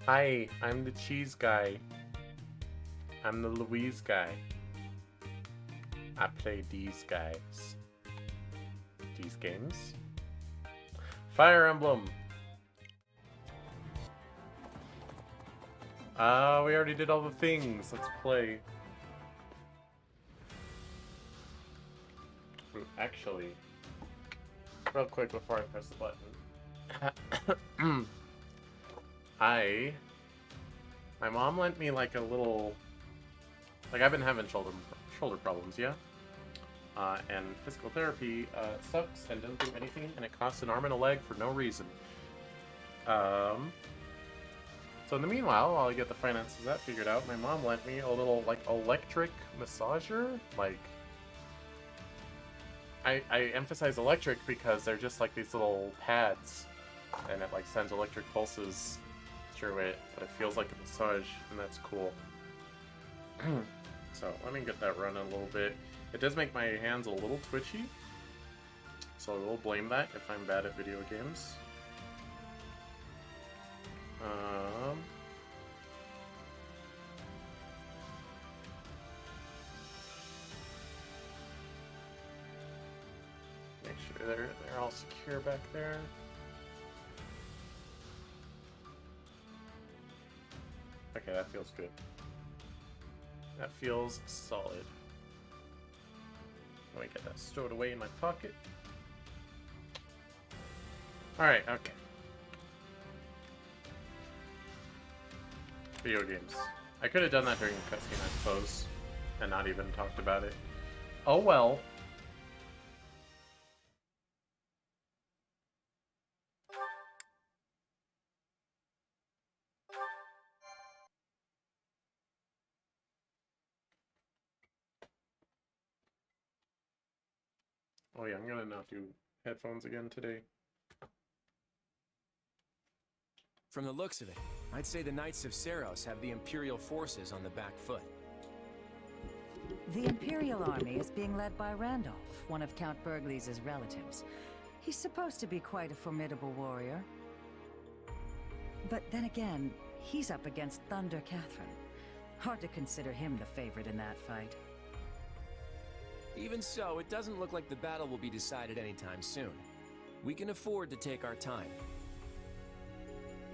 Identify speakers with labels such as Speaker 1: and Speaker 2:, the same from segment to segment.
Speaker 1: Hi, I'm the cheese guy. I'm the Louise guy. I play these guys. These games. Fire Emblem! We already did all the things. Let's play. Ooh, actually, real quick before I press the button. My mom lent me like a little, like I've been having shoulder problems, yeah? And physical therapy sucks and doesn't do anything, and it costs an arm and a leg for no reason. So in the meanwhile, while I get the finances of that figured out, my mom lent me a little like electric massager. Like I emphasize electric because they're just like these little pads, and it like sends electric pulses through it, but it feels like a massage, and that's cool. So let me get that running a little bit. It does make my hands a little twitchy, so I will blame that if I'm bad at video games. Make sure they're all secure back there. Okay, that feels good. That feels solid. Let me get that stowed away in my pocket. Alright, okay. Video games. I could have done that during the cutscene, I suppose, and not even talked about it. Oh well. Oh yeah, I'm gonna not do headphones again today.
Speaker 2: From the looks of it, I'd say the Knights of Seros have the Imperial forces on the back foot.
Speaker 3: The Imperial army is being led by Randolph, one of Count Burgleys' relatives. He's supposed to be quite a formidable warrior. But then again, he's up against Thunder Catherine. Hard to consider him the favorite in that fight.
Speaker 2: Even so, it doesn't look like the battle will be decided anytime soon. We can afford to take our time.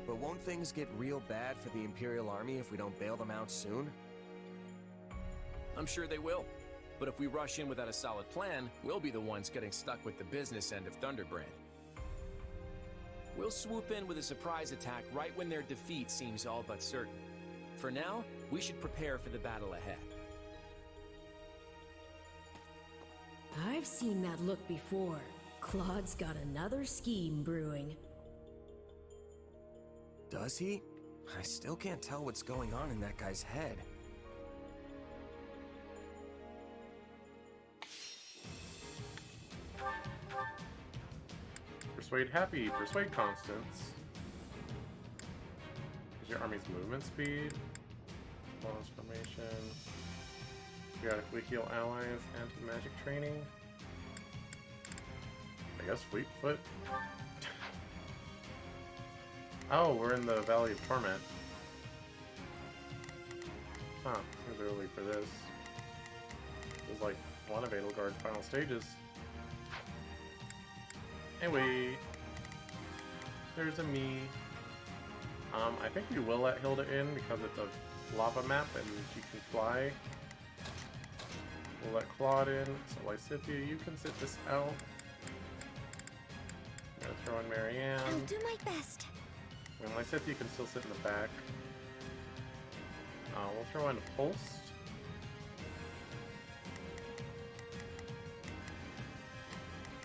Speaker 4: But won't things get real bad for the Imperial army if we don't bail them out soon?
Speaker 2: I'm sure they will. But if we rush in without a solid plan, we'll be the ones getting stuck with the business end of Thunderbrand. We'll swoop in with a surprise attack right when their defeat seems all but certain. For now, we should prepare for the battle ahead.
Speaker 5: I've seen that look before. Claude's got another scheme brewing.
Speaker 4: Does he? I still can't tell what's going on in that guy's head.
Speaker 1: Persuade Happy, Persuade Constance. Is your army's movement speed? Bonus formation. Periodically heal allies, anti-magic training. I guess Fleetfoot. Oh, we're in the Valley of Torment. Huh, seems early for this. There's like one of Edelgard's final stages. Anyway, there's a me. I think we will let Hilda in because it's a lava map and she can fly. We'll let Claude in. So Lysithia, you can sit this out. I'm gonna throw in Marianne.
Speaker 6: I'll do my best.
Speaker 1: And Lysithia can still sit in the back. We'll throw in Pulse.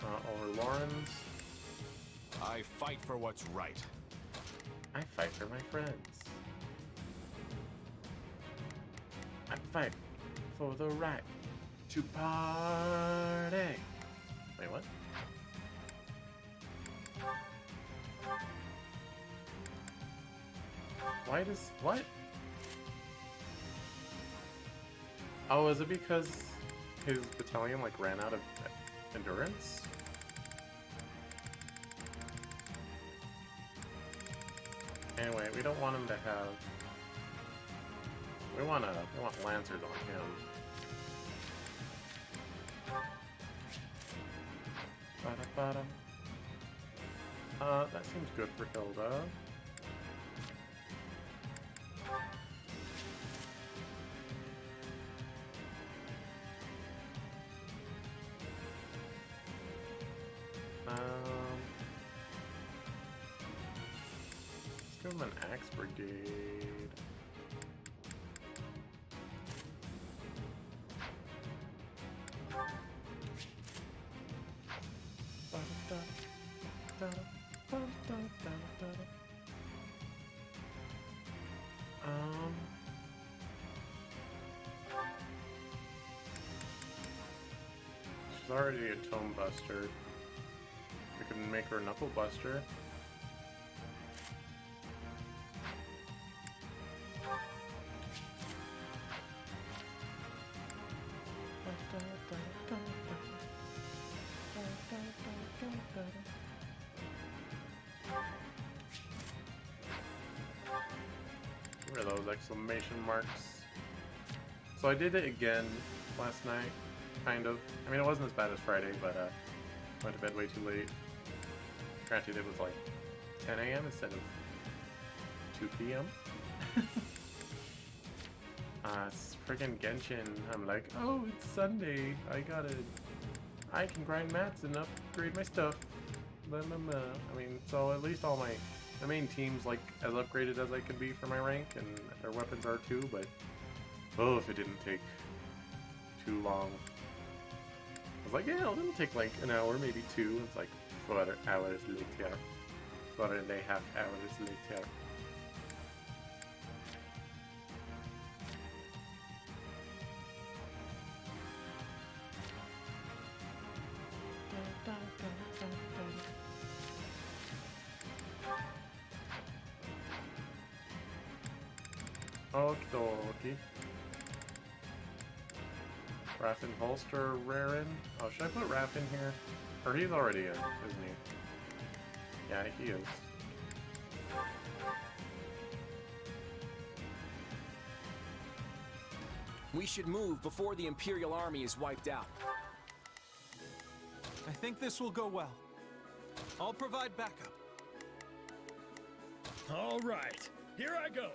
Speaker 1: Over Lawrence.
Speaker 7: I fight for what's right.
Speaker 1: I fight for my friends. I fight for the right to party. Wait, what? Why does... what? Oh, is it because his battalion, like, ran out of endurance? Anyway, we don't want him to have... We want lancers on him. Bada-bada. That seems good for Hilda. Let's give him an axe brigade. She's already a Tome Buster. We can make her a Knuckle Buster. What are those exclamation marks? So I did it again last night, kind of. I mean, it wasn't as bad as Friday, but went to bed way too late. Granted, it was like 10 a.m. instead of 2 p.m. It's friggin' Genshin. I'm like, oh, it's Sunday. I can grind mats and upgrade my stuff. Blah, blah, blah. I mean, so at least all the main team's like as upgraded as I can be for my rank, and their weapons are too, but oh, if it didn't take too long. I was like, yeah, it'll take like an hour, maybe two. It's like 4 hours later. 4.5 hours later. Okie dokie. Raffin Holster, Rarin. Oh, should I put Raff in here? Or he's already in, isn't he? Yeah, he is.
Speaker 2: We should move before the Imperial army is wiped out.
Speaker 6: I think this will go well. I'll provide backup.
Speaker 8: All right, here I go.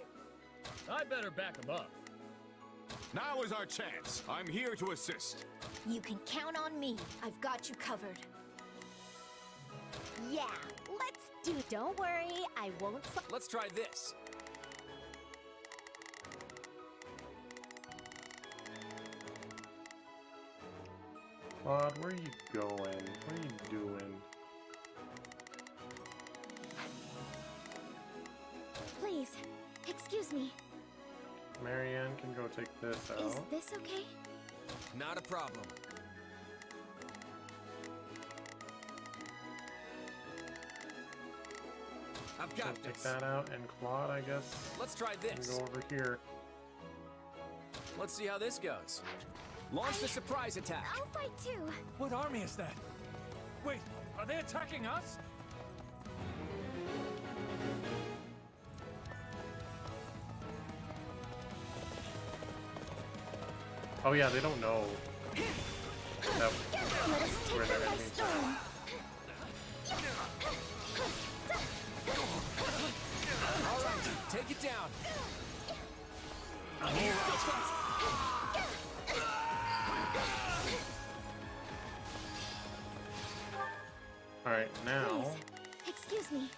Speaker 8: I better back him up.
Speaker 7: Now is our chance. I'm here to assist.
Speaker 9: You can count on me. I've got you covered. Yeah, let's do. Don't worry, I won't.
Speaker 2: Let's try this.
Speaker 1: Claude, where are you going? What are you doing?
Speaker 9: Please, excuse me.
Speaker 1: Marianne can go take this out.
Speaker 9: Is this okay?
Speaker 2: Not a problem. I've
Speaker 1: So
Speaker 2: got
Speaker 1: take
Speaker 2: this.
Speaker 1: that out, and Claude, I guess,
Speaker 2: Let's try
Speaker 1: can
Speaker 2: this.
Speaker 1: go over here.
Speaker 2: Let's see how this goes. Launch the surprise attack.
Speaker 9: I'll fight too.
Speaker 8: What army is that? Wait, are they attacking us?
Speaker 1: Oh yeah, they don't know that
Speaker 9: Let us take
Speaker 1: where their
Speaker 9: them by
Speaker 1: enemies are.
Speaker 9: storm.
Speaker 2: All right, take it down.
Speaker 1: Alright, now,
Speaker 9: Please, excuse me.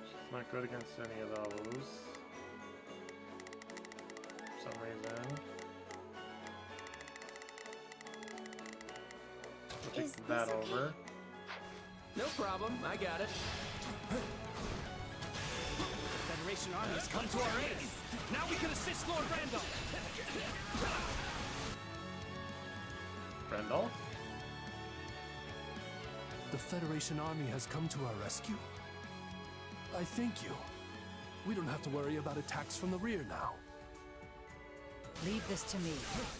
Speaker 1: it's not good against any of those. For some reason. We'll
Speaker 9: Is
Speaker 1: take
Speaker 9: this
Speaker 1: that
Speaker 9: okay?
Speaker 1: over.
Speaker 2: No problem, I got it.
Speaker 8: The Federation army has come to our aid. Now we can assist Lord Randolph.
Speaker 1: Randolph?
Speaker 10: The Federation army has come to our rescue. I thank you. We don't have to worry about attacks from the rear now.
Speaker 3: Leave this to me.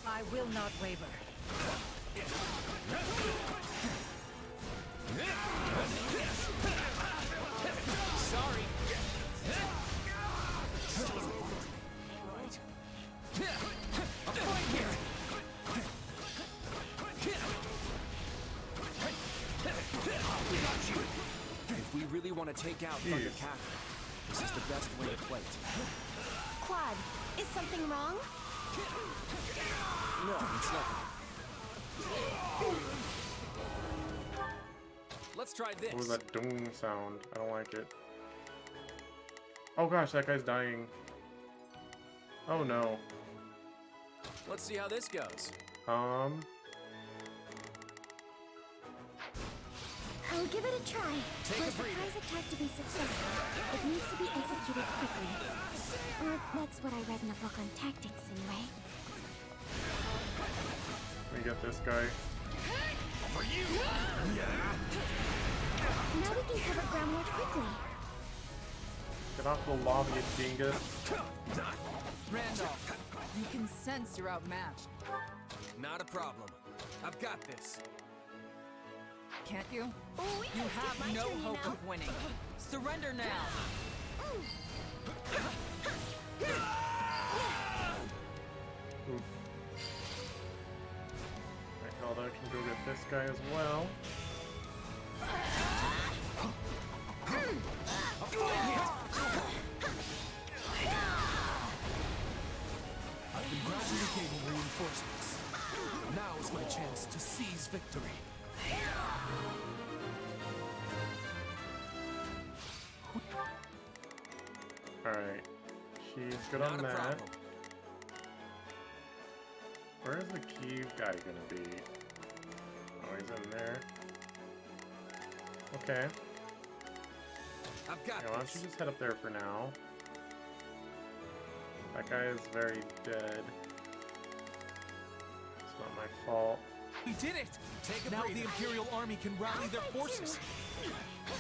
Speaker 3: I will not waver.
Speaker 2: Sorry. want to take out Thunder Catherine. This is the best way to play it.
Speaker 9: Quad, is something wrong?
Speaker 2: No, it's nothing. Let's try this.
Speaker 1: What was that dong sound? I don't like it. Oh gosh, that guy's dying. Oh no.
Speaker 2: Let's see how this goes.
Speaker 9: I'll give it a try. For a surprise attack to be successful, it needs to be executed quickly. Or that's what I read in a book on tactics, anyway.
Speaker 1: We get this guy.
Speaker 7: For you!
Speaker 9: Now we can cover ground more quickly.
Speaker 1: Get off the lava, you dingus.
Speaker 11: Randolph, you can sense you're outmatched.
Speaker 2: Not a problem. I've got this.
Speaker 11: Can't you?
Speaker 9: Oh,
Speaker 11: You have no hope of winning. Surrender now.
Speaker 1: Oof. Right, Hilda can go get this guy as well.
Speaker 10: I've been gradually gaining reinforcements. Now is my chance to seize victory.
Speaker 1: Alright. She's good
Speaker 2: Not
Speaker 1: on
Speaker 2: a
Speaker 1: that.
Speaker 2: problem.
Speaker 1: Where is the key guy gonna be? Oh, he's in there. Okay.
Speaker 2: I've got
Speaker 1: Yeah, why don't
Speaker 2: this.
Speaker 1: you just head up there for now? That guy is very dead. It's not my fault.
Speaker 6: We did it!
Speaker 2: Take a
Speaker 6: Now
Speaker 2: breather.
Speaker 6: the Imperial Army can rally their forces.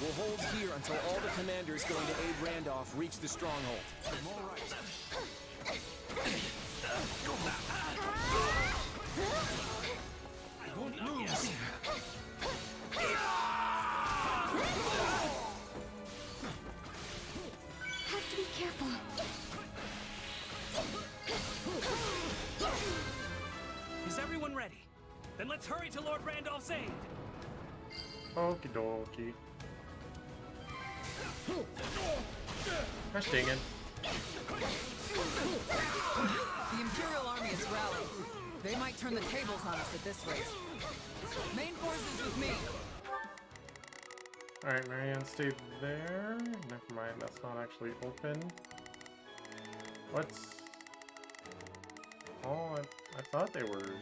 Speaker 2: We'll hold here until all the commanders going to aid Randolph reach the stronghold.
Speaker 7: All right.
Speaker 6: I won't lose.
Speaker 9: Have to be careful.
Speaker 8: Is everyone ready? Then let's hurry to Lord Randolph's aid.
Speaker 1: Okie dokie. Gosh dang it.
Speaker 11: The Imperial Army is rallying. They might turn the tables on us at this rate. Main forces with me.
Speaker 1: Alright, Marianne, stay there. Never mind, that's not actually open. What's... Oh, I thought they were...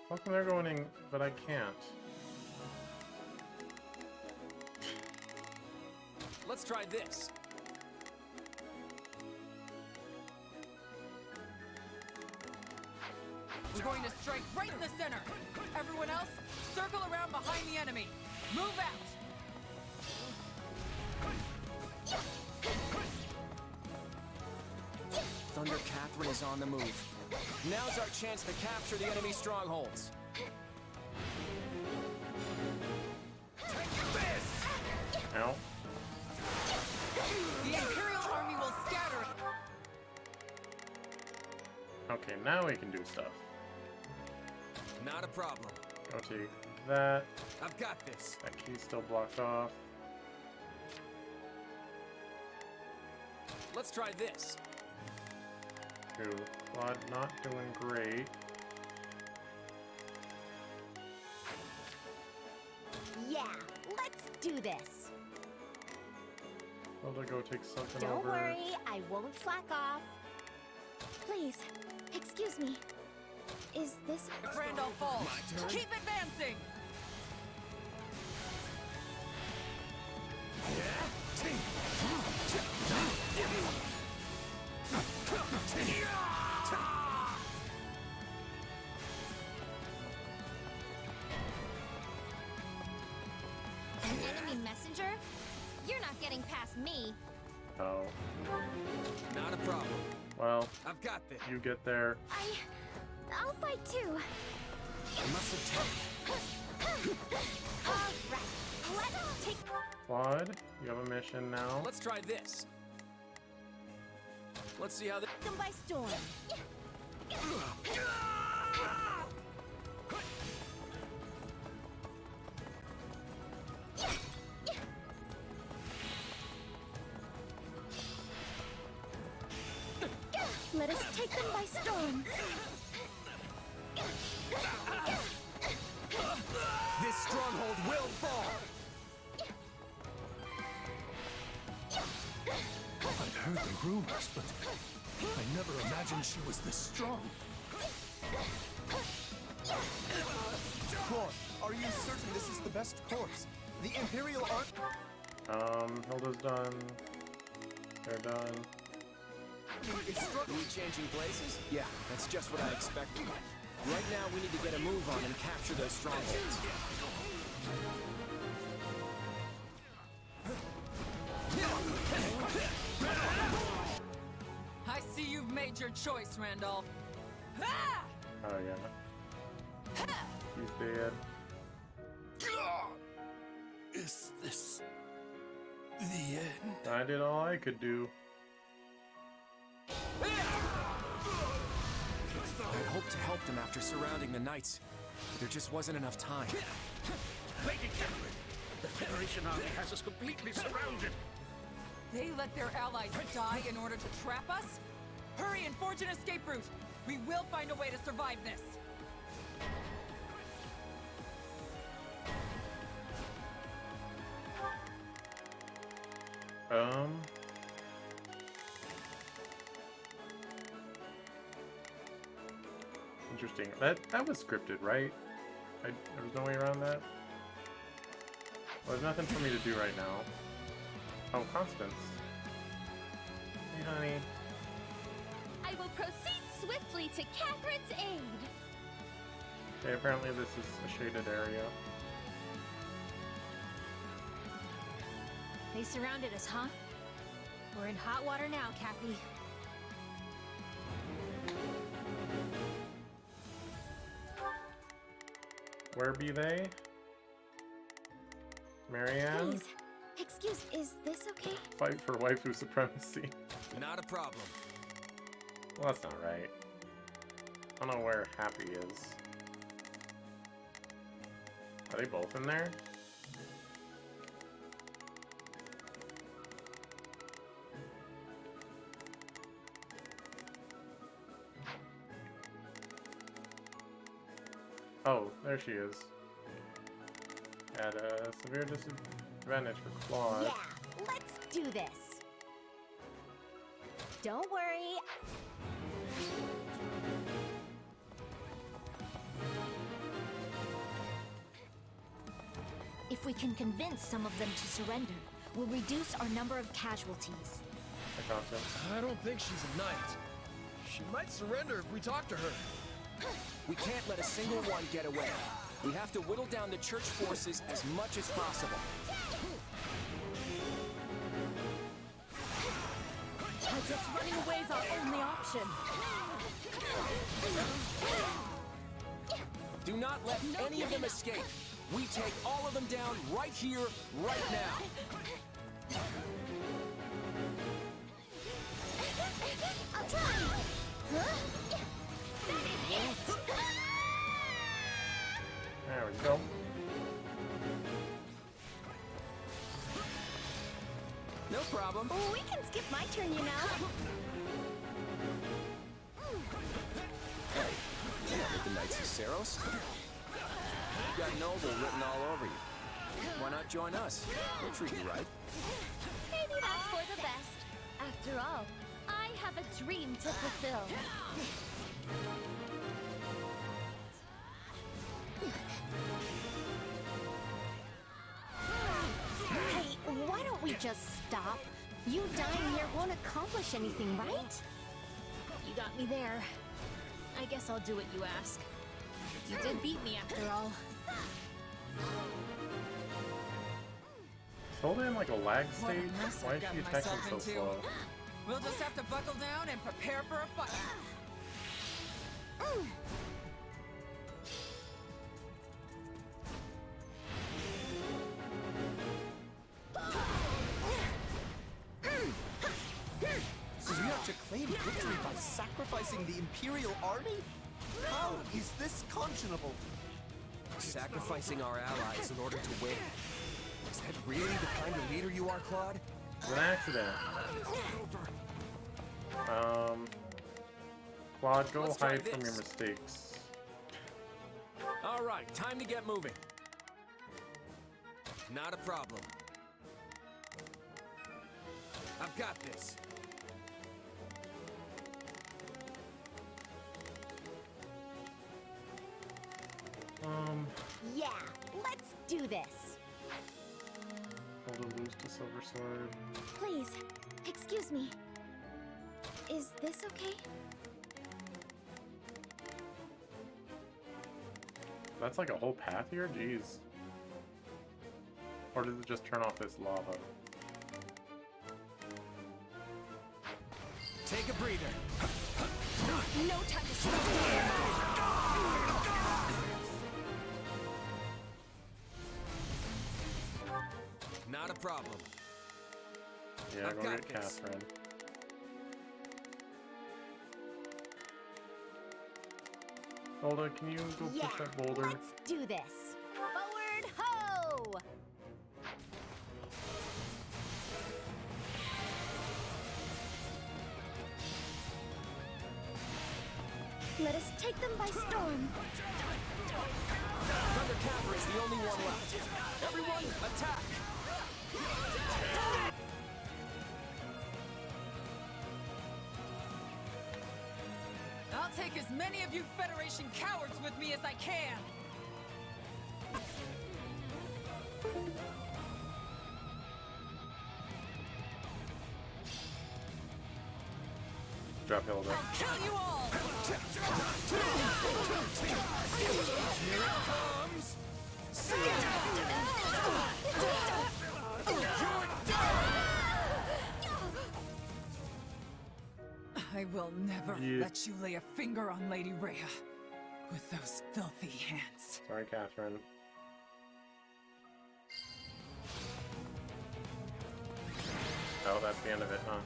Speaker 1: How come they're going in, but I can't?
Speaker 2: Let's try this.
Speaker 11: We're going to strike right in the center. Everyone else, circle around behind the enemy. Move out.
Speaker 2: Thunder Catherine is on the move. Now's our chance to capture the enemy strongholds.
Speaker 1: Ow.
Speaker 11: The Imperial Army will scatter.
Speaker 1: Okay, now we can do stuff.
Speaker 2: Not a problem.
Speaker 1: Go take that.
Speaker 2: I've got this.
Speaker 1: That key's still blocked off.
Speaker 2: Let's try this.
Speaker 1: Ooh, Claude not doing great.
Speaker 9: Yeah, let's do this.
Speaker 1: I'll go take something
Speaker 9: Don't
Speaker 1: over.
Speaker 9: worry, I won't slack off. Please, excuse me. Is this...
Speaker 11: If Randolph falls, keep advancing.
Speaker 9: An enemy messenger? You're not getting past me.
Speaker 1: Oh.
Speaker 2: Not a problem.
Speaker 1: Well,
Speaker 2: I've got this.
Speaker 1: you get there.
Speaker 9: I'll fight too.
Speaker 2: I must have
Speaker 9: All right, let's take...
Speaker 1: Claude, you have a mission now.
Speaker 2: Let's try this. Let's see how this...
Speaker 9: them by storm. Let us take them by storm.
Speaker 4: This stronghold will fall!
Speaker 10: I'd heard the rumors, but I never imagined she was this strong.
Speaker 12: Claude, are you certain this is the best course? The Imperial Army...
Speaker 1: Hilda's done. They're done.
Speaker 2: Are we changing places? Yeah, that's just what I expected. Right now, we need to get a move on and capture those strongholds.
Speaker 11: I see you've made your choice, Randolph.
Speaker 1: Oh yeah. He's dead.
Speaker 10: Is this the end?
Speaker 1: I did all I could do.
Speaker 2: I'd hoped to help them after surrounding the Knights, but there just wasn't enough time.
Speaker 8: Lady Catherine, the Federation army has us completely surrounded.
Speaker 11: They let their allies die in order to trap us? Hurry and forge an escape route! We will find a way to survive this!
Speaker 1: Interesting. That was scripted, right? There was no way around that? Well, there's nothing for me to do right now. Oh, Constance. Hey, honey.
Speaker 9: I will proceed swiftly to Catherine's aid.
Speaker 1: Okay, apparently this is a shaded area.
Speaker 9: They surrounded us, huh? We're in hot water now, Kathy.
Speaker 1: Where be they? Marianne?
Speaker 9: Please, excuse, is this okay?
Speaker 1: Fight for waifu supremacy.
Speaker 2: Not a problem.
Speaker 1: Well, that's not right. I don't know where Happy is. Are they both in there? Oh, there she is. At a severe disadvantage for Claude.
Speaker 9: Yeah, let's do this. Don't worry. If we can convince some of them to surrender, we'll reduce our number of casualties.
Speaker 1: I Constance.
Speaker 8: I don't think she's a knight. She might surrender if we talk to her.
Speaker 2: We can't let a single one get away. We have to whittle down the church forces as much as possible.
Speaker 9: I guess running away is our only option.
Speaker 2: Do not let any of them escape. We take all of them down right here, right now.
Speaker 9: I'll try. That is it.
Speaker 1: There we go.
Speaker 2: No problem.
Speaker 9: We can skip my turn, you know.
Speaker 2: You're not with the Knights of Saros. You got noble written all over you. Why not join us? We'll treat you right.
Speaker 9: Maybe that's for the best. After all, I have a dream to fulfill. Hey, why don't we just stop? You dying here won't accomplish anything, right? You got me there. I guess I'll do what you ask. You did beat me after all.
Speaker 1: Is Hilda in like a lag
Speaker 11: What a
Speaker 1: state?
Speaker 11: mess
Speaker 1: Why
Speaker 11: I've
Speaker 1: is
Speaker 11: gotten
Speaker 1: she attacking
Speaker 11: myself
Speaker 1: so
Speaker 11: into.
Speaker 1: slow?
Speaker 11: We'll just have to buckle down and prepare for a fight.
Speaker 12: So we are to claim victory by sacrificing the Imperial army? How is this conscionable?
Speaker 4: Sacrificing our allies in order to win. Is that really the kind of leader you are, Claude?
Speaker 1: It was an accident. Claude, go
Speaker 2: Let's try
Speaker 1: hide from your
Speaker 2: this.
Speaker 1: mistakes.
Speaker 2: All right, time to get moving.
Speaker 4: Not a problem. I've got this.
Speaker 9: Yeah, let's do this.
Speaker 1: Hold a loose to silver sword.
Speaker 9: Please, excuse me. Is this okay?
Speaker 1: That's like a whole path here? Jeez. Or does it just turn off this lava?
Speaker 4: Take a breather.
Speaker 9: No time to slow
Speaker 4: Not a problem.
Speaker 1: Yeah,
Speaker 4: I've
Speaker 1: go
Speaker 4: got
Speaker 1: get
Speaker 4: this.
Speaker 1: Catherine. Golda, can you go
Speaker 9: Yeah,
Speaker 1: push that boulder?
Speaker 9: let's do this. Forward ho! Let us take them by storm.
Speaker 2: Thunder Capper is the only one left. Everyone, attack!
Speaker 11: I'll take as many of you Federation cowards with me as I can!
Speaker 1: Drop Hilda.
Speaker 11: I'll kill you all!
Speaker 4: Here it comes!
Speaker 11: I will never
Speaker 1: Yeah.
Speaker 11: let you lay a finger on Lady Rhea with those filthy hands.
Speaker 1: Sorry, Catherine. Oh, that's the end of it, huh?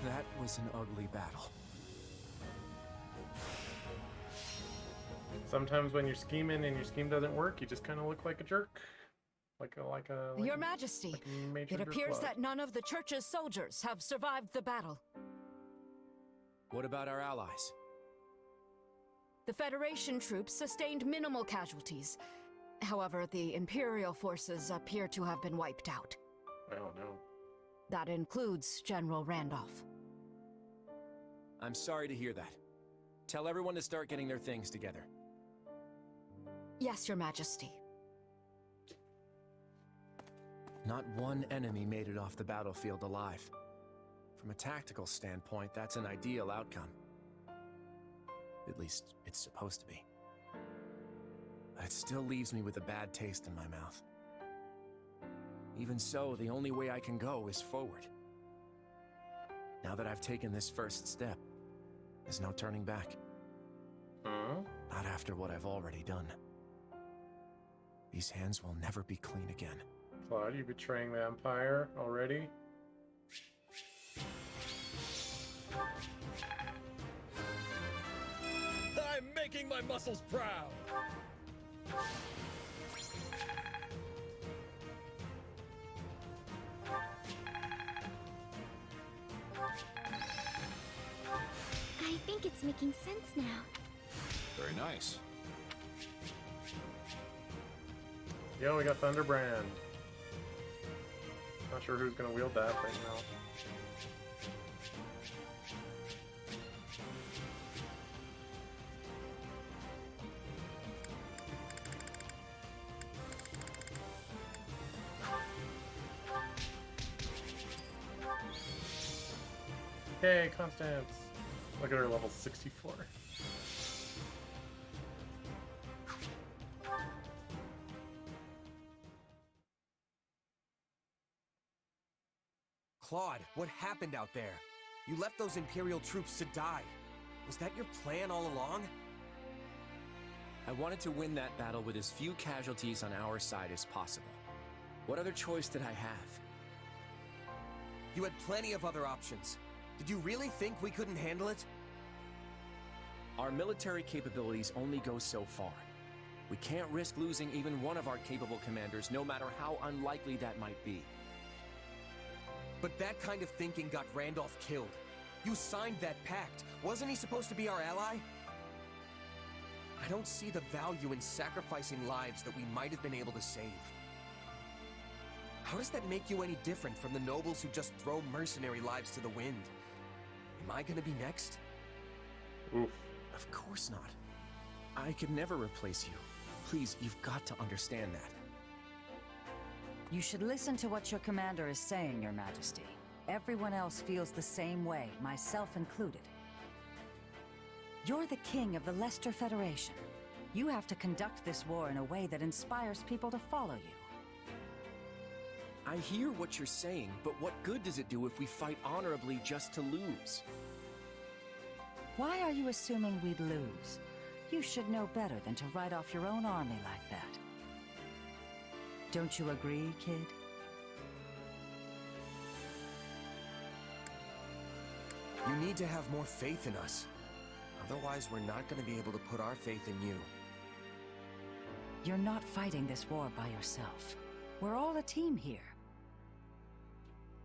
Speaker 2: That was an ugly battle.
Speaker 1: Sometimes when you're scheming and your scheme doesn't work, you just kind of look like a jerk. Like
Speaker 3: Your Majesty,
Speaker 1: a major
Speaker 3: it appears
Speaker 1: jerkwad.
Speaker 3: that none of the church's soldiers have survived the battle.
Speaker 2: What about our allies?
Speaker 3: The Federation troops sustained minimal casualties. However, the Imperial forces appear to have been wiped out.
Speaker 1: Oh no.
Speaker 3: That includes General Randolph.
Speaker 2: I'm sorry to hear that. Tell everyone to start getting their things together.
Speaker 3: Yes, Your Majesty.
Speaker 2: Not one enemy made it off the battlefield alive. From a tactical standpoint, that's an ideal outcome. At least, it's supposed to be. But it still leaves me with a bad taste in my mouth. Even so, the only way I can go is forward. Now that I've taken this first step, there's no turning back.
Speaker 1: Huh?
Speaker 2: Not after what I've already done. These hands will never be clean again.
Speaker 1: Claude, you betraying the Empire already?
Speaker 8: I'm making my muscles proud!
Speaker 9: I think it's making sense now.
Speaker 7: Very nice.
Speaker 1: Yo, we got Thunderbrand. Not sure who's gonna wield that, but you know. Yay, Constance! Look at her level 64.
Speaker 4: Claude, what happened out there? You left those Imperial troops to die. Was that your plan all along?
Speaker 2: I wanted to win that battle with as few casualties on our side as possible. What other choice did I have?
Speaker 4: You had plenty of other options. Did you really think we couldn't handle it?
Speaker 2: Our military capabilities only go so far. We can't risk losing even one of our capable commanders, no matter how unlikely that might be.
Speaker 4: But that kind of thinking got Randolph killed. You signed that pact. Wasn't he supposed to be our ally? I don't see the value in sacrificing lives that we might have been able to save. How does that make you any different from the nobles who just throw mercenary lives to the wind? Am I gonna be next?
Speaker 1: Oof.
Speaker 2: Of course not. I could never replace you. Please, you've got to understand that.
Speaker 3: You should listen to what your commander is saying, Your Majesty. Everyone else feels the same way, myself included. You're the king of the Leicester Federation. You have to conduct this war in a way that inspires people to follow you.
Speaker 2: I hear what you're saying, but what good does it do if we fight honorably just to lose?
Speaker 3: Why are you assuming we'd lose? You should know better than to write off your own army like that. Don't you agree, kid?
Speaker 4: You need to have more faith in us. Otherwise, we're not going to be able to put our faith in you.
Speaker 3: You're not fighting this war by yourself. We're all a team here.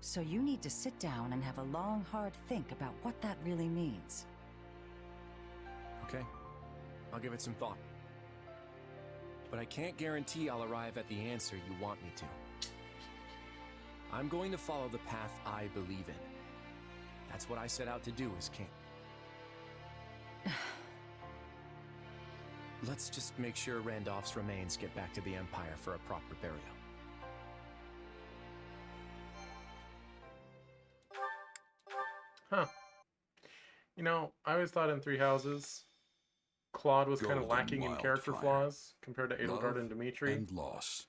Speaker 3: So you need to sit down and have a long, hard think about what that really means.
Speaker 2: Okay, I'll give it some thought. But I can't guarantee I'll arrive at the answer you want me to. I'm going to follow the path I believe in. That's what I set out to do as king. Let's just make sure Randolph's remains get back to the Empire for a proper burial.
Speaker 1: Huh. You know, I always thought in Three Houses, Claude was kind of lacking in character flaws compared to Edelgard and Dimitri.
Speaker 13: And loss.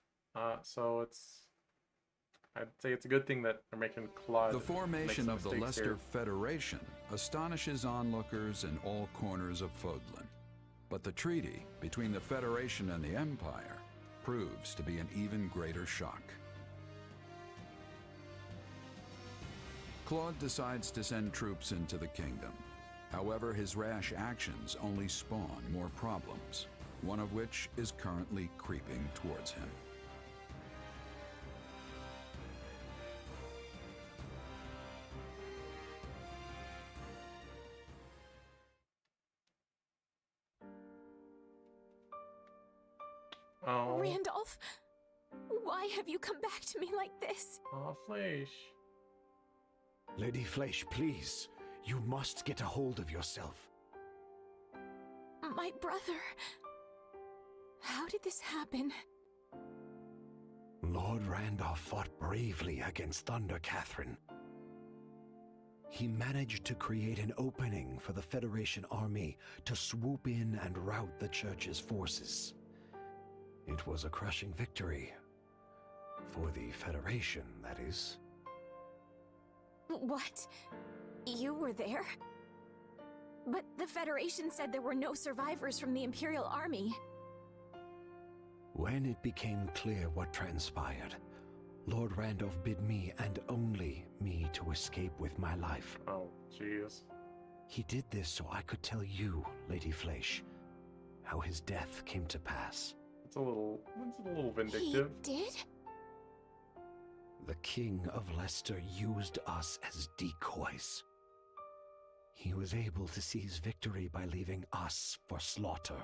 Speaker 1: So I'd say it's a good thing that they're making Claude.
Speaker 13: The formation of the Leicester
Speaker 1: here.
Speaker 13: Federation astonishes onlookers in all corners of Fodlan. But the treaty between the Federation and the Empire proves to be an even greater shock. Claude decides to send troops into the kingdom. However, his rash actions only spawn more problems, one of which is currently creeping towards him.
Speaker 1: Oh.
Speaker 14: Randolph, why have you come back to me like this?
Speaker 1: Oh, Fleish.
Speaker 15: Lady Fleish, please. You must get a hold of yourself.
Speaker 14: My brother. How did this happen?
Speaker 15: Lord Randolph fought bravely against Thunder Catherine. He managed to create an opening for the Federation army to swoop in and rout the Church's forces. It was a crushing victory. For the Federation, that is.
Speaker 14: What? You were there? But the Federation said there were no survivors from the Imperial Army.
Speaker 15: When it became clear what transpired, Lord Randolph bid me and only me to escape with my life.
Speaker 1: Oh, jeez.
Speaker 15: He did this so I could tell you, Lady Fleish, how his death came to pass.
Speaker 1: It's a little vindictive.
Speaker 14: He did?
Speaker 15: The King of Leicester used us as decoys. He was able to seize victory by leaving us for slaughter.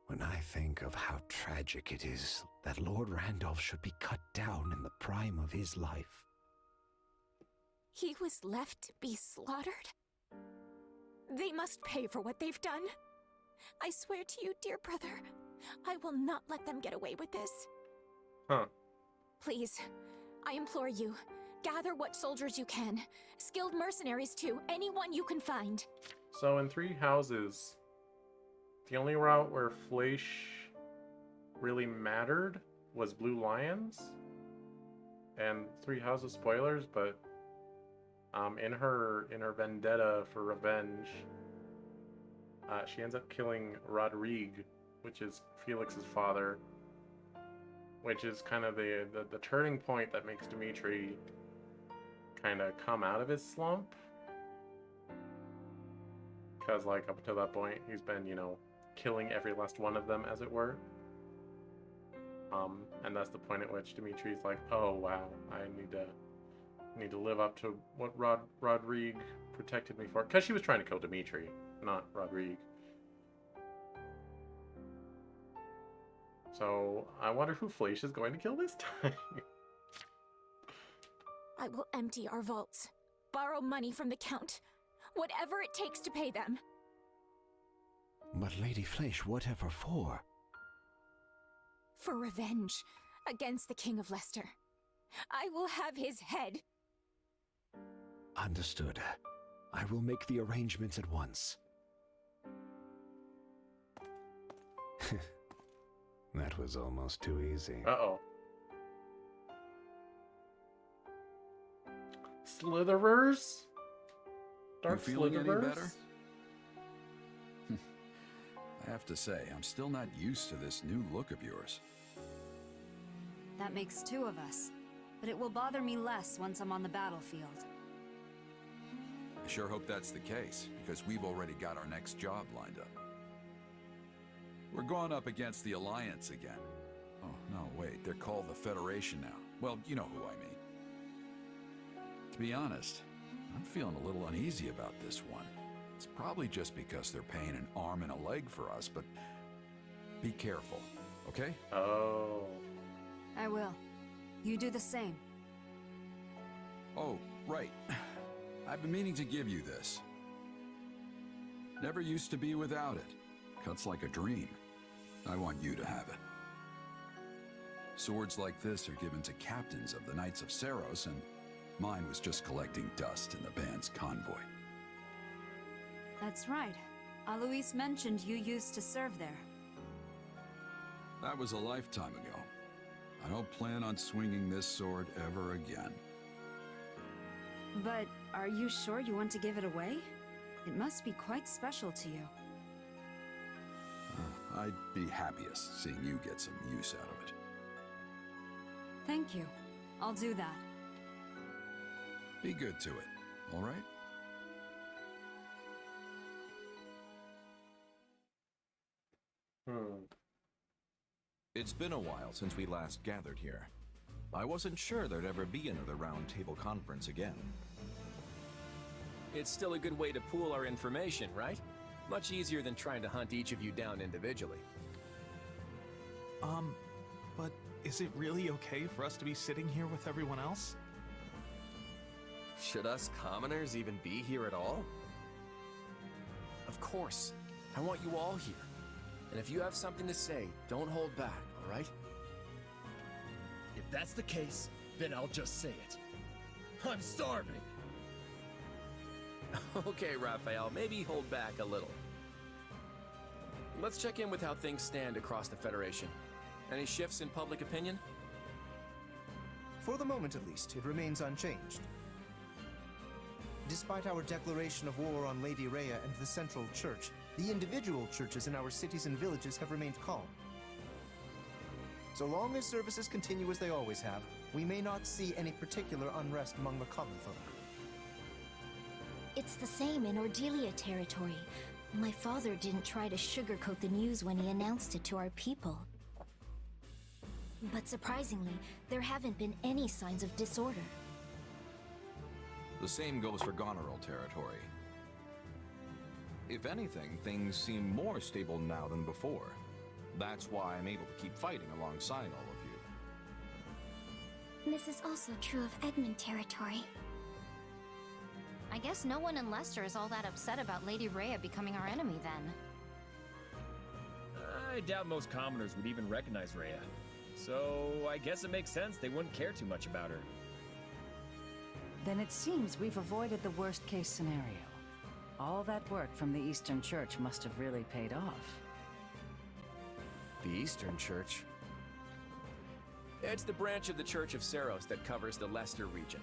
Speaker 15: When I think of how tragic it is that Lord Randolph should be cut down in the prime of his life.
Speaker 14: He was left to be slaughtered? They must pay for what they've done. I swear to you, dear brother, I will not let them get away with this.
Speaker 1: Huh.
Speaker 14: Please, I implore you, gather what soldiers you can. Skilled mercenaries too, anyone you can find.
Speaker 1: So in Three Houses, the only route where Fleish really mattered was Blue Lions. And Three Houses spoilers, but in her vendetta for revenge, she ends up killing Rodrigue, which is Felix's father, which is kind of the turning point that makes Dimitri kind of come out of his slump. Because, like, up until that point, he's been, you know, killing every last one of them, as it were. And that's the point at which Dimitri's like, oh, wow, I need to Need to live up to what Rodrigue protected me for. Because she was trying to kill Dimitri, not Rodrigue. So, I wonder who Fleesh is going to kill this time.
Speaker 14: I will empty our vaults, borrow money from the Count, whatever it takes to pay them.
Speaker 15: But Lady Fleesh, whatever for?
Speaker 14: For revenge against the King of Leicester. I will have his head.
Speaker 15: Understood. I will make the arrangements at once. That was almost too easy.
Speaker 1: Uh-oh. Slitherers? Dark
Speaker 13: You feeling any
Speaker 1: Slitherers?
Speaker 13: better? I have to say, I'm still not used to this new look of yours.
Speaker 16: That makes two of us. But it will bother me less once I'm on the battlefield.
Speaker 13: I sure hope that's the case, because we've already got our next job lined up. We're going up against the Alliance again. Oh, no, wait, they're called the Federation now. Well, you know who I mean. To be honest, I'm feeling a little uneasy about this one. It's probably just because they're paying an arm and a leg for us, but be careful, okay?
Speaker 1: Oh.
Speaker 16: I will. You do the same.
Speaker 13: Oh, right. I've been meaning to give you this. Never used to be without it. Cuts like a dream. I want you to have it. Swords like this are given to captains of the Knights of Seros, and mine was just collecting dust in the band's convoy.
Speaker 16: That's right. Alois mentioned you used to serve there.
Speaker 13: That was a lifetime ago. I don't plan on swinging this sword ever again.
Speaker 16: But are you sure you want to give it away? It must be quite special to you.
Speaker 13: I'd be happiest seeing you get some use out of it.
Speaker 16: Thank you. I'll do that.
Speaker 13: Be good to it, all right?
Speaker 17: It's been a while since we last gathered here. I wasn't sure there'd ever be another roundtable conference again.
Speaker 2: It's still a good way to pool our information, right? Much easier than trying to hunt each of you down individually.
Speaker 6: But is it really okay for us to be sitting here with everyone else?
Speaker 4: Should us commoners even be here at all?
Speaker 2: Of course. I want you all here. And if you have something to say, don't hold back, all right?
Speaker 18: If that's the case, then I'll just say it. I'm starving!
Speaker 2: Okay, Raphael, maybe hold back a little. Let's check in with how things stand across the Federation. Any shifts in public opinion?
Speaker 12: For the moment at least, it remains unchanged. Despite our declaration of war on Lady Rhea and the Central Church, the individual churches in our cities and villages have remained calm. So long as services continue as they always have, we may not see any particular unrest among the common folk.
Speaker 9: It's the same in Ordelia territory. My father didn't try to sugarcoat the news when he announced it to our people. But surprisingly, there haven't been any signs of disorder.
Speaker 17: The same goes for Goneril territory. If anything, things seem more stable now than before. That's why I'm able to keep fighting alongside all of you.
Speaker 9: This is also true of Edmund territory. I guess no one in Leicester is all that upset about Lady Rhea becoming our enemy then.
Speaker 8: I doubt most commoners would even recognize Rhea. So I guess it makes sense they wouldn't care too much about her.
Speaker 3: Then it seems we've avoided the worst-case scenario. All that work from the Eastern Church must have really paid off.
Speaker 4: The Eastern Church?
Speaker 2: It's the branch of the Church of Seros that covers the Leicester region.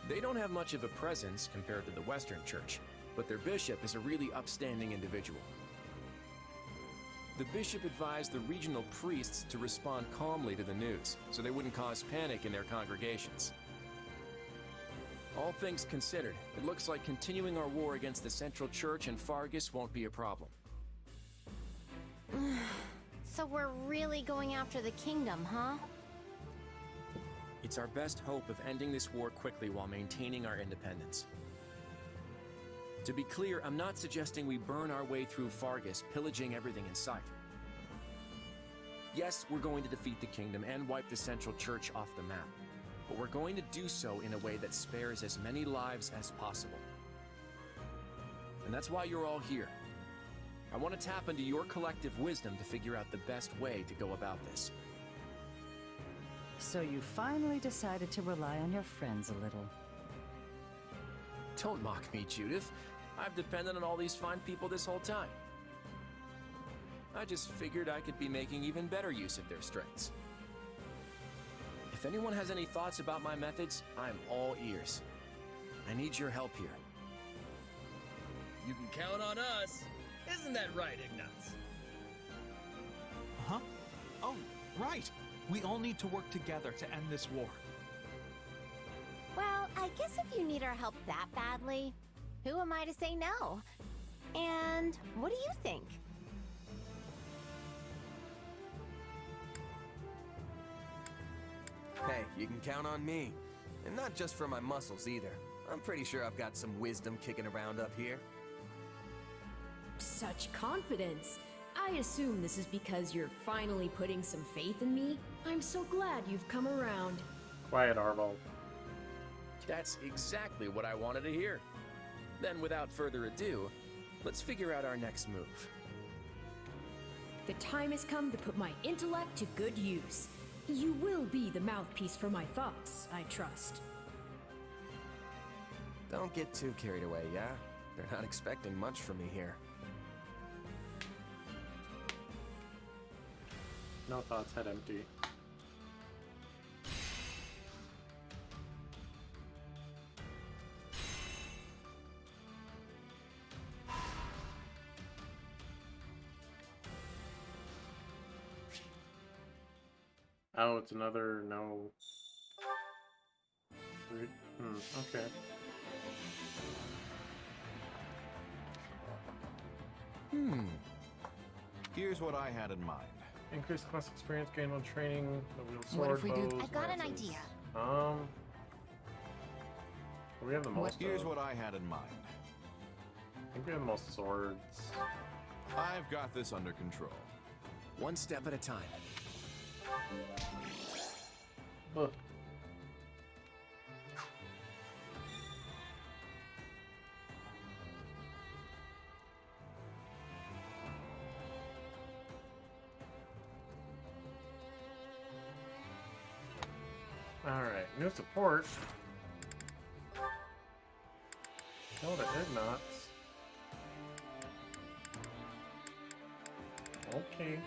Speaker 2: They don't have much of a presence compared to the Western Church, but their bishop is a really upstanding individual. The bishop advised the regional priests to respond calmly to the news, so they wouldn't cause panic in their congregations. All things considered, it looks like continuing our war against the Central Church and Fargus won't be a problem.
Speaker 9: So we're really going after the kingdom, huh?
Speaker 2: It's our best hope of ending this war quickly while maintaining our independence. To be clear, I'm not suggesting we burn our way through Fargus, pillaging everything in sight. Yes, we're going to defeat the kingdom and wipe the Central Church off the map, but we're going to do so in a way that spares as many lives as possible. And that's why you're all here. I want to tap into your collective wisdom to figure out the best way to go about this.
Speaker 3: So you finally decided to rely on your friends a little.
Speaker 2: Don't mock me, Judith. I've depended on all these fine people this whole time. I just figured I could be making even better use of their strengths. If anyone has any thoughts about my methods, I'm all ears. I need your help here.
Speaker 18: You can count on us. Isn't that right, Ignatz?
Speaker 6: Huh? Oh, right. We all need to work together to end this war.
Speaker 9: Well, I guess if you need our help that badly, who am I to say no? And what do you think?
Speaker 4: Hey, you can count on me. And not just for my muscles either. I'm pretty sure I've got some wisdom kicking around up here.
Speaker 5: Such confidence. I assume this is because you're finally putting some faith in me. I'm so glad you've come around.
Speaker 1: Quiet, Arval.
Speaker 2: That's exactly what I wanted to hear. Then, without further ado, let's figure out our next move.
Speaker 5: The time has come to put my intellect to good use. You will be the mouthpiece for my thoughts, I trust.
Speaker 4: Don't get too carried away, yeah? They're not expecting much from me here.
Speaker 1: No thoughts, head empty. Oh, it's another no. Okay.
Speaker 17: Here's what I had in mind.
Speaker 1: Increased class experience gained while training the wheel sword.
Speaker 9: What if we do?
Speaker 1: bows,
Speaker 9: I got an
Speaker 1: lances.
Speaker 9: idea.
Speaker 1: We have the most.
Speaker 17: Here's what I had in mind.
Speaker 1: I think we have the most swords.
Speaker 17: I've got this under control.
Speaker 2: One step at a time.
Speaker 1: Ugh. Alright, new support. Kill the Ignots. Okay.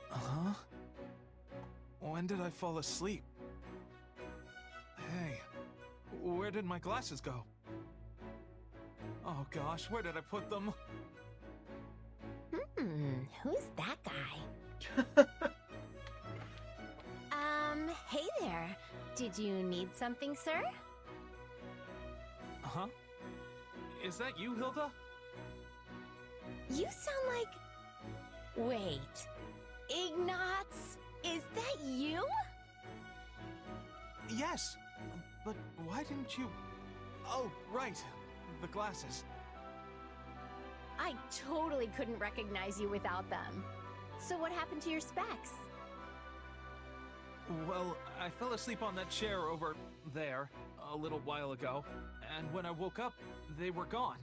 Speaker 6: Huh? When did I fall asleep? Hey, where did my glasses go? Oh gosh, where did I put them?
Speaker 9: Who's that guy? Hey there. Did you need something, sir?
Speaker 6: Huh? Is that you, Hilda?
Speaker 9: You sound like... Wait. Ignatz? Is that you?
Speaker 6: Yes, but why didn't you... Oh, right, the glasses.
Speaker 9: I totally couldn't recognize you without them. So what happened to your specs?
Speaker 6: Well, I fell asleep on that chair over there a little while ago, and when I woke up, they were gone.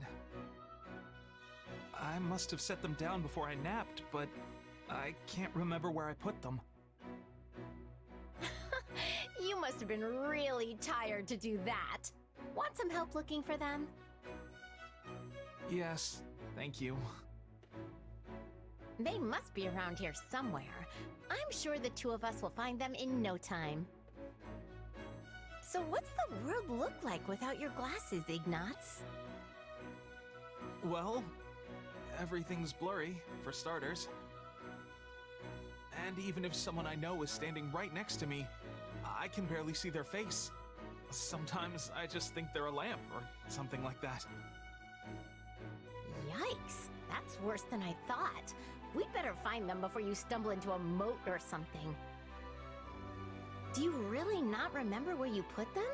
Speaker 6: I must have set them down before I napped, but I can't remember where I put them.
Speaker 9: You must have been really tired to do that. Want some help looking for them?
Speaker 6: Yes, thank you.
Speaker 9: They must be around here somewhere. I'm sure the two of us will find them in no time. So what's the world look like without your glasses, Ignatz?
Speaker 6: Well, everything's blurry, for starters. And even if someone I know is standing right next to me, I can barely see their face. Sometimes I just think they're a lamp or something like that.
Speaker 9: Yikes, that's worse than I thought. We'd better find them before you stumble into a moat or something. Do you really not remember where you put them?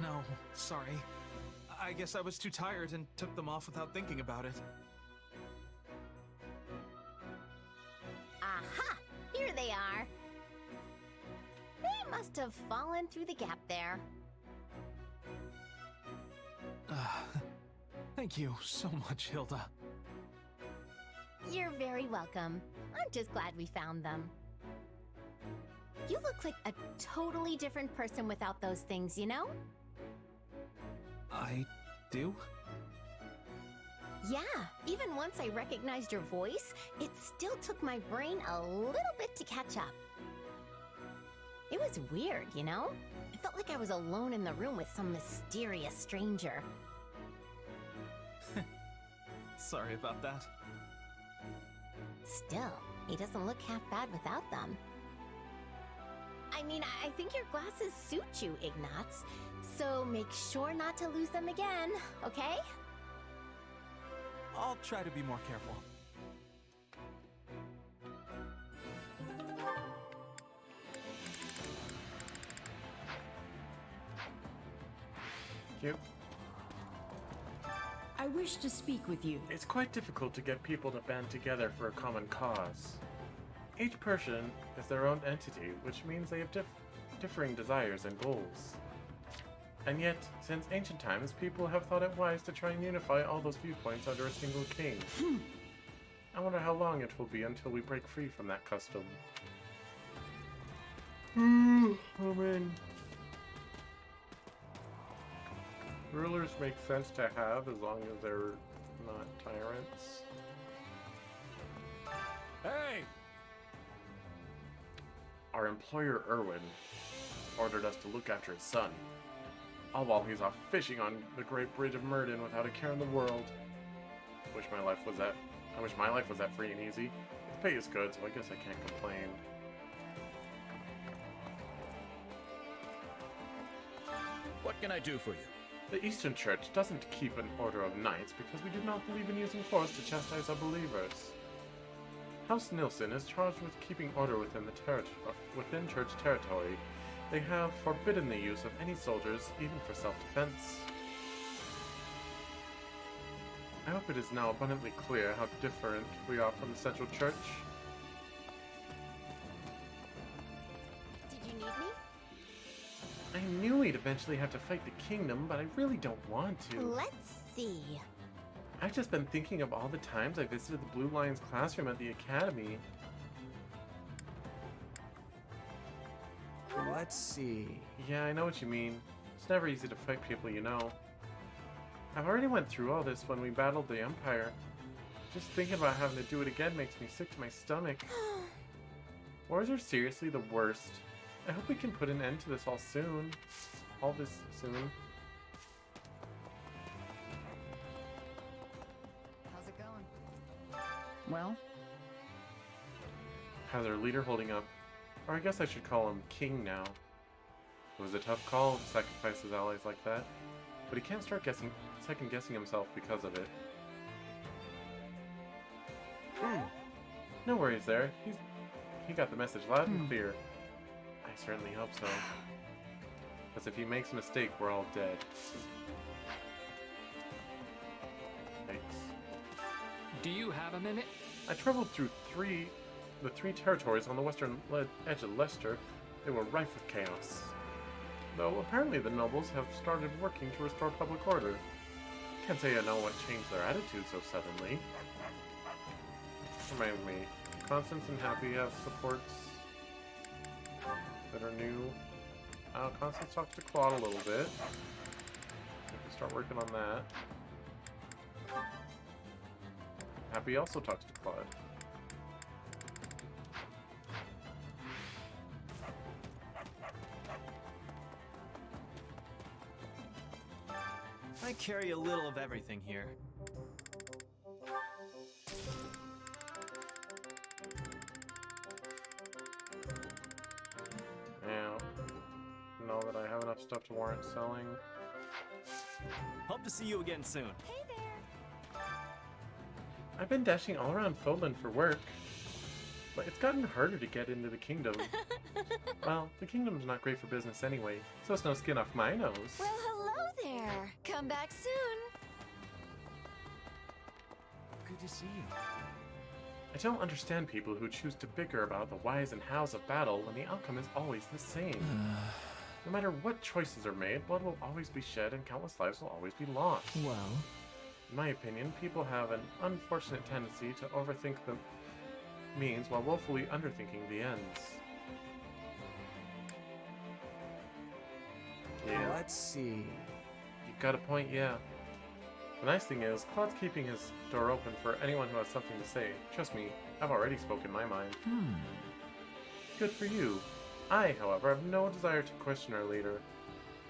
Speaker 6: No, sorry. I guess I was too tired and took them off without thinking about it.
Speaker 9: Aha! Here they are. They must have fallen through the gap there.
Speaker 6: Thank you so much, Hilda.
Speaker 9: You're very welcome. I'm just glad we found them. You look like a totally different person without those things, you know?
Speaker 6: I do?
Speaker 9: Yeah, even once I recognized your voice, it still took my brain a little bit to catch up. It was weird, you know? I felt like I was alone in the room with some mysterious stranger.
Speaker 6: Sorry about that.
Speaker 9: Still, he doesn't look half bad without them. I mean, I think your glasses suit you, Ignatz. So make sure not to lose them again, okay?
Speaker 6: I'll try to be more careful.
Speaker 1: Yep.
Speaker 5: I wish to speak with you.
Speaker 1: It's quite difficult to get people to band together for a common cause. Each person is their own entity, which means they have differing desires and goals. And yet, since ancient times, people have thought it wise to try and unify all those viewpoints under a single king. I wonder how long it will be until we break free from that custom. Oh man. Rulers make sense to have as long as they're not tyrants.
Speaker 7: Hey!
Speaker 1: Our employer, Erwin, ordered us to look after his son. All while he's off fishing on the Great Bridge of Myrden without a care in the world. I wish my life was that free and easy. The pay is good, so I guess I can't complain.
Speaker 8: What can I do for you?
Speaker 1: The Eastern Church doesn't keep an order of knights because we do not believe in using force to chastise unbelievers. House Nilsson is charged with keeping order within church territory. They have forbidden the use of any soldiers, even for self-defense. I hope it is now abundantly clear how different we are from the Central Church.
Speaker 9: Did you need me?
Speaker 1: I knew we'd eventually have to fight the kingdom, but I really don't want to.
Speaker 9: Let's see.
Speaker 1: I've just been thinking of all the times I visited the Blue Lions classroom at the academy.
Speaker 4: Let's see.
Speaker 1: Yeah, I know what you mean. It's never easy to fight people you know. I've already went through all this when we battled the Empire. Just thinking about having to do it again makes me sick to my stomach. Wars are seriously the worst. I hope we can put an end to this all soon. All this soon.
Speaker 16: How's it going?
Speaker 3: Well?
Speaker 1: How's our leader holding up? Or I guess I should call him King now. It was a tough call to sacrifice his allies like that, but he can't start second-guessing himself because of it. No worries there. He got the message loud and clear. I certainly hope so. Because if he makes a mistake, we're all dead. Thanks.
Speaker 19: Do you have a minute?
Speaker 1: I traveled through the three territories on the western edge of Leicester. They were rife with chaos. Though apparently the nobles have started working to restore public order. Can't say I know what changed their attitude so suddenly. Remind me, Constance and Happy have supports that are new. Constance talks to Claude a little bit. We can start working on that. Happy also talks to Claude.
Speaker 20: I carry a little of everything here.
Speaker 1: know that I have enough stuff to warrant selling.
Speaker 20: Hope to see you again soon.
Speaker 14: Hey there.
Speaker 1: I've been dashing all around Fodlan for work, but it's gotten harder to get into the kingdom. Well, the kingdom's not great for business anyway, so it's no skin off my nose.
Speaker 9: Well, hello there. Come back soon.
Speaker 20: Good to see you.
Speaker 1: I don't understand people who choose to bicker about the whys and hows of battle when the outcome is always the same. No matter what choices are made, blood will always be shed and countless lives will always be lost.
Speaker 20: Well,
Speaker 1: in my opinion, people have an unfortunate tendency to overthink the means while woefully underthinking the ends. Yeah.
Speaker 4: Let's see.
Speaker 1: You got a point, yeah. The nice thing is, Claude's keeping his door open for anyone who has something to say. Trust me, I've already spoken my mind. Good for you. I, however, have no desire to question our leader.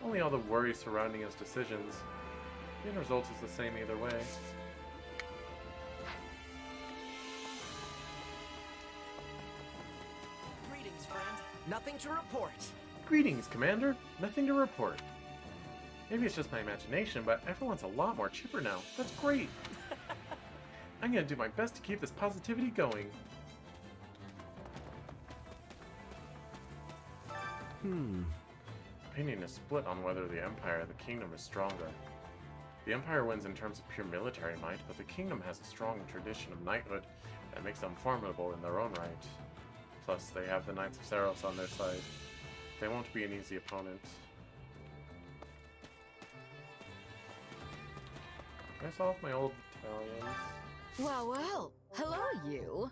Speaker 1: Only all the worry surrounding his decisions. The end result is the same either way.
Speaker 4: Greetings, friend. Nothing to report.
Speaker 1: Greetings, Commander. Nothing to report. Maybe it's just my imagination, but everyone's a lot more chipper now. That's great. I'm gonna do my best to keep this positivity going. Opinion is split on whether the Empire or the Kingdom is stronger. The Empire wins in terms of pure military might, but the Kingdom has a strong tradition of knighthood that makes them formidable in their own right. Plus, they have the Knights of Saros on their side. They won't be an easy opponent. Can I solve my old battalions?
Speaker 9: Well, well. Hello, you.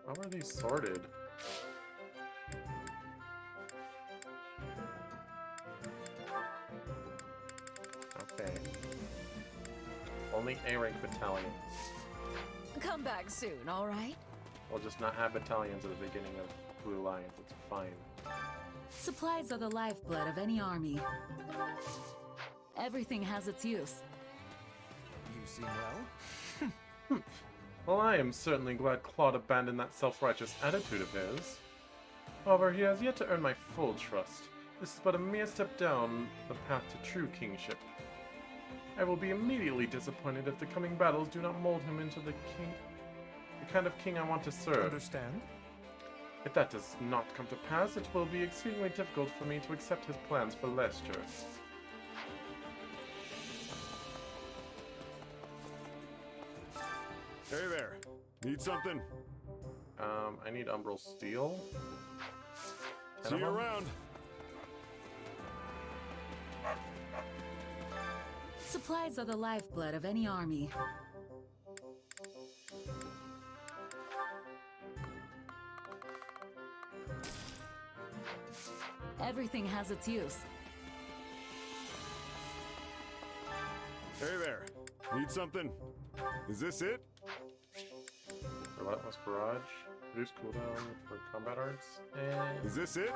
Speaker 1: How are these sorted? Okay. Only A-rank battalions.
Speaker 3: Come back soon, all right?
Speaker 1: We'll just not have battalions at the beginning of Blue Alliance. It's fine.
Speaker 3: Supplies are the lifeblood of any army. Everything has its use.
Speaker 4: You seem well.
Speaker 1: Well, I am certainly glad Claude abandoned that self-righteous attitude of his. However, he has yet to earn my full trust. This is but a mere step down the path to true kingship. I will be immediately disappointed if the coming battles do not mold him into the kind of king I want to serve.
Speaker 4: Understand?
Speaker 1: If that does not come to pass, it will be exceedingly difficult for me to accept his plans for Leicester.
Speaker 7: Hey there. Need something?
Speaker 1: I need Umbral Steel.
Speaker 7: See you around.
Speaker 3: Supplies are the lifeblood of any army. Everything has its use.
Speaker 7: Hey there. Need something? Is this it?
Speaker 1: Relentless Barrage. Reduce cooldown for combat arts. And...
Speaker 7: Is this it?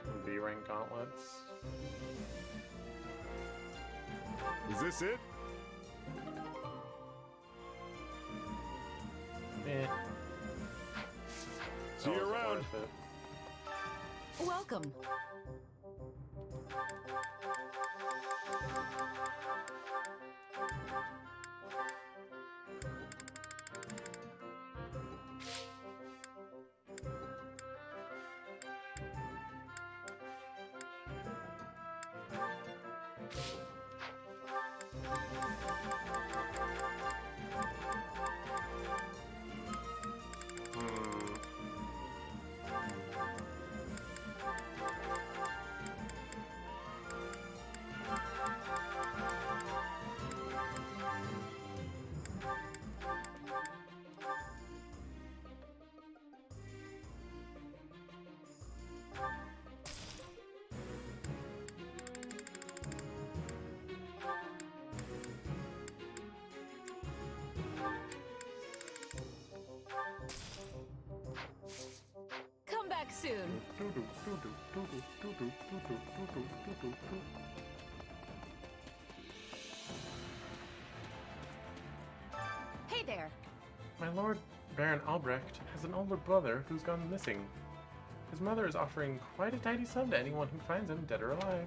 Speaker 1: Some B-rank gauntlets.
Speaker 7: Is this it?
Speaker 1: Eh.
Speaker 7: See you around.
Speaker 3: Welcome.
Speaker 9: Hey there.
Speaker 1: My Lord Baron Albrecht has an older brother who's gone missing. His mother is offering quite a tidy sum to anyone who finds him, dead or alive.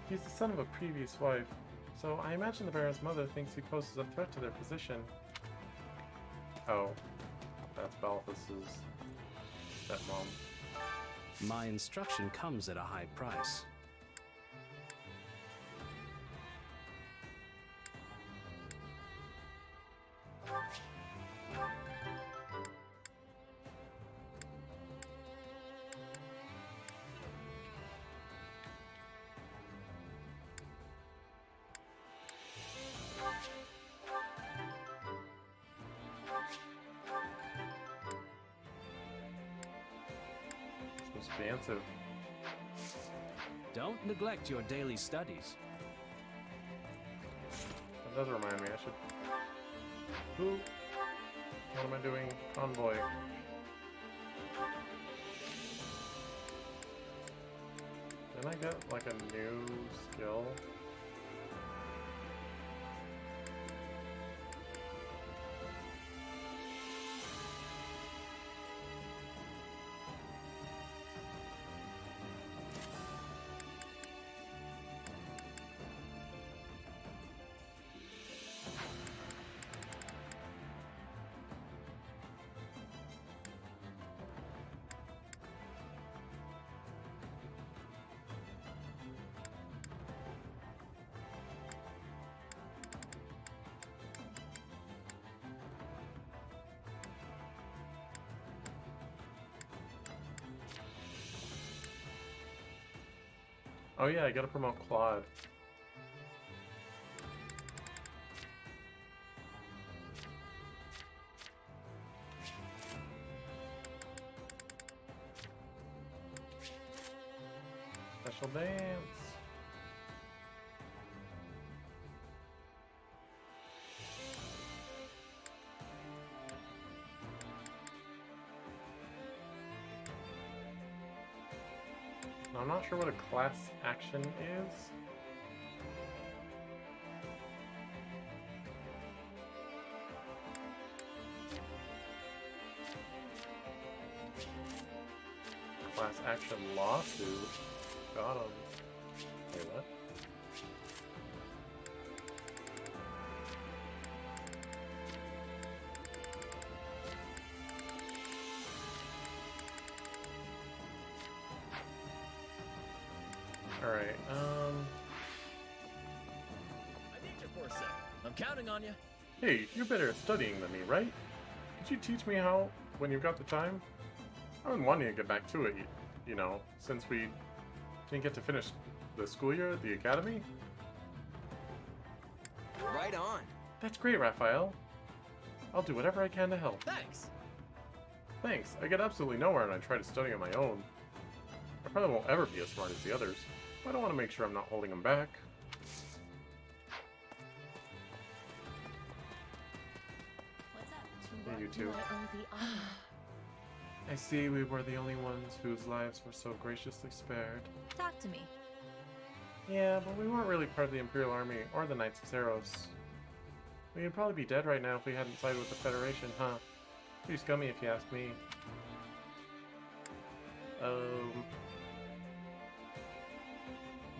Speaker 1: He's the son of a previous wife, so I imagine the Baron's mother thinks he poses a threat to their position. Oh, that's Balthus's stepmom.
Speaker 21: My instruction comes at a high price.
Speaker 1: Expansive.
Speaker 21: Don't neglect your daily studies.
Speaker 1: That does remind me, I should... Who? What am I doing? Convoy. Didn't I get, like, a new skill? Oh yeah, I gotta promote Claude. Special dance. I'm not sure what a class action is. Class action lawsuit. Got him. Wait, what? Alright,
Speaker 8: I need you for a sec. I'm counting on you.
Speaker 1: Hey, you're better at studying than me, right? Could you teach me how, when you've got the time? I've been wanting to get back to it, you know, since we didn't get to finish the school year at the academy.
Speaker 4: Right on.
Speaker 1: That's great, Raphael. I'll do whatever I can to help.
Speaker 8: Thanks.
Speaker 1: Thanks. I get absolutely nowhere when I try to study on my own. I probably won't ever be as smart as the others. I don't want to make sure I'm not holding them back. Hey, you two. I see we were the only ones whose lives were so graciously spared.
Speaker 9: Talk to me.
Speaker 1: Yeah, but we weren't really part of the Imperial Army or the Knights of Zeros. We'd probably be dead right now if we hadn't sided with the Federation, huh? Pretty scummy if you ask me.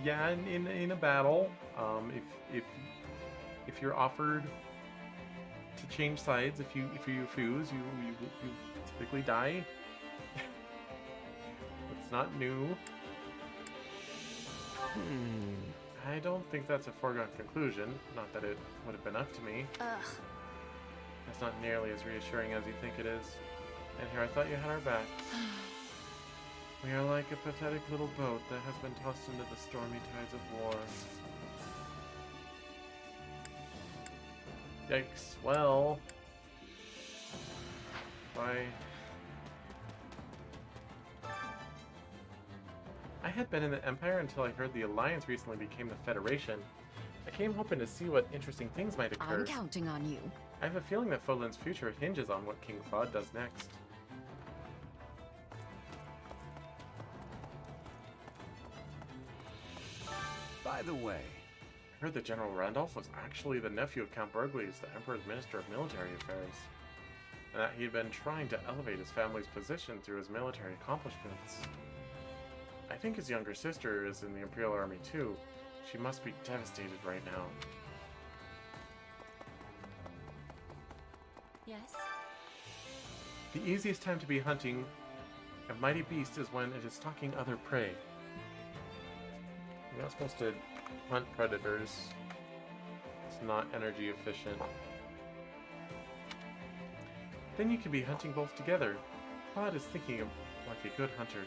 Speaker 1: Yeah, in a battle, if you're offered to change sides, if you refuse, you typically die. It's not new. I don't think that's a foregone conclusion. Not that it would have been up to me.
Speaker 9: Ugh.
Speaker 1: That's not nearly as reassuring as you think it is. And here I thought you had our backs. We are like a pathetic little boat that has been tossed into the stormy tides of war. Yikes. Well... Why... I had been in the Empire until I heard the Alliance recently became the Federation. I came hoping to see what interesting things might occur.
Speaker 3: I'm counting on you.
Speaker 1: I have a feeling that Fodlan's future hinges on what King Claude does next.
Speaker 13: By the way,
Speaker 1: I heard that General Randolph was actually the nephew of Count Burgles, the Emperor's Minister of Military Affairs, and that he'd been trying to elevate his family's position through his military accomplishments. I think his younger sister is in the Imperial Army too. She must be devastated right now.
Speaker 14: Yes?
Speaker 1: The easiest time to be hunting a mighty beast is when it is stalking other prey. You're not supposed to hunt predators. It's not energy efficient. Then you can be hunting both together. Claude is thinking of like a good hunter.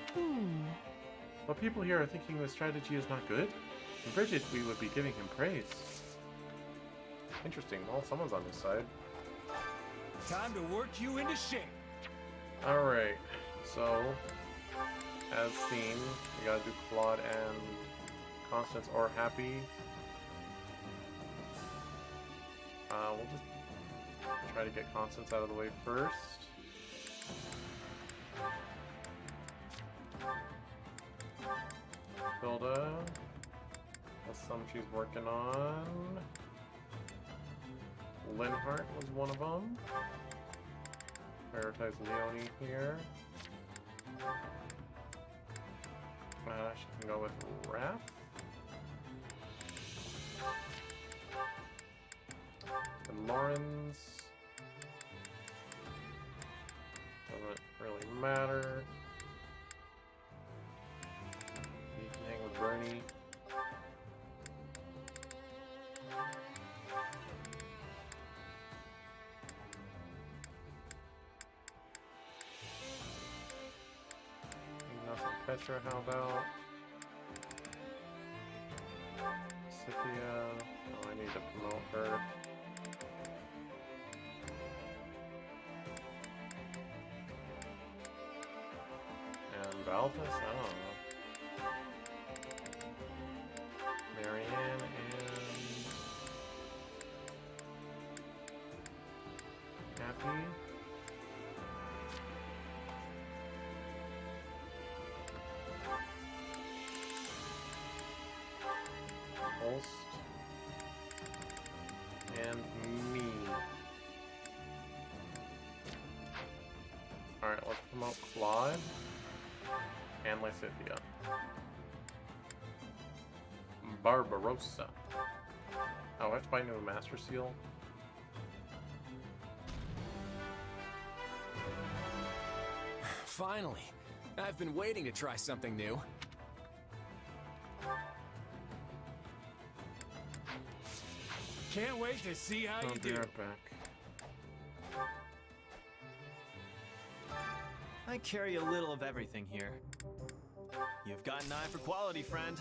Speaker 1: But people here are thinking the strategy is not good. In Bridget, we would be giving him praise. Interesting. Well, someone's on his side.
Speaker 18: Time to work you into shape.
Speaker 1: Alright, so as seen, we gotta do Claude and Constance or Happy. We'll just try to get Constance out of the way first. Hilda has some she's working on. Linhart was one of them. Prioritize Leonie here. She can go with Raph. And Lawrence. Doesn't really matter. You can hang with Bernie. Petra, how about? Scythia. Oh, I need to promote her. And Balthus? I don't know. Marianne and Happy. Holst and me. Alright, let's promote Claude and Lysithia. Barbarossa. Oh, I have to buy a new Master Seal.
Speaker 2: Finally! I've been waiting to try something new.
Speaker 18: Can't wait to see how you do.
Speaker 1: Back.
Speaker 20: I carry a little of everything here. You've got an eye for quality, friend.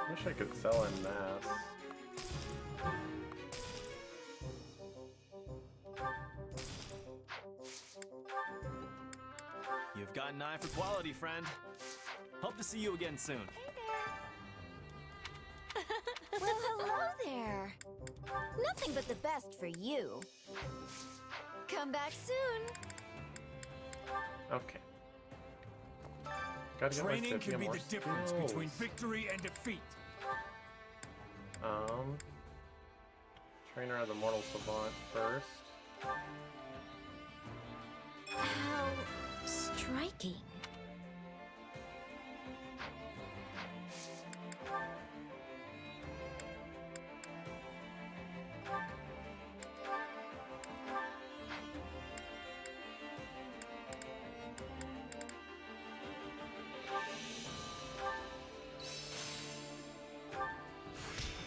Speaker 1: Wish I could sell in mass.
Speaker 20: You've got an eye for quality, friend. Hope to see you again soon.
Speaker 9: Hey there. Well, hello there. Nothing but the best for you. Come back soon.
Speaker 1: Okay. Gotta get
Speaker 18: Training
Speaker 1: Lysithia
Speaker 18: can be
Speaker 1: more
Speaker 18: the difference
Speaker 1: skills.
Speaker 18: between victory and defeat.
Speaker 1: Trainer of the Mortal Savant first.
Speaker 9: How striking.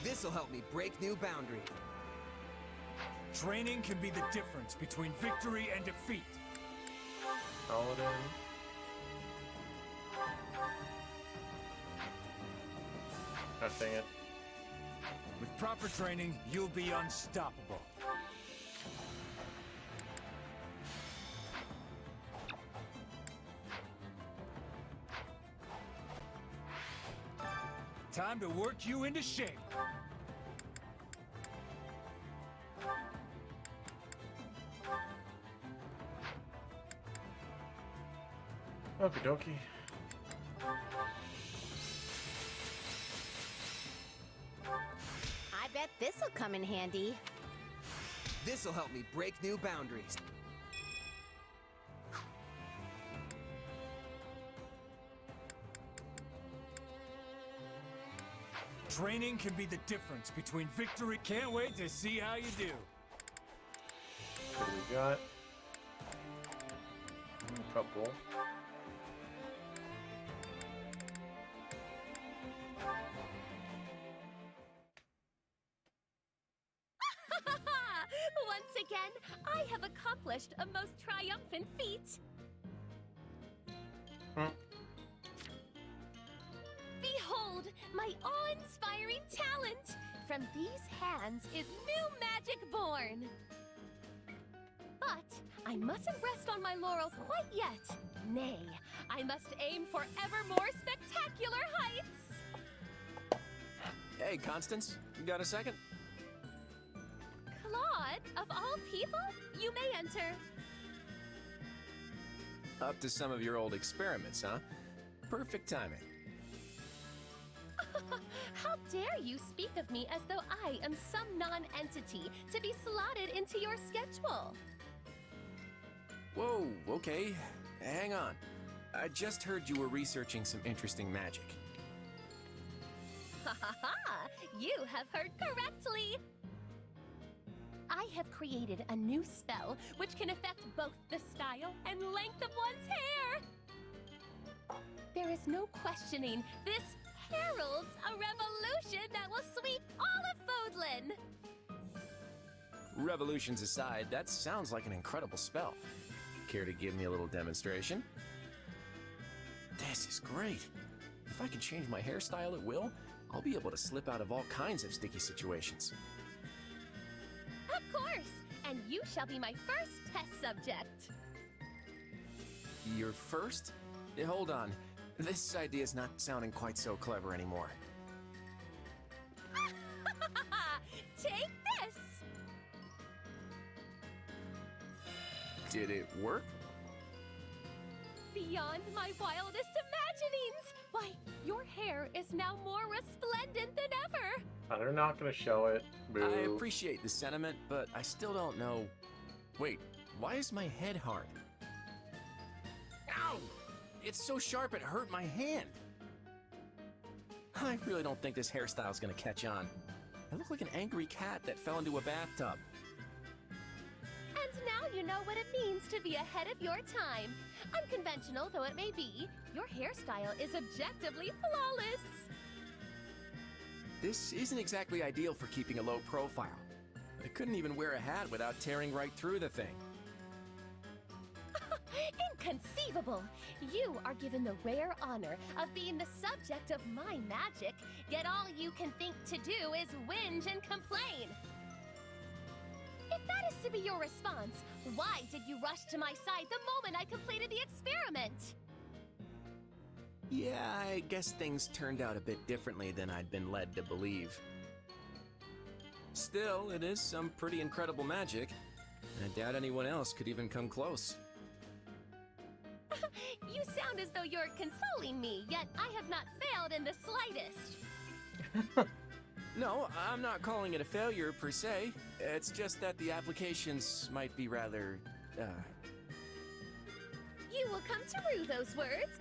Speaker 4: This'll help me break new boundaries.
Speaker 10: Training can be the difference between victory and defeat.
Speaker 1: Paladin. God dang it.
Speaker 10: With proper training, you'll be unstoppable. Time to work you into shape.
Speaker 1: Okie dokie.
Speaker 9: I bet this'll come in handy.
Speaker 4: This'll help me break new boundaries.
Speaker 10: Training can be the difference between victory. Can't wait to see how you do.
Speaker 1: What do we got? A couple.
Speaker 22: Once again, I have accomplished a most triumphant feat. Behold, my awe-inspiring talent! From these hands is new magic born. But I mustn't rest on my laurels quite yet. Nay, I must aim for ever more spectacular heights.
Speaker 2: Hey, Constance, you got a second?
Speaker 22: Claude, of all people, you may enter.
Speaker 2: Up to some of your old experiments, huh? Perfect timing.
Speaker 22: How dare you speak of me as though I am some non-entity to be slotted into your schedule?
Speaker 2: Whoa, okay. Hang on. I just heard you were researching some interesting magic.
Speaker 22: Ha ha ha! You have heard correctly! I have created a new spell which can affect both the style and length of one's hair! There is no questioning this heralds a revolution that will sweep all of Fodlan!
Speaker 2: Revolutions aside, that sounds like an incredible spell. Care to give me a little demonstration? This is great. If I can change my hairstyle at will, I'll be able to slip out of all kinds of sticky situations.
Speaker 22: Of course! And you shall be my first test subject.
Speaker 2: Your first? Hold on. This idea's not sounding quite so clever anymore.
Speaker 22: Take this!
Speaker 2: Did it work?
Speaker 22: Beyond my wildest imaginings! Why, your hair is now more resplendent than ever!
Speaker 1: They're not gonna show it. Boo.
Speaker 2: I appreciate the sentiment, but I still don't know... Wait, why is my head hard? Ow! It's so sharp it hurt my hand. I really don't think this hairstyle's gonna catch on. I look like an angry cat that fell into a bathtub.
Speaker 22: And now you know what it means to be ahead of your time. Unconventional though it may be, your hairstyle is objectively flawless.
Speaker 2: This isn't exactly ideal for keeping a low profile. I couldn't even wear a hat without tearing right through the thing.
Speaker 22: Inconceivable! You are given the rare honor of being the subject of my magic, yet all you can think to do is whinge and complain. If that is to be your response, why did you rush to my side the moment I completed the experiment?
Speaker 2: Yeah, I guess things turned out a bit differently than I'd been led to believe. Still, it is some pretty incredible magic. I doubt anyone else could even come close.
Speaker 22: You sound as though you're consoling me, yet I have not failed in the slightest.
Speaker 2: No, I'm not calling it a failure per se. It's just that the applications might be rather,
Speaker 22: You will come to rue those words.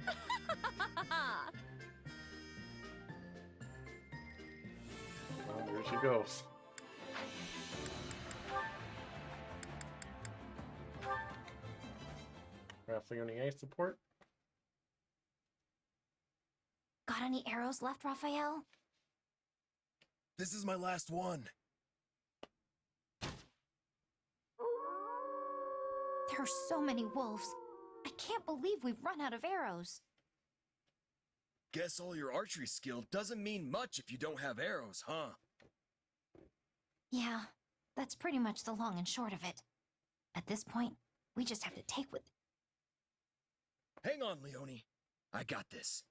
Speaker 1: Well, there she goes. Roughly only ace support.
Speaker 9: Got any arrows left, Raphael?
Speaker 18: This is my last one.
Speaker 9: There are so many wolves. I can't believe we've run out of arrows.
Speaker 18: Guess all your archery skill doesn't mean much if you don't have arrows, huh?
Speaker 9: Yeah, that's pretty much the long and short of it. At this point, we just have to take what...
Speaker 18: Hang on, Leone. I got this.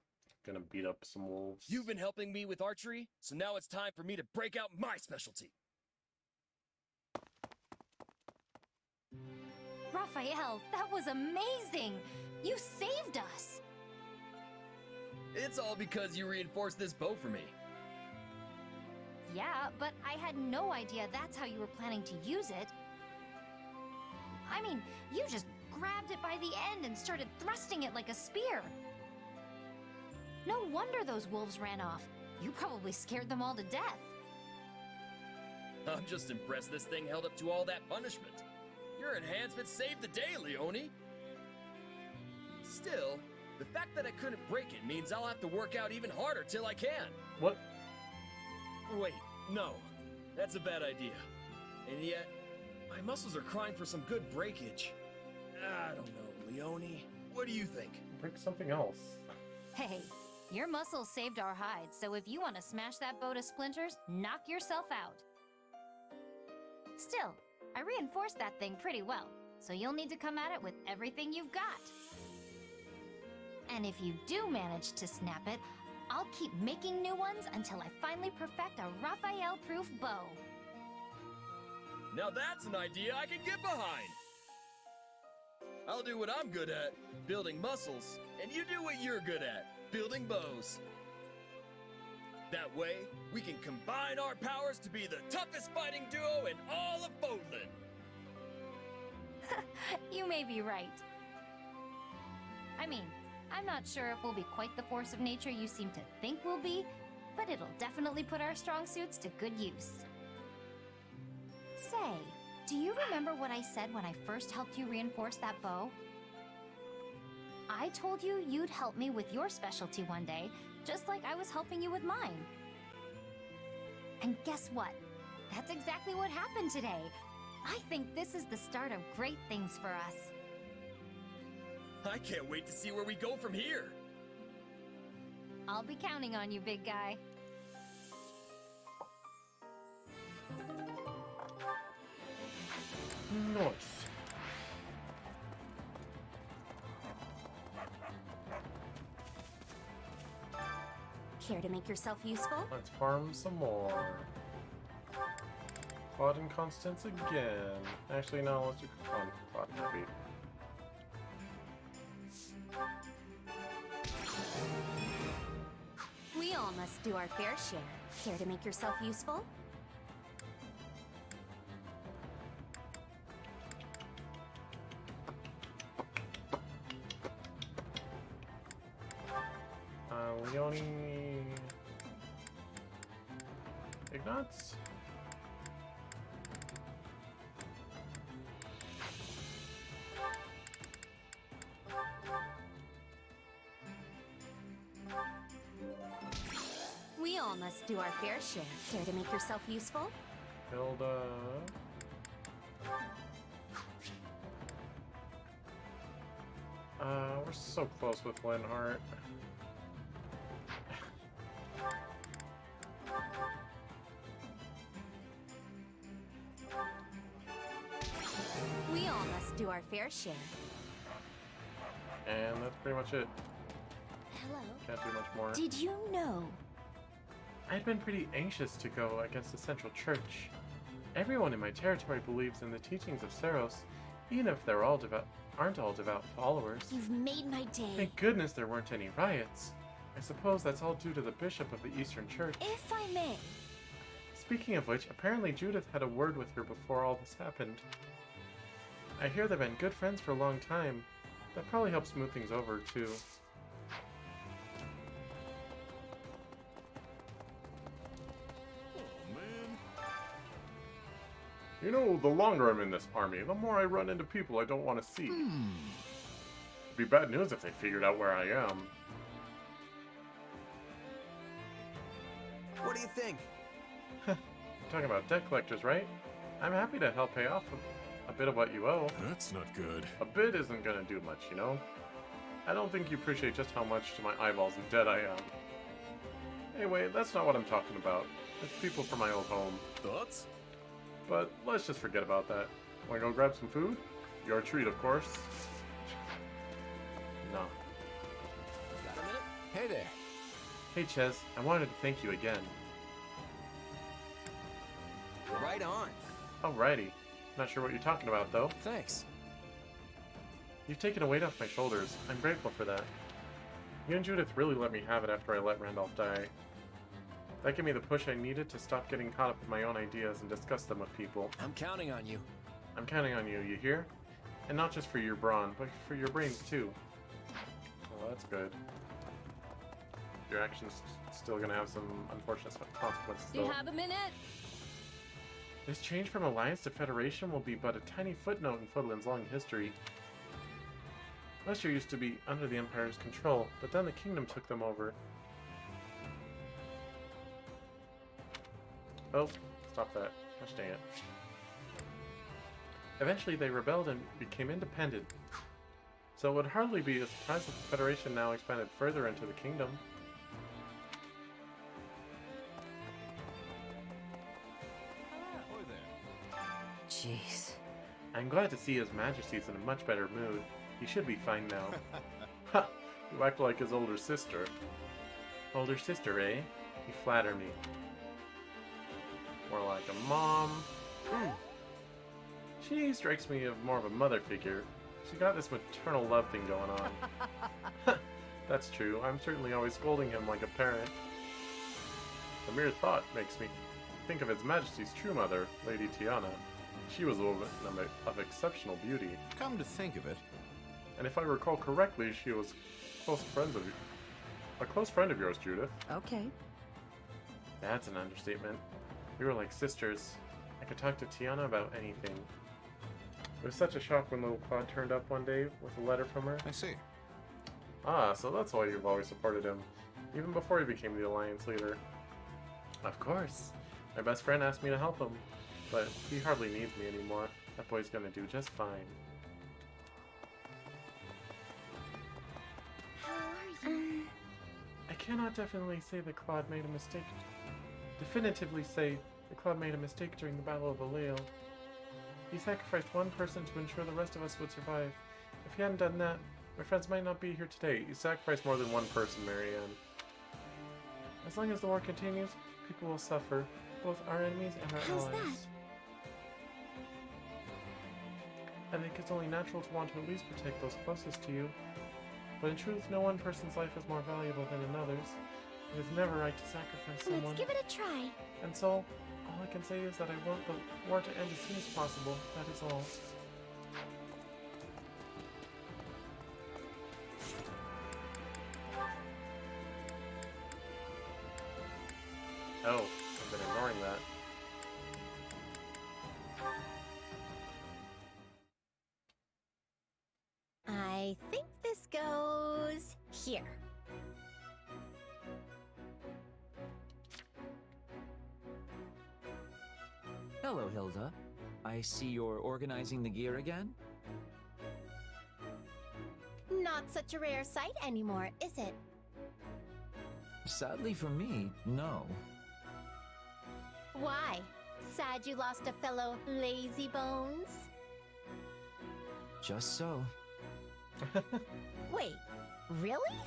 Speaker 1: Gonna beat up some wolves.
Speaker 18: You've been helping me with archery, so now it's time for me to break out my specialty.
Speaker 9: Raphael, that was amazing! You saved us!
Speaker 18: It's all because you reinforced this bow for me.
Speaker 9: Yeah, but I had no idea that's how you were planning to use it. I mean, you just grabbed it by the end and started thrusting it like a spear. No wonder those wolves ran off. You probably scared them all to death.
Speaker 18: I'm just impressed this thing held up to all that punishment. Your enhancement saved the day, Leone. Still, the fact that I couldn't break it means I'll have to work out even harder till I can.
Speaker 1: What?
Speaker 18: Wait, no. That's a bad idea. And yet, my muscles are crying for some good breakage. I don't know, Leone. What do you think?
Speaker 1: Break something else.
Speaker 9: Hey, your muscles saved our hides, so if you want to smash that bow to splinters, knock yourself out. Still, I reinforced that thing pretty well, so you'll need to come at it with everything you've got. And if you do manage to snap it, I'll keep making new ones until I finally perfect a Raphael-proof bow.
Speaker 18: Now that's an idea I can get behind! I'll do what I'm good at, building muscles, and you do what you're good at, building bows. That way, we can combine our powers to be the toughest fighting duo in all of Bodlin.
Speaker 9: You may be right. I mean, I'm not sure if we'll be quite the force of nature you seem to think we'll be, but it'll definitely put our strong suits to good use. Say, do you remember what I said when I first helped you reinforce that bow? I told you you'd help me with your specialty one day, just like I was helping you with mine. And guess what? That's exactly what happened today. I think this is the start of great things for us.
Speaker 18: I can't wait to see where we go from here.
Speaker 9: I'll be counting on you, big guy.
Speaker 1: Nice.
Speaker 9: Care to make yourself useful?
Speaker 1: Let's farm some more. Claude and Constance again. Actually, no, let's do Claude and Heavy.
Speaker 9: We all must do our fair share. Care to make yourself useful?
Speaker 1: Leone... Ignatz?
Speaker 9: We all must do our fair share. Care to make yourself useful?
Speaker 1: Hilda... we're so close with Linhart.
Speaker 9: We all must do our fair share.
Speaker 1: And that's pretty much it.
Speaker 9: Hello?
Speaker 1: Can't do much more.
Speaker 9: Did you know?
Speaker 1: I'd been pretty anxious to go against the Central Church. Everyone in my territory believes in the teachings of Saros, even if they're aren't all devout followers.
Speaker 9: You've made my day.
Speaker 1: Thank goodness there weren't any riots. I suppose that's all due to the bishop of the Eastern Church.
Speaker 9: If I may.
Speaker 1: Speaking of which, apparently Judith had a word with her before all this happened. I hear they've been good friends for a long time. That probably helps smooth things over, too. You know, the longer I'm in this army, the more I run into people I don't want to see. It'd be bad news if they figured out where I am.
Speaker 4: What do you think?
Speaker 1: Talking about debt collectors, right? I'm happy to help pay off a bit of what you owe.
Speaker 7: That's not good.
Speaker 1: A bit isn't gonna do much, you know? I don't think you appreciate just how much to my eyeballs in debt I am. Anyway, that's not what I'm talking about. It's people from my old home.
Speaker 7: Thoughts?
Speaker 1: But let's just forget about that. Wanna go grab some food? Your treat, of course. No.
Speaker 2: Got a minute?
Speaker 18: Hey there.
Speaker 1: Hey, Ches, I wanted to thank you again.
Speaker 4: Right on.
Speaker 1: Alrighty. Not sure what you're talking about, though.
Speaker 2: Thanks.
Speaker 1: You've taken a weight off my shoulders. I'm grateful for that. You and Judith really let me have it after I let Randolph die. That gave me the push I needed to stop getting caught up in my own ideas and discuss them with people.
Speaker 2: I'm counting on you.
Speaker 1: I'm counting on you, you hear? And not just for your brawn, but for your brains too. Well, that's good. Your actions still gonna have some unfortunate consequences,
Speaker 22: Do you
Speaker 1: though.
Speaker 22: have a minute?
Speaker 1: This change from Alliance to Federation will be but a tiny footnote in Footland's long history. Lester used to be under the Empire's control, but then the Kingdom took them over. Oh, stop that. Gosh dang it. Eventually they rebelled and became independent. So it would hardly be a surprise if the Federation now expanded further into the Kingdom.
Speaker 3: Jeez.
Speaker 1: I'm glad to see His Majesty's in a much better mood. He should be fine now. Ha! You act like his older sister. Older sister, eh? You flatter me. More like a mom. She strikes me as more of a mother figure. She's got this maternal love thing going on. That's true. I'm certainly always scolding him like a parent. The mere thought makes me think of His Majesty's true mother, Lady Tiana. She was a woman of exceptional beauty.
Speaker 17: Come to think of it.
Speaker 1: And if I recall correctly, she was a close friend of yours, Judith.
Speaker 3: Okay.
Speaker 1: That's an understatement. We were like sisters. I could talk to Tiana about anything. It was such a shock when little Claude turned up one day with a letter from her.
Speaker 17: I see.
Speaker 1: Ah, so that's why you've always supported him, even before he became the Alliance leader. Of course. My best friend asked me to help him, but he hardly needs me anymore. That boy's gonna do just fine.
Speaker 9: How are you?
Speaker 1: I cannot definitely say that Claude made a mistake. Definitively say that Claude made a mistake during the Battle of Aleo. He sacrificed one person to ensure the rest of us would survive. If he hadn't done that, my friends might not be here today. He sacrificed more than one person, Marianne. As long as the war continues, people will suffer. Both our enemies and our
Speaker 9: How's
Speaker 1: allies. I think it's only natural to want to at least protect those closest to you. But in truth, no one person's life is more valuable than another's. It is never right to sacrifice someone.
Speaker 9: Let's give it a try.
Speaker 1: And so, all I can say is that I want the war to end as soon as possible. That is all. Oh, I've been ignoring that.
Speaker 9: I think this goes here.
Speaker 11: Hello, Hilda. I see you're organizing the gear again?
Speaker 9: Not such a rare sight anymore, is it?
Speaker 11: Sadly for me, no.
Speaker 9: Why? Sad you lost a fellow lazy bones?
Speaker 11: Just so.
Speaker 9: Wait, really?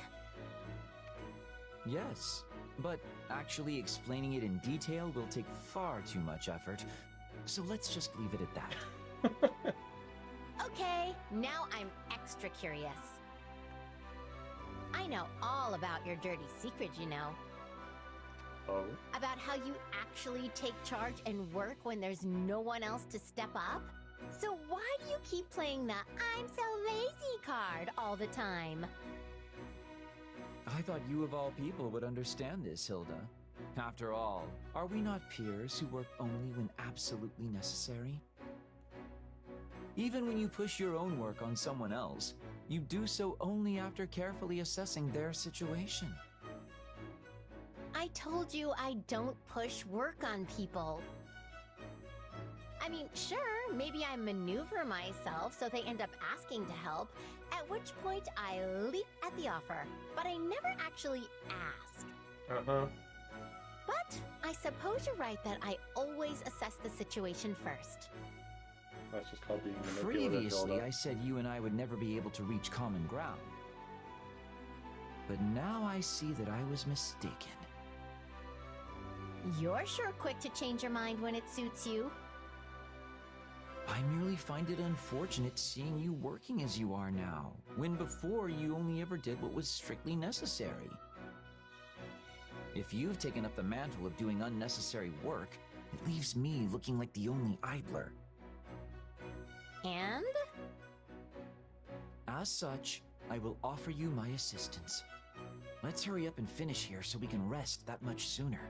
Speaker 11: Yes, but actually explaining it in detail will take far too much effort, so let's just leave it at that.
Speaker 9: Okay, now I'm extra curious. I know all about your dirty secret, you know.
Speaker 1: Oh?
Speaker 9: About how you actually take charge and work when there's no one else to step up? So why do you keep playing the I'm so lazy card all the time?
Speaker 11: I thought you of all people would understand this, Hilda. After all, are we not peers who work only when absolutely necessary? Even when you push your own work on someone else, you do so only after carefully assessing their situation.
Speaker 9: I told you I don't push work on people. I mean, sure, maybe I maneuver myself so they end up asking to help, at which point I leap at the offer, but I never actually ask.
Speaker 1: Uh-huh.
Speaker 9: But I suppose you're right that I always assess the situation first.
Speaker 1: That's just called being manipulative.
Speaker 11: Previously, I said you and I would never be able to reach common ground. But now I see that I was mistaken.
Speaker 9: You're sure quick to change your mind when it suits you.
Speaker 11: I merely find it unfortunate seeing you working as you are now, when before you only ever did what was strictly necessary. If you've taken up the mantle of doing unnecessary work, it leaves me looking like the only idler.
Speaker 9: And?
Speaker 11: As such, I will offer you my assistance. Let's hurry up and finish here so we can rest that much sooner.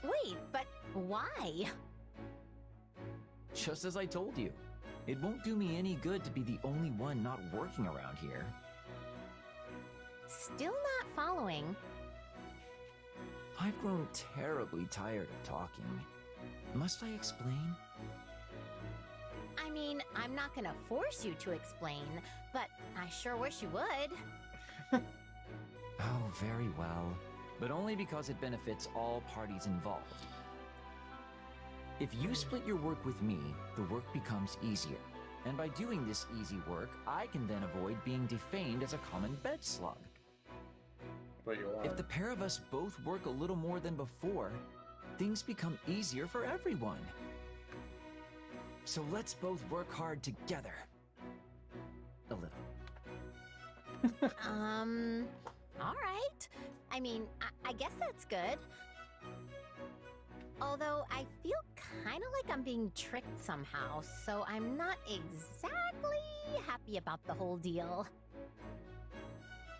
Speaker 9: Wait, but why?
Speaker 11: Just as I told you, it won't do me any good to be the only one not working around here.
Speaker 9: Still not following.
Speaker 11: I've grown terribly tired of talking. Must I explain?
Speaker 9: I mean, I'm not gonna force you to explain, but I sure wish you would.
Speaker 11: Oh, very well. But only because it benefits all parties involved. If you split your work with me, the work becomes easier. And by doing this easy work, I can then avoid being defamed as a common bed slug.
Speaker 1: But you are.
Speaker 11: If the pair of us both work a little more than before, things become easier for everyone. So let's both work hard together. A little.
Speaker 9: All right. I mean, I guess that's good. Although I feel kind of like I'm being tricked somehow, so I'm not exactly happy about the whole deal.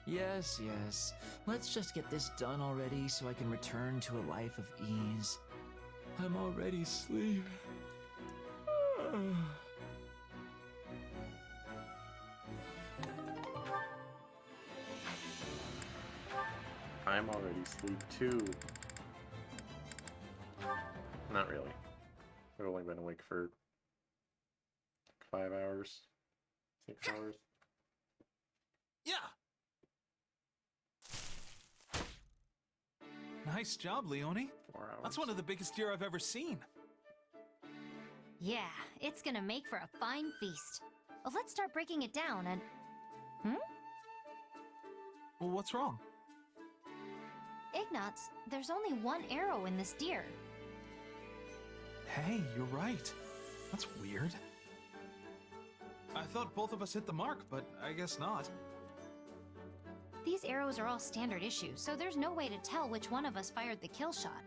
Speaker 11: Yes, yes. Let's just get this done already so I can return to a life of ease. I'm already asleep.
Speaker 1: I'm already asleep too. Not really. I've only been awake for 5 hours, 6 hours.
Speaker 6: Yeah! Nice job, Leone.
Speaker 1: 4 hours.
Speaker 6: That's one of the biggest deer I've ever seen.
Speaker 16: Yeah, it's gonna make for a fine feast. Well, let's start breaking it down and...
Speaker 6: Well, what's wrong?
Speaker 16: Ignatz, there's only one arrow in this deer.
Speaker 6: Hey, you're right. That's weird. I thought both of us hit the mark, but I guess not.
Speaker 16: These arrows are all standard issue, so there's no way to tell which one of us fired the kill shot.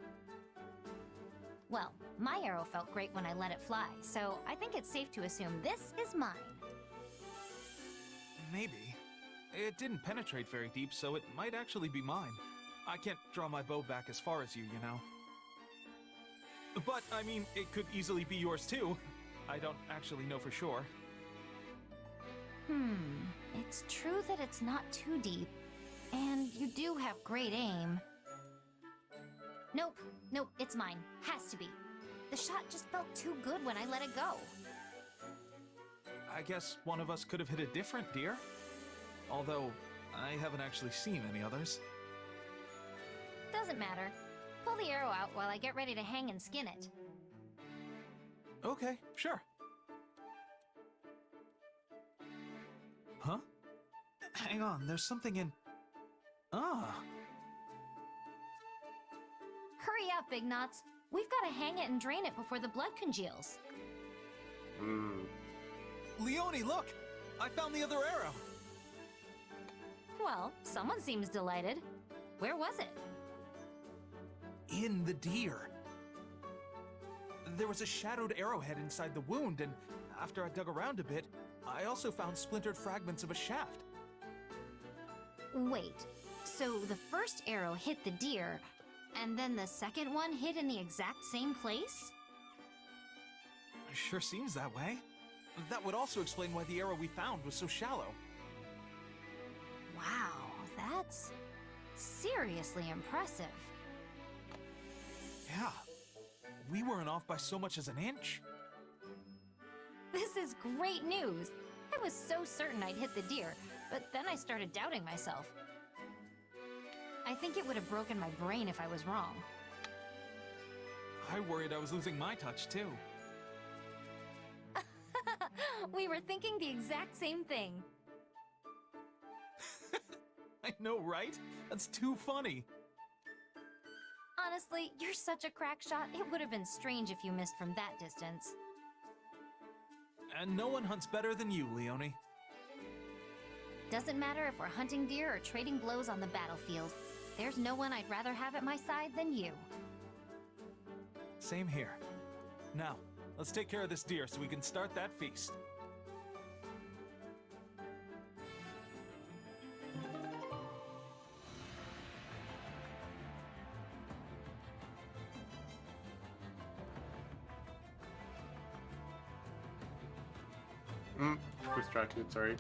Speaker 16: Well, my arrow felt great when I let it fly, so I think it's safe to assume this is mine.
Speaker 6: Maybe. It didn't penetrate very deep, so it might actually be mine. I can't draw my bow back as far as you, you know. But, I mean, it could easily be yours too. I don't actually know for sure.
Speaker 16: It's true that it's not too deep, and you do have great aim. Nope, it's mine. Has to be. The shot just felt too good when I let it go.
Speaker 6: I guess one of us could have hit a different deer. Although, I haven't actually seen any others.
Speaker 16: Doesn't matter. Pull the arrow out while I get ready to hang and skin it.
Speaker 6: Okay, sure. Huh? Hang on, there's something in... Ah!
Speaker 16: Hurry up, Ignatz. We've got to hang it and drain it before the blood congeals.
Speaker 6: Leone, look! I found the other arrow!
Speaker 16: Well, someone seems delighted. Where was it?
Speaker 6: In the deer. There was a shadowed arrowhead inside the wound, and after I dug around a bit, I also found splintered fragments of a shaft.
Speaker 16: Wait, so the first arrow hit the deer, and then the second one hit in the exact same place?
Speaker 6: Sure seems that way. That would also explain why the arrow we found was so shallow.
Speaker 16: Wow, that's... seriously impressive.
Speaker 6: Yeah. We weren't off by so much as an inch.
Speaker 16: This is great news. I was so certain I'd hit the deer, but then I started doubting myself. I think it would have broken my brain if I was wrong.
Speaker 6: I worried I was losing my touch, too.
Speaker 16: We were thinking the exact same thing.
Speaker 6: I know, right? That's too funny.
Speaker 16: Honestly, you're such a crack shot, it would have been strange if you missed from that distance.
Speaker 6: And no one hunts better than you, Leonie.
Speaker 16: Doesn't matter if we're hunting deer or trading blows on the battlefield. There's no one I'd rather have at my side than you.
Speaker 6: Same here. Now, let's take care of this deer so we can start that feast.
Speaker 1: Distracted, sorry.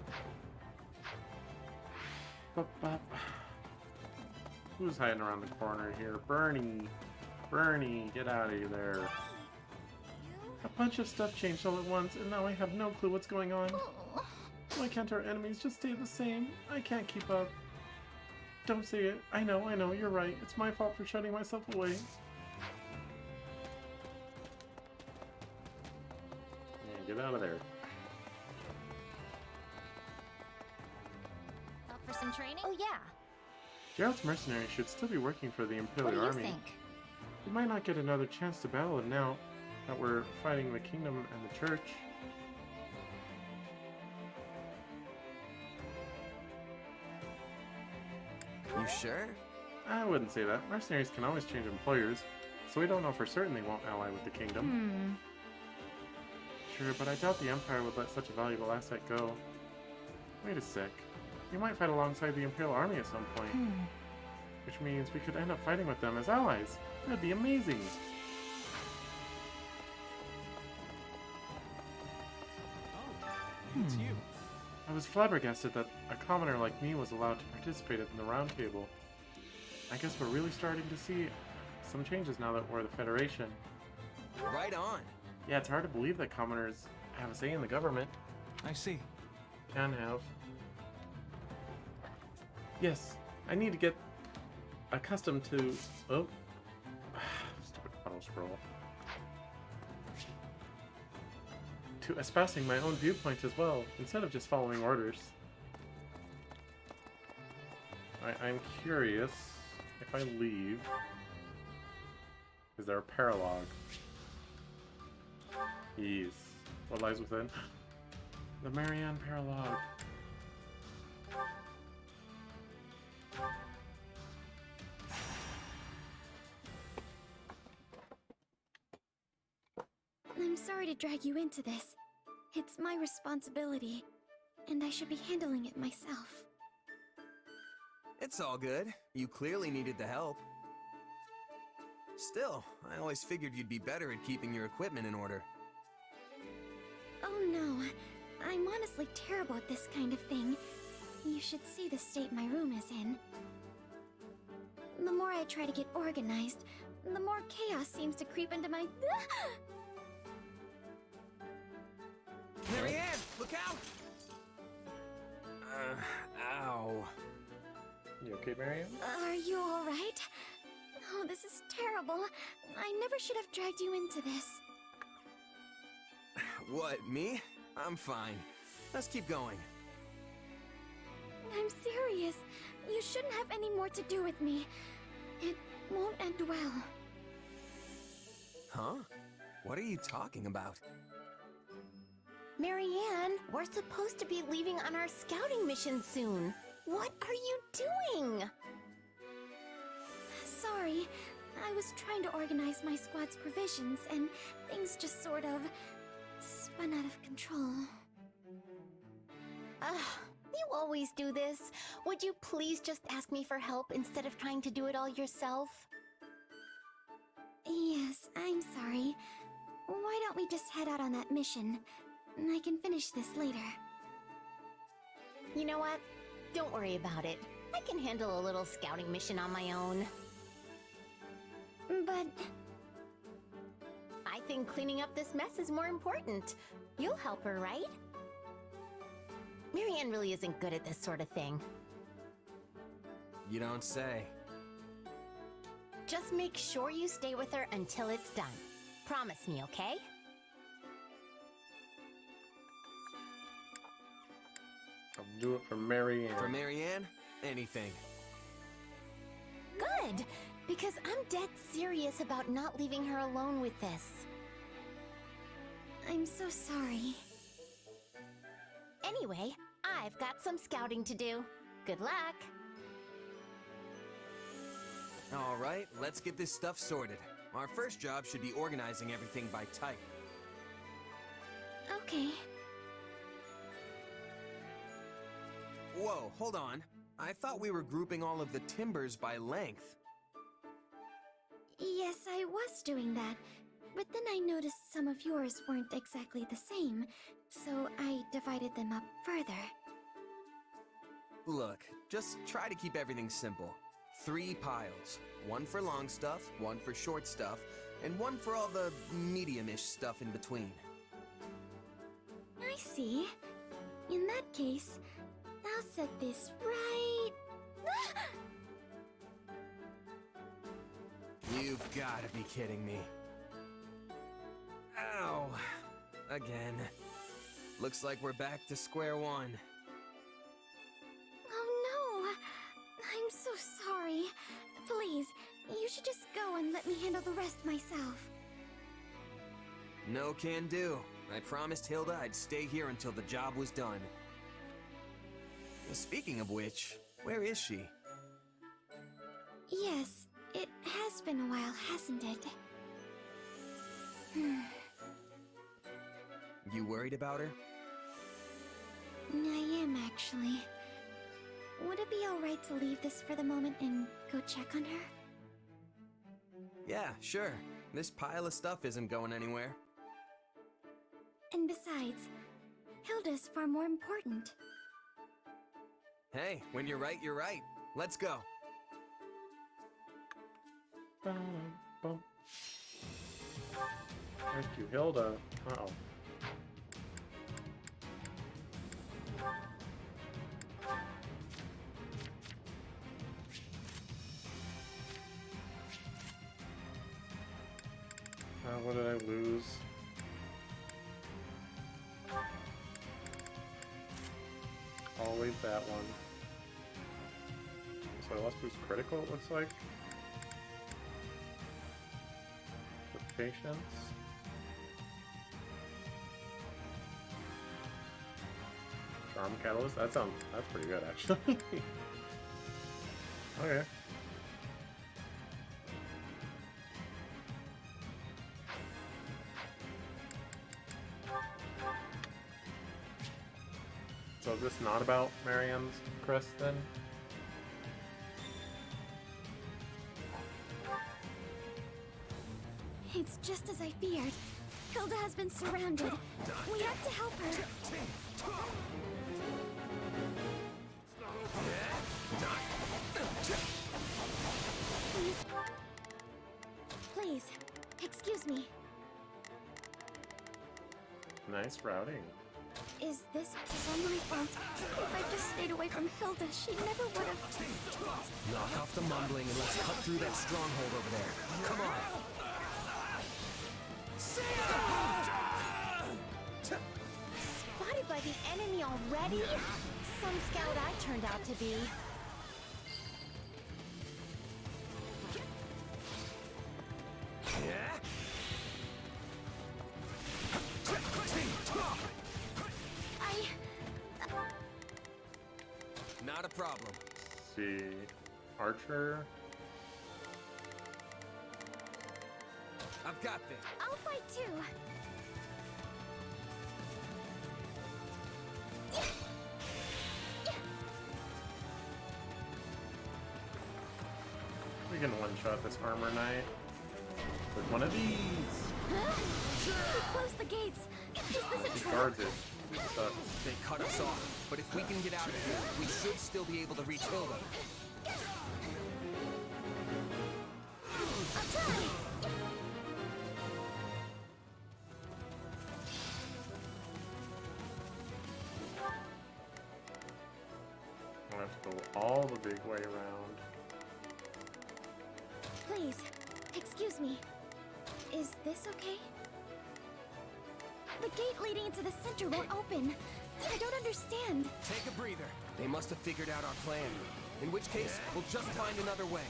Speaker 1: Who's hiding around the corner here? Bernie! Bernie, get out of there. A bunch of stuff changed all at once, and now I have no clue what's going on. Why can't our enemies just stay the same? I can't keep up. Don't say it. I know, you're right. It's my fault for shutting myself away. Yeah, get out of there.
Speaker 16: Up for some training? Oh yeah.
Speaker 1: Gerald's mercenaries should still be working for the Imperial
Speaker 16: What do you
Speaker 1: Army.
Speaker 16: think?
Speaker 1: We might not get another chance to battle him now that we're fighting the kingdom and the church.
Speaker 4: You sure?
Speaker 1: I wouldn't say that. Mercenaries can always change employers, so we don't know for certain they won't ally with the kingdom. Sure, but I doubt the Empire would let such a valuable asset go. Wait a sec. We might fight alongside the Imperial Army at some point. Which means we could end up fighting with them as allies. That'd be amazing.
Speaker 6: It's you.
Speaker 1: I was flabbergasted that a commoner like me was allowed to participate in the Round Table. I guess we're really starting to see some changes now that we're the Federation.
Speaker 4: Right on.
Speaker 1: Yeah, it's hard to believe that commoners have a say in the government.
Speaker 6: I see.
Speaker 1: Can have. Yes, I need to get accustomed to... Oh. Stupid auto scroll. To espousing my own viewpoint as well, instead of just following orders. I'm curious if I leave. Is there a paralogue? Yes. What lies within? The Marianne paralogue.
Speaker 12: I'm sorry to drag you into this. It's my responsibility, and I should be handling it myself.
Speaker 4: It's all good. You clearly needed the help. Still, I always figured you'd be better at keeping your equipment in order.
Speaker 12: Oh no, I'm honestly terrible at this kind of thing. You should see the state my room is in. The more I try to get organized, the more chaos seems to creep into my...
Speaker 4: Marianne, look out! Ow.
Speaker 1: You okay, Marianne?
Speaker 12: Are you alright? Oh, this is terrible. I never should have dragged you into this.
Speaker 4: What, me? I'm fine. Let's keep going.
Speaker 12: I'm serious. You shouldn't have any more to do with me. It won't end well.
Speaker 4: Huh? What are you talking about?
Speaker 9: Marianne, we're supposed to be leaving on our scouting mission soon. What are you doing?
Speaker 12: Sorry. I was trying to organize my squad's provisions, and things just sort of spun out of control.
Speaker 9: You always do this. Would you please just ask me for help instead of trying to do it all yourself?
Speaker 12: Yes, I'm sorry. Why don't we just head out on that mission? I can finish this later.
Speaker 9: You know what? Don't worry about it. I can handle a little scouting mission on my own.
Speaker 12: But
Speaker 9: I think cleaning up this mess is more important. You'll help her, right? Marianne really isn't good at this sort of thing.
Speaker 20: You don't say.
Speaker 9: Just make sure you stay with her until it's done. Promise me, okay?
Speaker 1: I'll do it for Marianne.
Speaker 20: For Marianne? Anything.
Speaker 9: Good! Because I'm dead serious about not leaving her alone with this.
Speaker 12: I'm so sorry.
Speaker 9: Anyway, I've got some scouting to do. Good luck!
Speaker 20: Alright, let's get this stuff sorted. Our first job should be organizing everything by type.
Speaker 12: Okay.
Speaker 20: Whoa, hold on. I thought we were grouping all of the timbers by length.
Speaker 12: Yes, I was doing that. But then I noticed some of yours weren't exactly the same, so I divided them up further.
Speaker 20: Look, just try to keep everything simple. 3 piles. 1 for long stuff, 1 for short stuff, and 1 for all the medium-ish stuff in between.
Speaker 12: I see. In that case, I'll set this right...
Speaker 20: You've gotta be kidding me. Ow. Again. Looks like we're back to square one.
Speaker 12: Oh no! I'm so sorry. Please, you should just go and let me handle the rest myself.
Speaker 20: No can do. I promised Hilda I'd stay here until the job was done. Speaking of which, where is she?
Speaker 12: Yes, it has been a while, hasn't it?
Speaker 20: You worried about her?
Speaker 12: I am, actually. Would it be alright to leave this for the moment and go check on her?
Speaker 20: Yeah, sure. This pile of stuff isn't going anywhere.
Speaker 12: And besides, Hilda's far more important.
Speaker 20: Hey, when you're right, you're right. Let's go.
Speaker 1: Thank you, Hilda. Uh-oh. What did I lose? Always that one. So I lost boost critical, it looks like. With patience. Charm catalyst? That's pretty good actually. Okay. So is this not about Marianne's crest then?
Speaker 12: It's just as I feared. Hilda has been surrounded. We have to help her. Please, excuse me.
Speaker 1: Nice routing.
Speaker 12: Is this all my fault? If I just stayed away from Hilda, she never would have...
Speaker 20: Knock off the mumbling and let's cut through that stronghold over there. Come on!
Speaker 9: Spotted by the enemy already? Some scout I turned out to be.
Speaker 20: Not a problem.
Speaker 1: Let's see. Archer.
Speaker 20: I've got this.
Speaker 12: I'll fight too.
Speaker 1: We can one-shot this armor knight with one of these.
Speaker 12: Close the gates. This isn't
Speaker 1: He
Speaker 12: trap.
Speaker 1: guards it Stuck.
Speaker 20: They cut us off, but if we can get out of here, we should still be able to reach Hilda.
Speaker 12: I'll try!
Speaker 1: I have to go all the big way around.
Speaker 12: Please, excuse me. Is this okay? The gate leading into the center won't open. I don't understand.
Speaker 20: Take a breather. They must have figured out our plan. In which case, we'll just find another way.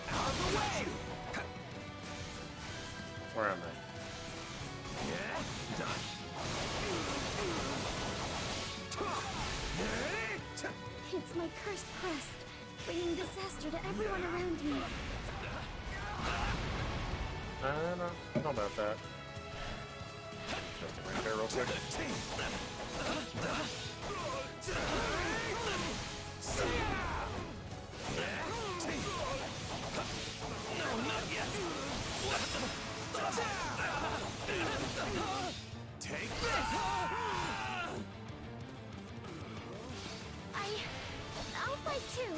Speaker 20: Out of the way!
Speaker 1: Where am I?
Speaker 12: It's my cursed crest, bringing disaster to everyone around me.
Speaker 1: I don't know about that. Just right there real quick.
Speaker 10: No, not yet.
Speaker 20: Take this!
Speaker 12: I'll fight too.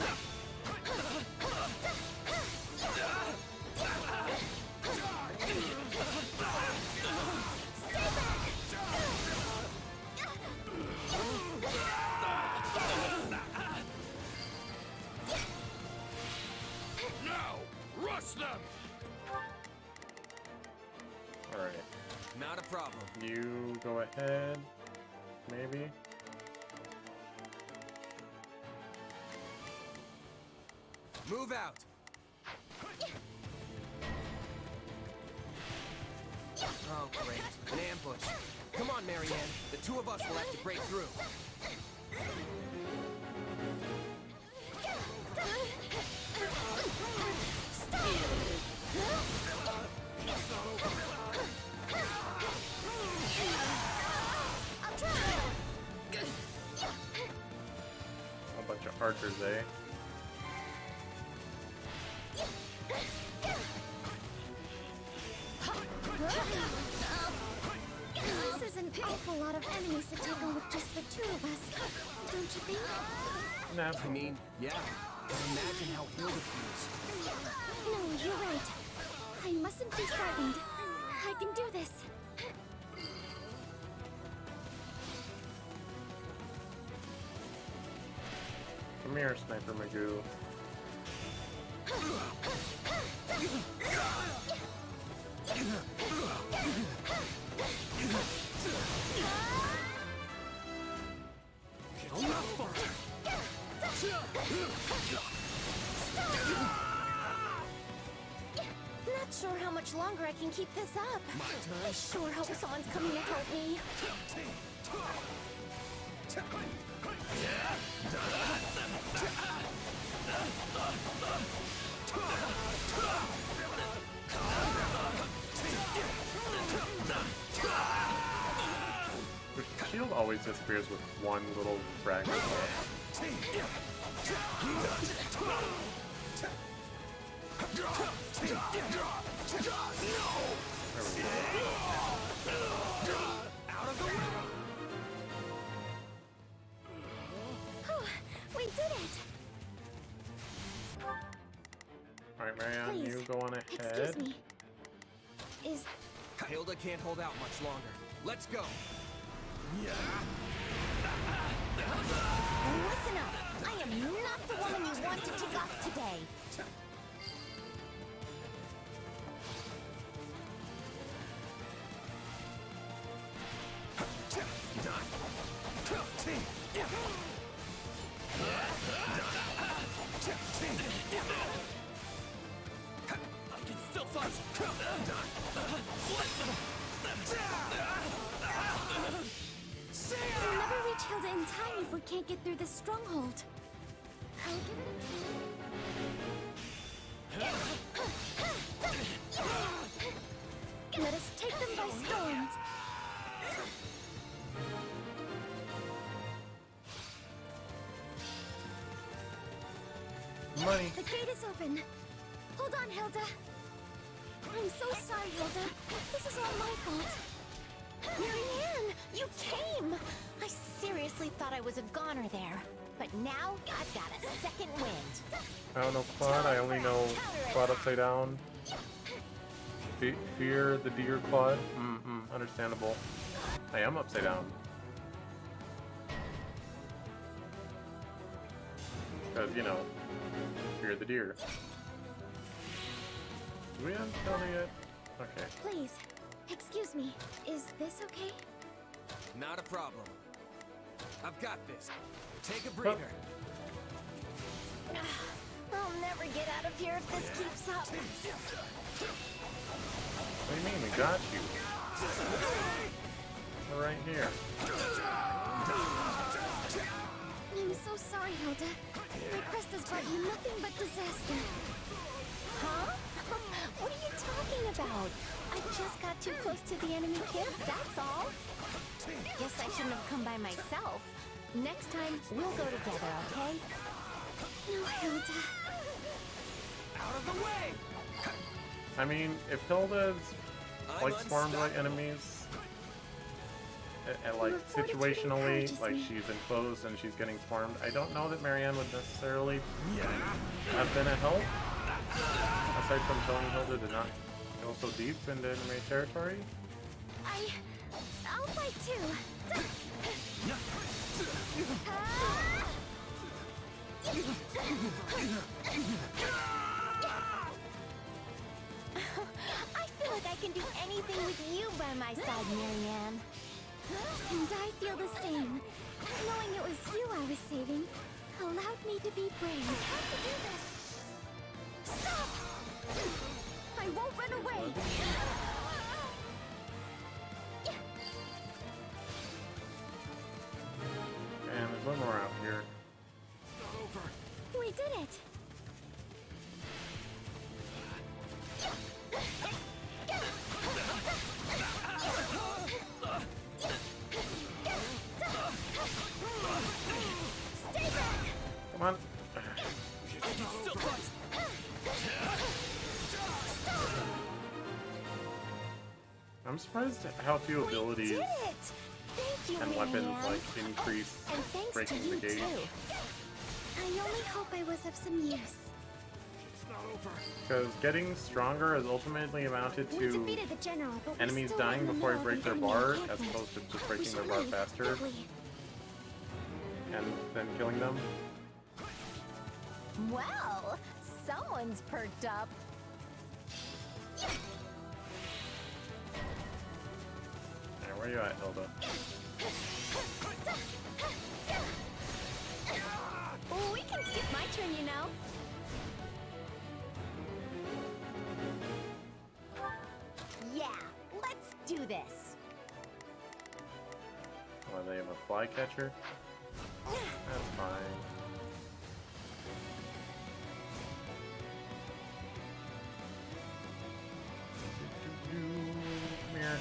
Speaker 12: Stay back!
Speaker 7: Now, rush them!
Speaker 1: Alright.
Speaker 20: Not a problem.
Speaker 1: You go ahead, maybe.
Speaker 20: Move out! Oh, great. An ambush. Come on, Marianne. The two of us will have to break through.
Speaker 1: A bunch of archers, eh?
Speaker 12: This is an awful lot of enemies to tackle with just the two of us, don't you think?
Speaker 1: No.
Speaker 20: I mean, yeah. Imagine how Hilda feels.
Speaker 12: No, you're right. I mustn't be frightened. I can do this.
Speaker 1: Come here, Sniper Magoo.
Speaker 12: Not sure how much longer I can keep this up. I sure hope someone's coming to help me.
Speaker 1: The shield always disappears with one little fragment.
Speaker 20: Out of the way!
Speaker 12: We did it!
Speaker 1: Alright, Marianne,
Speaker 12: Please,
Speaker 1: you go on ahead.
Speaker 12: excuse me. Is...
Speaker 20: Hilda can't hold out much longer. Let's go!
Speaker 9: Listen up! I am not the woman you want to take off today!
Speaker 10: I can still fight!
Speaker 12: We'll never reach Hilda in time if we can't get through this stronghold. I'll give it a... Let us take them by storm.
Speaker 1: Money.
Speaker 12: The gate is open. Hold on, Hilda. I'm so sorry, Hilda. This is all my fault.
Speaker 9: Marianne, you came! I seriously thought I was a goner there. But now, I've got a second wind.
Speaker 1: I don't know Claude, I only know Claude upside down. Fear the deer Claude? Understandable. I am upside down. Because, you know, fear the deer. Do we have Zelda yet? Okay.
Speaker 12: Please, excuse me. Is this okay?
Speaker 20: Not a problem. I've got this. Take a breather.
Speaker 9: I'll never get out of here if this keeps up.
Speaker 1: What do you mean? We got you. We're right here.
Speaker 12: I'm so sorry, Hilda. My quest has brought you nothing but disaster.
Speaker 9: Huh? What are you talking about? I just got too close to the enemy camp, that's all. Guess I shouldn't have come by myself. Next time, we'll go together, okay?
Speaker 12: No, Hilda.
Speaker 20: Out of the way!
Speaker 1: I mean, if Hilda's like swarmed by enemies, and like situationally, like she's enclosed and she's getting swarmed, I don't know that Marianne would necessarily have been a help. Aside from telling Hilda to not go so deep into enemy territory.
Speaker 12: I'll fight too.
Speaker 9: I feel like I can do anything with you by my side, Marianne.
Speaker 12: And I feel the same. Knowing it was you I was saving allowed me to be brave. I have to do this. Stop! I won't run away.
Speaker 1: And there's one more out here.
Speaker 12: We did it. Stay back.
Speaker 1: Come on. I'm surprised at how few abilities and weapons like increase breaking the gauge.
Speaker 12: I only hope I was of some use.
Speaker 1: Because getting stronger has ultimately amounted
Speaker 12: We
Speaker 1: to
Speaker 12: defeated the general, but
Speaker 1: enemies
Speaker 12: we're still
Speaker 1: dying
Speaker 12: in the
Speaker 1: before they
Speaker 12: middle
Speaker 1: break
Speaker 12: of
Speaker 1: their
Speaker 12: an
Speaker 1: bar,
Speaker 12: enemy
Speaker 1: as
Speaker 12: encampment.
Speaker 1: opposed to just
Speaker 12: We
Speaker 1: breaking
Speaker 12: should
Speaker 1: their bar
Speaker 12: leave,
Speaker 1: faster
Speaker 12: don't we?
Speaker 1: and then killing them.
Speaker 9: Well, someone's perked up.
Speaker 1: Alright, where you at, Hilda?
Speaker 9: We can skip my turn, you know. Yeah, let's do this.
Speaker 1: Oh, they have a flycatcher? That's fine. Come here.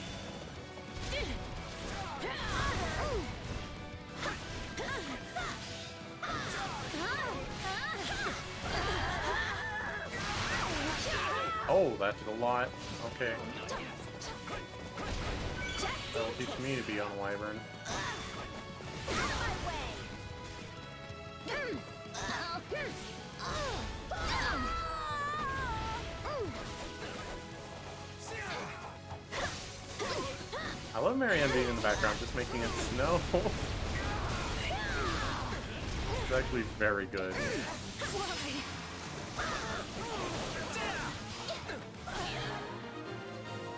Speaker 1: Oh, that did a lot. Okay. That'll teach me to be on Wyvern. I love Marianne being in the background, just making it snow. It's actually very good.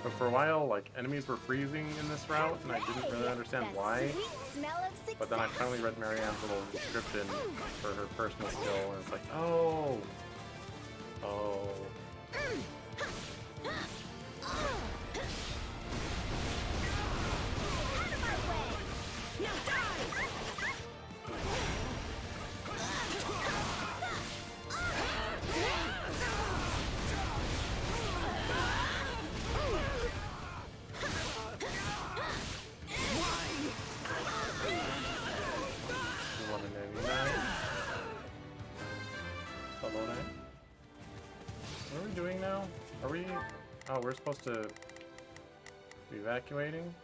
Speaker 1: But for a while, like, enemies were freezing in this route, and I didn't really understand why. But then I finally read Marianne's little description for her personal skill, and it's like, oh. Oh. What are we doing now? Are we Oh, we're supposed to be evacuating?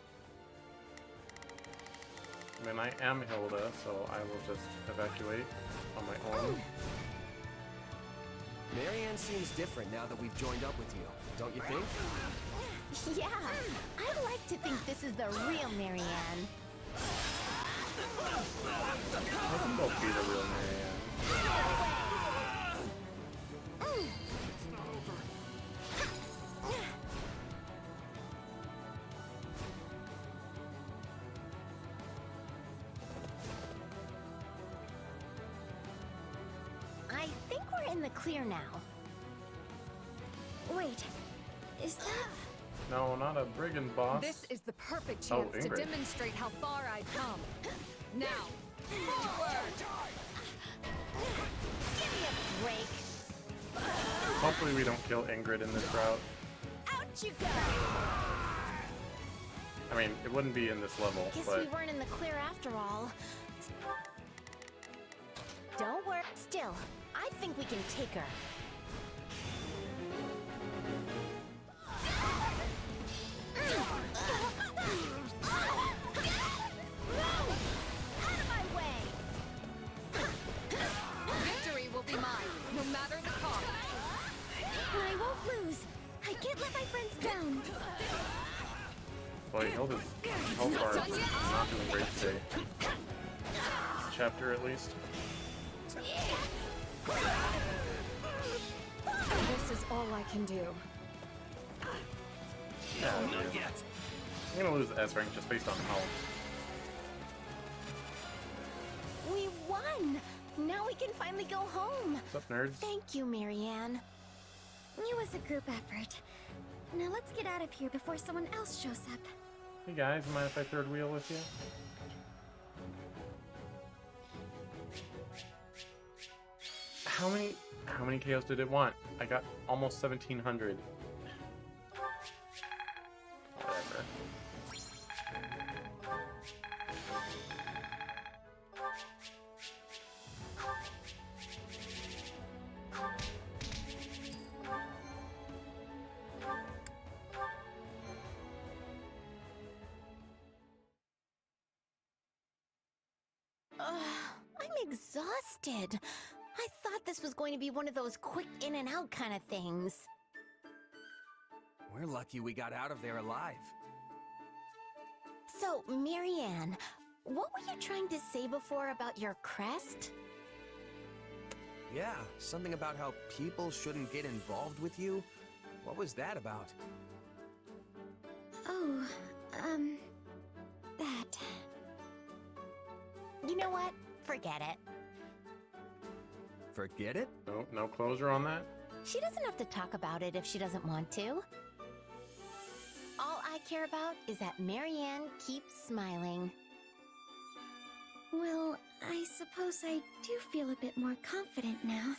Speaker 1: I mean, I am Hilda, so I will just evacuate on my own.
Speaker 20: Marianne seems different now that we've joined up with you, don't you think?
Speaker 9: Yeah, I'd like to think this is the real Marianne.
Speaker 1: I can go be the real Marianne.
Speaker 9: I think we're in the clear now.
Speaker 12: Wait, is that...
Speaker 1: No, not a brigand boss.
Speaker 5: This is the perfect
Speaker 1: Oh,
Speaker 5: chance to
Speaker 1: Ingrid.
Speaker 5: demonstrate how far I've come. Now, forward!
Speaker 9: Give me a break.
Speaker 1: Hopefully we don't kill Ingrid in this route.
Speaker 9: Out you go!
Speaker 1: I mean, it wouldn't be in this level,
Speaker 9: Guess
Speaker 1: but
Speaker 9: we weren't in the clear after all. Don't worry. Still, I think we can take her. Out of my way!
Speaker 5: Victory will be mine, no matter the cost.
Speaker 12: I won't lose. I can't let my friends down.
Speaker 1: boy, Hilda's health bar is not doing great today. This chapter, at least.
Speaker 5: This is all I can do.
Speaker 1: Yeah, not yet. I'm gonna lose the S rank just based on health.
Speaker 9: We won! Now we can finally go home.
Speaker 1: What's up, nerds?
Speaker 9: Thank you, Marianne.
Speaker 12: It was a group effort. Now let's get out of here before someone else shows up.
Speaker 1: Hey guys, mind if I third wheel with you? How many KOs did it want? I got almost 1,700. Whatever.
Speaker 9: I'm exhausted. I thought this was going to be one of those quick in and out kind of things.
Speaker 20: We're lucky we got out of there alive.
Speaker 9: So, Marianne, what were you trying to say before about your crest?
Speaker 20: Yeah, something about how people shouldn't get involved with you. What was that about?
Speaker 12: Oh, that.
Speaker 9: You know what? Forget it.
Speaker 20: Forget it?
Speaker 1: No closure on that?
Speaker 9: She doesn't have to talk about it if she doesn't want to. All I care about is that Marianne keeps smiling.
Speaker 12: Well, I suppose I do feel a bit more confident now.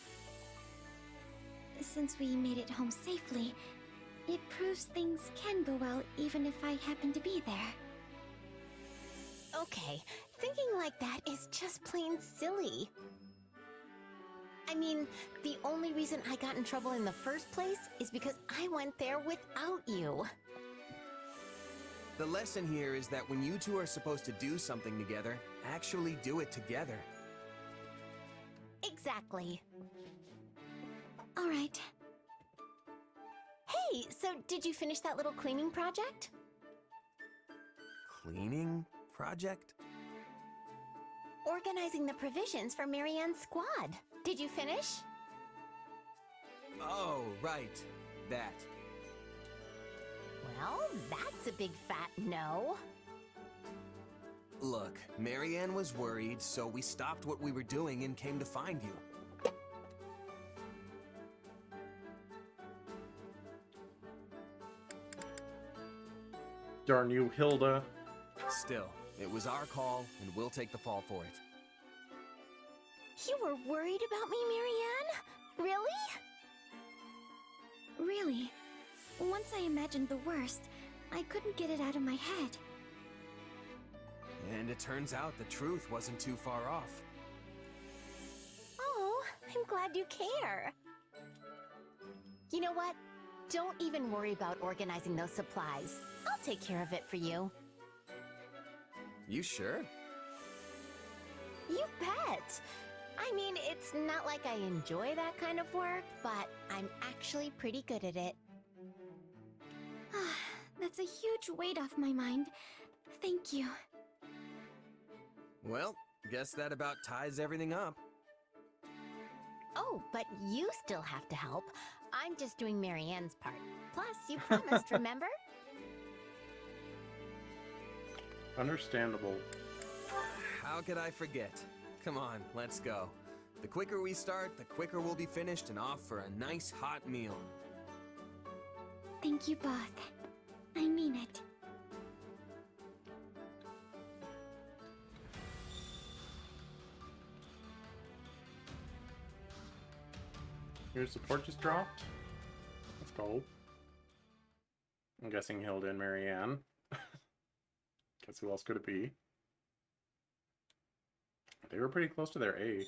Speaker 12: Since we made it home safely, it proves things can go well even if I happen to be there.
Speaker 9: Okay, thinking like that is just plain silly. I mean, the only reason I got in trouble in the first place is because I went there without you.
Speaker 20: The lesson here is that when you two are supposed to do something together, actually do it together.
Speaker 9: Exactly.
Speaker 12: All right.
Speaker 9: Hey, so did you finish that little cleaning project?
Speaker 20: Cleaning project?
Speaker 9: Organizing the provisions for Marianne's squad. Did you finish?
Speaker 20: Oh, right. That.
Speaker 9: Well, that's a big fat no.
Speaker 20: Look, Marianne was worried, so we stopped what we were doing and came to find you.
Speaker 1: Darn you, Hilda.
Speaker 20: Still, it was our call, and we'll take the fall for it.
Speaker 9: You were worried about me, Marianne? Really?
Speaker 12: Really? Once I imagined the worst, I couldn't get it out of my head.
Speaker 20: And it turns out the truth wasn't too far off.
Speaker 9: Oh, I'm glad you care. You know what? Don't even worry about organizing those supplies. I'll take care of it for you.
Speaker 20: You sure?
Speaker 9: You bet! I mean, it's not like I enjoy that kind of work, but I'm actually pretty good at it.
Speaker 12: That's a huge weight off my mind. Thank you.
Speaker 20: Well, guess that about ties everything up.
Speaker 9: Oh, but you still have to help. I'm just doing Marianne's part. Plus, you promised, remember?
Speaker 1: Understandable.
Speaker 20: How could I forget? Come on, let's go. The quicker we start, the quicker we'll be finished and off for a nice hot meal.
Speaker 12: Thank you both. I mean it.
Speaker 1: Your support just dropped. Let's go. I'm guessing Hilda and Marianne. Guess who else could it be? They were pretty close to their A.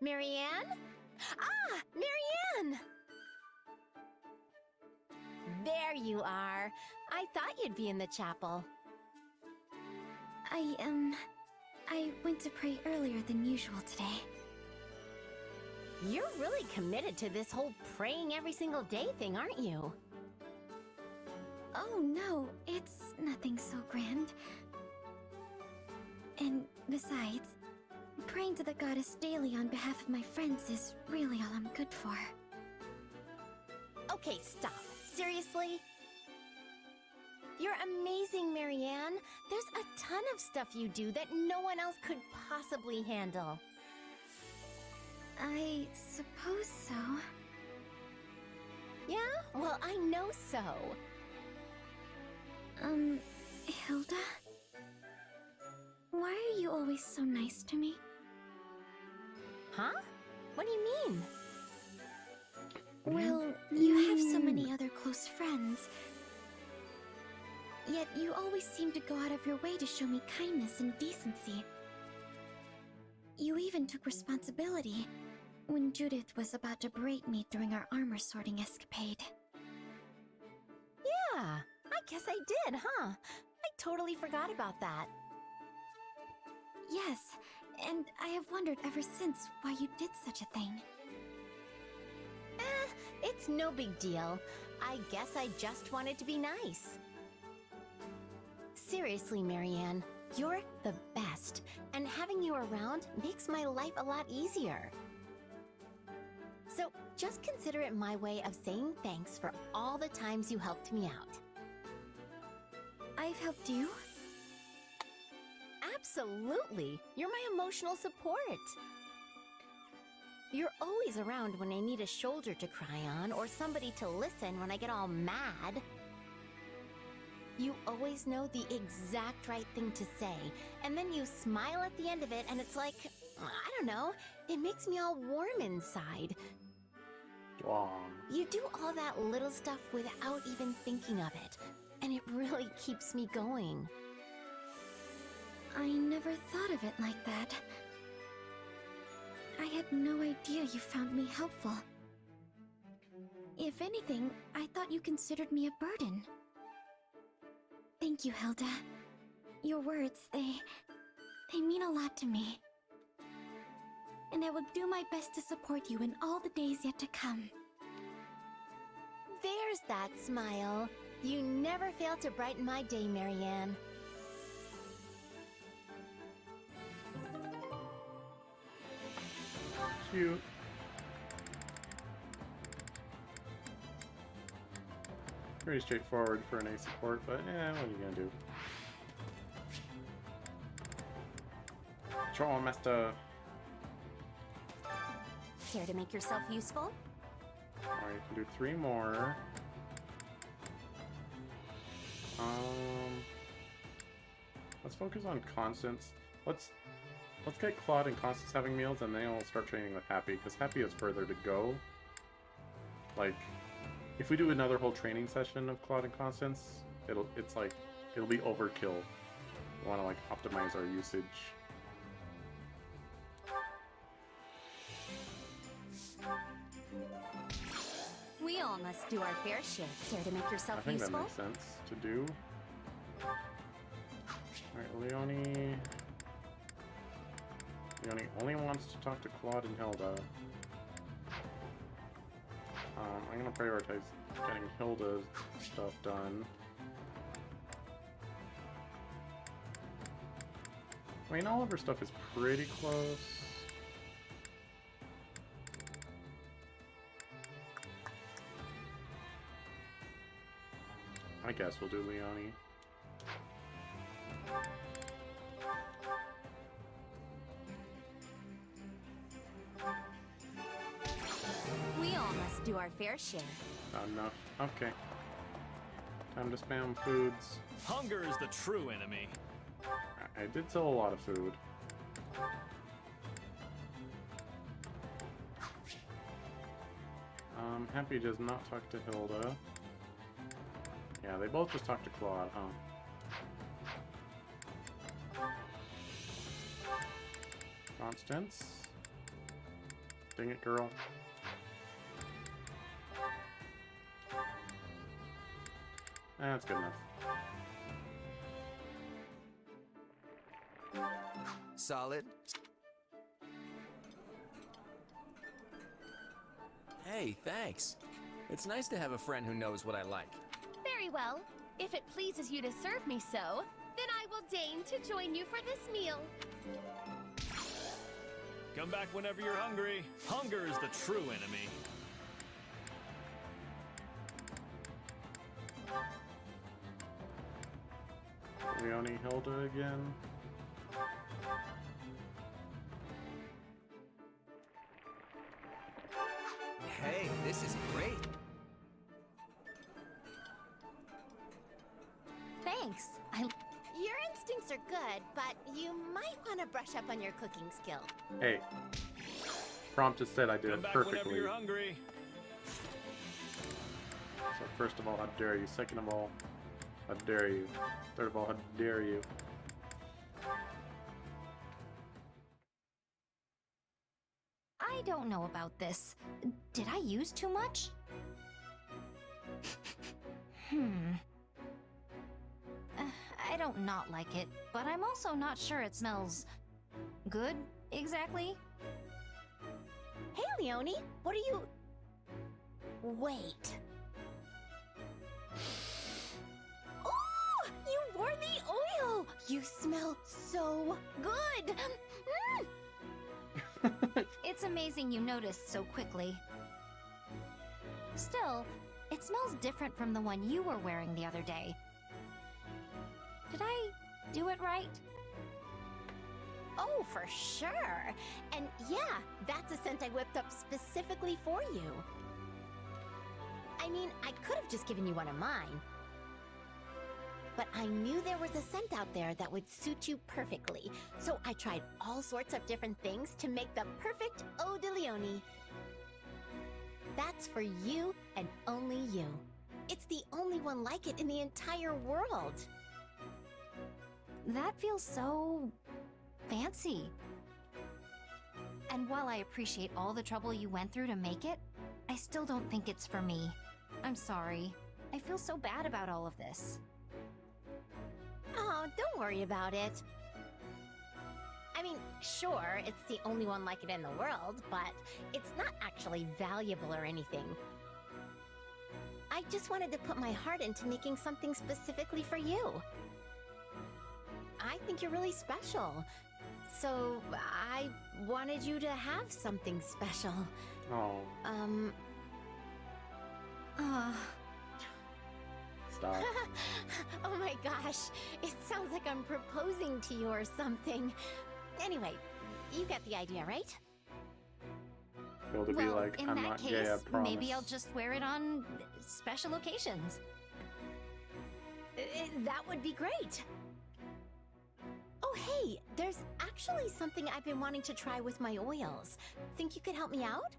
Speaker 9: Marianne? Ah! Marianne! There you are. I thought you'd be in the chapel.
Speaker 12: I went to pray earlier than usual today.
Speaker 9: You're really committed to this whole praying every single day thing, aren't you?
Speaker 12: Oh no, it's nothing so grand. And besides, praying to the goddess daily on behalf of my friends is really all I'm good for.
Speaker 9: Okay, stop. Seriously? You're amazing, Marianne. There's a ton of stuff you do that no one else could possibly handle.
Speaker 12: I suppose so.
Speaker 9: Yeah? Well, I know so.
Speaker 12: Hilda? Why are you always so nice to me?
Speaker 9: Huh? What do you mean?
Speaker 12: Well, you have so many other close friends. Yet you always seem to go out of your way to show me kindness and decency. You even took responsibility when Judith was about to berate me during our armor sorting escapade.
Speaker 9: Yeah, I guess I did, huh? I totally forgot about that.
Speaker 12: Yes, and I have wondered ever since why you did such a thing.
Speaker 9: It's no big deal. I guess I just wanted to be nice. Seriously, Marianne, you're the best, and having you around makes my life a lot easier. So just consider it my way of saying thanks for all the times you helped me out.
Speaker 12: I've helped you?
Speaker 9: Absolutely! You're my emotional support. You're always around when I need a shoulder to cry on or somebody to listen when I get all mad. You always know the exact right thing to say, and then you smile at the end of it and it's like, I don't know, it makes me all warm inside.
Speaker 1: Wow.
Speaker 9: You do all that little stuff without even thinking of it, and it really keeps me going.
Speaker 12: I never thought of it like that. I had no idea you found me helpful. If anything, I thought you considered me a burden. Thank you, Hilda. Your words, they mean a lot to me. And I will do my best to support you in all the days yet to come.
Speaker 9: There's that smile. You never fail to brighten my day, Marianne.
Speaker 1: Cute. Pretty straightforward for an A support, but yeah, what are you gonna do? Control Master.
Speaker 22: Care to make yourself useful?
Speaker 1: Alright, you can do 3 more. Let's focus on Constance. Let's get Claude and Constance having meals, and then we'll start training with Happy, because Happy is further to go. Like, if we do another whole training session of Claude and Constance, it'll be overkill. We want to like optimize our usage.
Speaker 22: We all must do our fair share. Care to make yourself
Speaker 1: I think
Speaker 22: useful?
Speaker 1: that makes sense to do. Alright, Leonie only wants to talk to Claude and Hilda. I'm gonna prioritize getting Hilda's stuff done. I mean, all of her stuff is pretty close. I guess we'll do Leonie.
Speaker 22: We all must do our fair share.
Speaker 1: Not enough. Okay. Time to spam foods.
Speaker 15: Hunger is the true enemy.
Speaker 1: I did sell a lot of food. Happy does not talk to Hilda. Yeah, they both just talk to Claude, huh? Constance? Dang it, girl. That's good enough.
Speaker 20: Solid.
Speaker 2: Hey, thanks. It's nice to have a friend who knows what I like.
Speaker 22: Very well. If it pleases you to serve me so, then I will deign to join you for this meal.
Speaker 15: Come back whenever you're hungry. Hunger is the true enemy.
Speaker 1: Leonie, Hilda again.
Speaker 20: Hey, this is great.
Speaker 22: Thanks. Your instincts are good, but you might want to brush up on your cooking skill.
Speaker 1: Hey. Prompt just said I did
Speaker 15: Come
Speaker 1: it
Speaker 15: back
Speaker 1: perfectly.
Speaker 15: whenever you're hungry.
Speaker 1: So first of all, how dare you? Second of all, how dare you? Third of all, how dare you?
Speaker 16: I don't know about this. Did I use too much? I don't not like it, but I'm also not sure it smells good, exactly.
Speaker 22: Hey, Leonie, what are you... Wait. Oh, you wore the oil! You smell so good!
Speaker 16: It's amazing you noticed so quickly. Still, it smells different from the one you were wearing the other day. Did I do it right?
Speaker 22: Oh, for sure. And yeah, that's a scent I whipped up specifically for you. I mean, I could have just given you one of mine. But I knew there was a scent out there that would suit you perfectly. So I tried all sorts of different things to make the perfect Eau de Leonie. That's for you and only you. It's the only one like it in the entire world.
Speaker 16: That feels so... fancy. And while I appreciate all the trouble you went through to make it, I still don't think it's for me. I'm sorry. I feel so bad about all of this.
Speaker 22: Oh, don't worry about it. I mean, sure, it's the only one like it in the world, but it's not actually valuable or anything. I just wanted to put my heart into making something specifically for you. I think you're really special. So, I wanted you to have something special.
Speaker 1: Oh. Stop.
Speaker 22: Oh my gosh, it sounds like I'm proposing to you or something. Anyway, you get the idea, right?
Speaker 1: Able to be like,
Speaker 16: in
Speaker 1: I'm
Speaker 16: that
Speaker 1: not
Speaker 16: case,
Speaker 1: gay, I promise.
Speaker 16: maybe I'll just wear it on special occasions.
Speaker 22: That would be great. Oh hey, there's actually something I've been wanting to try with my oils. Think you could help me out?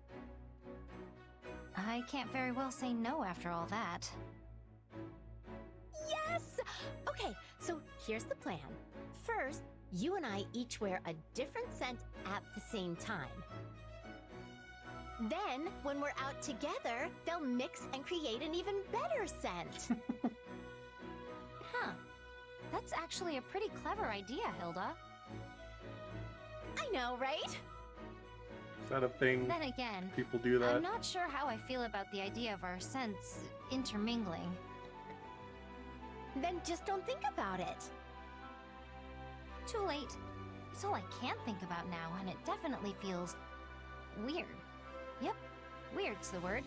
Speaker 16: I can't very well say no after all that.
Speaker 22: Yes! Okay, so here's the plan. First, you and I each wear a different scent at the same time. Then, when we're out together, they'll mix and create an even better scent.
Speaker 16: Huh. That's actually a pretty clever idea, Hilda.
Speaker 22: I know, right?
Speaker 1: Is that a thing?
Speaker 16: Then again,
Speaker 1: People do that?
Speaker 16: I'm not sure how I feel about the idea of our scents intermingling.
Speaker 22: Then just don't think about it.
Speaker 16: Too late. It's all I can think about now, and it definitely feels weird. Yep, weird's the word.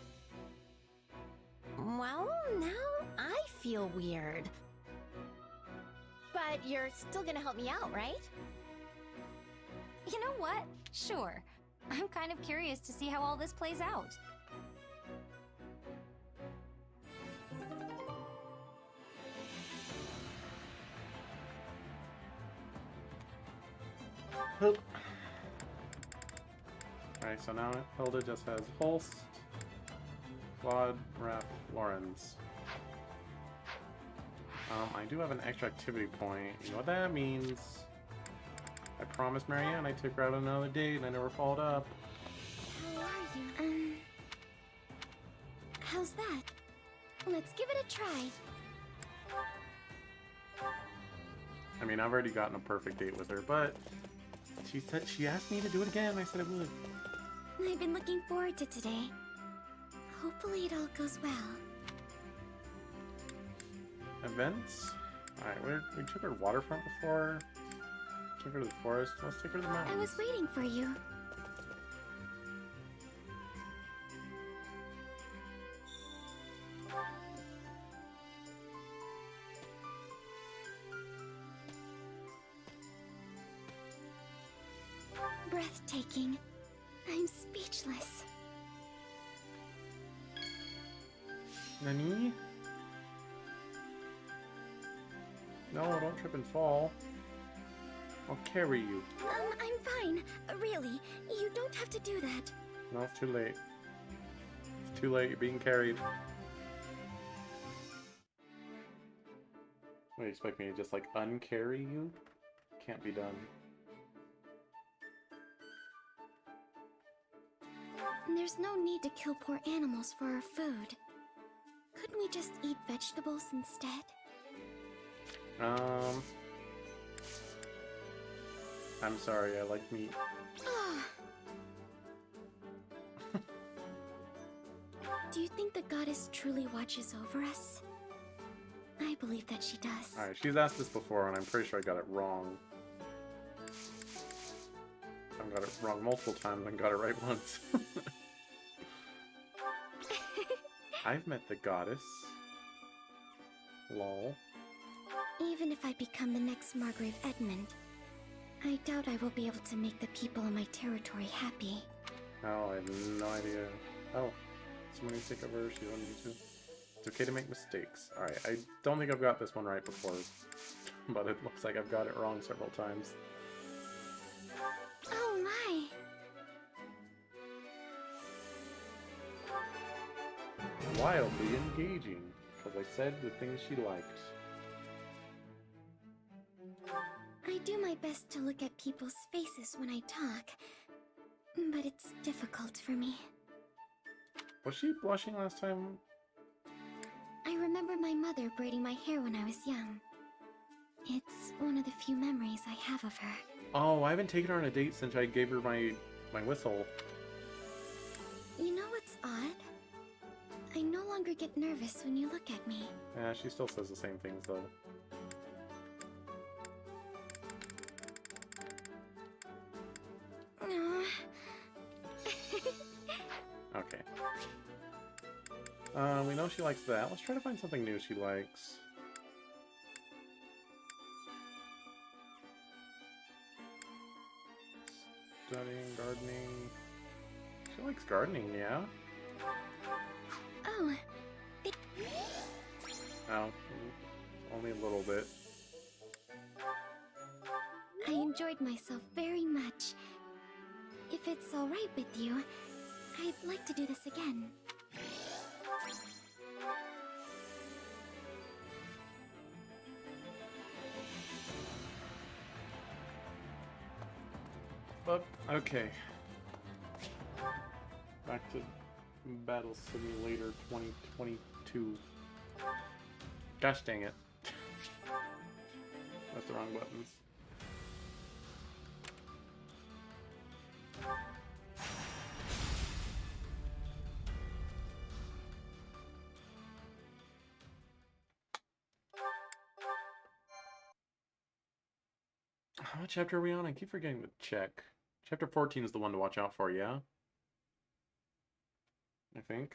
Speaker 22: Well, now I feel weird. But you're still gonna help me out, right?
Speaker 16: You know what? Sure. I'm kind of curious to see how all this plays out.
Speaker 1: Oop. Alright, so now Hilda just has Holst, Claude, Raph, Lawrence. I do have an extra activity point. You know what that means? I promised Marianne I took her out on another date and I never followed up.
Speaker 12: How are you? How's that? Let's give it a try.
Speaker 1: I mean, I've already gotten a perfect date with her, but she asked me to do it again. I said I would.
Speaker 12: I've been looking forward to today. Hopefully it all goes well.
Speaker 1: Events? Alright, we took her to waterfront before. Took her to the forest. Let's take her to the mountains.
Speaker 12: I was waiting for you. Breathtaking. I'm speechless.
Speaker 1: Nani? No, don't trip and fall. I'll carry you.
Speaker 12: I'm fine. Really, you don't have to do that.
Speaker 1: No, it's too late. It's too late, you're being carried. What, you expect me to just, like, uncarry you? Can't be done.
Speaker 12: There's no need to kill poor animals for our food. Couldn't we just eat vegetables instead?
Speaker 1: I'm sorry, I like meat.
Speaker 12: Do you think the goddess truly watches over us? I believe that she does.
Speaker 1: Alright, she's asked this before and I'm pretty sure I got it wrong. I've got it wrong multiple times and got it right once. I've met the goddess. Lol.
Speaker 12: Even if I become the next Margrave Edmund, I doubt I will be able to make the people in my territory happy.
Speaker 1: Oh, I have no idea. Oh, somebody take over. She wanted you to. It's okay to make mistakes. Alright, I don't think I've got this one right before, but it looks like I've got it wrong several times.
Speaker 12: Oh my!
Speaker 1: Wildly engaging, because I said the things she liked.
Speaker 12: I do my best to look at people's faces when I talk, but it's difficult for me.
Speaker 1: Was she blushing last time?
Speaker 12: I remember my mother braiding my hair when I was young. It's one of the few memories I have of her.
Speaker 1: Oh, I haven't taken her on a date since I gave her my whistle.
Speaker 12: You know what's odd? I no longer get nervous when you look at me.
Speaker 1: Yeah, she still says the same things though. Okay. We know she likes that. Let's try to find something new she likes. Studying, gardening. She likes gardening, yeah?
Speaker 12: Oh.
Speaker 1: Oh, only a little bit.
Speaker 12: I enjoyed myself very much. If it's alright with you, I'd like to do this again.
Speaker 1: Okay. Back to Battle Simulator 2022. Gosh dang it. That's the wrong buttons. What chapter are we on? I keep forgetting to check. Chapter 14 is the one to watch out for, yeah? I think.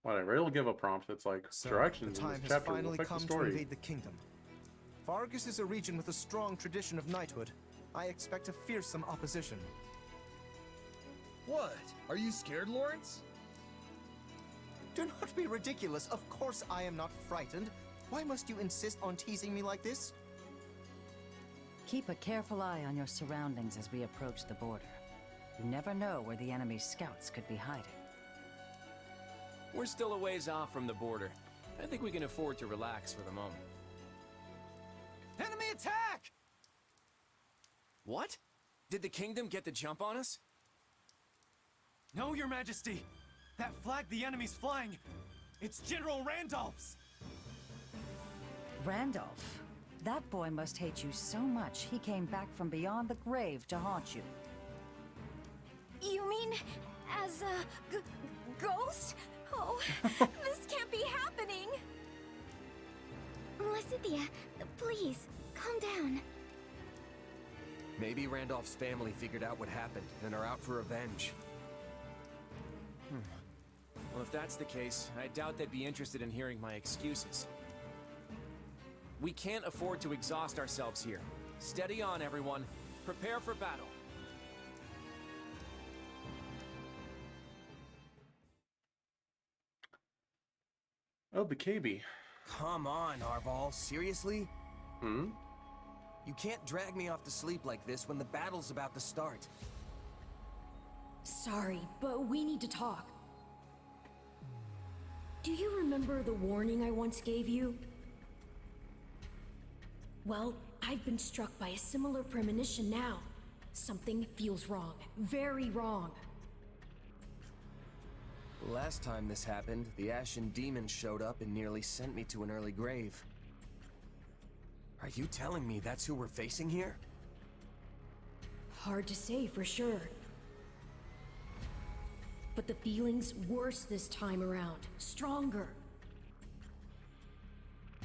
Speaker 1: Whatever, it'll give a prompt that's like, directions in this chapter will affect the story.
Speaker 19: To invade the kingdom. Vargas is a region with a strong tradition of knighthood. I expect a fearsome opposition.
Speaker 18: What? Are you scared, Lawrence?
Speaker 19: Do not be ridiculous. Of course I am not frightened. Why must you insist on teasing me like this?
Speaker 3: Keep a careful eye on your surroundings as we approach the border. You never know where the enemy's scouts could be hiding.
Speaker 2: We're still a ways off from the border. I think we can afford to relax for the moment.
Speaker 4: Enemy attack!
Speaker 2: What? Did the kingdom get the jump on us?
Speaker 10: No, Your Majesty! That flag the enemy's flying, it's General Randolph's!
Speaker 3: Randolph? That boy must hate you so much he came back from beyond the grave to haunt you.
Speaker 14: You mean as a ghost? Oh, this can't be happening!
Speaker 12: Lysithea, please, calm down.
Speaker 20: Maybe Randolph's family figured out what happened and are out for revenge.
Speaker 2: Well, if that's the case, I doubt they'd be interested in hearing my excuses. We can't afford to exhaust ourselves here. Steady on, everyone. Prepare for battle.
Speaker 1: Oh, the KB.
Speaker 20: Come on, Arbol. Seriously?
Speaker 1: Hmm?
Speaker 20: You can't drag me off to sleep like this when the battle's about to start.
Speaker 21: Sorry, but we need to talk. Do you remember the warning I once gave you? Well, I've been struck by a similar premonition now. Something feels wrong. Very wrong.
Speaker 20: Last time this happened, the Ashen Demon showed up and nearly sent me to an early grave. Are you telling me that's who we're facing here?
Speaker 21: Hard to say for sure. But the feeling's worse this time around. Stronger.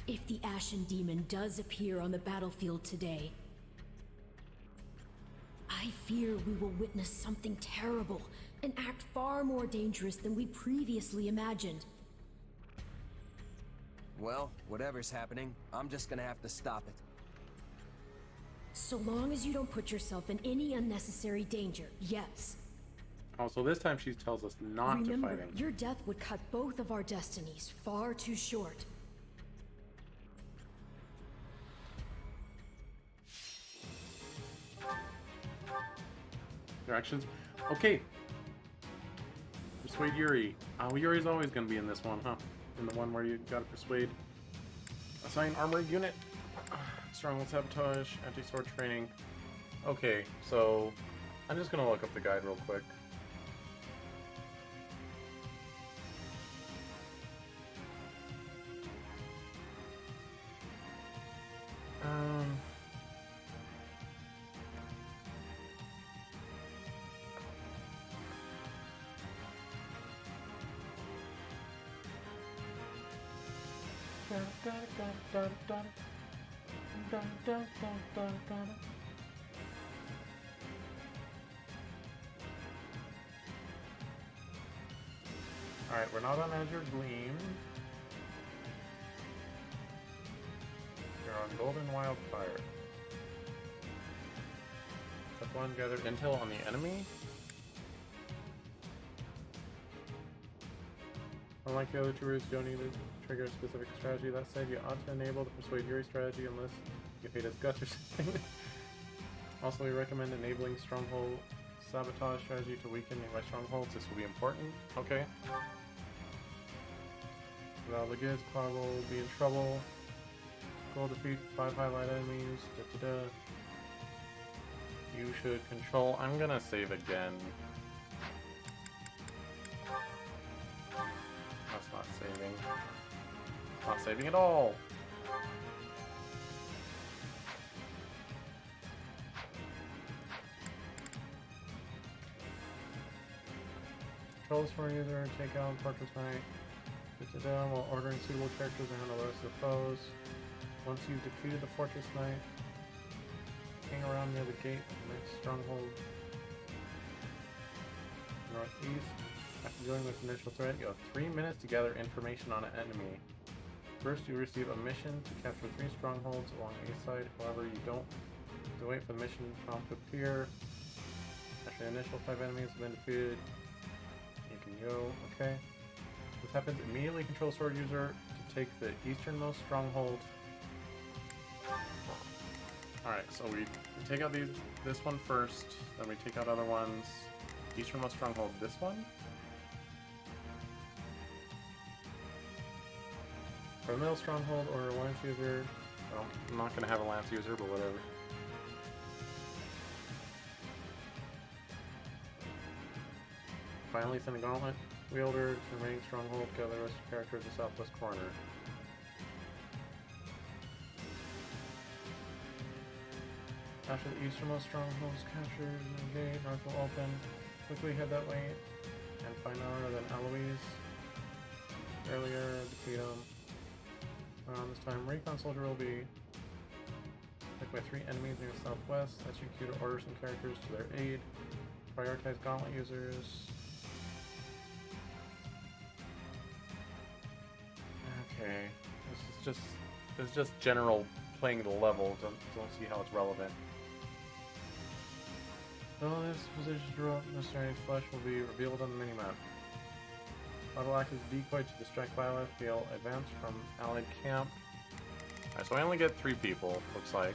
Speaker 21: If the Ashen Demon does appear on the battlefield today, I fear we will witness something terrible, an act far more dangerous than we previously imagined.
Speaker 20: Well, whatever's happening, I'm just gonna have to stop it.
Speaker 21: So long as you don't put yourself in any unnecessary danger, yes.
Speaker 1: Oh, so this time she tells us not
Speaker 21: Remember,
Speaker 1: to fight him.
Speaker 21: your death would cut both of our destinies far too short.
Speaker 1: Directions. Okay. Persuade Yuri. Yuri's always going to be in this one, huh? In the one where you gotta persuade. Assign armored unit. Stronghold sabotage. Anti-sword training. Okay, so I'm just going to look up the guide real quick. Alright, we're not on Azure Gleam. You're on Golden Wildfire. Step 1, gather intel on the enemy. Unlike the other two routes, you don't need to trigger a specific strategy. That said, you ought to enable the Persuade Yuri strategy unless you hate his guts or something. Also, we recommend enabling Stronghold Sabotage strategy to weaken nearby strongholds. This will be important. Okay. Without the goods, Clog will be in trouble. Goal defeat 5 highlight enemies. Da, da, da. you should control. I'm gonna save again. That's not saving. It's not saving at all. Controls for a user, take out Fortress Knight. Put it down while ordering suitable characters and handle the rest of the foes. Once you've defeated the Fortress Knight, hang around near the gate of the next stronghold. Northeast. After dealing with the initial threat, you have 3 minutes to gather information on an enemy. First, you receive a mission to capture 3 strongholds along the east side. However, you don't have to wait for the mission prompt to appear. After the initial 5 enemies have been defeated, you can go. Okay. This happens immediately. Control sword user to take the easternmost stronghold. Alright, so we take out this one first, then we take out other ones. Easternmost stronghold, this one? For the middle stronghold or a lance user. Well, I'm not gonna have a lance user, but whatever. Finally, send a gauntlet wielder to the remaining stronghold. Gather the rest of the character at the southwest corner. After the easternmost stronghold is captured and the gate, north will open. Quickly head that way and find Nara, then Eloise. Earlier, defeat them. This time, Recon Soldier will be attacked by 3 enemies near the southwest. Execute to order some characters to their aid. Prioritize gauntlet users. Okay, this is just general playing the level. Don't see how it's relevant. Though this position drew up Mystery's flesh will be revealed on the minimap. Cloud will act as a decoy to distract Violet. They'll advance from allied camp. Alright, so I only get 3 people, looks like.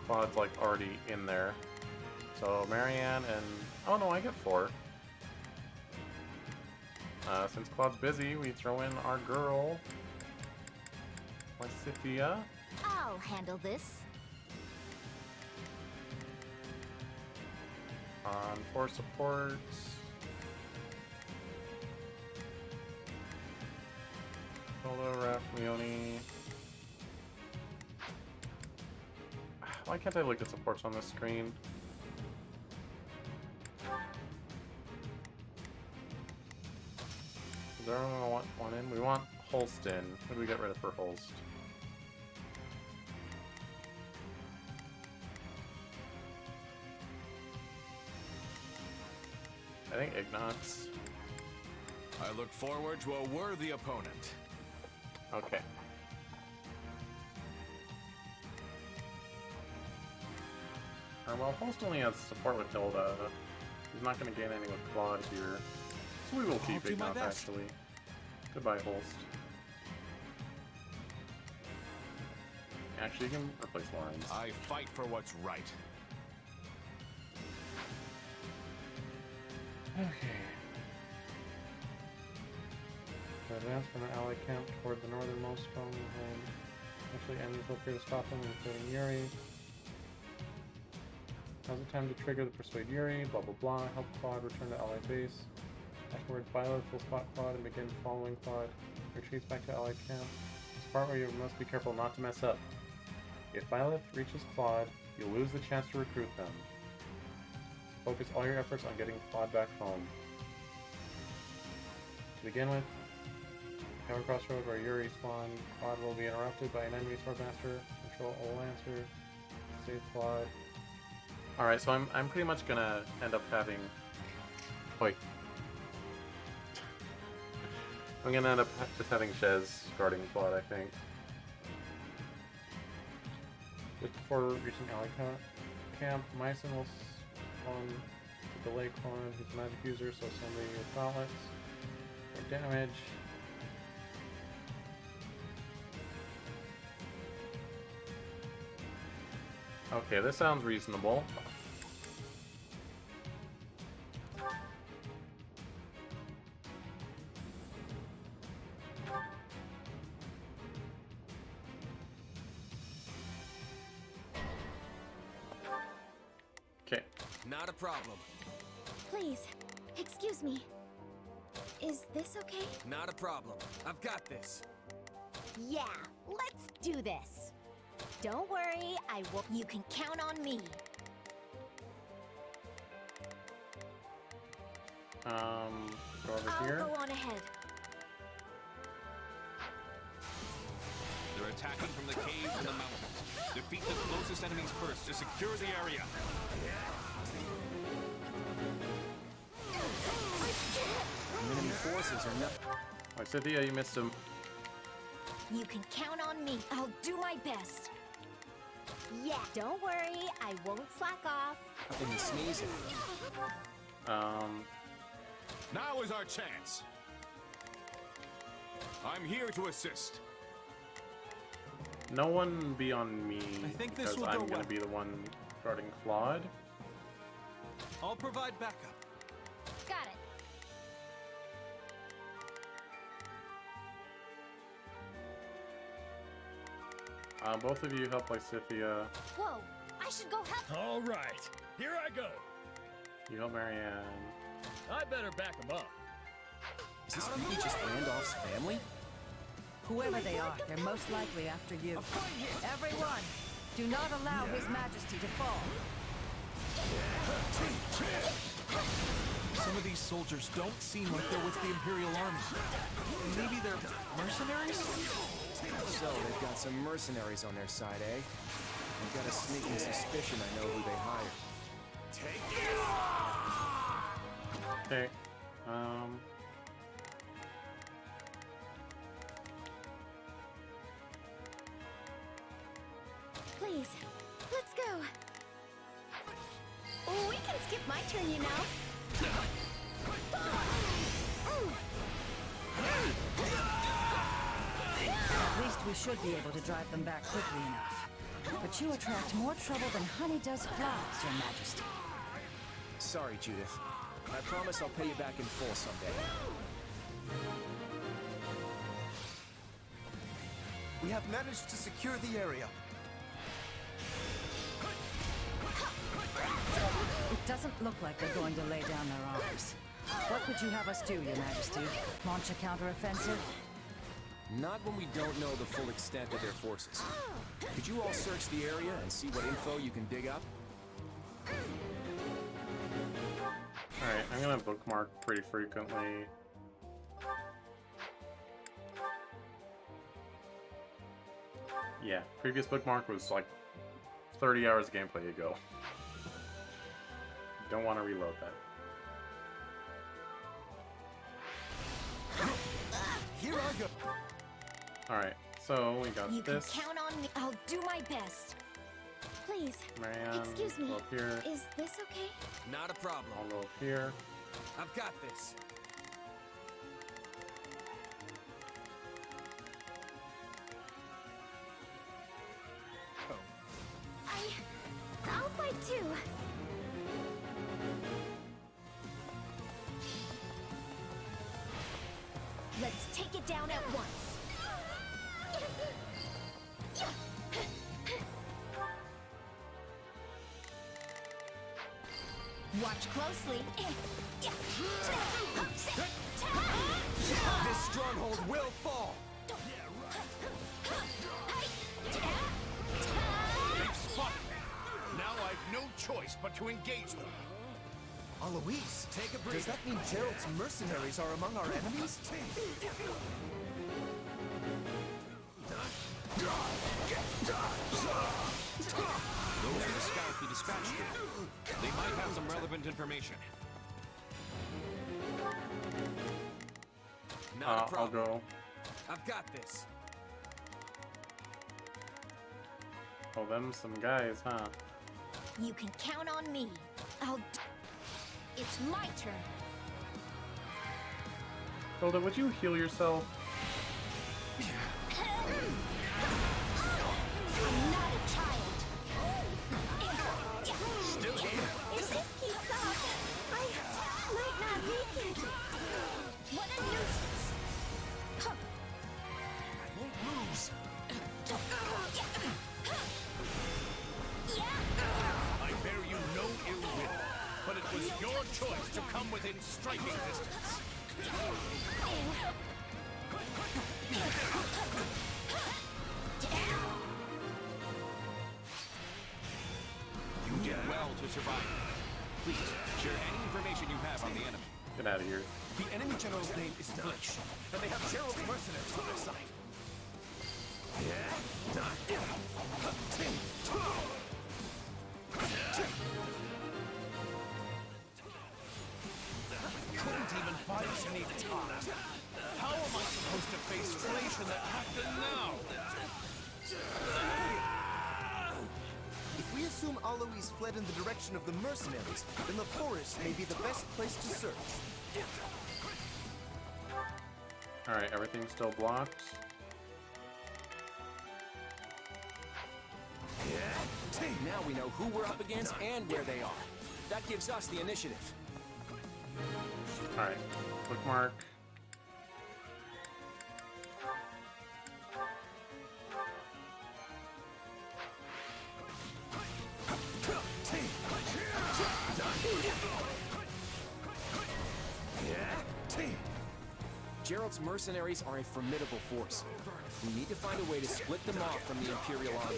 Speaker 1: Claude's like already in there. So Marianne and... oh no, I get 4. Since Claude's busy, we throw in our girl, Lysithea.
Speaker 12: I'll handle this.
Speaker 1: On 4 supports. Solo, Raph, Leone. Why can't I look at supports on this screen? Is there anyone I want one in? We want Holston. Who do we get rid of for Holst? I think Ignatz.
Speaker 17: I look forward to a worthy opponent.
Speaker 1: Okay. Well, Holst only has support with Hilda. He's not going to gain any with Claude here. So we will keep Ignatz, actually. Goodbye, Holst. Actually, you can replace Lawrence.
Speaker 17: I fight for what's right.
Speaker 1: Okay. Advance from an allied camp toward the northernmost stronghold. Actually, enemies will appear to stop them, including Yuri. Now's the time to trigger the Persuade Yuri, blah blah blah. Help Claude return to allied base. Afterwards, Violet will spot Claude and begin following Claude. Retreats back to allied camp. This part where you must be careful not to mess up. If Violet reaches Claude, you'll lose the chance to recruit them. Focus all your efforts on getting Claude back home. To begin with, Cavern Crossroad where Yuri spawned. Claude will be interrupted by an enemy swordmaster. Control all Lancer. Save Claude. Alright, so I'm pretty much gonna end up having... Wait. I'm gonna end up just having Shez guarding Claude, I think. Just before reaching Allied camp, Mycen will spawn to delay Claude. He's a magic user, so somebody with gauntlets for damage. Okay, this sounds reasonable.
Speaker 20: Not a problem.
Speaker 12: Please, excuse me. Is this okay?
Speaker 20: Not a problem. I've got this.
Speaker 9: Yeah, let's do this. Don't worry, I will. You can count on me.
Speaker 1: Go over
Speaker 9: I'll
Speaker 1: here.
Speaker 9: go on ahead.
Speaker 17: They're attacking from the caves and the mountains. Defeat the closest enemies first to secure the area.
Speaker 4: Enemy forces are not.
Speaker 1: Alright, Cynthia, you missed him.
Speaker 9: You can count on me. I'll do my best. Yeah, don't worry, I won't slack off.
Speaker 4: Nothing to sneeze at.
Speaker 7: Now is our chance. I'm here to assist.
Speaker 1: No one be on me
Speaker 6: I think this
Speaker 1: because
Speaker 6: will
Speaker 1: I'm
Speaker 6: go
Speaker 1: gonna
Speaker 6: well.
Speaker 1: be the one guarding Claude.
Speaker 6: I'll provide backup.
Speaker 16: Got it.
Speaker 1: Both of you help Lysithia.
Speaker 16: Whoa, I should go help.
Speaker 18: All right, here I go.
Speaker 1: You help Marianne.
Speaker 18: I better back him up.
Speaker 4: Is this really just Randolph's family?
Speaker 3: Whoever they are, they're most likely after you. Everyone, do not allow His Majesty to fall.
Speaker 6: Some of these soldiers don't seem like they're with the Imperial Army. Maybe they're mercenaries?
Speaker 4: So, they've got some mercenaries on their side, eh? I've got a sneaking suspicion I know who they hired.
Speaker 1: Okay.
Speaker 12: Please, let's go.
Speaker 9: Oh, we can skip my turn, you know.
Speaker 3: At least we should be able to drive them back quickly enough. But you attract more trouble than honey does flies, Your Majesty.
Speaker 4: Sorry, Judith. I promise I'll pay you back in full someday.
Speaker 19: We have managed to secure the area.
Speaker 3: It doesn't look like they're going to lay down their arms. What would you have us do, Your Majesty? Launch a counteroffensive?
Speaker 4: Not when we don't know the full extent of their forces. Could you all search the area and see what info you can dig up?
Speaker 1: Alright, I'm gonna bookmark pretty frequently. Yeah, previous bookmark was like 30 hours of gameplay ago. Don't want to reload that.
Speaker 19: Here I go.
Speaker 1: Alright, so we got
Speaker 9: You can
Speaker 1: this.
Speaker 9: count on me. I'll do my best.
Speaker 12: Please,
Speaker 1: Marianne,
Speaker 12: excuse me.
Speaker 1: go up here.
Speaker 12: Is this okay?
Speaker 20: Not a problem.
Speaker 1: I'll go up here.
Speaker 20: I've got this.
Speaker 12: I'll fight too.
Speaker 9: Let's take it down at once. Watch closely.
Speaker 20: This stronghold will fall.
Speaker 7: They've spotted me. Now I've no choice but to engage them.
Speaker 19: Alois, take a breath. Does that mean Gerald's mercenaries are among our enemies?
Speaker 17: Those are the scouts we dispatched here. They might have some relevant information.
Speaker 20: Not a
Speaker 1: I'll
Speaker 20: problem.
Speaker 1: go.
Speaker 20: I've got this.
Speaker 1: Oh, them some guys, huh?
Speaker 9: You can count on me. It's my turn.
Speaker 1: Hilda, would you heal yourself?
Speaker 9: I'm not a child.
Speaker 7: Still here.
Speaker 9: If this keeps up, I might not make it. What a nuisance.
Speaker 7: I won't lose. I bear you no ill will. within striking distance.
Speaker 17: You did well to survive. Please, share any information you have on the enemy.
Speaker 1: Get out of here.
Speaker 10: The enemy general's name is Flesh, and they have Gerald's mercenaries on their side.
Speaker 7: Couldn't even fight any time. How am I supposed to face Fleisch and the captain now?
Speaker 19: If we assume Alois fled in the direction of the mercenaries, then the forest may be the best place to search.
Speaker 1: Alright, everything's still blocked.
Speaker 2: Now we know who we're up against and where they are. That gives us the initiative.
Speaker 1: Alright, bookmark.
Speaker 2: Gerald's mercenaries are a formidable force. We need to find a way to split them off from the Imperial army.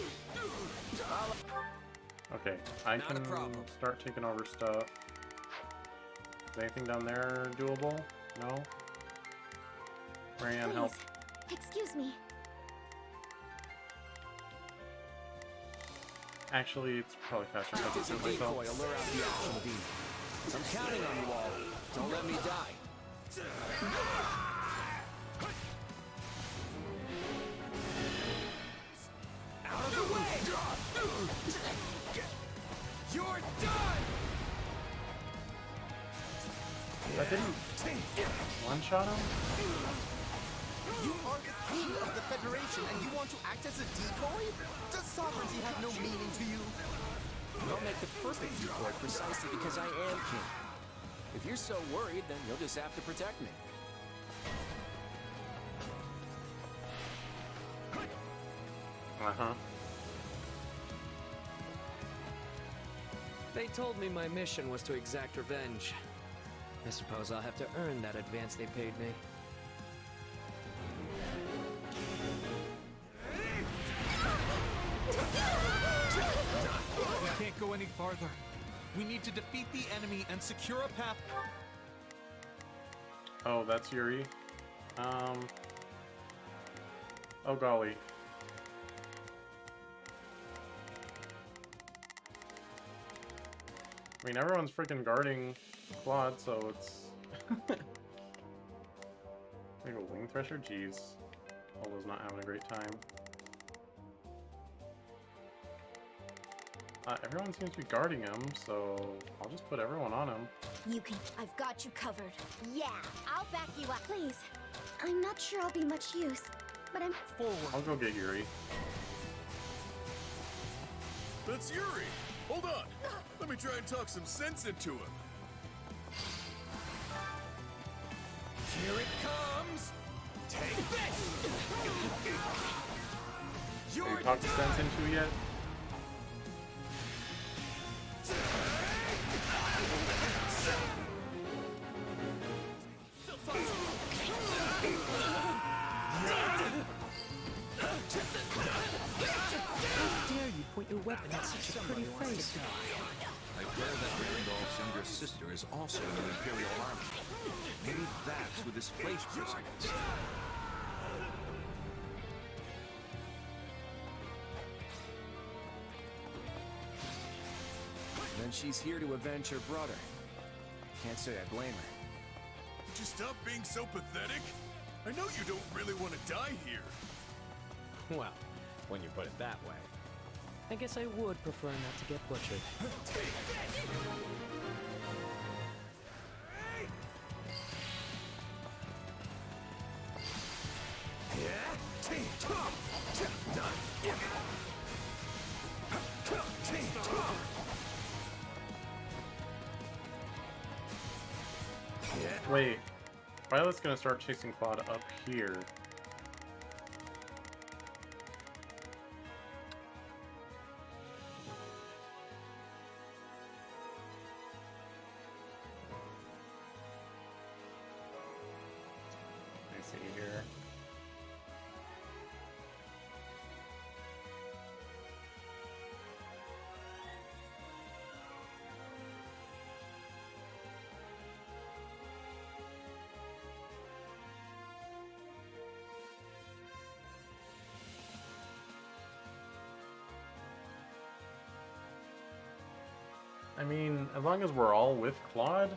Speaker 1: Okay, I can start taking over stuff. Is anything down there doable? No? Marianne, help.
Speaker 12: Excuse me.
Speaker 1: Actually, it's probably faster if I
Speaker 2: Practice
Speaker 1: can
Speaker 2: a
Speaker 1: do it
Speaker 2: decoy,
Speaker 1: myself.
Speaker 2: lure out the actual demon. I'm counting on you all. Don't let me die.
Speaker 10: Out of the way! You're done!
Speaker 1: That didn't one-shot him?
Speaker 19: You are the king of the Federation, and you want to act as a decoy? Does sovereignty have no meaning to you?
Speaker 2: I'll make the perfect decoy precisely because I am king. If you're so worried, then you'll just have to protect me.
Speaker 1: Uh-huh.
Speaker 8: They told me my mission was to exact revenge. I suppose I'll have to earn that advance they paid me.
Speaker 6: We can't go any farther. We need to defeat the enemy and secure a path.
Speaker 1: Oh, that's Yuri. Oh golly. I mean, everyone's freaking guarding Claude, so it's... Like a wing thresher? Jeez. Aldo's not having a great time. Everyone seems to be guarding him, so I'll just put everyone on him.
Speaker 12: You can. I've got you covered. Yeah, I'll back you up. Please. I'm not sure I'll be much use, but I'm
Speaker 6: forward.
Speaker 1: I'll go get Yuri.
Speaker 7: That's Yuri! Hold on! Let me try and talk some sense into him.
Speaker 10: Here it comes! Take this!
Speaker 1: Have you
Speaker 10: You're
Speaker 1: talked sense into yet?
Speaker 8: How dare you point your weapon at such a pretty face?
Speaker 17: I've heard that Randolph's younger sister is also in the Imperial Army. Maybe that's who this Fleisch person is.
Speaker 2: Then she's here to avenge her brother. Can't say I blame her.
Speaker 7: Would you stop being so pathetic? I know you don't really want to die here.
Speaker 8: Well, when you put it that way. I guess I would prefer not to get butchered.
Speaker 1: Wait. Violet's gonna start chasing Claude up here. I mean, as long as we're all with Claude,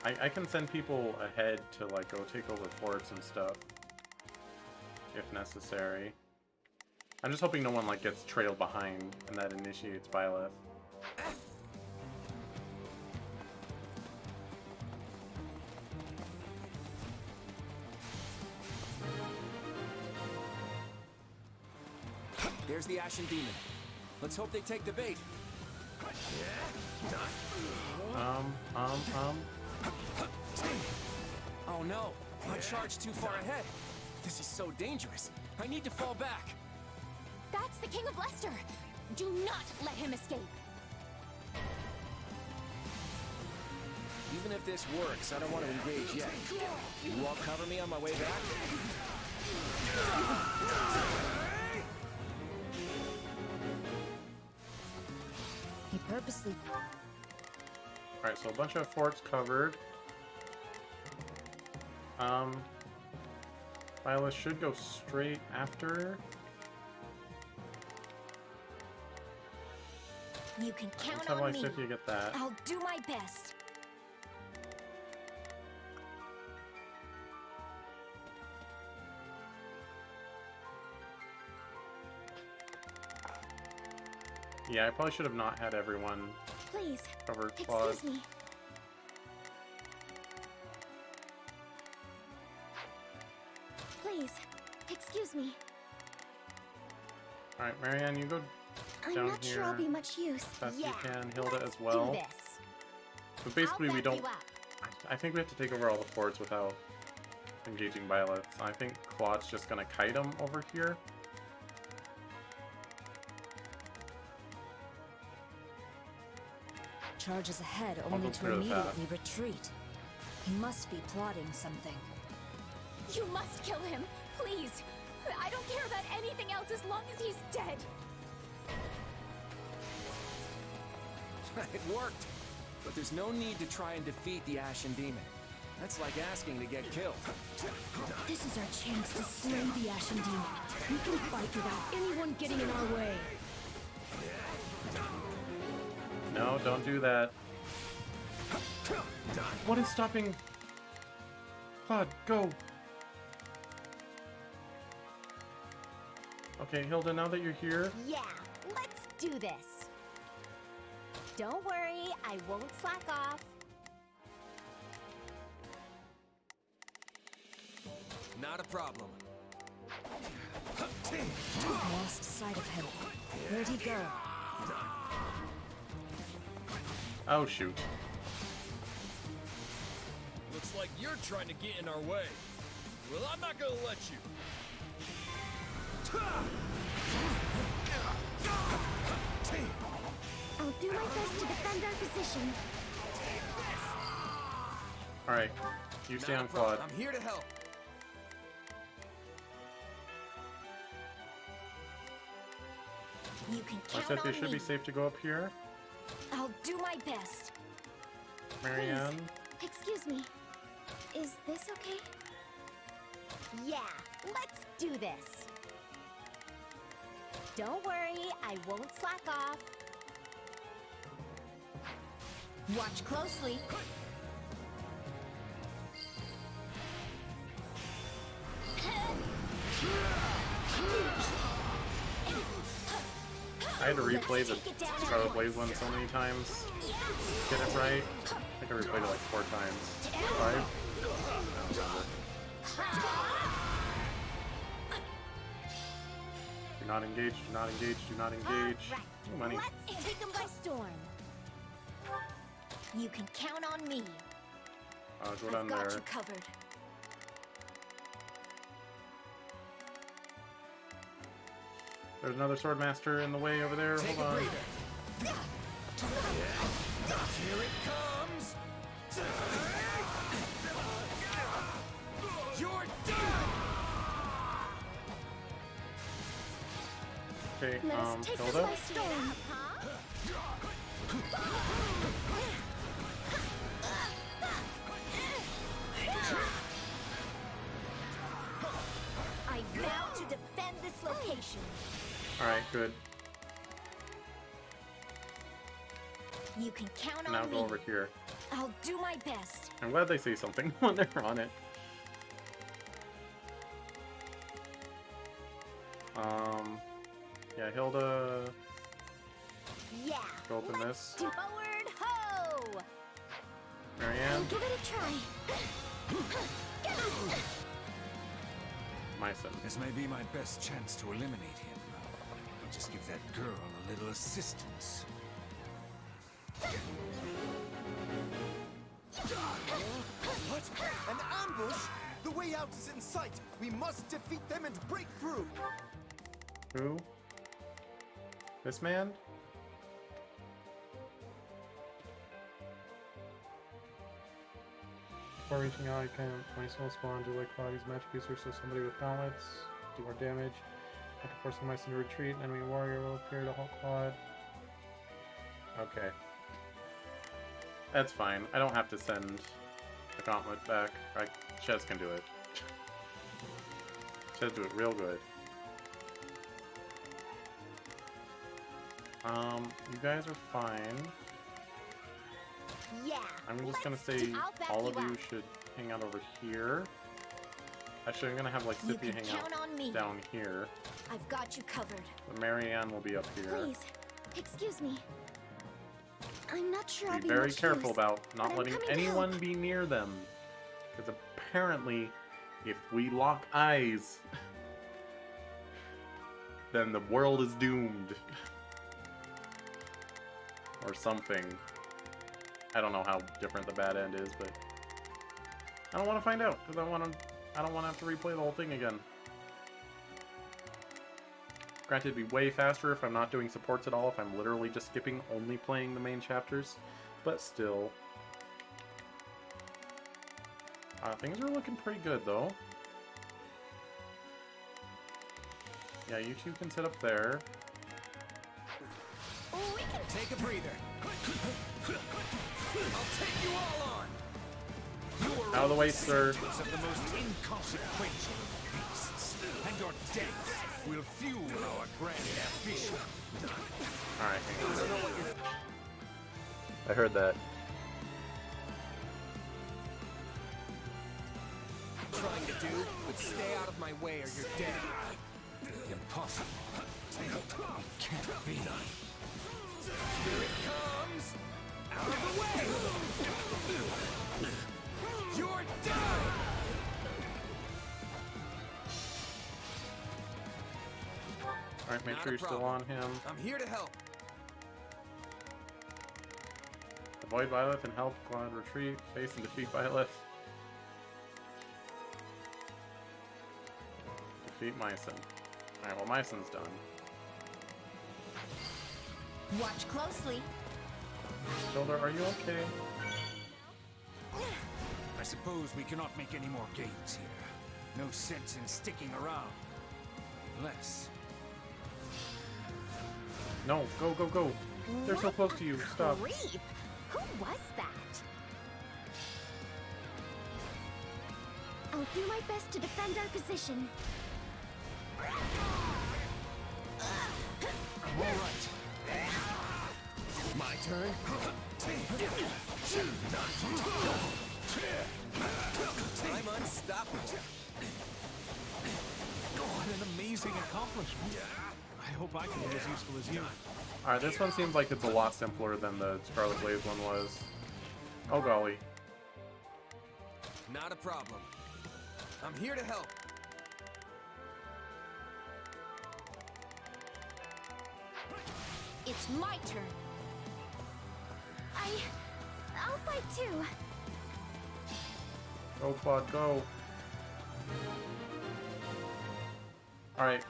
Speaker 1: I can send people ahead to like go take over forts and stuff if necessary. I'm just hoping no one like gets trailed behind and that initiates Byleth.
Speaker 2: There's the Ashen Demon. Let's hope they take the bait. Oh no! I charged too far ahead. This is so dangerous. I need to fall back.
Speaker 14: That's the King of Leicester. Do not let him escape.
Speaker 2: Even if this works, I don't want to engage yet. You all cover me on my way back?
Speaker 21: He purposely...
Speaker 1: Alright, so a bunch of forts covered. Byleth should go straight after.
Speaker 16: You can count
Speaker 1: Let's have
Speaker 16: on me.
Speaker 1: Lysithea get that.
Speaker 16: I'll do my best.
Speaker 1: Yeah, I probably should have not had everyone
Speaker 12: Please,
Speaker 1: cover Claude.
Speaker 12: excuse me. Please, excuse me.
Speaker 1: Alright, Marianne, you go
Speaker 12: I'm
Speaker 1: down
Speaker 12: not
Speaker 1: here
Speaker 12: sure I'll be much use.
Speaker 1: as best
Speaker 12: Yeah,
Speaker 1: you can. Hilda as
Speaker 12: let's
Speaker 1: well.
Speaker 12: do this.
Speaker 1: But basically
Speaker 12: I'll
Speaker 1: we
Speaker 12: back
Speaker 1: don't...
Speaker 12: you up.
Speaker 1: I think we have to take over all the forts without engaging Byleth. So I think Claude's just gonna kite him over here.
Speaker 21: Charges ahead
Speaker 1: I'll
Speaker 21: only
Speaker 1: go
Speaker 21: to
Speaker 1: clear the path.
Speaker 21: immediately retreat. He must be plotting something.
Speaker 14: You must kill him, please. I don't care about anything else as long as he's dead.
Speaker 2: It worked. But there's no need to try and defeat the Ashen Demon. That's like asking to get killed.
Speaker 21: This is our chance to slay the Ashen Demon. We can fight without anyone getting in our way.
Speaker 1: No, don't do that. What is stopping? Claude, go! Okay, Hilda, now that you're here,
Speaker 22: Yeah, let's do this. Don't worry, I won't slack off.
Speaker 2: Not a problem.
Speaker 21: Lost sight of him. Where'd he go?
Speaker 1: oh shoot.
Speaker 18: Looks like you're trying to get in our way. Well, I'm not gonna let you.
Speaker 12: I'll do my best to defend our position.
Speaker 1: Alright, you stay
Speaker 20: Not
Speaker 1: on
Speaker 20: a problem.
Speaker 1: Claude.
Speaker 20: I'm here to help.
Speaker 16: You can count
Speaker 1: Lysithea
Speaker 16: on
Speaker 1: should
Speaker 16: me.
Speaker 1: be safe to go up here.
Speaker 16: I'll do my best.
Speaker 1: Marianne,
Speaker 12: Excuse me. Is this okay?
Speaker 22: Yeah, let's do this. Don't worry, I won't slack off.
Speaker 16: Watch closely.
Speaker 1: I had to replay the Scarlet Blaze one so many times to get it right. I think I replayed it like 4 times. 5? I don't remember. Do not engage, do not engage, do not engage. Ooh, money.
Speaker 22: Let's take them by storm.
Speaker 16: You can count on me.
Speaker 1: Go down
Speaker 16: I've got
Speaker 1: there.
Speaker 16: you covered.
Speaker 1: There's another Swordmaster in the way over there.
Speaker 20: Take
Speaker 1: Hold
Speaker 20: a
Speaker 1: on.
Speaker 20: breather. Here it comes. You're done.
Speaker 1: Okay,
Speaker 12: Let us take this
Speaker 1: Hilda.
Speaker 12: by storm.
Speaker 22: I vow to defend this location.
Speaker 1: Alright, good.
Speaker 9: You can count
Speaker 1: Now
Speaker 9: on
Speaker 1: go
Speaker 9: me.
Speaker 1: over here.
Speaker 9: I'll do my best.
Speaker 1: I'm glad they say something when they're on it. Yeah, Hilda.
Speaker 9: Yeah.
Speaker 1: Go open this.
Speaker 9: Forward ho!
Speaker 1: Marianne.
Speaker 9: Give it a try.
Speaker 1: Myson.
Speaker 7: This may be my best chance to eliminate him. I'll just give that girl a little assistance.
Speaker 19: What? An ambush? The way out is in sight. We must defeat them and break through.
Speaker 1: Who? This man? Before reaching out, I can my soul spawn, do like Claudia's magic user, so somebody with gauntlets, do more damage. After forcing my son to retreat, an enemy warrior will appear to halt Claude. Okay. That's fine. I don't have to send the gauntlet back. Chez can do it. Chez do it real good. You guys are fine.
Speaker 9: Yeah.
Speaker 1: I'm just gonna say all of you should hang out over here. Actually, I'm gonna have like Cynthia hang out down here.
Speaker 9: I've got you covered.
Speaker 1: But Marianne will be up here.
Speaker 12: Please, excuse me. I'm not sure I'll
Speaker 1: Be
Speaker 12: be
Speaker 1: very
Speaker 12: much
Speaker 1: careful
Speaker 12: use,
Speaker 1: about
Speaker 12: but
Speaker 1: not
Speaker 12: I'm
Speaker 1: letting
Speaker 12: coming to
Speaker 1: anyone
Speaker 12: help.
Speaker 1: be near them. Because apparently, if we lock eyes, then the world is doomed. Or something. I don't know how different the bad end is, but I don't want to find out because I don't want to have to replay the whole thing again. Granted, it'd be way faster if I'm not doing supports at all, if I'm literally just skipping, only playing the main chapters, but still. Things are looking pretty good, though. Yeah, you two can sit up there.
Speaker 9: We can
Speaker 4: take a breather. I'll take you all on. You are
Speaker 1: Out of the way, sir.
Speaker 7: Of the most inconsequential of beasts, and your death will fuel our grand ambition.
Speaker 1: Alright, hang on. I heard that.
Speaker 4: I'm trying to do, but stay out of my way or you're dead.
Speaker 7: Impossible. It can't be.
Speaker 4: Here it comes! Out of the way! You're done!
Speaker 1: Alright, make
Speaker 4: Not
Speaker 1: sure
Speaker 4: a
Speaker 1: you're still
Speaker 4: problem.
Speaker 1: on him.
Speaker 4: I'm here to help.
Speaker 1: Avoid Byleth and help Claude retreat. Face and defeat Byleth. Defeat Myson. Alright, well Myson's done.
Speaker 9: watch closely.
Speaker 1: Shoulder, are you okay?
Speaker 7: I suppose we cannot make any more gains here. No sense in sticking around. Unless...
Speaker 1: No, go, go, go. They're so close to you. Stop.
Speaker 9: Creep! Who was that?
Speaker 12: I'll do my best to defend our position.
Speaker 7: I'm all right.
Speaker 4: My turn. I'm unstoppable.
Speaker 6: What an amazing accomplishment. I hope I can be as useful as you.
Speaker 1: Alright, this one seems like it's a lot simpler than the Scarlet Blaze one was. Oh golly.
Speaker 4: Not a problem. I'm here to help.
Speaker 9: It's my turn.
Speaker 12: I'll fight too.
Speaker 1: Go, Claude, go. Alright.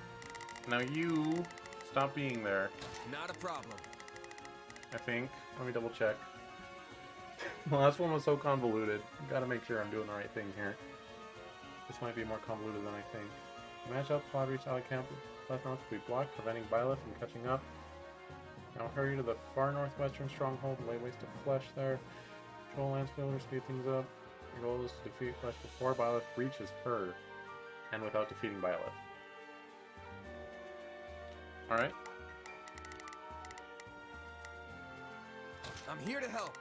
Speaker 1: Now you stop being there.
Speaker 4: Not a problem.
Speaker 1: I think. Let me double check. The last one was so convoluted. Gotta make sure I'm doing the right thing here. This might be more convoluted than I think. Match up, Claude reached out of camp. Left north will be blocked, preventing Byleth from catching up. Now hurry to the far northwestern stronghold, lay waste to Flesh there. Control Lancefielder, speed things up. Your goal is to defeat Flesh before Byleth reaches her, and without defeating Byleth. Alright.
Speaker 20: I'm here to help.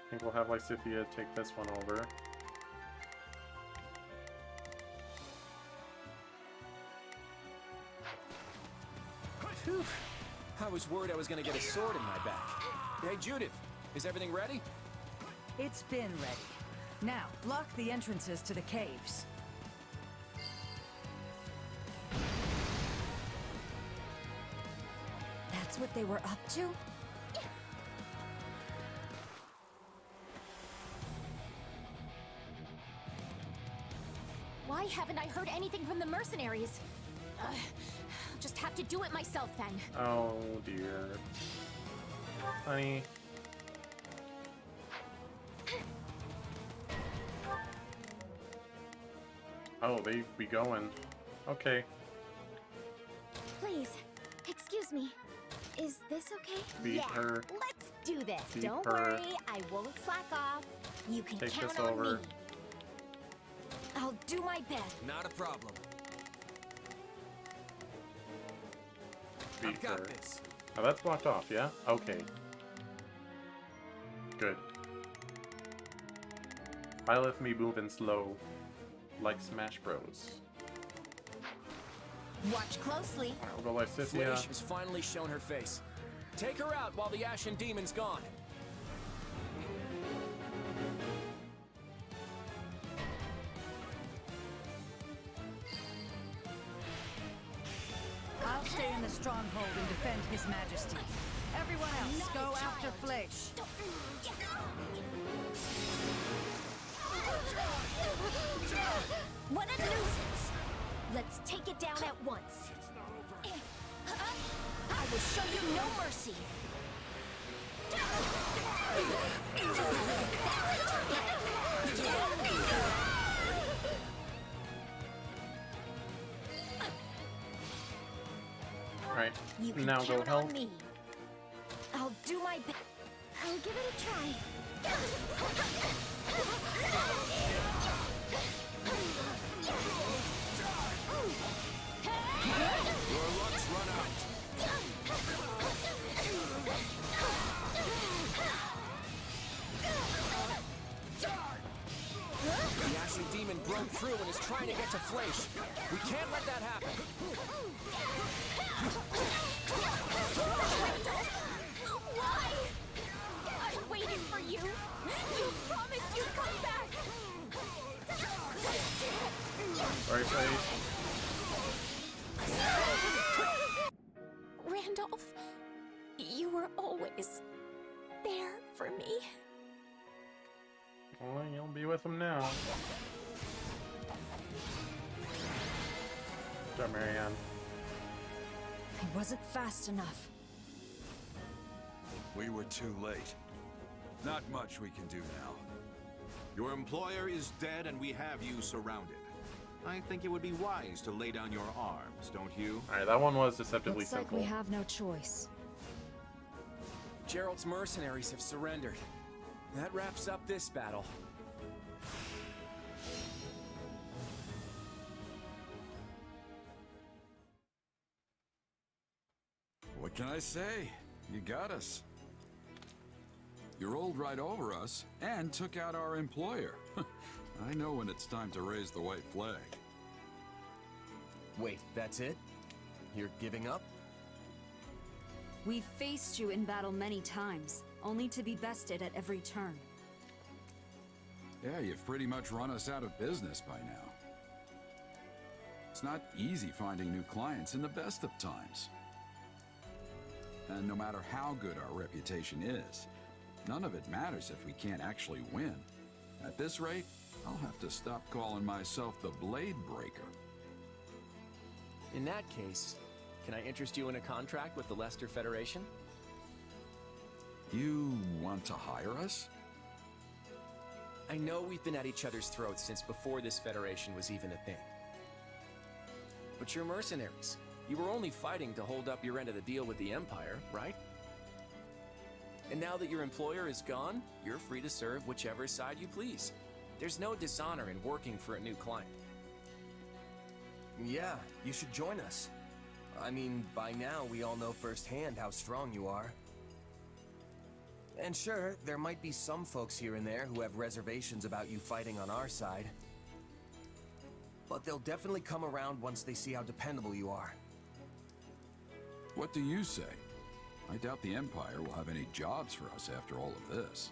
Speaker 1: I think we'll have Lysithea take this one over.
Speaker 2: Whew. I was worried I was gonna get a sword in my back. Hey, Judith, is everything ready?
Speaker 3: It's been ready. Now, block the entrances to the caves.
Speaker 21: That's what they were up to?
Speaker 14: Why haven't I heard anything from the mercenaries? I'll just have to do it myself then.
Speaker 1: Oh dear. Honey. Oh, they be going. Okay.
Speaker 12: Please, excuse me. Is this okay?
Speaker 1: Beat her.
Speaker 9: Let's do this.
Speaker 1: Beat
Speaker 9: Don't
Speaker 1: her.
Speaker 9: worry, I won't slack off. You can
Speaker 1: Take
Speaker 9: count
Speaker 1: this
Speaker 9: on
Speaker 1: over.
Speaker 9: me. I'll do my best.
Speaker 20: Not a problem.
Speaker 1: Beat
Speaker 20: I've got
Speaker 1: her.
Speaker 20: this.
Speaker 1: Oh, that's blocked off, yeah? Okay. Good. I left me moving slow, like Smash Bros.
Speaker 9: Watch closely.
Speaker 1: Alright, we'll go Lysithea.
Speaker 2: Flash has finally shown her face. Take her out while the Ashen Demon's gone.
Speaker 3: I'll stay in the stronghold and defend His Majesty. Everyone else, go after Flash.
Speaker 9: What a nuisance! Let's take it down at once. I will show you no mercy.
Speaker 1: Alright,
Speaker 9: You can
Speaker 1: now go
Speaker 9: count
Speaker 1: help.
Speaker 9: on me. I'll do my best.
Speaker 12: I'll give it a try.
Speaker 17: Your luck's run out.
Speaker 2: The Ashen Demon broke through and is trying to get to Flash. We can't let that happen.
Speaker 14: Why? I waited for you. You promised you'd come back.
Speaker 1: Sorry, Flash.
Speaker 14: Randolph, you were always there for me.
Speaker 1: Well, you'll be with him now. Good job, Marianne.
Speaker 3: I wasn't fast enough.
Speaker 11: We were too late. Not much we can do now. Your employer is dead and we have you surrounded. I think it would be wise to lay down your arms, don't you?
Speaker 1: Alright, that one was deceptively
Speaker 21: Looks like
Speaker 1: simple.
Speaker 21: we have no choice.
Speaker 2: Gerald's mercenaries have surrendered. That wraps up this battle.
Speaker 17: What can I say? You got us. You rolled right over us and took out our employer. I know when it's time to raise the white flag.
Speaker 20: Wait, that's it? You're giving up?
Speaker 21: We've faced you in battle many times, only to be bested at every turn.
Speaker 17: Yeah, you've pretty much run us out of business by now. It's not easy finding new clients in the best of times. And no matter how good our reputation is, none of it matters if we can't actually win. At this rate, I'll have to stop calling myself the Blade Breaker.
Speaker 2: In that case, can I interest you in a contract with the Leicester Federation?
Speaker 17: You want to hire us?
Speaker 2: I know we've been at each other's throats since before this Federation was even a thing. But you're mercenaries. You were only fighting to hold up your end of the deal with the Empire, right? And now that your employer is gone, you're free to serve whichever side you please. There's no dishonor in working for a new client.
Speaker 20: Yeah, you should join us. I mean, by now we all know firsthand how strong you are. And sure, there might be some folks here and there who have reservations about you fighting on our side. But they'll definitely come around once they see how dependable you are.
Speaker 17: What do you say? I doubt the Empire will have any jobs for us after all of this.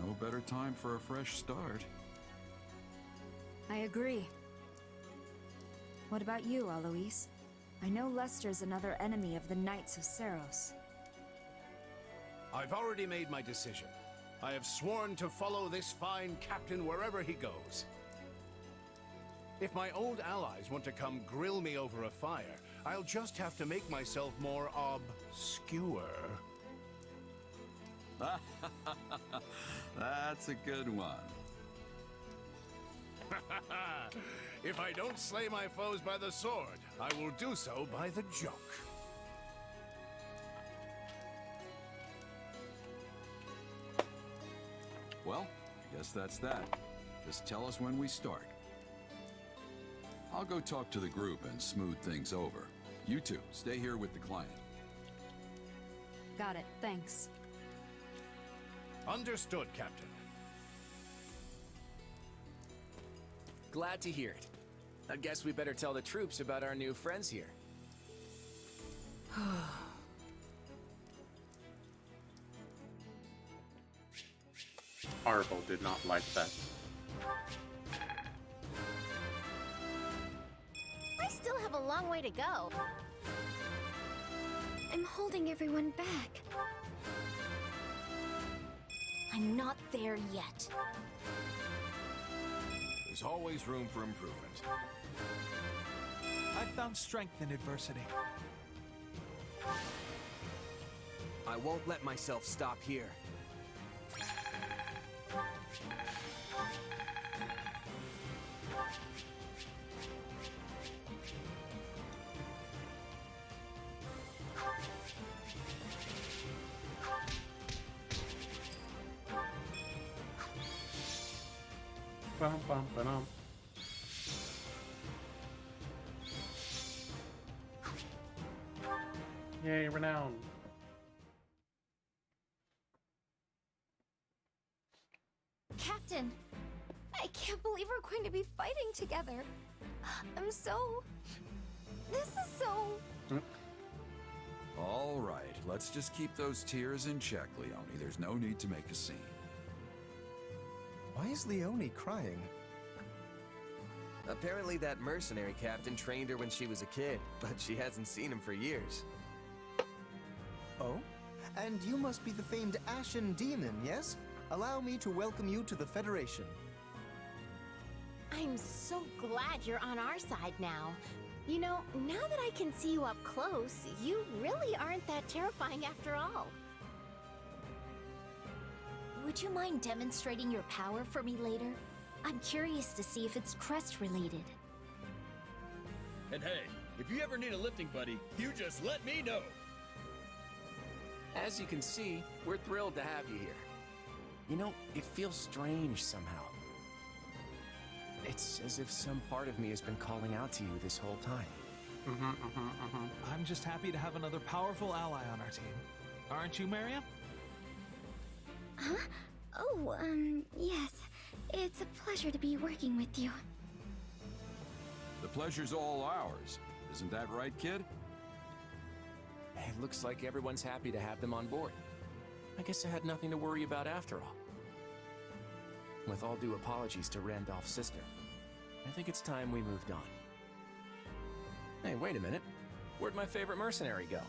Speaker 17: No better time for a fresh start.
Speaker 5: I agree. What about you, Alois? I know Lester's another enemy of the Knights of Seros.
Speaker 7: I've already made my decision. I have sworn to follow this fine captain wherever he goes. If my old allies want to come grill me over a fire, I'll just have to make myself more obscure.
Speaker 17: That's a good one.
Speaker 7: If I don't slay my foes by the sword, I will do so by the joke.
Speaker 17: Well, I guess that's that. Just tell us when we start. I'll go talk to the group and smooth things over. You two, stay here with the client.
Speaker 5: Got it, thanks.
Speaker 7: Understood, Captain.
Speaker 2: Glad to hear it. I guess we better tell the troops about our new friends here.
Speaker 1: Arvel did not like that.
Speaker 12: I still have a long way to go. I'm holding everyone back.
Speaker 14: I'm not there yet.
Speaker 11: There's always room for improvement.
Speaker 6: I've found strength in adversity.
Speaker 20: I won't let myself stop here.
Speaker 1: Bum, bum, ba-dum. Yay, renown.
Speaker 14: Captain, I can't believe we're going to be fighting together. This is so...
Speaker 17: All right, let's just keep those tears in check, Leone. There's no need to make a scene.
Speaker 19: Why is Leone crying?
Speaker 20: Apparently that mercenary captain trained her when she was a kid, but she hasn't seen him for years.
Speaker 19: Oh? And you must be the famed Ashen Demon, yes? Allow me to welcome you to the Federation.
Speaker 9: I'm so glad you're on our side now. You know, now that I can see you up close, you really aren't that terrifying after all.
Speaker 14: Would you mind demonstrating your power for me later? I'm curious to see if it's crest related.
Speaker 18: And hey, if you ever need a lifting buddy, you just let me know.
Speaker 2: As you can see, we're thrilled to have you here. You know, it feels strange somehow. It's as if some part of me has been calling out to you this whole time.
Speaker 6: I'm just happy to have another powerful ally on our team. Aren't you, Miriam?
Speaker 12: Huh? Oh, yes. It's a pleasure to be working with you.
Speaker 17: The pleasure's all ours. Isn't that right, kid?
Speaker 2: It looks like everyone's happy to have them on board. I guess I had nothing to worry about after all. With all due apologies to Randolph's sister, I think it's time we moved on. Hey, wait a minute. Where'd my favorite mercenary go?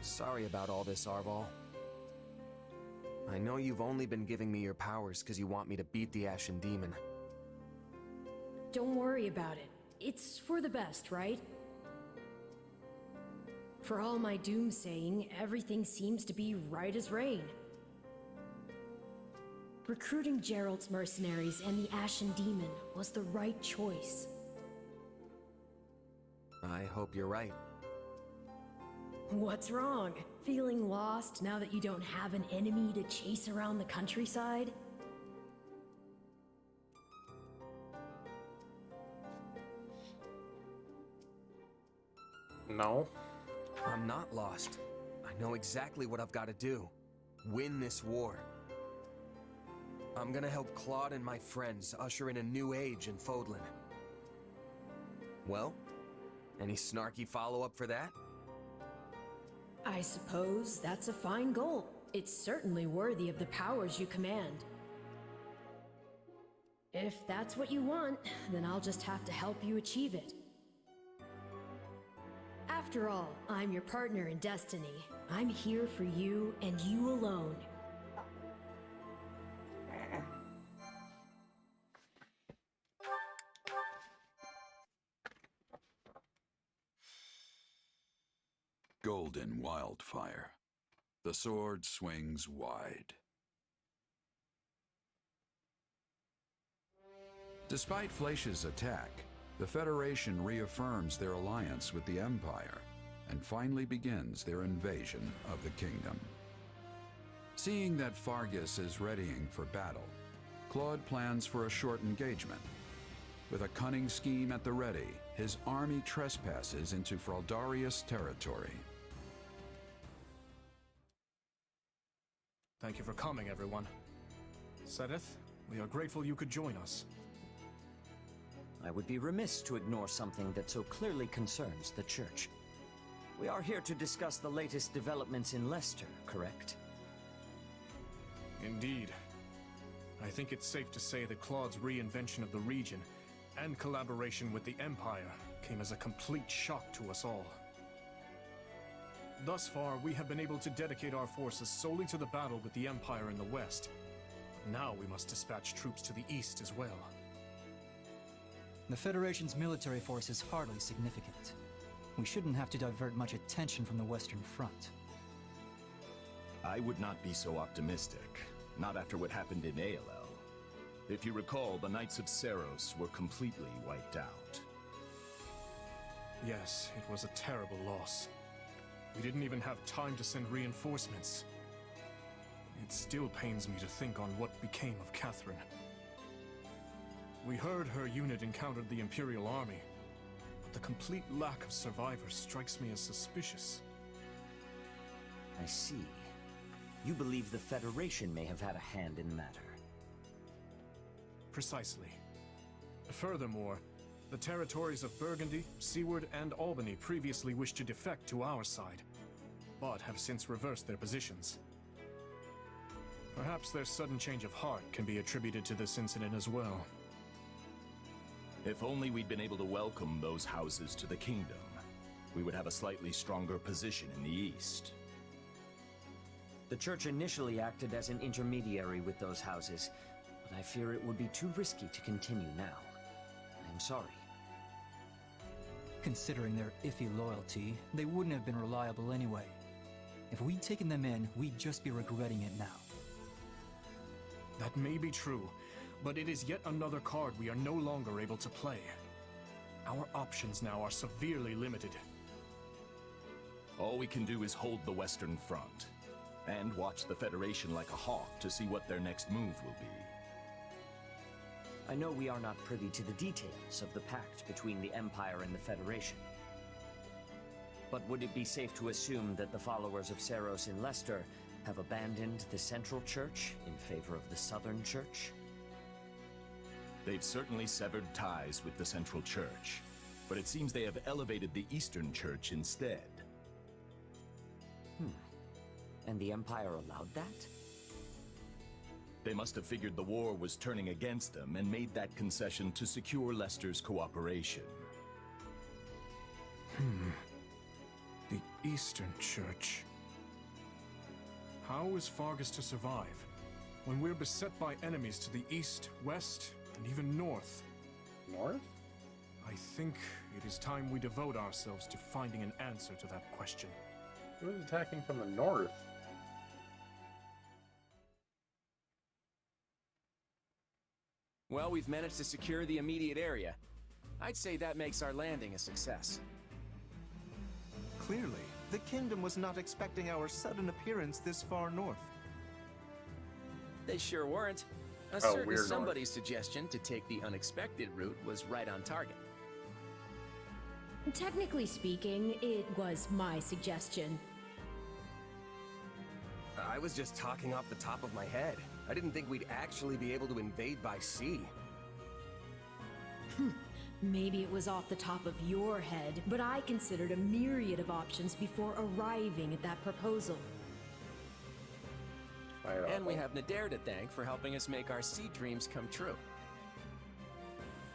Speaker 20: Sorry about all this, Arval. I know you've only been giving me your powers because you want me to beat the Ashen Demon.
Speaker 21: Don't worry about it. It's for the best, right? For all my doomsaying, everything seems to be right as rain. Recruiting Gerald's mercenaries and the Ashen Demon was the right choice.
Speaker 20: I hope you're right.
Speaker 21: What's wrong? Feeling lost now that you don't have an enemy to chase around the countryside?
Speaker 1: No.
Speaker 20: I'm not lost. I know exactly what I've got to do. Win this war. I'm gonna help Claude and my friends usher in a new age in Fodlan. Well, any snarky follow-up for that?
Speaker 21: I suppose that's a fine goal. It's certainly worthy of the powers you command. If that's what you want, then I'll just have to help you achieve it. After all, I'm your partner in destiny. I'm here for you and you alone.
Speaker 17: Golden Wildfire. The sword swings wide. Despite Flaish's attack, the Federation reaffirms their alliance with the Empire and finally begins their invasion of the kingdom. Seeing that Fargus is readying for battle, Claude plans for a short engagement. With a cunning scheme at the ready, his army trespasses into Fraldarius territory.
Speaker 10: Thank you for coming, everyone. Sedith, we are grateful you could join us.
Speaker 13: I would be remiss to ignore something that so clearly concerns the Church. We are here to discuss the latest developments in Leicester, correct?
Speaker 10: Indeed. I think it's safe to say that Claude's reinvention of the region and collaboration with the Empire came as a complete shock to us all. Thus far, we have been able to dedicate our forces solely to the battle with the Empire in the west. Now we must dispatch troops to the east as well.
Speaker 15: The Federation's military force is hardly significant. We shouldn't have to divert much attention from the Western Front.
Speaker 23: I would not be so optimistic, not after what happened in ALL. If you recall, the Knights of Seiros were completely wiped out.
Speaker 10: Yes, it was a terrible loss. We didn't even have time to send reinforcements. It still pains me to think on what became of Catherine. We heard her unit encountered the Imperial Army, but the complete lack of survivors strikes me as suspicious.
Speaker 13: I see. You believe the Federation may have had a hand in the matter.
Speaker 10: Precisely. Furthermore, the territories of Burgundy, Seward, and Albany previously wished to defect to our side, but have since reversed their positions. Perhaps their sudden change of heart can be attributed to this incident as well.
Speaker 23: If only we'd been able to welcome those houses to the kingdom, we would have a slightly stronger position in the east.
Speaker 13: The Church initially acted as an intermediary with those houses, but I fear it would be too risky to continue now. I'm sorry.
Speaker 15: Considering their iffy loyalty, they wouldn't have been reliable anyway. If we'd taken them in, we'd just be regretting it now.
Speaker 10: That may be true, but it is yet another card we are no longer able to play. Our options now are severely limited.
Speaker 23: All we can do is hold the Western Front, and watch the Federation like a hawk to see what their next move will be.
Speaker 13: I know we are not privy to the details of the pact between the Empire and the Federation. But would it be safe to assume that the followers of Seiros in Leicester have abandoned the Central Church in favor of the Southern Church?
Speaker 23: They've certainly severed ties with the Central Church, but it seems they have elevated the Eastern Church instead.
Speaker 13: And the Empire allowed that?
Speaker 23: They must have figured the war was turning against them and made that concession to secure Leicester's cooperation.
Speaker 10: The Eastern Church. How is Fargus to survive when we're beset by enemies to the east, west, and even north?
Speaker 1: North?
Speaker 10: I think it is time we devote ourselves to finding an answer to that question.
Speaker 1: Who is attacking from the north?
Speaker 2: Well, we've managed to secure the immediate area. I'd say that makes our landing a success.
Speaker 19: Clearly, the kingdom was not expecting our sudden appearance this far north.
Speaker 2: They sure weren't. A certain somebody's suggestion to take the unexpected route was right on target.
Speaker 21: Technically speaking, it was my suggestion.
Speaker 20: I was just talking off the top of my head. I didn't think we'd actually be able to invade by sea.
Speaker 21: Maybe it was off the top of your head, but I considered a myriad of options before arriving at that proposal.
Speaker 2: And we have Nadir to thank for helping us make our sea dreams come true.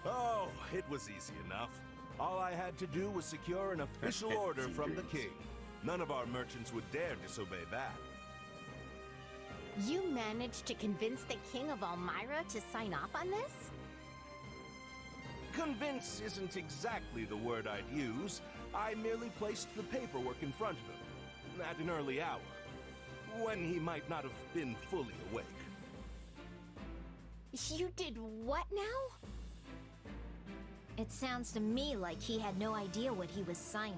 Speaker 8: Oh, it was easy enough. All I had to do was secure an official order from the king. None of our merchants would dare disobey that.
Speaker 9: You managed to convince the King of Elmyra to sign off on this?
Speaker 8: Convince isn't exactly the word I'd use. I merely placed the paperwork in front of him, at an early hour, when he might not have been fully awake.
Speaker 9: You did what now? It sounds to me like he had no idea what he was signing.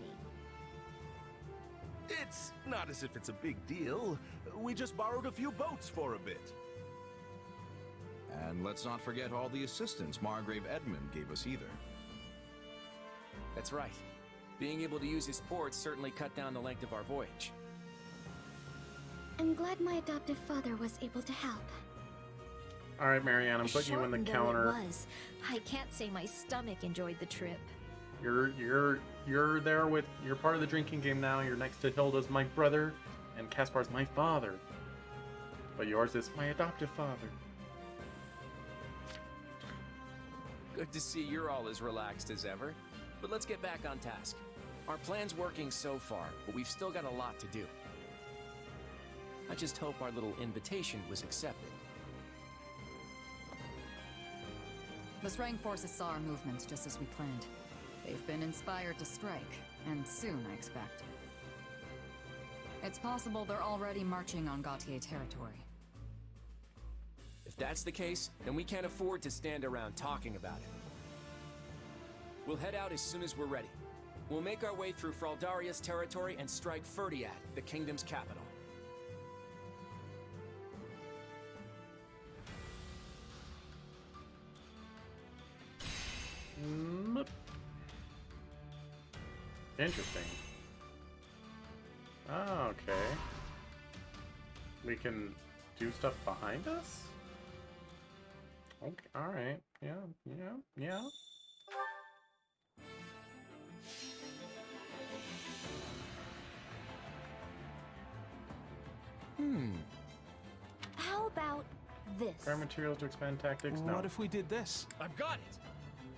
Speaker 8: It's not as if it's a big deal. We just borrowed a few boats for a bit.
Speaker 11: And let's not forget all the assistance Margrave Edmund gave us either.
Speaker 2: That's right. Being able to use his ports certainly cut down the length of our voyage.
Speaker 12: I'm glad my adoptive father was able to help.
Speaker 1: All right, Marianne, I'm putting you in the counter.
Speaker 9: It was. I can't say my stomach enjoyed the trip.
Speaker 1: You're there with, you're part of the drinking game now. You're next to Hilda's my brother, and Caspar's my father. But yours is my adoptive father.
Speaker 2: Good to see you're all as relaxed as ever. But let's get back on task. Our plan's working so far, but we've still got a lot to do. I just hope our little invitation was accepted.
Speaker 3: The Srang forces saw our movements just as we planned. They've been inspired to strike, and soon, I expect. It's possible they're already marching on Gautier territory.
Speaker 2: If that's the case, then we can't afford to stand around talking about it. We'll head out as soon as we're ready. We'll make our way through Fraldaria's territory and strike Ferdiad, the kingdom's capital.
Speaker 1: Interesting. Oh, okay. We can do stuff behind us? Okay, alright. Yeah.
Speaker 9: How about this?
Speaker 1: Acquire materials to expand tactics? No.
Speaker 6: What if we did this?
Speaker 18: I've got it!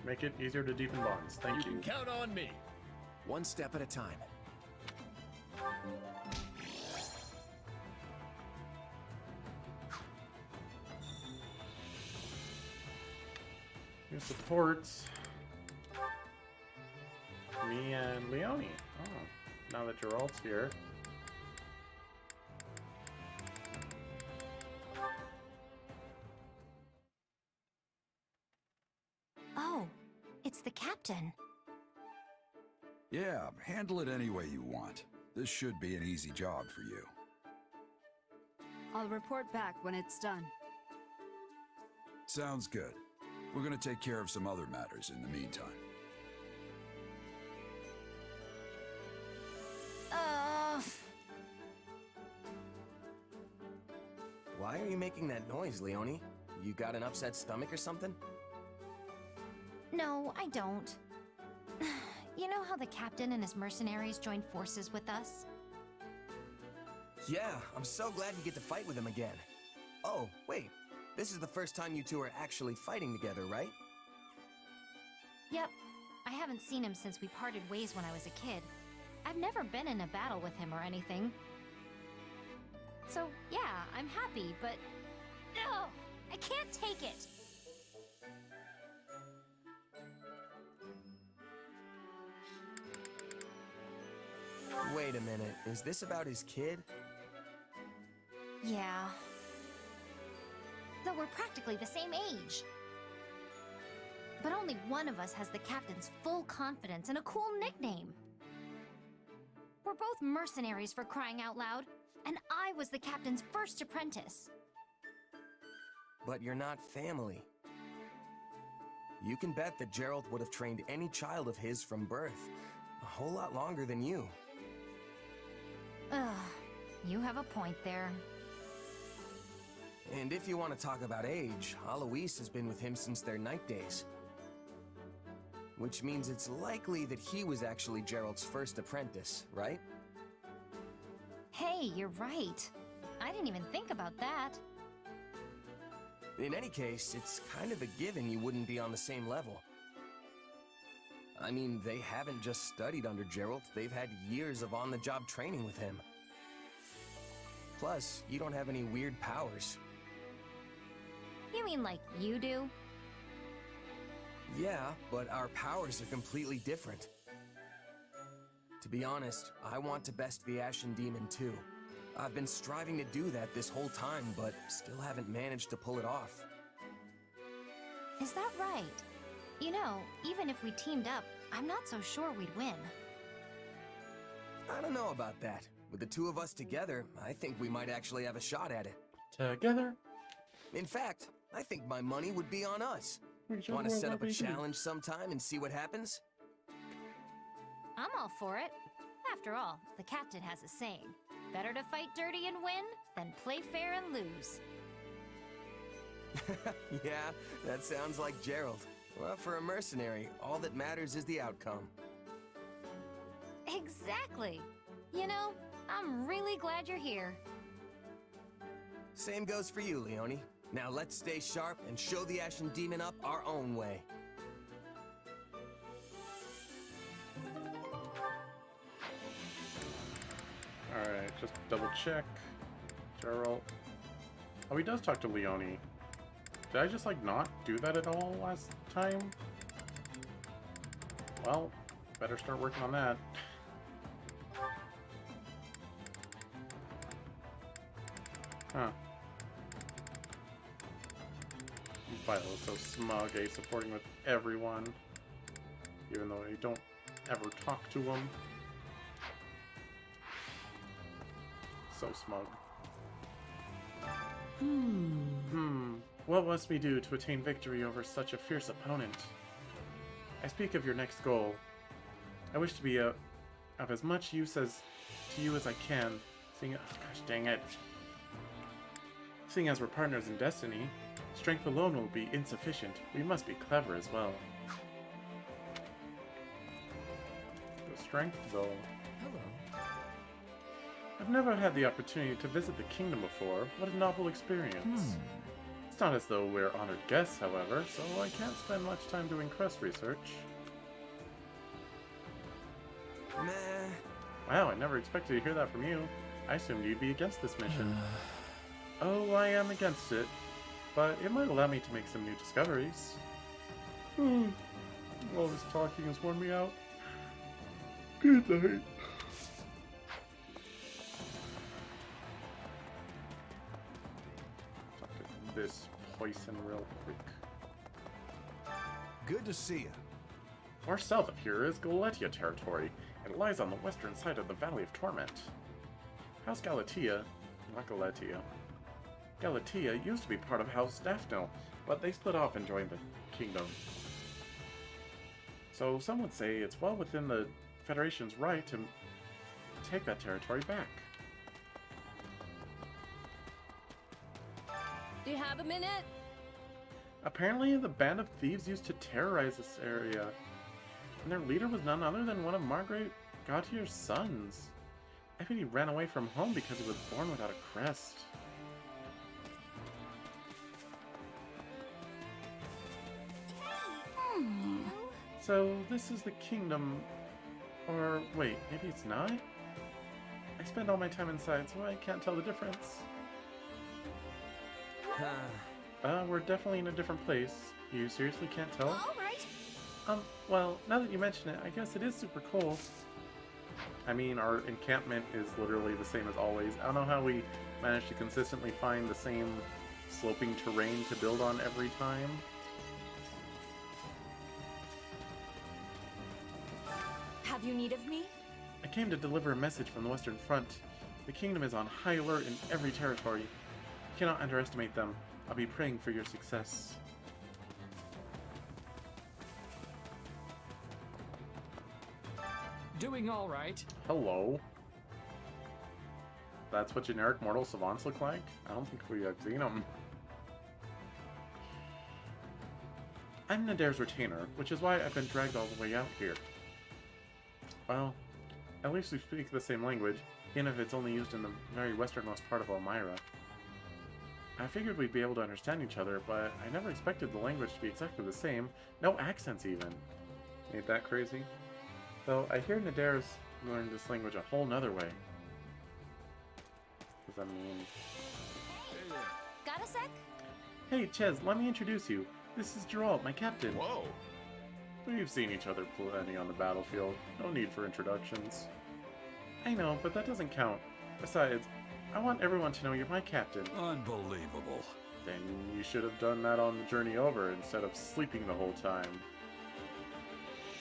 Speaker 1: Make it easier to deepen bonds. Thank you.
Speaker 18: You can count on me.
Speaker 2: One step at a time.
Speaker 1: Who supports me and Leone? Oh, now that Gerald's here.
Speaker 9: Oh, it's the captain.
Speaker 17: Yeah, handle it any way you want. This should be an easy job for you.
Speaker 3: I'll report back when it's done.
Speaker 17: Sounds good. We're gonna take care of some other matters in the meantime.
Speaker 20: Why are you making that noise, Leone? You got an upset stomach or something?
Speaker 9: No, I don't. You know how the captain and his mercenaries joined forces with us?
Speaker 20: Yeah, I'm so glad you get to fight with him again. Oh, wait. This is the first time you two are actually fighting together, right?
Speaker 9: Yep. I haven't seen him since we parted ways when I was a kid. I've never been in a battle with him or anything. So, yeah, I'm happy, but... No! I can't take it!
Speaker 20: Wait a minute, is this about his kid?
Speaker 9: Yeah. Though we're practically the same age. But only one of us has the captain's full confidence and a cool nickname. We're both mercenaries, for crying out loud, and I was the captain's first apprentice.
Speaker 20: But you're not family. You can bet that Gerald would have trained any child of his from birth. whole lot longer than you.
Speaker 5: Ugh, you have a point there.
Speaker 20: And if you want to talk about age, Alois has been with him since their night days. Which means it's likely that he was actually Gerald's first apprentice, right?
Speaker 5: Hey, you're right. I didn't even think about that.
Speaker 20: In any case, it's kind of a given you wouldn't be on the same level. I mean, they haven't just studied under Gerald, they've had years of on-the-job training with him. Plus, you don't have any weird powers.
Speaker 5: You mean like you do?
Speaker 20: Yeah, but our powers are completely different. To be honest, I want to best the Ashen Demon too. I've been striving to do that this whole time, but still haven't managed to pull it off.
Speaker 5: Is that right? You know, even if we teamed up, I'm not so sure we'd win.
Speaker 20: I don't know about that. With the two of us together, I think we might actually have a shot at it.
Speaker 1: Together?
Speaker 20: In fact, I think my money would be on us.
Speaker 1: Sure
Speaker 20: Want to set up a
Speaker 1: we do.
Speaker 20: challenge sometime and see what happens?
Speaker 5: I'm all for it. After all, the captain has a saying. Better to fight dirty and win than play fair and lose.
Speaker 20: Yeah, that sounds like Gerald. Well, for a mercenary, all that matters is the outcome.
Speaker 5: Exactly. You know, I'm really glad you're here.
Speaker 20: Same goes for you, Leonie. Now let's stay sharp and show the Ashen Demon up our own way.
Speaker 1: Alright, just double check. Gerald. Oh, he does talk to Leonie. Did I just, like, not do that at all last time? Well, better start working on that. Huh. Violet's so smug, eh? Supporting with everyone. Even though I don't ever talk to him. So smug. What must we do to attain victory over such a fierce opponent? I speak of your next goal. I wish to be of as much use to you as I can, seeing... Oh, gosh dang it. Seeing as we're partners in destiny, strength alone will be insufficient. We must be clever as well. The strength, though.
Speaker 20: Hello.
Speaker 1: I've never had the opportunity to visit the kingdom before. What a novel experience. It's not as though we're honored guests, however, so I can't spend much time doing quest research.
Speaker 20: Nah.
Speaker 1: Wow, I never expected to hear that from you. I assumed you'd be against this mission. Oh, I am against it, but it might allow me to make some new discoveries. All this talking has worn me out. Good night. This poison real quick.
Speaker 11: Good to see you.
Speaker 1: Far south of here is Galatia territory. It lies on the western side of the Valley of Torment. House Galatia, not Galatia. Galatia used to be part of House Daphne, but they split off and joined the kingdom. So some would say it's well within the Federation's right to take that territory back.
Speaker 14: Do you have a minute?
Speaker 1: Apparently, the band of thieves used to terrorize this area, and their leader was none other than one of Margaret Gautier's sons. I think he ran away from home because he was born without a crest. So, this is the kingdom... Or, wait, maybe it's not? I spend all my time inside, so I can't tell the difference. We're definitely in a different place. You seriously can't tell?
Speaker 12: Alright.
Speaker 1: Well, now that you mention it, I guess it is super cool. I mean, our encampment is literally the same as always. I don't know how we managed to consistently find the same sloping terrain to build on every time.
Speaker 14: Have you need of me?
Speaker 1: I came to deliver a message from the Western Front. The kingdom is on high alert in every territory. You cannot underestimate them. I'll be praying for your success.
Speaker 4: Doing all right.
Speaker 1: Hello. That's what generic mortal savants look like? I don't think we have seen them. I'm Nadair's retainer, which is why I've been dragged all the way out here. Well, at least we speak the same language, even if it's only used in the very westernmost part of Elmira. I figured we'd be able to understand each other, but I never expected the language to be exactly the same. No accents, even. Ain't that crazy? Though, I hear Nadair's learned this language a whole nother way. Does that mean...
Speaker 9: Got a sec?
Speaker 1: Hey, Ches, let me introduce you. This is Geralt, my captain.
Speaker 11: Whoa!
Speaker 1: We've seen each other plenty on the battlefield. No need for introductions. I know, but that doesn't count. Besides, I want everyone to know you're my captain.
Speaker 17: Unbelievable.
Speaker 1: Then you should have done that on the journey over instead of sleeping the whole time.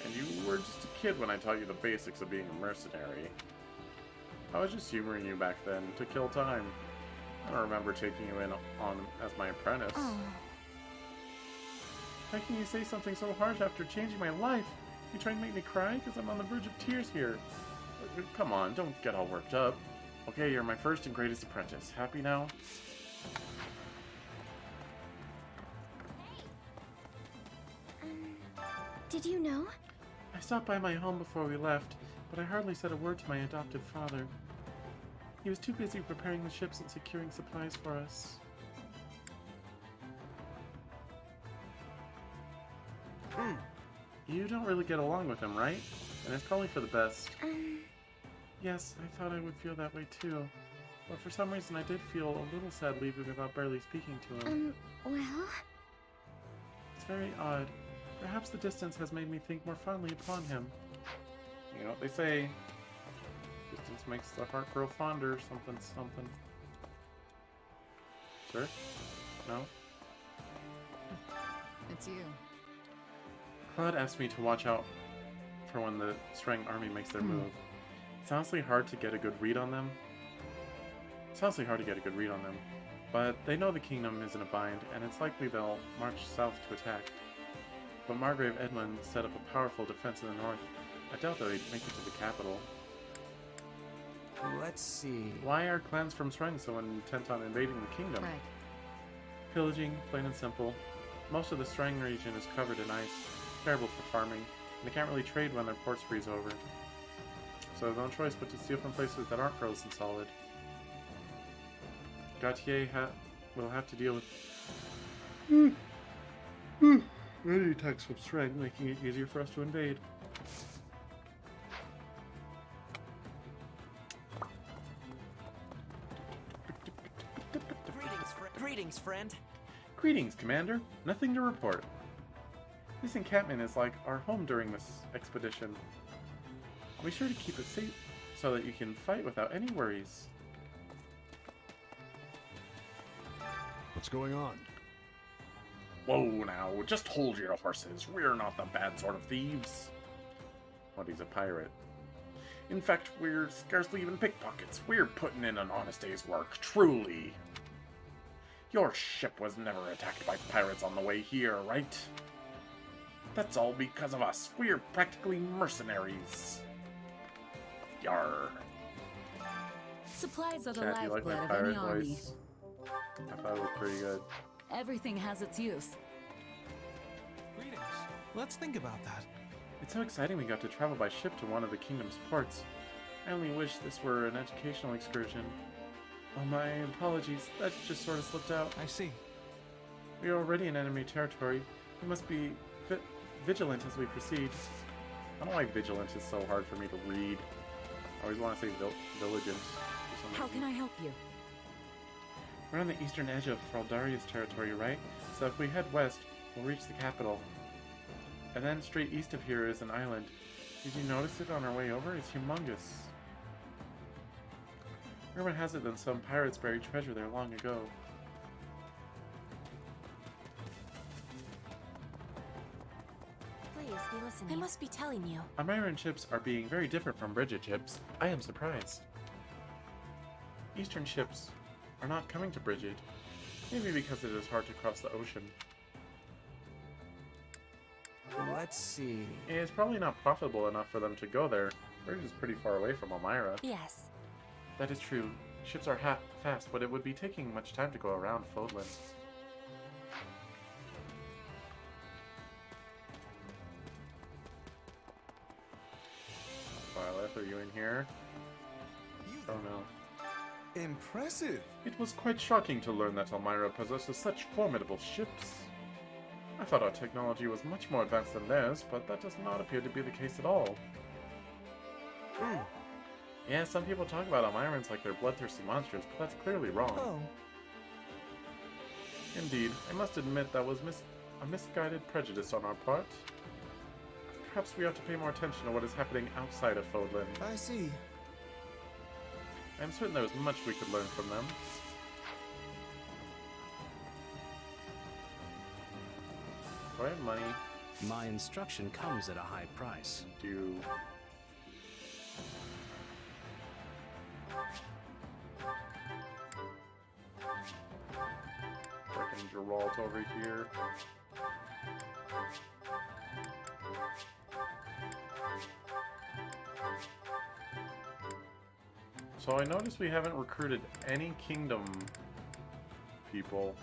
Speaker 1: And you were just a kid when I taught you the basics of being a mercenary. I was just humoring you back then to kill time. I don't remember taking you in on as my apprentice.
Speaker 9: Oh.
Speaker 1: How can you say something so harsh after changing my life? You trying to make me cry? Because I'm on the verge of tears here. Come on, don't get all worked up. Okay, you're my first and greatest apprentice. Happy now?
Speaker 12: Did you know?
Speaker 1: I stopped by my home before we left, but I hardly said a word to my adopted father. He was too busy preparing the ships and securing supplies for us. You don't really get along with him, right? And it's probably for the best. Yes, I thought I would feel that way too. But for some reason I did feel a little sad leaving without barely speaking to him.
Speaker 12: Well?
Speaker 1: It's very odd. Perhaps the distance has made me think more fondly upon him. You know what they say? Distance makes the heart grow fonder, something, something. Sir? No?
Speaker 3: It's you.
Speaker 1: Claude asked me to watch out for when the Strang army makes their move. It's honestly hard to get a good read on them. But they know the kingdom is in a bind, and it's likely they'll march south to attack. But Margrave Edmund set up a powerful defense in the north. I doubt they'd make it to the capital.
Speaker 20: Let's see...
Speaker 1: Why are clans from Strang so intent on invading the kingdom?
Speaker 3: Right.
Speaker 1: Pillaging, plain and simple. Most of the Strang region is covered in ice, terrible for farming, and they can't really trade when their ports freeze over. So there's no choice but to steal from places that aren't frozen solid. Gautier will have to deal with many attacks from Strang, making it easier for us to invade.
Speaker 20: Greetings, friend.
Speaker 1: Greetings, Commander. Nothing to report. This encampment is like our home during this expedition. I'll be sure to keep it safe so that you can fight without any worries.
Speaker 16: What's going on?
Speaker 1: Whoa now, just hold your horses. We're not the bad sort of thieves. What, he's a pirate. In fact, we're scarcely even pickpockets. We're putting in an honest day's work, truly. Your ship was never attacked by pirates on the way here, right? That's all because of us. We're practically mercenaries. Yarr.
Speaker 3: Supplies are the
Speaker 1: Chat, you like my
Speaker 3: lifeblood of
Speaker 1: pirate
Speaker 3: any army.
Speaker 1: voice? I thought it was pretty good.
Speaker 3: Everything has its use.
Speaker 6: Greetings. Let's think about that.
Speaker 1: It's so exciting we got to travel by ship to one of the kingdom's ports. I only wish this were an educational excursion. Oh, my apologies. That just sort of slipped out.
Speaker 6: I see.
Speaker 1: We are already in enemy territory. We must be vigilant as we proceed. I don't know why vigilant is so hard for me to read. I always want to say vigilant.
Speaker 3: How can I help you?
Speaker 1: We're on the eastern edge of Fraldaria's territory, right? So if we head west, we'll reach the capital. And then straight east of here is an island. Did you notice it on our way over? It's humongous. Rumor has it that some pirates buried treasure there long ago.
Speaker 9: Please be listening. I must be telling you.
Speaker 1: Elmiran ships are being very different from Bridget ships. I am surprised. Eastern ships are not coming to Bridget. Maybe because it is hard to cross the ocean.
Speaker 20: Let's see.
Speaker 1: It's probably not profitable enough for them to go there. We're just pretty far away from Elmira.
Speaker 14: Yes.
Speaker 1: That is true. Ships are fast, but it would be taking much time to go around Fodlan. Violet, are you in here? Oh no.
Speaker 4: Impressive!
Speaker 1: It was quite shocking to learn that Elmira possesses such formidable ships. I thought our technology was much more advanced than theirs, but that does not appear to be the case at all. Yeah, some people talk about Elmirans like they're bloodthirsty monsters, but that's clearly wrong.
Speaker 19: Oh.
Speaker 1: Indeed, I must admit that was a misguided prejudice on our part. Perhaps we ought to pay more attention to what is happening outside of Fodlan.
Speaker 19: I see.
Speaker 1: I am certain there is much we could learn from them. Do I have money?
Speaker 7: My instruction comes at a high price.
Speaker 1: Do... Reckon Geralt over here. So I noticed we haven't recruited any kingdom people.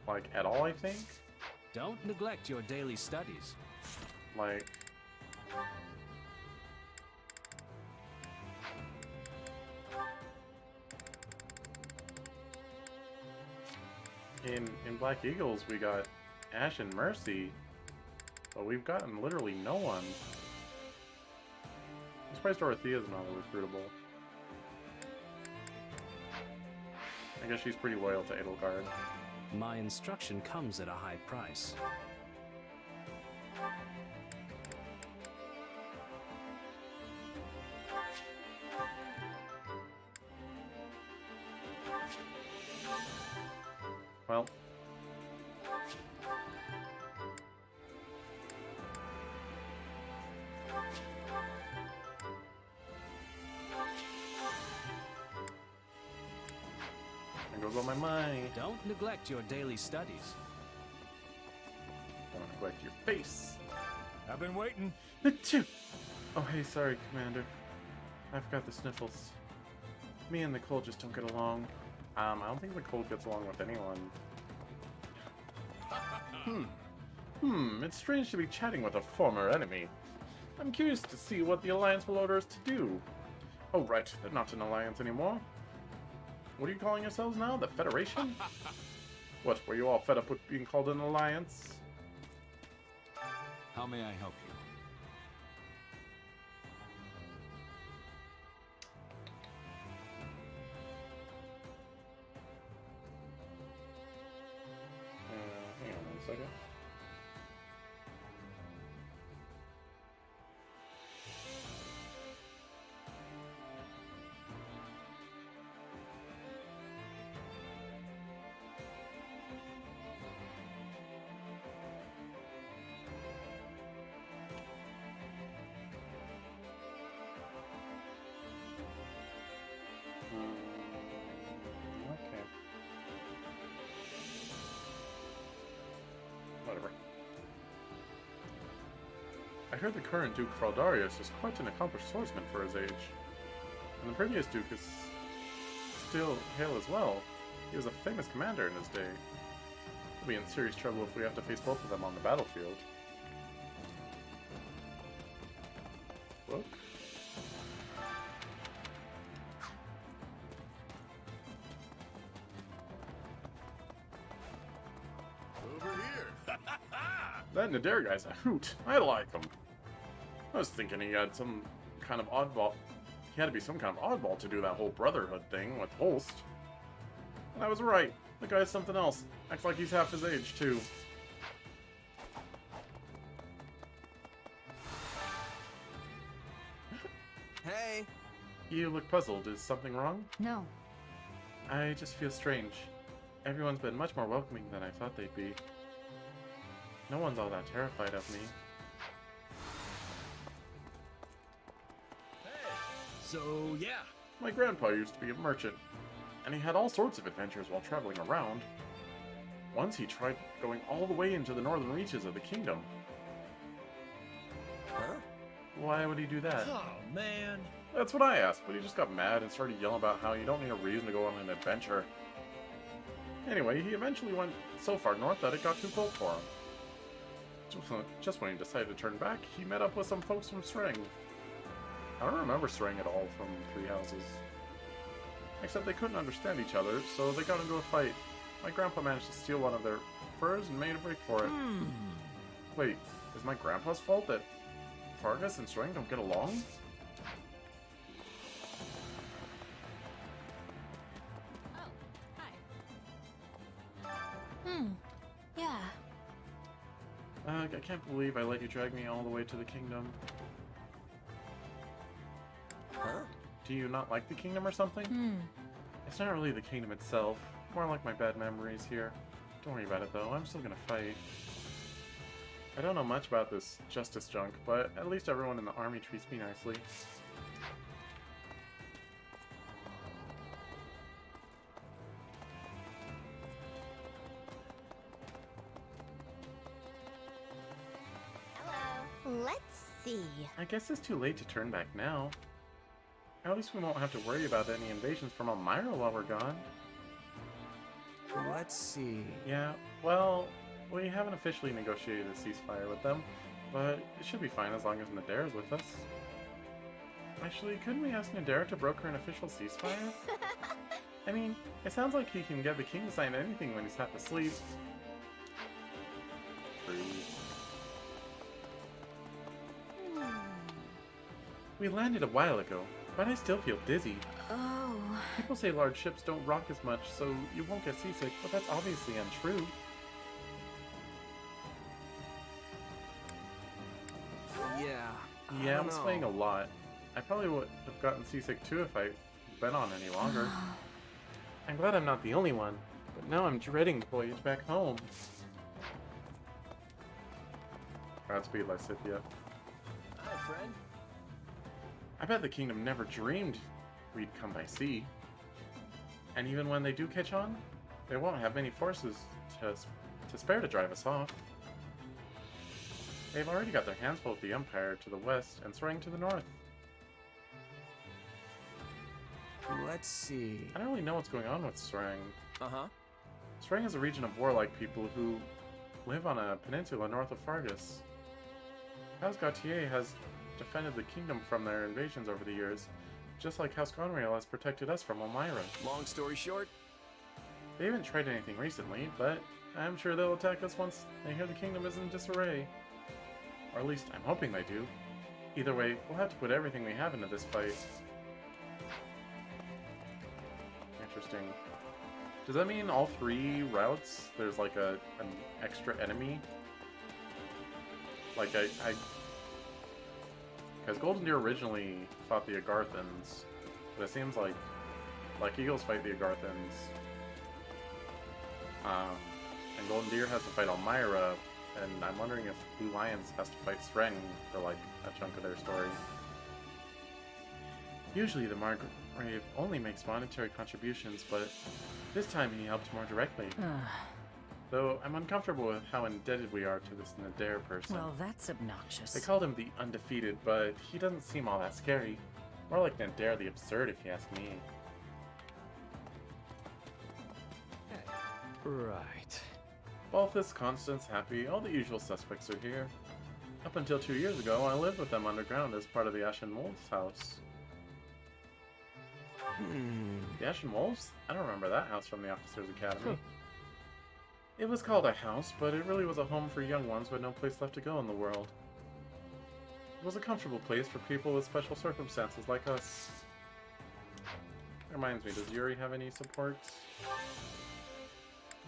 Speaker 1: Like, at all, I think?
Speaker 7: Don't neglect your daily studies.
Speaker 1: Like... In Black Eagles, we got Ash and Mercy, but we've gotten literally no one. I'm surprised Dorothea's not recruitable. I guess she's pretty loyal to Edelgard.
Speaker 7: My instruction comes at a high price.
Speaker 1: Well. There goes all my money.
Speaker 7: Don't neglect your daily studies.
Speaker 1: Don't neglect your face.
Speaker 4: I've been waiting.
Speaker 1: Achoo! Oh, hey, sorry, Commander. I've got the sniffles. Me and the cold just don't get along. I don't think the cold gets along with anyone. It's strange to be chatting with a former enemy. I'm curious to see what the Alliance will order us to do. Oh, right, they're not an Alliance anymore. What are you calling yourselves now? The Federation? What, were you all fed up with being called an Alliance?
Speaker 17: How may I help you?
Speaker 1: Hang on 1 second. Okay. Whatever. I heard the current Duke Fraldarius is quite an accomplished swordsman for his age. And the previous Duke is still hale as well. He was a famous commander in his day. We'll be in serious trouble if we have to face both of them on the battlefield. Look.
Speaker 11: Over here.
Speaker 1: That Nadir guy's a hoot. I like him. I was thinking he had some kind of oddball. He had to be some kind of oddball to do that whole brotherhood thing with Holst. And I was right. The guy's something else. Acts like he's half his age, too.
Speaker 19: Hey!
Speaker 1: You look puzzled. Is something wrong?
Speaker 3: No.
Speaker 1: I just feel strange. Everyone's been much more welcoming than I thought they'd be. No one's all that terrified of me.
Speaker 18: So, yeah.
Speaker 1: My grandpa used to be a merchant, and he had all sorts of adventures while traveling around. Once he tried going all the way into the northern reaches of the kingdom. Why would he do that?
Speaker 18: Oh, man.
Speaker 1: That's what I asked, but he just got mad and started yelling about how you don't need a reason to go on an adventure. Anyway, he eventually went so far north that it got too cold for him. Just when he decided to turn back, he met up with some folks from String. I don't remember String at all from Three Houses. Except they couldn't understand each other, so they got into a fight. My grandpa managed to steal one of their furs and made a break for it. Wait, is my grandpa's fault that Fargus and String don't get along?
Speaker 14: Yeah.
Speaker 1: I can't believe I let you drag me all the way to the kingdom.
Speaker 20: Huh?
Speaker 1: Do you not like the kingdom or something? It's not really the kingdom itself, more like my bad memories here. Don't worry about it though, I'm still gonna fight. I don't know much about this justice junk, but at least everyone in the army treats me nicely.
Speaker 9: Let's see.
Speaker 1: I guess it's too late to turn back now. At least we won't have to worry about any invasions from Elmira while we're gone.
Speaker 20: Let's see.
Speaker 1: Yeah, well, we haven't officially negotiated a ceasefire with them, but it should be fine as long as Nadera's with us. Actually, couldn't we ask Nadera to broker an official ceasefire? I mean, it sounds like he can get the king to sign anything when he's half asleep. True. We landed a while ago, but I still feel dizzy.
Speaker 5: Oh.
Speaker 1: People say large ships don't rock as much, so you won't get seasick, but that's obviously untrue. Yeah, I'm swaying a lot. I probably would have gotten seasick too if I'd been on any longer. I'm glad I'm not the only one, but now I'm dreading the voyage back home. Godspeed, Lysithia.
Speaker 2: Hi, friend.
Speaker 1: I bet the kingdom never dreamed we'd come by sea. And even when they do catch on, they won't have many forces to spare to drive us off. They've already got their hands full with the Empire to the west and String to the north.
Speaker 20: Let's see.
Speaker 1: I don't really know what's going on with String.
Speaker 2: Uh-huh.
Speaker 1: String is a region of warlike people who live on a peninsula north of Fargus. House Gautier has defended the kingdom from their invasions over the years, just like House Conrail has protected us from Elmira.
Speaker 2: Long story short,
Speaker 1: they haven't tried anything recently, but I'm sure they'll attack us once they hear the kingdom is in disarray. Or at least I'm hoping they do. Either way, we'll have to put everything we have into this fight. Interesting. Does that mean all 3 routes there's like an extra enemy? Like because Golden Deer originally fought the Agarthans, but it seems like Eagles fight the Agarthans, and Golden Deer has to fight Elmira, and I'm wondering if Blue Lions has to fight String for like a chunk of their story. Usually the Margrave only makes monetary contributions, but this time he helped more directly. Though I'm uncomfortable with how indebted we are to this Nadera person.
Speaker 3: Well, that's obnoxious.
Speaker 1: They called him the Undefeated, but he doesn't seem all that scary. More like Nadera the Absurd, if you ask me.
Speaker 7: Right.
Speaker 1: Balthus, Constance, Happy, all the usual suspects are here. Up until 2 years ago, I lived with them underground as part of the Ashen Wolves house. The Ashen Wolves? I don't remember that house from the Officers' Academy. It was called a house, but it really was a home for young ones with no place left to go in the world. It was a comfortable place for people with special circumstances like us. Reminds me, does Yuri have any support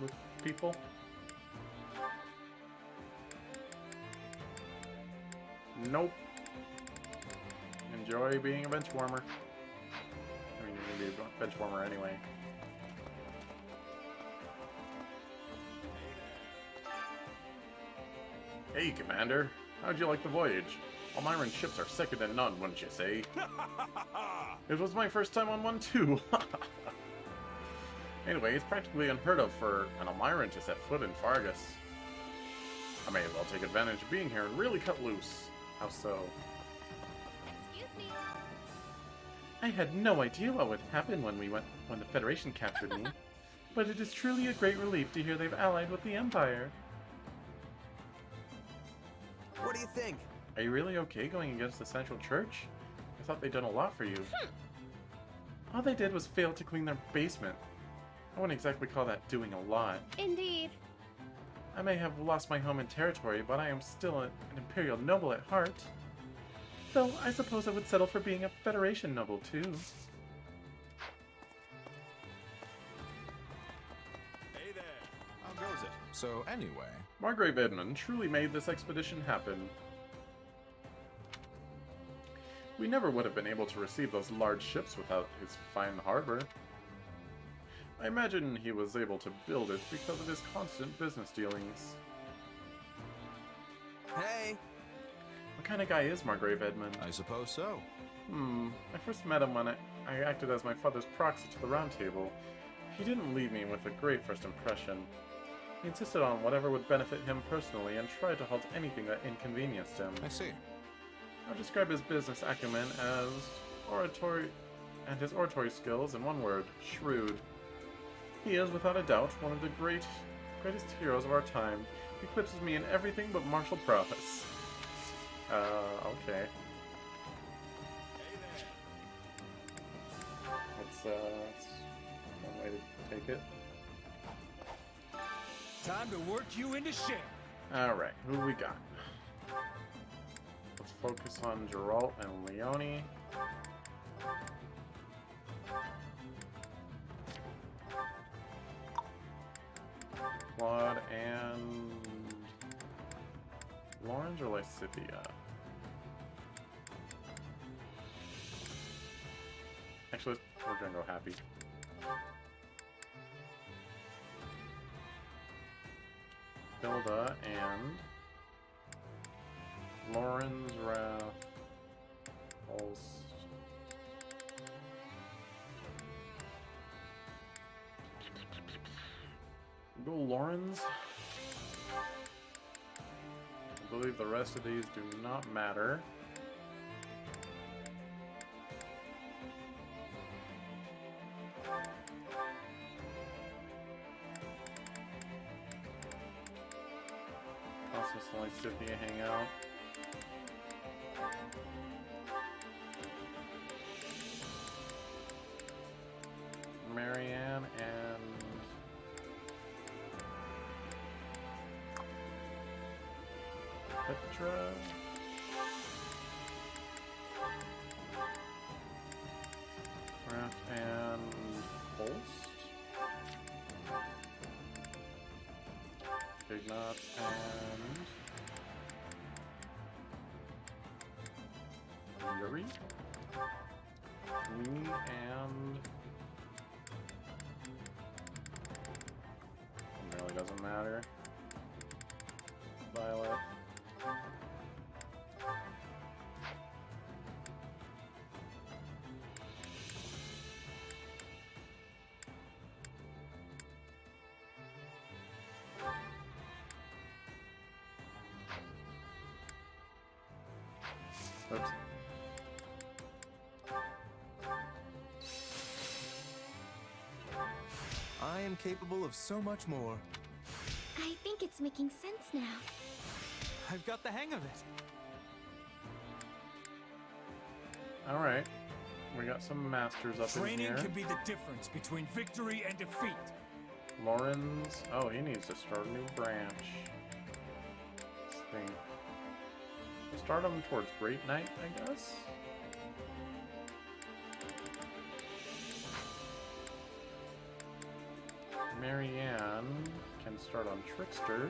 Speaker 1: with people? Nope. Enjoy being a bench warmer. I mean, you're gonna be a bench warmer anyway. Hey, Commander. How'd you like the voyage? Elmiran ships are second to none, wouldn't you say? It was my first time on one, too. Anyway, it's practically unheard of for an Elmiran to set foot in Fargus. I may as well take advantage of being here and really cut loose. How so? I had no idea what would happen when the Federation captured me, but it is truly a great relief to hear they've allied with the Empire.
Speaker 19: What do you think?
Speaker 1: Are you really okay going against the Central Church? I thought they'd done a lot for you. All they did was fail to clean their basement. I wouldn't exactly call that doing a lot.
Speaker 9: Indeed.
Speaker 1: I may have lost my home and territory, but I am still an Imperial noble at heart. Though, I suppose I would settle for being a Federation noble, too.
Speaker 11: Hey there. How goes it? So, anyway...
Speaker 1: Margrave Edmund truly made this expedition happen. We never would have been able to receive those large ships without his fine harbor. I imagine he was able to build it because of his constant business dealings.
Speaker 19: Hey!
Speaker 1: What kind of guy is Margrave Edmund?
Speaker 11: I suppose so.
Speaker 1: I first met him when I acted as my father's proxy to the Round Table. He didn't leave me with a great first impression. He insisted on whatever would benefit him personally and tried to halt anything that inconvenienced him.
Speaker 11: I see.
Speaker 1: I would describe his business acumen as oratory, and his oratory skills in one word, shrewd. He is, without a doubt, one of the greatest heroes of our time. He eclipses me in everything but martial prowess. Okay. That's one way to take it.
Speaker 4: Time to work you into shape.
Speaker 1: Alright, who we got? Let's focus on Geralt and Leone. Claude and... Lawrence or Lysithia? Actually, we're gonna go Happy. Hilda and... Lauren's Wrath. Holst. Go Lauren's. I believe the rest of these do not matter. Also, Lysithia hang out. Marianne and Petra. Wrath and Holst. Ignat and Yuri. Me and... It really doesn't matter. Violet. Oops.
Speaker 19: I am capable of so much more.
Speaker 12: I think it's making sense now.
Speaker 6: I've got the hang of it.
Speaker 4: Alright. We got some masters up in here.
Speaker 10: Training can be the difference between victory and defeat.
Speaker 1: Lauren's... Oh, he needs to start a new branch. Let's think. Start him towards Great Knight, I guess? Marianne can start on Trickster.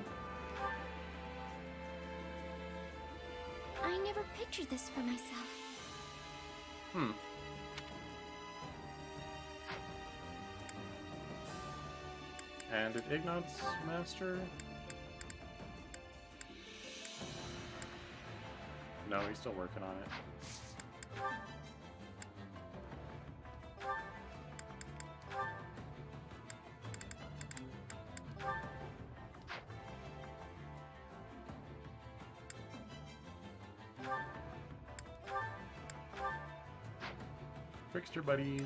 Speaker 12: I never pictured this for myself.
Speaker 1: And did Ignat's master? No, he's still working on it. trickster buddies.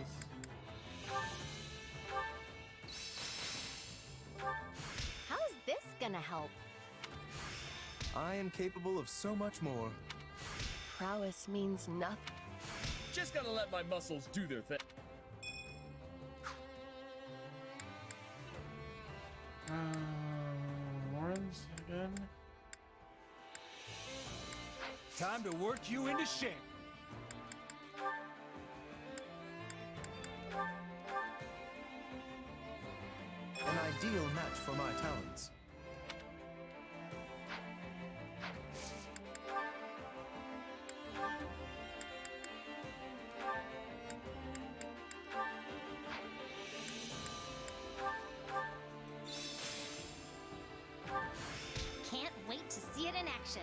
Speaker 9: How's this gonna help?
Speaker 20: I am capable of so much more.
Speaker 9: Prowess means nothing.
Speaker 18: Just gotta let my muscles do their thing.
Speaker 1: Warrens again.
Speaker 13: Time to work you into shape.
Speaker 20: An ideal match for my talents.
Speaker 9: Can't wait to see it in action.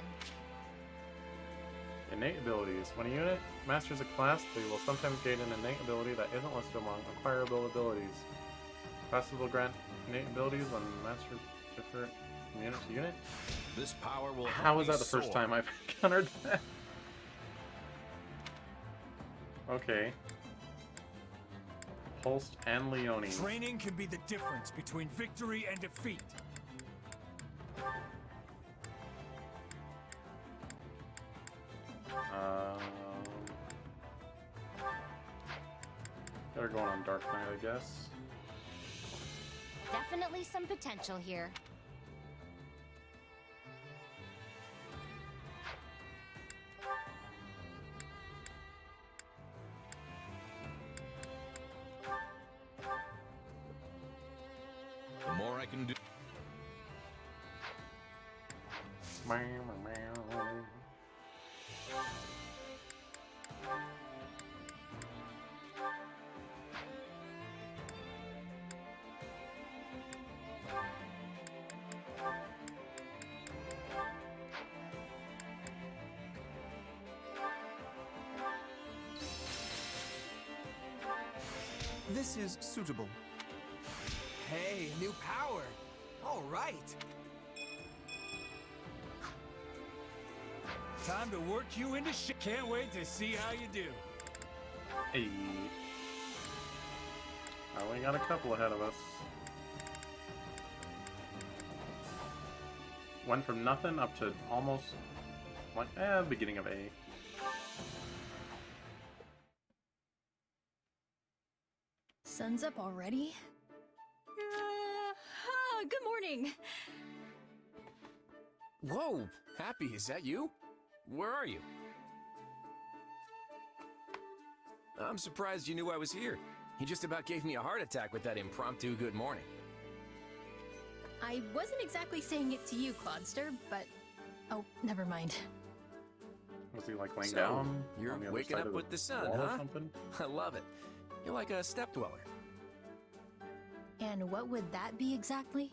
Speaker 1: Innate abilities. When a unit masters a class, they will sometimes gain an innate ability that isn't listed among acquirable abilities. Classes will grant innate abilities when mastered different from unit to unit.
Speaker 11: This power will
Speaker 1: How
Speaker 11: help
Speaker 1: was
Speaker 11: me
Speaker 1: that the first
Speaker 11: soar.
Speaker 1: time I've encountered that? Okay. Pulsed and Leone.
Speaker 13: Training can be the difference between victory and defeat.
Speaker 1: Got her going on Dark Knight, I guess.
Speaker 9: Definitely some potential here.
Speaker 11: The more I can do.
Speaker 20: This is suitable.
Speaker 13: Hey, a new power. All right. Time to work you into shape. Can't wait to see how you do.
Speaker 1: Hey. I only got a couple ahead of us. Went from nothing up to almost like beginning of A.
Speaker 15: Sun's up already? Good morning.
Speaker 2: Whoa! Happy, is that you? Where are you? I'm surprised you knew I was here. You just about gave me a heart attack with that impromptu good morning.
Speaker 15: I wasn't exactly saying it to you, Clodster, but... Oh, never mind.
Speaker 1: Was he like laying
Speaker 2: So,
Speaker 1: down?
Speaker 2: you're
Speaker 1: on the other
Speaker 2: waking
Speaker 1: side
Speaker 2: up
Speaker 1: of
Speaker 2: with the sun,
Speaker 1: wall or
Speaker 2: huh?
Speaker 1: something?
Speaker 2: I love it. You're like a step dweller.
Speaker 15: And what would that be exactly?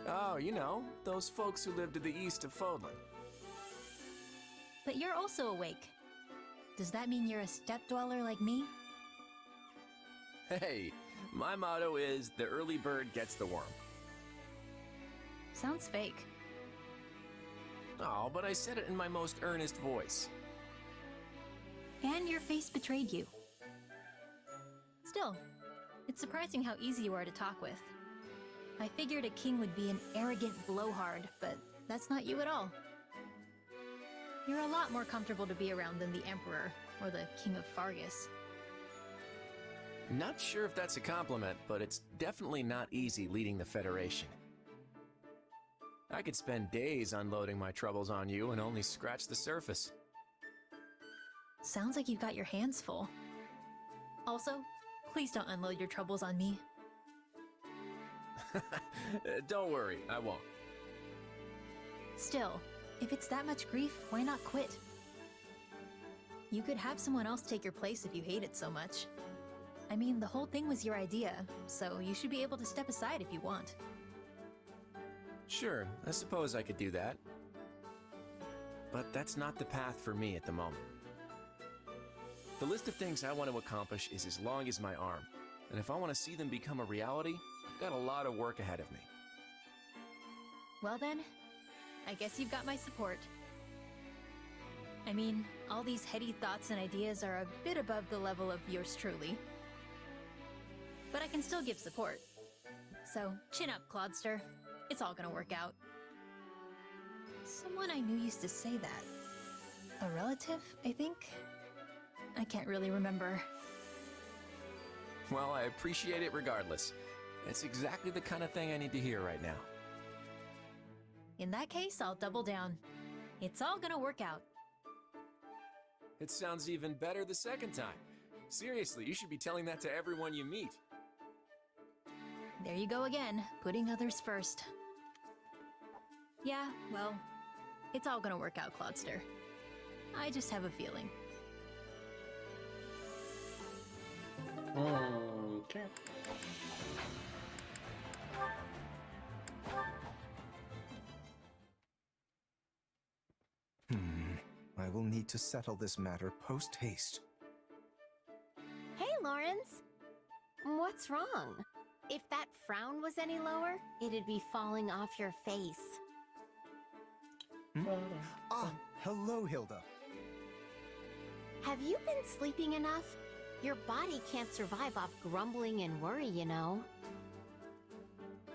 Speaker 2: Oh, you know, those folks who live to the east of Fodlan.
Speaker 15: But you're also awake. Does that mean you're a step dweller like me?
Speaker 2: Hey, my motto is the early bird gets the worm.
Speaker 15: Sounds fake.
Speaker 2: Oh, but I said it in my most earnest voice.
Speaker 15: And your face betrayed you. Still, it's surprising how easy you are to talk with. I figured a king would be an arrogant blowhard, but that's not you at all. You're a lot more comfortable to be around than the Emperor or the King of Fargus.
Speaker 2: Not sure if that's a compliment, but it's definitely not easy leading the Federation. I could spend days unloading my troubles on you and only scratch the surface.
Speaker 15: Sounds like you've got your hands full. Also, please don't unload your troubles on me.
Speaker 2: Don't worry, I won't.
Speaker 15: Still, if it's that much grief, why not quit? You could have someone else take your place if you hate it so much. I mean, the whole thing was your idea, so you should be able to step aside if you want.
Speaker 2: Sure, I suppose I could do that. But that's not the path for me at the moment. The list of things I want to accomplish is as long as my arm, and if I want to see them become a reality, I've got a lot of work ahead of me.
Speaker 15: Well then, I guess you've got my support. I mean, all these heady thoughts and ideas are a bit above the level of yours truly. But I can still give support. So, chin up, Clodster. It's all gonna work out. Someone I knew used to say that. A relative, I think? I can't really remember.
Speaker 2: Well, I appreciate it regardless. It's exactly the kind of thing I need to hear right now.
Speaker 15: In that case, I'll double down. It's all gonna work out.
Speaker 2: It sounds even better the second time. Seriously, you should be telling that to everyone you meet.
Speaker 15: There you go again, putting others first. Yeah, well, it's all gonna work out, Clodster. I just have a feeling.
Speaker 1: Okay.
Speaker 19: I will need to settle this matter post-haste.
Speaker 9: Hey, Lawrence. What's wrong? If that frown was any lower, it'd be falling off your face.
Speaker 19: Ah, hello, Hilda.
Speaker 9: Have you been sleeping enough? Your body can't survive off grumbling and worry, you know.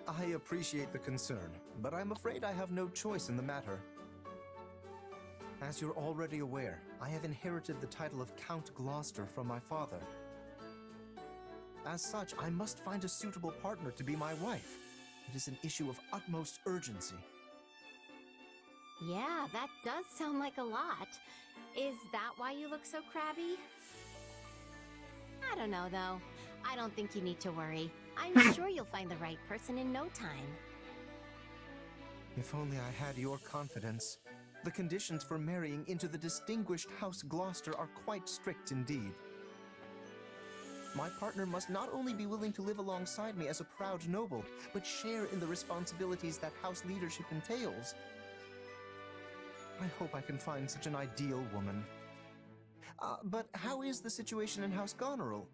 Speaker 19: I appreciate the concern, but I'm afraid I have no choice in the matter. As you're already aware, I have inherited the title of Count Gloucester from my father. As such, I must find a suitable partner to be my wife. It is an issue of utmost urgency.
Speaker 9: Yeah, that does sound like a lot. Is that why you look so crabby? I don't know, though. I don't think you need to worry. I'm sure you'll find the right person in no time.
Speaker 19: If only I had your confidence. The conditions for marrying into the distinguished House Gloucester are quite strict indeed. My partner must not only be willing to live alongside me as a proud noble, but share in the responsibilities that house leadership entails. I hope I can find such an ideal woman. But how is the situation in House Goneril?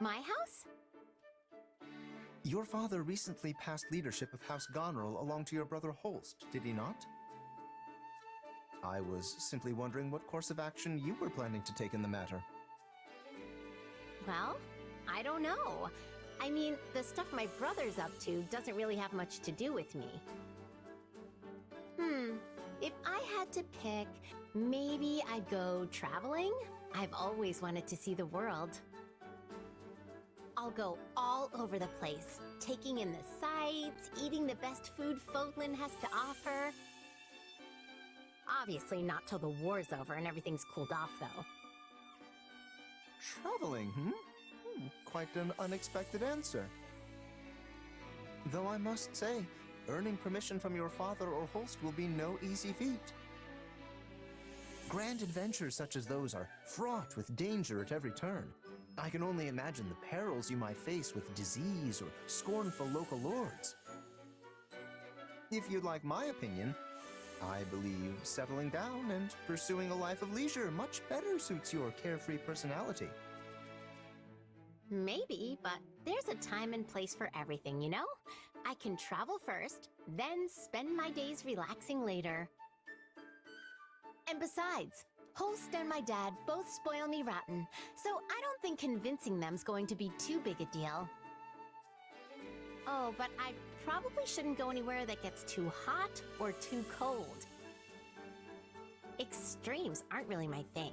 Speaker 9: My house?
Speaker 19: Your father recently passed leadership of House Goneril along to your brother Holst, did he not? I was simply wondering what course of action you were planning to take in the matter.
Speaker 9: Well, I don't know. I mean, the stuff my brother's up to doesn't really have much to do with me. If I had to pick, maybe I'd go traveling? I've always wanted to see the world. I'll go all over the place, taking in the sights, eating the best food Fodlan has to offer. Obviously not till the war's over and everything's cooled off, though.
Speaker 19: Traveling, quite an unexpected answer. Though I must say, earning permission from your father or Holst will be no easy feat. Grand adventures such as those are fraught with danger at every turn. I can only imagine the perils you might face with disease or scornful local lords. If you'd like my opinion, I believe settling down and pursuing a life of leisure much better suits your carefree personality.
Speaker 9: Maybe, but there's a time and place for everything, you know? I can travel first, then spend my days relaxing later. And besides, Holst and my dad both spoil me rotten, so I don't think convincing them's going to be too big a deal. Oh, but I probably shouldn't go anywhere that gets too hot or too cold. Extremes aren't really my thing.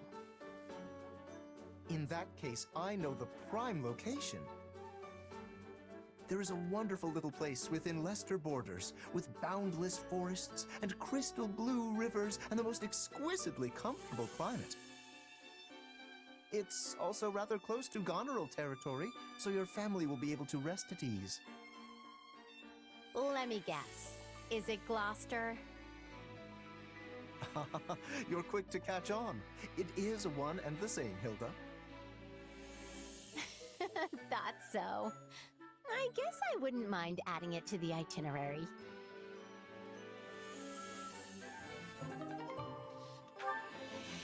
Speaker 19: In that case, I know the prime location. There is a wonderful little place within Leicester borders, with boundless forests and crystal blue rivers and the most exquisitely comfortable climate. It's also rather close to Goneril territory, so your family will be able to rest at ease.
Speaker 9: Let me guess. Is it Gloucester?
Speaker 19: You're quick to catch on. It is one and the same, Hilda.
Speaker 9: Thought so. I guess I wouldn't mind adding it to the itinerary.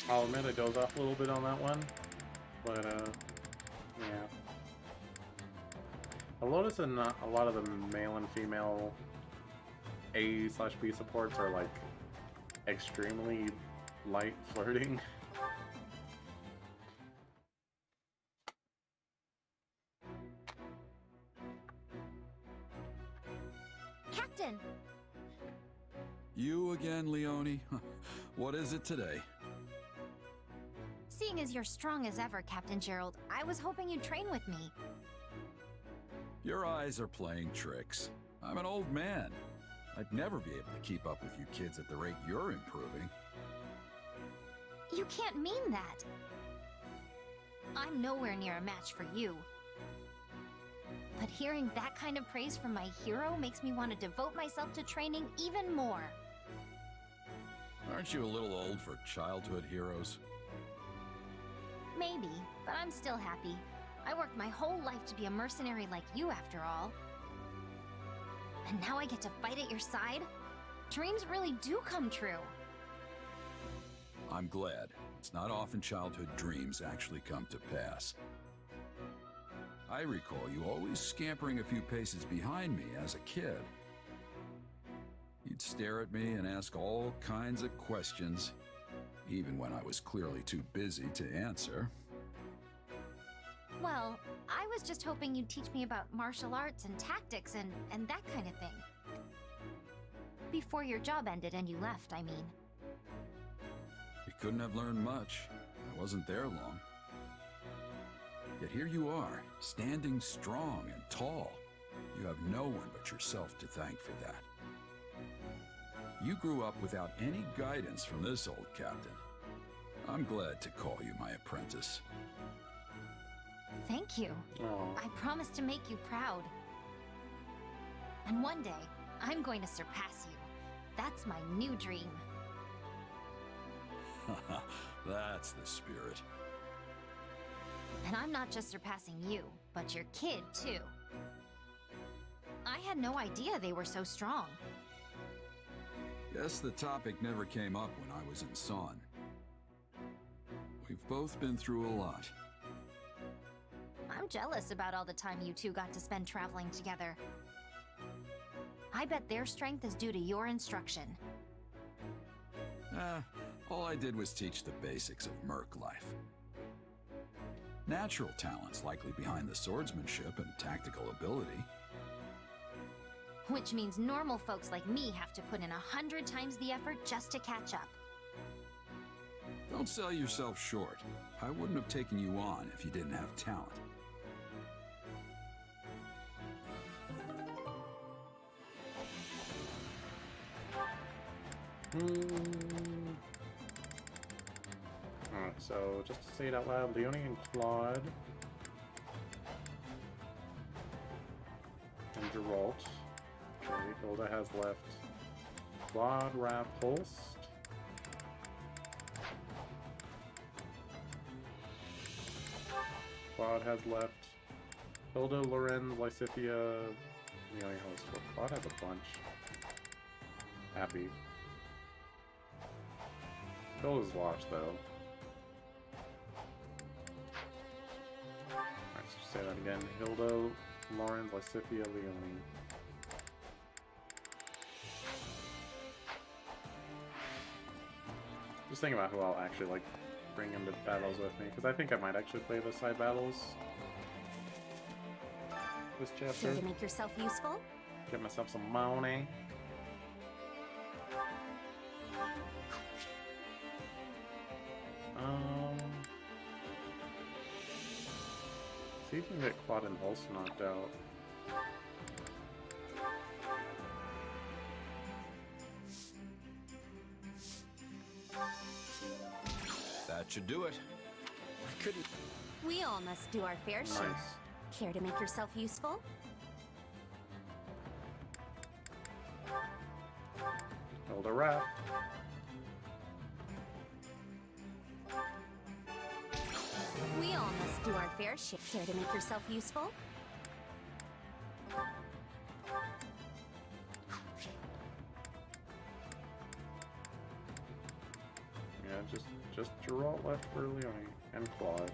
Speaker 1: I'll admit I dozed off a little bit on that one, but yeah. I've noticed that not a lot of the male and female A/B supports are like extremely light flirting.
Speaker 12: Captain!
Speaker 17: You again, Leone? What is it today?
Speaker 12: Seeing as you're strong as ever, Captain Gerald, I was hoping you'd train with me.
Speaker 17: Your eyes are playing tricks. I'm an old man. I'd never be able to keep up with you kids at the rate you're improving.
Speaker 12: You can't mean that. I'm nowhere near a match for you. But hearing that kind of praise from my hero makes me want to devote myself to training even more.
Speaker 17: Aren't you a little old for childhood heroes?
Speaker 12: Maybe, but I'm still happy. I worked my whole life to be a mercenary like you, after all. And now I get to fight at your side? Dreams really do come true.
Speaker 17: I'm glad. It's not often childhood dreams actually come to pass. I recall you always scampering a few paces behind me as a kid. You'd stare at me and ask all kinds of questions, even when I was clearly too busy to answer.
Speaker 12: Well, I was just hoping you'd teach me about martial arts and tactics and that kind of thing. Before your job ended and you left, I mean.
Speaker 17: You couldn't have learned much. I wasn't there long. Yet here you are, standing strong and tall. You have no one but yourself to thank for that. You grew up without any guidance from this old captain. I'm glad to call you my apprentice.
Speaker 12: Thank you.
Speaker 1: Aww.
Speaker 12: I promise to make you proud. And one day, I'm going to surpass you. That's my new dream.
Speaker 17: That's the spirit.
Speaker 12: And I'm not just surpassing you, but your kid, too. I had no idea they were so strong.
Speaker 17: Guess the topic never came up when I was in Son. We've both been through a lot.
Speaker 12: I'm jealous about all the time you two got to spend traveling together. I bet their strength is due to your instruction.
Speaker 17: All I did was teach the basics of merc life. Natural talent's likely behind the swordsmanship and tactical ability.
Speaker 12: Which means normal folks like me have to put in 100 times the effort just to catch up.
Speaker 17: Don't sell yourself short. I wouldn't have taken you on if you didn't have talent.
Speaker 1: Alright, so just to say it out loud, Leone and Claude and Geralt. Okay, Hilda has left Claude, Raph, Holst. Claude has left Hilda, Lorenz, Lysithia, Leone, Holst. Well, Claude has a bunch. Happy. Hilda's watch, though. Let's just say that again. Hilda, Lorenz, Lysithia, Leone. Just thinking about who I'll actually, like, bring into battles with me, because I think I might actually play the side battles this chapter.
Speaker 12: Here to make yourself useful?
Speaker 1: Get myself some money. See if we can get Claude and Holst knocked out.
Speaker 11: That should do it.
Speaker 12: I couldn't. We all must do our fair share.
Speaker 1: Nice.
Speaker 12: Care to make yourself useful?
Speaker 1: Hold a wrap.
Speaker 12: We all must do our fair share. Care to make yourself useful?
Speaker 1: Yeah, just Geralt left for Leone and Claude.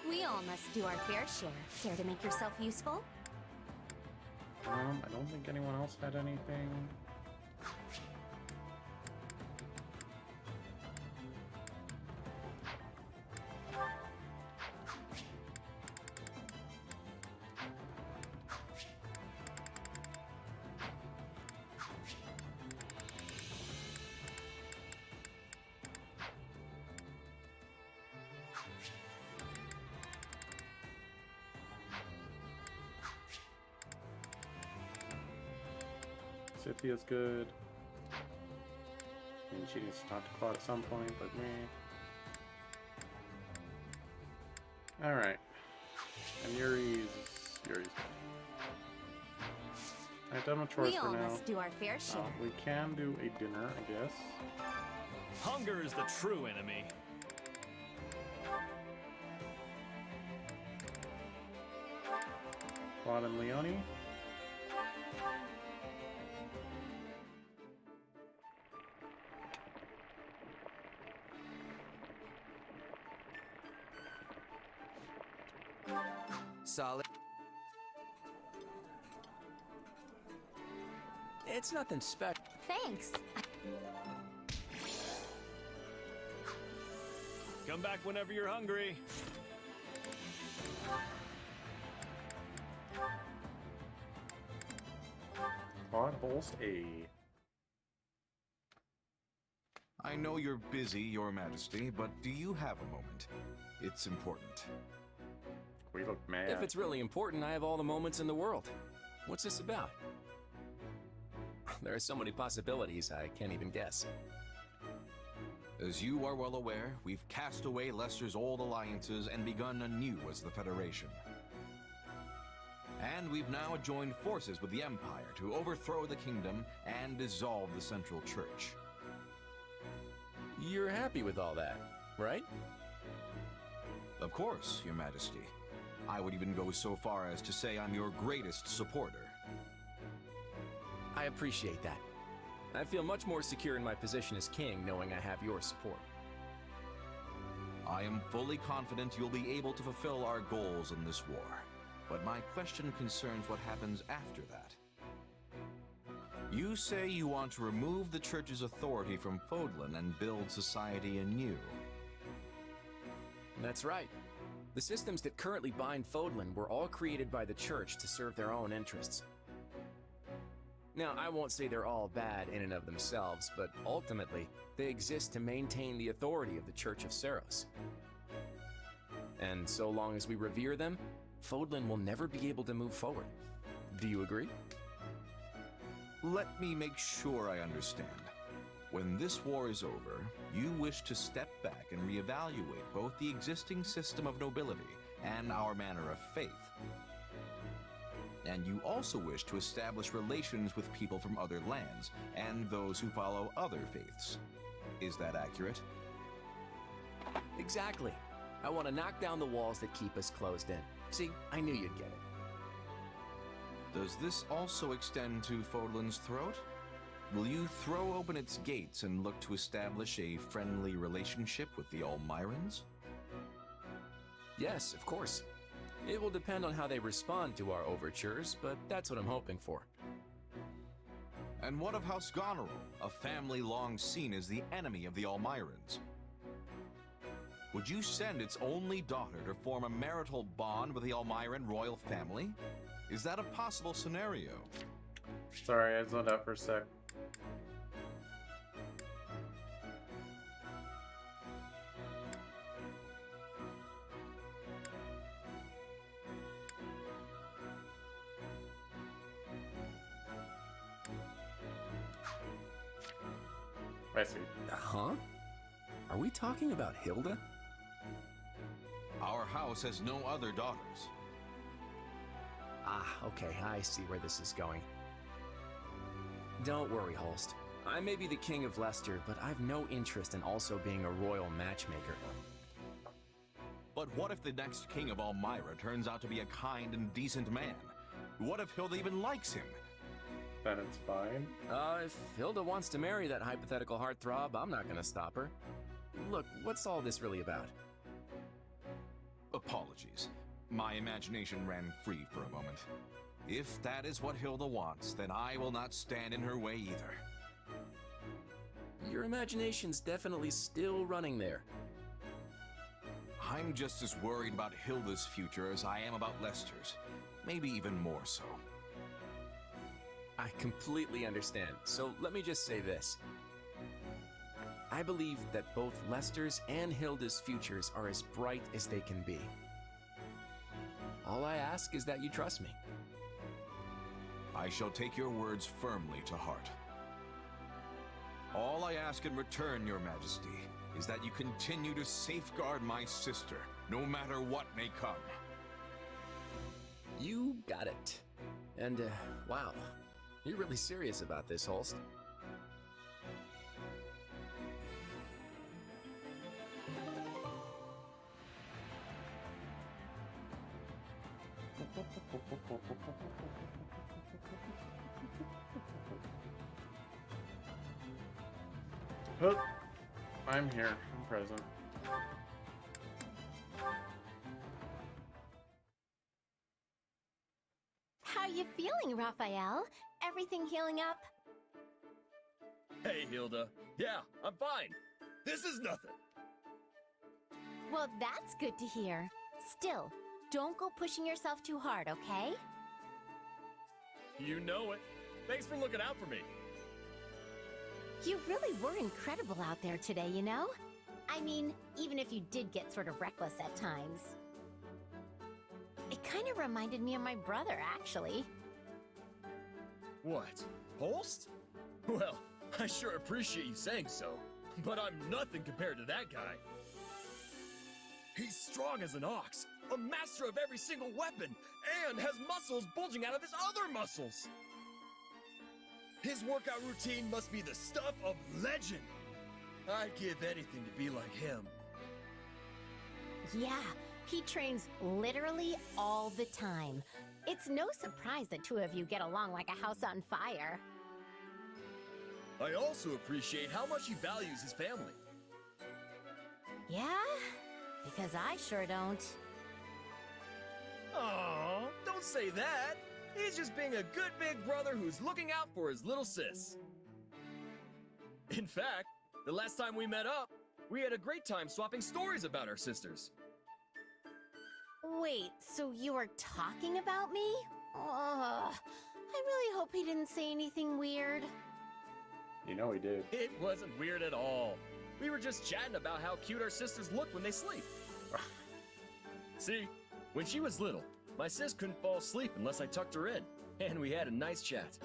Speaker 12: We all
Speaker 5: must do our fair share. Care to make yourself useful?
Speaker 1: I don't think anyone else had anything. Cynthia's good. And she needs to talk to Claude at some point, but me. Alright. And Yuri's good. I've done with chores
Speaker 5: We
Speaker 1: for
Speaker 5: all
Speaker 1: now.
Speaker 5: must do our fair share.
Speaker 1: We can do a dinner, I guess.
Speaker 10: Hunger is the true enemy.
Speaker 1: Claude and Leonie.
Speaker 20: Solid.
Speaker 2: It's nothing special.
Speaker 5: Thanks.
Speaker 10: Come back whenever you're hungry.
Speaker 1: Claude Holst A.
Speaker 11: I know you're busy, Your Majesty, but do you have a moment? It's important.
Speaker 1: We look mad.
Speaker 2: If it's really important, I have all the moments in the world. What's this about? There are so many possibilities, I can't even guess.
Speaker 11: As you are well aware, we've cast away Leicester's old alliances and begun anew as the Federation. And we've now joined forces with the Empire to overthrow the kingdom and dissolve the Central Church.
Speaker 2: You're happy with all that, right?
Speaker 11: Of course, Your Majesty. I would even go so far as to say I'm your greatest supporter.
Speaker 2: I appreciate that. I feel much more secure in my position as king knowing I have your support.
Speaker 11: I am fully confident you'll be able to fulfill our goals in this war. But my question concerns what happens after that. You say you want to remove the Church's authority from Fodlan and build society anew.
Speaker 2: That's right. The systems that currently bind Fodlan were all created by the Church to serve their own interests. Now, I won't say they're all bad in and of themselves, but ultimately, they exist to maintain the authority of the Church of Seiros. And so long as we revere them, Fodlan will never be able to move forward. Do you agree?
Speaker 11: Let me make sure I understand. When this war is over, you wish to step back and reevaluate both the existing system of nobility and our manner of faith. And you also wish to establish relations with people from other lands and those who follow other faiths. Is that accurate?
Speaker 2: Exactly. I want to knock down the walls that keep us closed in. See, I knew you'd get it.
Speaker 11: Does this also extend to Fodlan's throat? Will you throw open its gates and look to establish a friendly relationship with the Almirans?
Speaker 2: Yes, of course. It will depend on how they respond to our overtures, but that's what I'm hoping for.
Speaker 11: And what of House Goneril, a family long seen as the enemy of the Almirans? Would you send its only daughter to form a marital bond with the Almiran royal family? Is that a possible scenario?
Speaker 1: Sorry, I zoned out for a sec. I see.
Speaker 2: Huh? Are we talking about Hilda?
Speaker 11: Our house has no other daughters.
Speaker 2: Ah, okay, I see where this is going. Don't worry, Holst. I may be the king of Leicester, but I've no interest in also being a royal matchmaker.
Speaker 11: But what if the next king of Almira turns out to be a kind and decent man? What if Hilda even likes him?
Speaker 1: Then it's fine.
Speaker 2: If Hilda wants to marry that hypothetical heartthrob, I'm not gonna stop her. Look, what's all this really about?
Speaker 11: Apologies. My imagination ran free for a moment. If that is what Hilda wants, then I will not stand in her way either.
Speaker 2: Your imagination's definitely still running there.
Speaker 11: I'm just as worried about Hilda's future as I am about Lester's. Maybe even more so.
Speaker 2: I completely understand, so let me just say this. I believe that both Lester's and Hilda's futures are as bright as they can be. All I ask is that you trust me.
Speaker 11: I shall take your words firmly to heart. All I ask in return, Your Majesty, is that you continue to safeguard my sister, no matter what may come.
Speaker 2: You got it. And, wow, you're really serious about this, Holst.
Speaker 1: Oh, I'm here. I'm present.
Speaker 9: How you feeling, Raphael? Everything healing up?
Speaker 18: Hey, Hilda. Yeah, I'm fine. This is nothing.
Speaker 9: Well, that's good to hear. Still, don't go pushing yourself too hard, okay?
Speaker 18: You know it. Thanks for looking out for me.
Speaker 9: You really were incredible out there today, you know? I mean, even if you did get sort of reckless at times. It kind of reminded me of my brother, actually.
Speaker 18: What? Holst? Well, I sure appreciate you saying so, but I'm nothing compared to that guy. He's strong as an ox, a master of every single weapon, and has muscles bulging out of his other muscles. His workout routine must be the stuff of legend. I'd give anything to be like him.
Speaker 9: Yeah, he trains literally all the time. It's no surprise the two of you get along like a house on fire.
Speaker 18: I also appreciate how much he values his family.
Speaker 9: Yeah? Because I sure don't.
Speaker 18: Aw, don't say that. He's just being a good big brother who's looking out for his little sis. In fact, the last time we met up, we had a great time swapping stories about our sisters.
Speaker 9: Wait, so you were talking about me? Ugh, I really hope he didn't say anything weird.
Speaker 1: You know he did.
Speaker 18: It wasn't weird at all. We were just chatting about how cute our sisters look when they sleep. See, when she was little, my sis couldn't fall asleep unless I tucked her in, and we had a nice chat.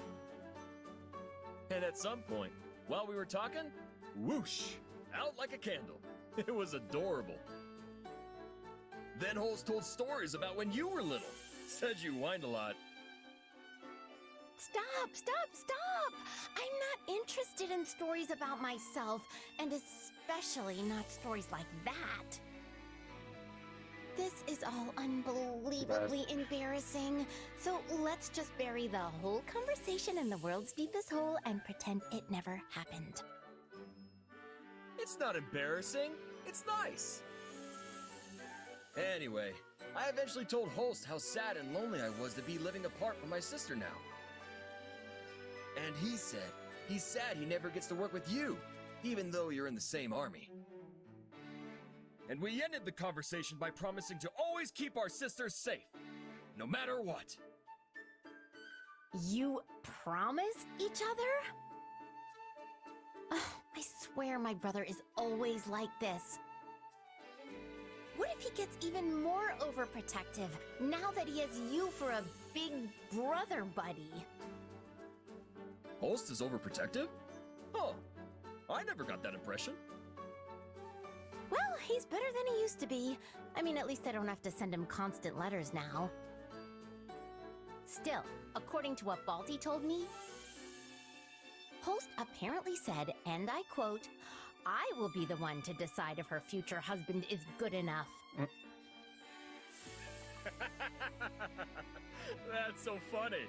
Speaker 18: And at some point, while we were talking, whoosh, out like a candle. It was adorable. Then Holst told stories about when you were little. Said you whined a lot.
Speaker 9: Stop, stop, stop! I'm not interested in stories about myself, and especially not stories like that. This is all unbelievably embarrassing, so let's just bury the whole conversation in the world's deepest hole and pretend it never happened.
Speaker 18: It's not embarrassing, it's nice. Anyway, I eventually told Holst how sad and lonely I was to be living apart from my sister now. And he said he's sad he never gets to work with you, even though you're in the same army. And we ended the conversation by promising to always keep our sisters safe, no matter what.
Speaker 9: You promised each other? Oh, I swear my brother is always like this. What if he gets even more overprotective now that he has you for a big brother buddy?
Speaker 18: Holst is overprotective? Huh. I never got that impression.
Speaker 9: Well, he's better than he used to be. I mean, at least I don't have to send him constant letters now. Still, according to what Balti told me, Holst apparently said, and I quote, "I will be the one to decide if her future husband is good enough."
Speaker 18: That's so funny.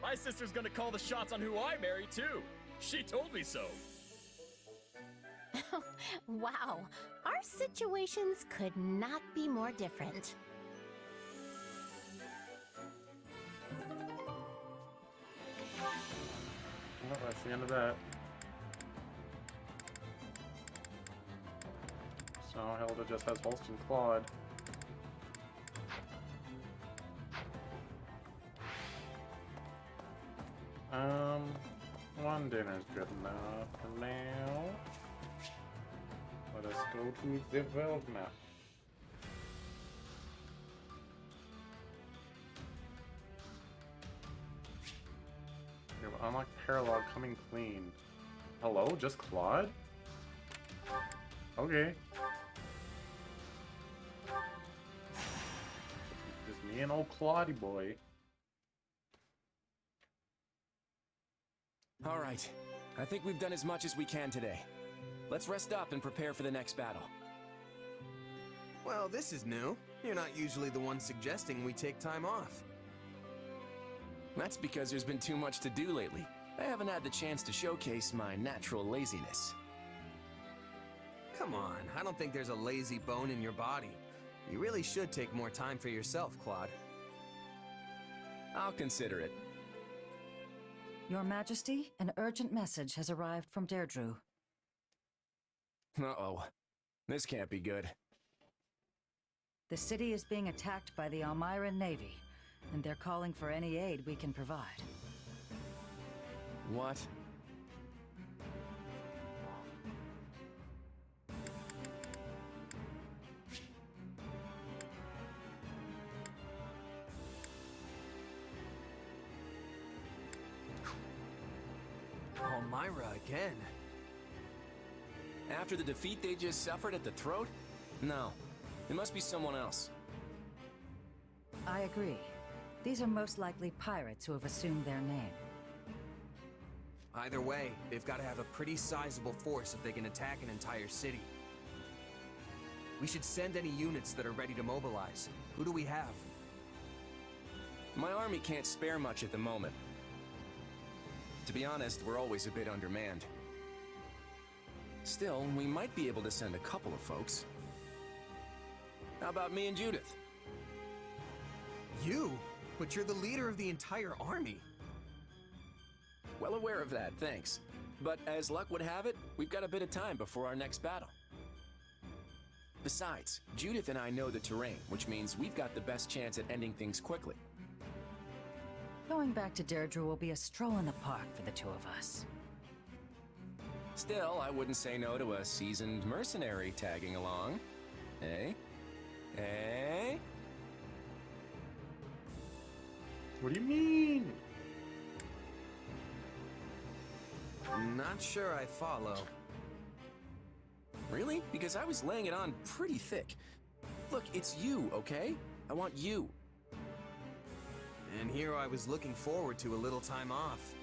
Speaker 18: My sister's gonna call the shots on who I marry, too. She told me so.
Speaker 9: Wow, our situations could not be more different.
Speaker 1: Well, that's the end of that. So Hilda just has Holston Claude. One dinner's good enough for now. Let us go to the world map. You have unlocked parallel coming clean. Hello? Just Claude? Okay. Just me and old Claudie boy.
Speaker 2: All right. I think we've done as much as we can today. Let's rest up and prepare for the next battle.
Speaker 20: Well, this is new. You're not usually the one suggesting we take time off.
Speaker 2: That's because there's been too much to do lately. I haven't had the chance to showcase my natural laziness.
Speaker 20: Come on, I don't think there's a lazy bone in your body. You really should take more time for yourself, Claude.
Speaker 2: I'll consider it.
Speaker 3: Your Majesty, an urgent message has arrived from Deirdre.
Speaker 2: Uh-oh. This can't be good.
Speaker 3: The city is being attacked by the Almiran Navy, and they're calling for any aid we can provide.
Speaker 2: What?
Speaker 20: Elmira again.
Speaker 2: After the defeat they just suffered at the throat? No. It must be someone else.
Speaker 3: I agree. These are most likely pirates who have assumed their name.
Speaker 20: Either way, they've got to have a pretty sizable force if they can attack an entire city. We should send any units that are ready to mobilize. Who do we have?
Speaker 2: My army can't spare much at the moment. To be honest, we're always a bit undermanned. Still, we might be able to send a couple of folks. How about me and Judith?
Speaker 20: You? But you're the leader of the entire army.
Speaker 2: Well aware of that, thanks. But as luck would have it, we've got a bit of time before our next battle. Besides, Judith and I know the terrain, which means we've got the best chance at ending things quickly.
Speaker 3: Going back to Deirdre will be a stroll in the park for the two of us.
Speaker 2: Still, I wouldn't say no to a seasoned mercenary tagging along. Eh? Eh?
Speaker 1: What do you mean?
Speaker 20: Not sure I follow.
Speaker 2: Really? Because I was laying it on pretty thick. Look, it's you, okay? I want you.
Speaker 20: And here I was looking forward to a little time off.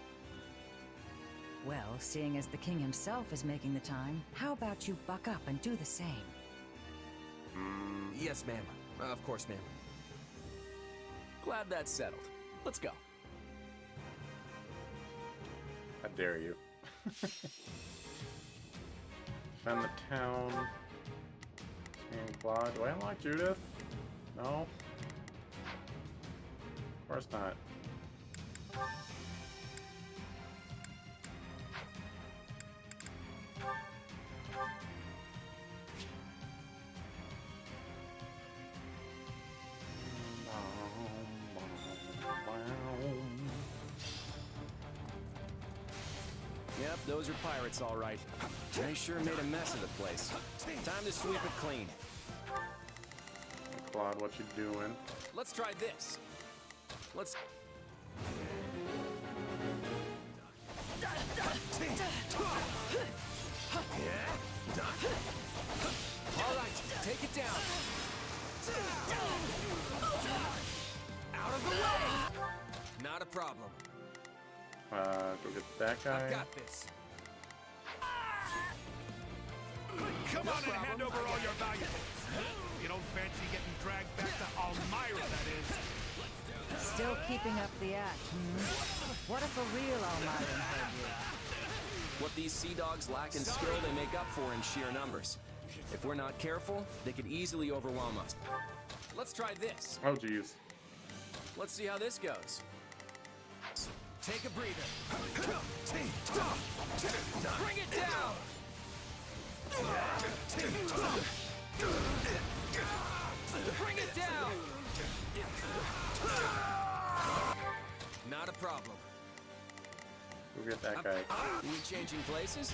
Speaker 3: Well, seeing as the king himself is making the time, how about you buck up and do the same?
Speaker 20: Yes, ma'am. Of course, ma'am.
Speaker 2: Glad that's settled. Let's go.
Speaker 1: How dare you? Defend the town. And Claude. Do I unlock Judith? No? Of course not.
Speaker 2: Yep, those are pirates, all right. They sure made a mess of the place. Time to sweep it clean.
Speaker 1: Claude, what you doing?
Speaker 2: Let's try this. Let's... All right, take it down.
Speaker 20: Out of the way! Not a problem.
Speaker 1: Go get that guy.
Speaker 20: I've got this.
Speaker 8: Come on and hand over all your valuables. You don't fancy getting dragged back to Almira, that is.
Speaker 3: Still keeping up the act, hmm? What if a real Almiran heard you?
Speaker 2: What these sea dogs lack in skill, they make up for in sheer numbers. If we're not careful, they could easily overwhelm us. Let's try this.
Speaker 1: Oh, geez.
Speaker 2: Let's see how this goes.
Speaker 20: Take a breather.
Speaker 2: Bring it down! Bring it down!
Speaker 20: Not a problem.
Speaker 1: We'll get that guy.
Speaker 2: We changing places?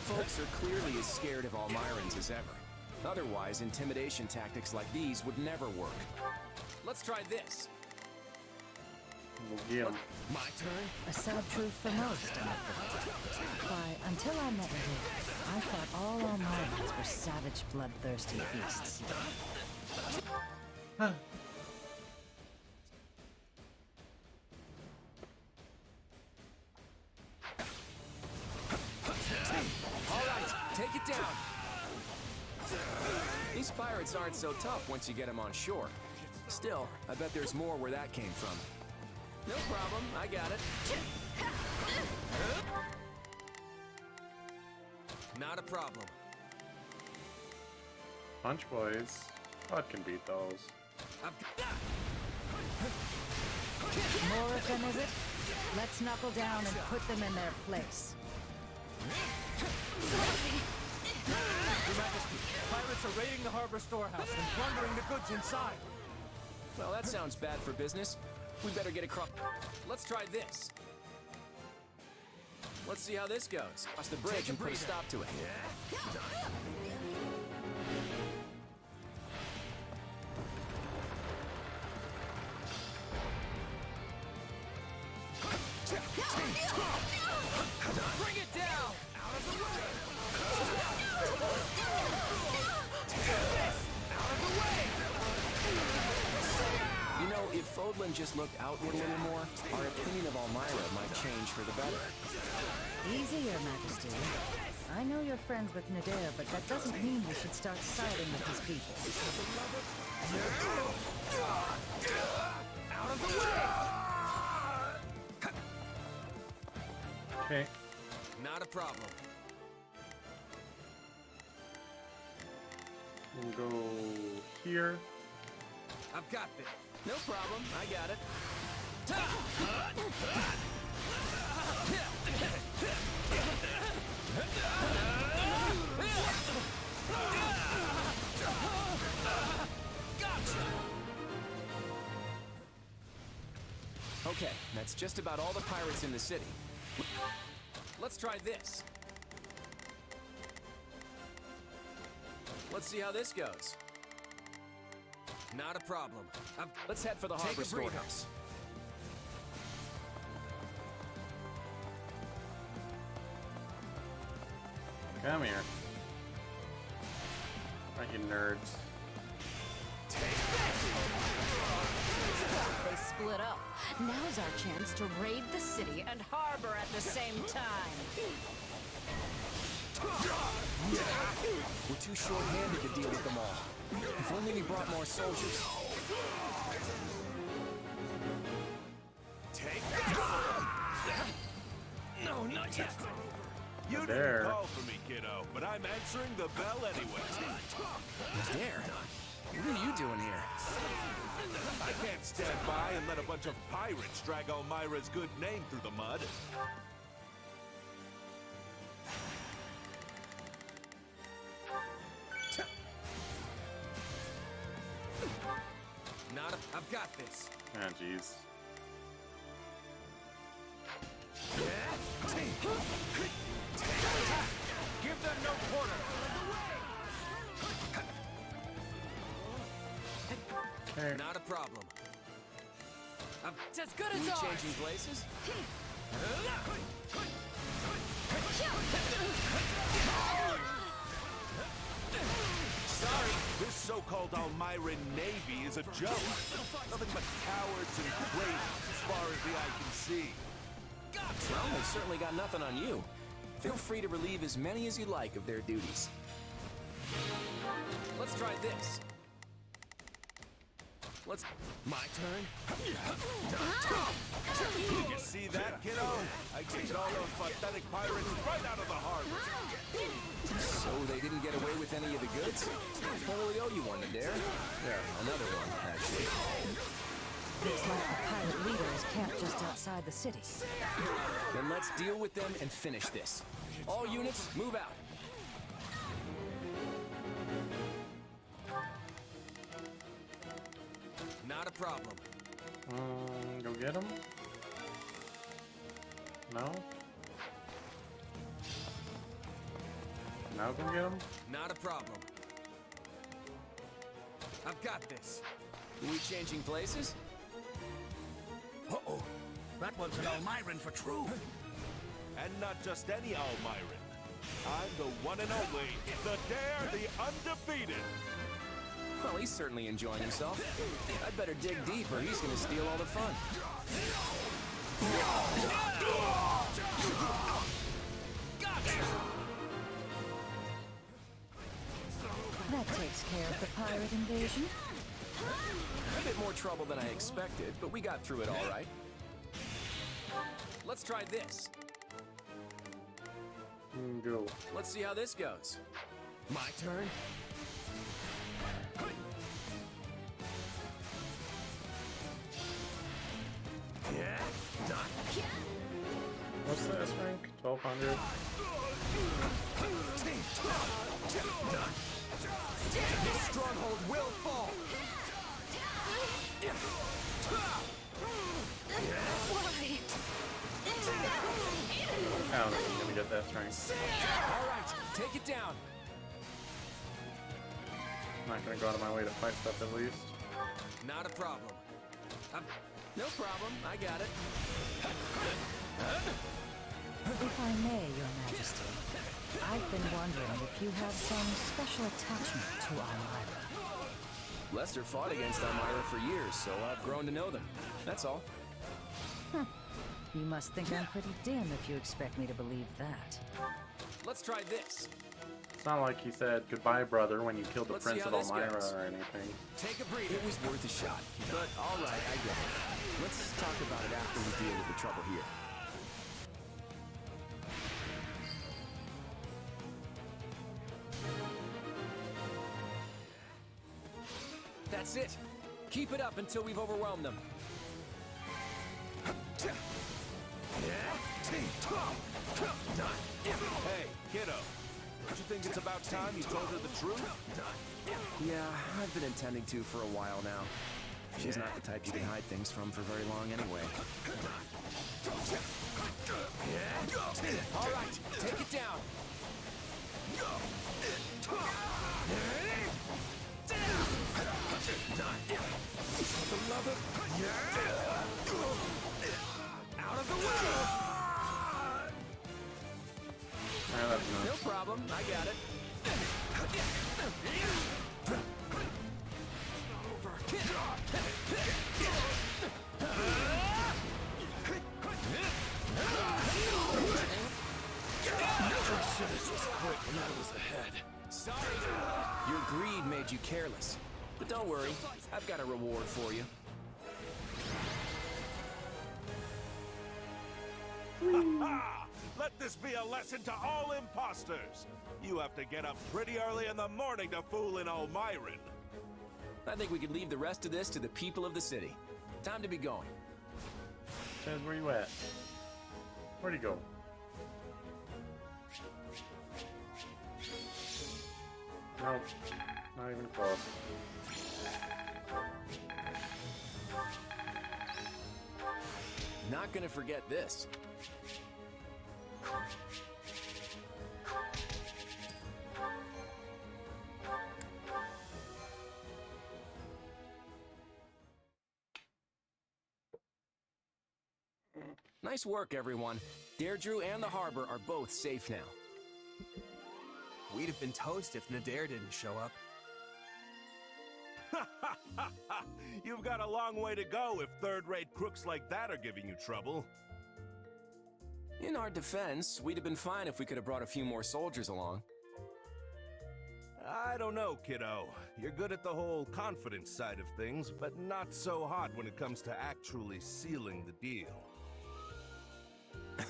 Speaker 2: Folks are clearly as scared of Almirans as ever. Otherwise, intimidation tactics like these would never work. Let's try this.
Speaker 1: We'll get him.
Speaker 20: My turn?
Speaker 3: A sad truth for most, I'm afraid. Why, until I met you, I thought all Almirans were savage, bloodthirsty beasts.
Speaker 2: All right, take it down. These pirates aren't so tough once you get them on shore. Still, I bet there's more where that came from. No problem, I got it.
Speaker 20: Not a problem.
Speaker 1: Punch boys. Bud can beat those.
Speaker 3: More of them, is it? Let's knuckle down and put them in their place.
Speaker 13: Your Majesty, pirates are raiding the harbor storehouse and plundering the goods inside.
Speaker 2: Well, that sounds bad for business. We better get across. Let's try this. Let's see how this goes. Cross the bridge and put a stop to it. Bring it down! Out of the way! Out of the way! You know, if Fodlan just looked outward a little more, our opinion of Elmira might change for the better.
Speaker 3: Easy, Your Majesty. I know you're friends with Nadir, but that doesn't mean we should start siding with his people.
Speaker 20: Out of the way!
Speaker 1: Okay.
Speaker 20: Not a problem.
Speaker 1: We'll go here.
Speaker 20: I've got this.
Speaker 2: No problem, I got it. Okay, that's just about all the pirates in the city. Let's try this. Let's see how this goes.
Speaker 20: Not a problem.
Speaker 2: Let's head for the harbor storehouse.
Speaker 1: Come here. Aren't you nerds?
Speaker 3: They split up. Now's our chance to raid the city and harbor at the same time.
Speaker 2: We're too short-handed to deal with them all. If only we brought more soldiers.
Speaker 8: Take that!
Speaker 20: No, not yet.
Speaker 8: You didn't call for me, kiddo, but I'm answering the bell anyway.
Speaker 2: There. What are you doing here?
Speaker 8: I can't stand by and let a bunch of pirates drag Elmira's good name through the mud.
Speaker 20: I've got this.
Speaker 1: Ah, jeez.
Speaker 13: Give them no quarter.
Speaker 1: Okay.
Speaker 20: Not a problem.
Speaker 3: It's as good
Speaker 2: Are
Speaker 3: as
Speaker 2: we
Speaker 3: ours.
Speaker 2: changing places?
Speaker 20: Sorry.
Speaker 8: This so-called Almiran Navy is a joke. Nothing but cowards and traitors as far as the eye can see.
Speaker 2: Well, they've certainly got nothing on you. Feel free to relieve as many as you like of their duties. Let's try this. My turn?
Speaker 8: Did you see that, kiddo? I kicked all those pathetic pirates right out of the harbor.
Speaker 2: So they didn't get away with any of the goods? Totally owe you one, Adair. Yeah, another one, actually.
Speaker 3: Looks like the pirate leader is camped just outside the city.
Speaker 2: Then let's deal with them and finish this. All units, move out.
Speaker 20: Not a problem.
Speaker 1: Go get him? No? Now go get him?
Speaker 20: Not a problem. I've got this.
Speaker 2: Are we changing places?
Speaker 13: Uh-oh. That one's an Almiran for true.
Speaker 8: And not just any Almiran. I'm the one and only, the Dare, the undefeated.
Speaker 2: Well, he's certainly enjoying himself. I'd better dig deep or he's gonna steal all the fun.
Speaker 3: That takes care of the pirate invasion.
Speaker 2: A bit more trouble than I expected, but we got through it all right. Let's try this.
Speaker 1: Go.
Speaker 2: Let's see how this goes.
Speaker 20: My turn?
Speaker 2: Yeah.
Speaker 1: What's the S rank? 1200?
Speaker 20: This stronghold will fall!
Speaker 1: I don't think I'm gonna get that strength.
Speaker 2: Alright, take it down.
Speaker 1: I'm not gonna go out of my way to fight stuff at least.
Speaker 20: Not a problem.
Speaker 2: No problem, I got it.
Speaker 3: If I may, Your Majesty, I've been wondering if you have some special attachment to Elmira.
Speaker 2: Lester fought against Elmira for years, so I've grown to know them. That's all.
Speaker 3: You must think I'm pretty dim if you expect me to believe that.
Speaker 2: Let's try this.
Speaker 1: It's not like he said goodbye, brother, when you killed the
Speaker 2: Let's
Speaker 1: Prince
Speaker 2: see
Speaker 1: of
Speaker 2: how this
Speaker 1: Elmira
Speaker 2: goes.
Speaker 1: or anything.
Speaker 2: Take a breather. It was worth a shot. But all right, I get it. Let's talk about it after we deal with the trouble here. That's it. Keep it up until we've overwhelmed them.
Speaker 8: Hey, kiddo. Don't you think it's about time you told her the truth?
Speaker 2: Yeah, I've been intending to for a while now. She's not the type you can hide things from for very long anyway. All right, take it down. Beloved. Out of the way! No problem, I got it. Sorry. Your greed made you careless. But don't worry, I've got a reward for you.
Speaker 8: Ha! Let this be a lesson to all imposters. You have to get up pretty early in the morning to fool an Almiran.
Speaker 2: I think we could leave the rest of this to the people of the city. Time to be going.
Speaker 1: Says, where you at? Where'd he go? Nope. Not even close.
Speaker 2: Not gonna forget this. Nice work, everyone. Deirdre and the harbor are both safe now.
Speaker 20: We'd have been toast if Nadir didn't show up.
Speaker 8: You've got a long way to go if third-rate crooks like that are giving you trouble.
Speaker 2: In our defense, we'd have been fine if we could have brought a few more soldiers along.
Speaker 8: I don't know, kiddo. You're good at the whole confidence side of things, but not so hot when it comes to actually sealing the deal.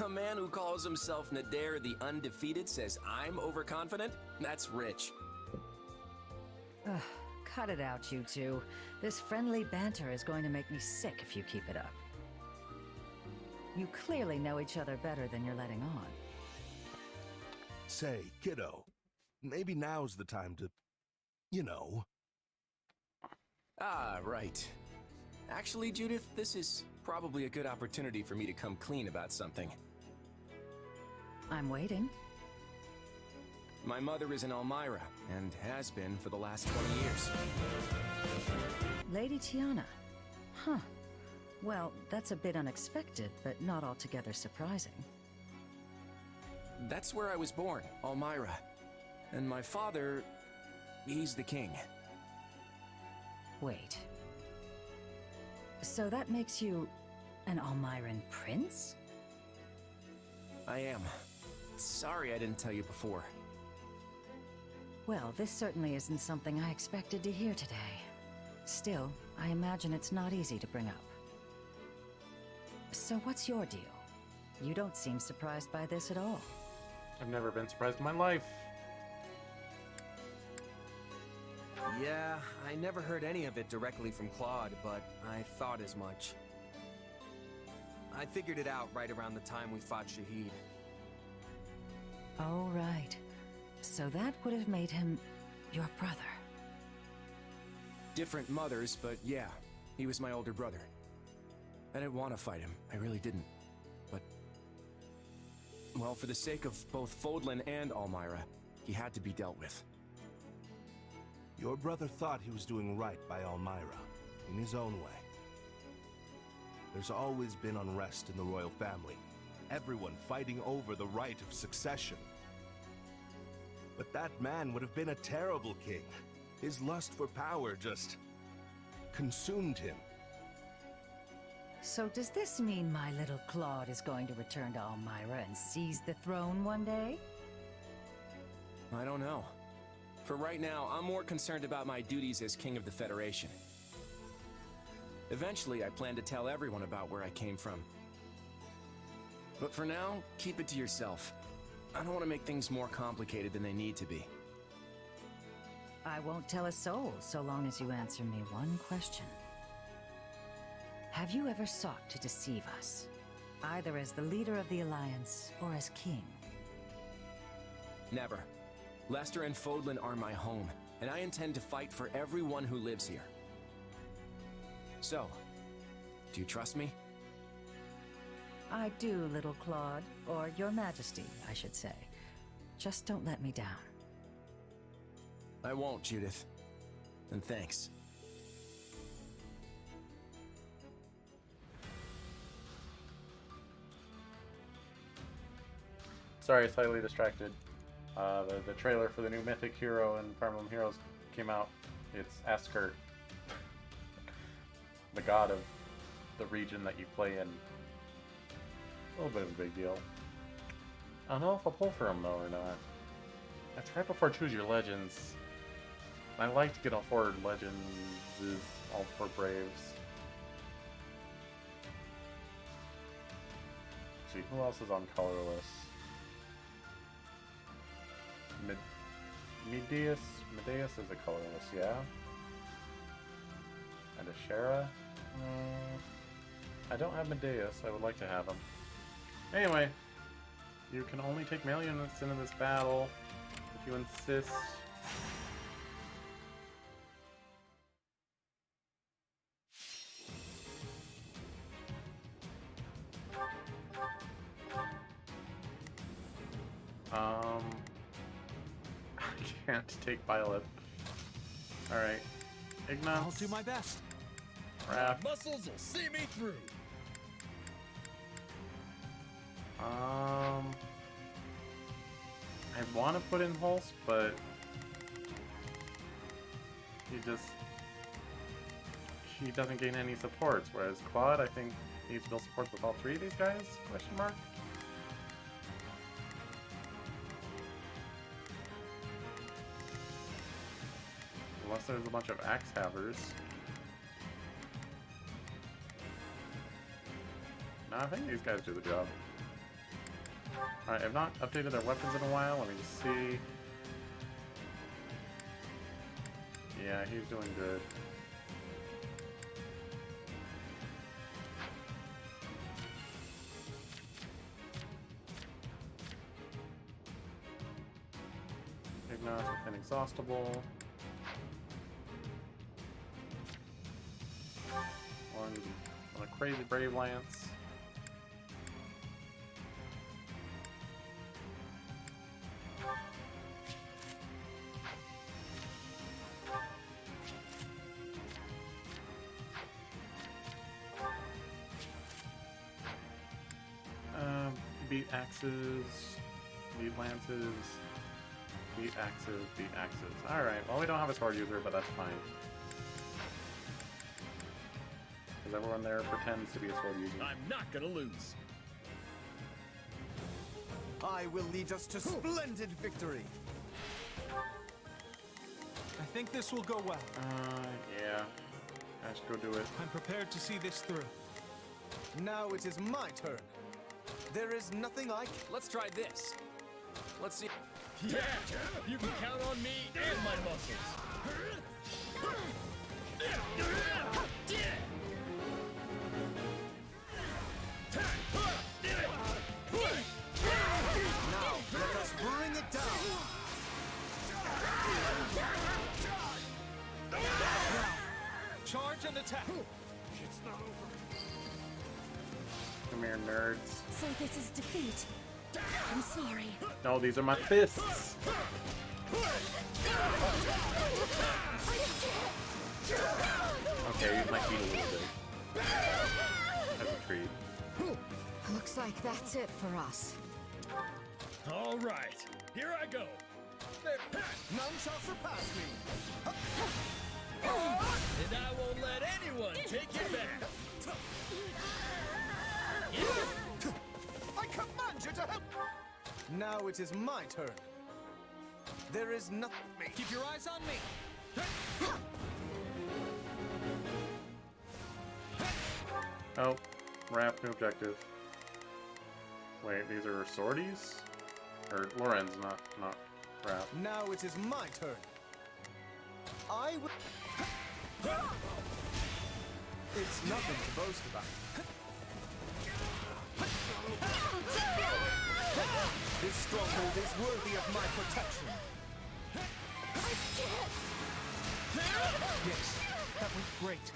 Speaker 2: A man who calls himself Nadir the Undefeated says I'm overconfident? That's rich.
Speaker 3: Ugh, cut it out, you two. This friendly banter is going to make me sick if you keep it up. You clearly know each other better than you're letting on.
Speaker 8: Say, kiddo, maybe now's the time to, you know.
Speaker 2: Ah, right. Actually, Judith, this is probably a good opportunity for me to come clean about something.
Speaker 3: I'm waiting.
Speaker 2: My mother is in Elmira, and has been for the last 20 years.
Speaker 3: Lady Tiana. Huh. Well, that's a bit unexpected, but not altogether surprising.
Speaker 2: That's where I was born, Elmira. And my father, he's the king.
Speaker 3: Wait. So that makes you an Almiran prince?
Speaker 2: I am. Sorry I didn't tell you before.
Speaker 3: Well, this certainly isn't something I expected to hear today. Still, I imagine it's not easy to bring up. So what's your deal? You don't seem surprised by this at all.
Speaker 1: I've never been surprised in my life.
Speaker 20: Yeah, I never heard any of it directly from Claude, but I thought as much. I figured it out right around the time we fought Shahid.
Speaker 3: Oh, right. So that would have made him your brother.
Speaker 2: Different mothers, but yeah, he was my older brother. I didn't want to fight him, I really didn't. But, well, for the sake of both Fodlan and Elmira, he had to be dealt with.
Speaker 8: Your brother thought he was doing right by Elmira, in his own way. There's always been unrest in the royal family, everyone fighting over the right of succession. But that man would have been a terrible king. His lust for power just consumed him.
Speaker 3: So does this mean my little Claude is going to return to Elmira and seize the throne one day?
Speaker 2: I don't know. For right now, I'm more concerned about my duties as King of the Federation. Eventually, I plan to tell everyone about where I came from. But for now, keep it to yourself. I don't want to make things more complicated than they need to be.
Speaker 3: I won't tell a soul so long as you answer me one question. Have you ever sought to deceive us? Either as the leader of the Alliance or as king?
Speaker 2: Never. Lester and Fodlan are my home, and I intend to fight for everyone who lives here. So, do you trust me?
Speaker 3: I do, little Claude. Or your majesty, I should say. Just don't let me down.
Speaker 2: I won't, Judith. And thanks.
Speaker 1: Sorry, slightly distracted. The trailer for the new Mythic Hero in Fire Emblem Heroes came out. It's Askert, the god of the region that you play in. A little bit of a big deal. I don't know if I'll pull for him though or not. It's right before Choose Your Legends. I like to get all four Legends, all four Braves. Let's see, who else is on colorless? Medeus is a colorless, yeah. And Ashera? I don't have Medeus. I would like to have him. Anyway, you can only take melee units into this battle if you insist. I can't take Violet. Alright. Ignatz.
Speaker 6: I'll do my best.
Speaker 1: Raph.
Speaker 18: Muscles will see me through.
Speaker 1: I want to put in Hulse, but he just he doesn't gain any supports, whereas Claude, I think, needs to build supports with all three of these guys? Question mark. Unless there's a bunch of axe havers. No, I think these guys do the job. Alright, I've not updated their weapons in a while. Let me just see. Yeah, he's doing good. Ignos with Inexhaustible. On a crazy Brave Lance. Beat axes, beat lances, beat axes, beat axes. Alright, well we don't have a sword user, but that's fine. Because everyone there pretends to be a sword user.
Speaker 18: I'm not gonna lose.
Speaker 13: I will lead us to splendid victory.
Speaker 6: I think this will go well.
Speaker 1: Yeah. I should go do it.
Speaker 6: I'm prepared to see this through.
Speaker 13: Now it is my turn. There is nothing I can...
Speaker 2: Let's try this. Let's see.
Speaker 18: Yeah, you can count on me and my muscles.
Speaker 13: Now, let us bring it down.
Speaker 6: Now, charge and attack.
Speaker 18: It's not over.
Speaker 1: Come here, nerds.
Speaker 5: So this is defeat. I'm sorry.
Speaker 1: No, these are my fists. Okay, use my feet a little bit. As a treat.
Speaker 3: Looks like that's it for us.
Speaker 18: All right, here I go.
Speaker 13: None shall surpass me.
Speaker 18: And I won't let anyone take it back.
Speaker 13: I command you to help! Now it is my turn. There is nothing...
Speaker 6: Keep your eyes on me!
Speaker 1: Oh, Raph, new objective. Wait, these are sorties? Or Lorenz, not Raph.
Speaker 13: Now it is my turn. I will... It's nothing to boast about. This stronghold is worthy of my protection.
Speaker 6: Yes, that was great.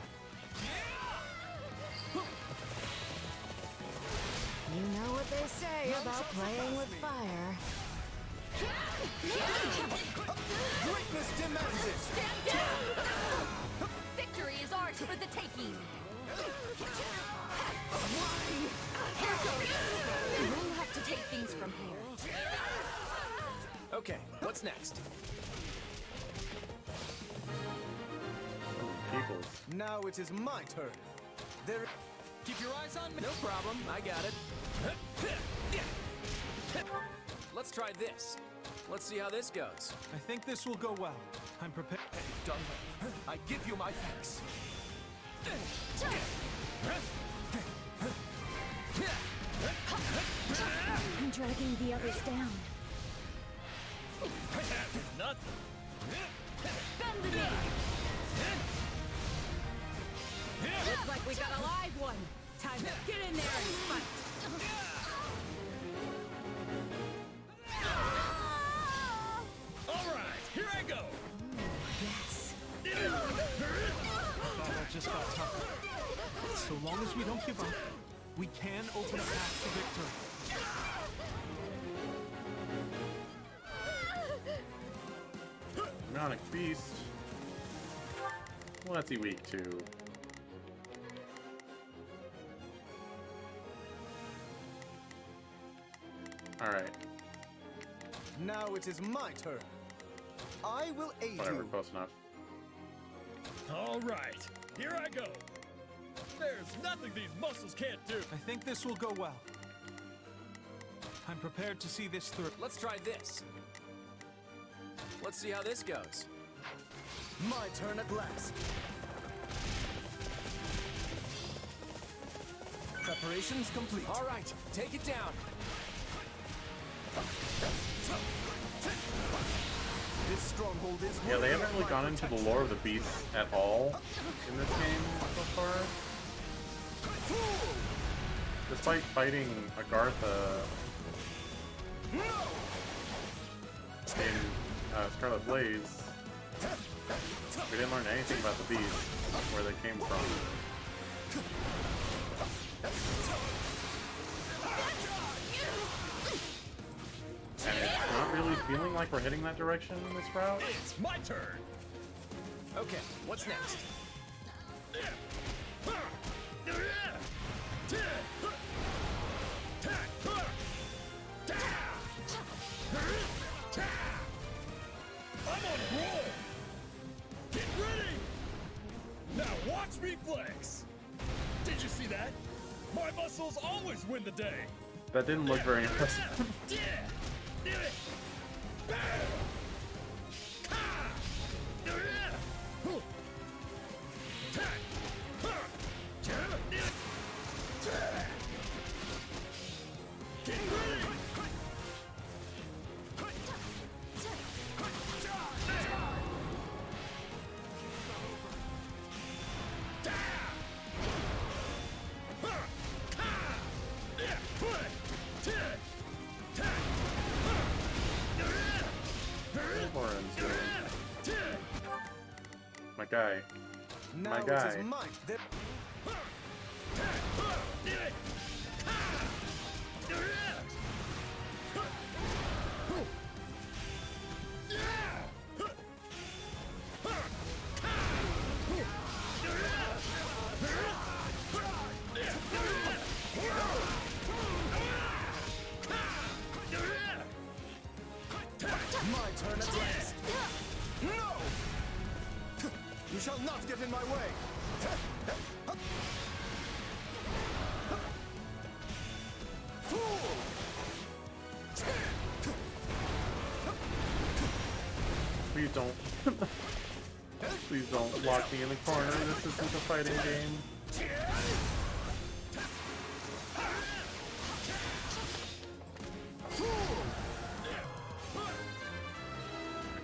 Speaker 3: You know what they say about playing with fire.
Speaker 13: Greatness demands it!
Speaker 14: Stand down! Victory is ours for the taking. Here goes. We'll have to take things from here.
Speaker 2: Okay, what's next?
Speaker 1: Peoples.
Speaker 13: Now it is my turn. There...
Speaker 6: Keep your eyes on me.
Speaker 2: No problem, I got it. Let's try this. Let's see how this goes.
Speaker 6: I think this will go well. I'm prepared.
Speaker 20: Done well. I give you my thanks.
Speaker 5: I'm dragging the others down.
Speaker 18: Nothing.
Speaker 14: Bend the knee. Looks like we got a live one. Time to get in there and fight.
Speaker 18: All right, here I go.
Speaker 5: Yes.
Speaker 6: Battle just got tougher. So long as we don't give up, we can open a path to victory.
Speaker 1: Demonic Beast. Well, let's see week 2.
Speaker 13: Alright. Now it is my turn. I will aid
Speaker 1: Whatever,
Speaker 13: you.
Speaker 1: close enough.
Speaker 18: All right, Here I go. There's nothing these muscles can't do.
Speaker 6: I think this will go well. I'm prepared to see this through.
Speaker 2: Let's try this. Let's see how this goes.
Speaker 13: My turn at last. Preparations complete.
Speaker 2: All right, take it down.
Speaker 13: This stronghold is...
Speaker 1: Yeah, they haven't really gone into the lore of the beasts at all in this game so far. Despite fighting Agartha in Scarlet Blaze, we didn't learn anything about the beasts, where they came from. And it's not really feeling like we're heading that direction in this route.
Speaker 18: It's my turn.
Speaker 2: Okay, what's next?
Speaker 18: I'm on a roll. Get ready. Now watch me flex. Did you see that? My muscles always win the day.
Speaker 1: That didn't look very impressive. My guy. My guy.
Speaker 13: It is mine. My turn at last. No! You shall not get in my way! Fool!
Speaker 1: Please don't. Please don't lock me in the corner. This isn't a fighting game.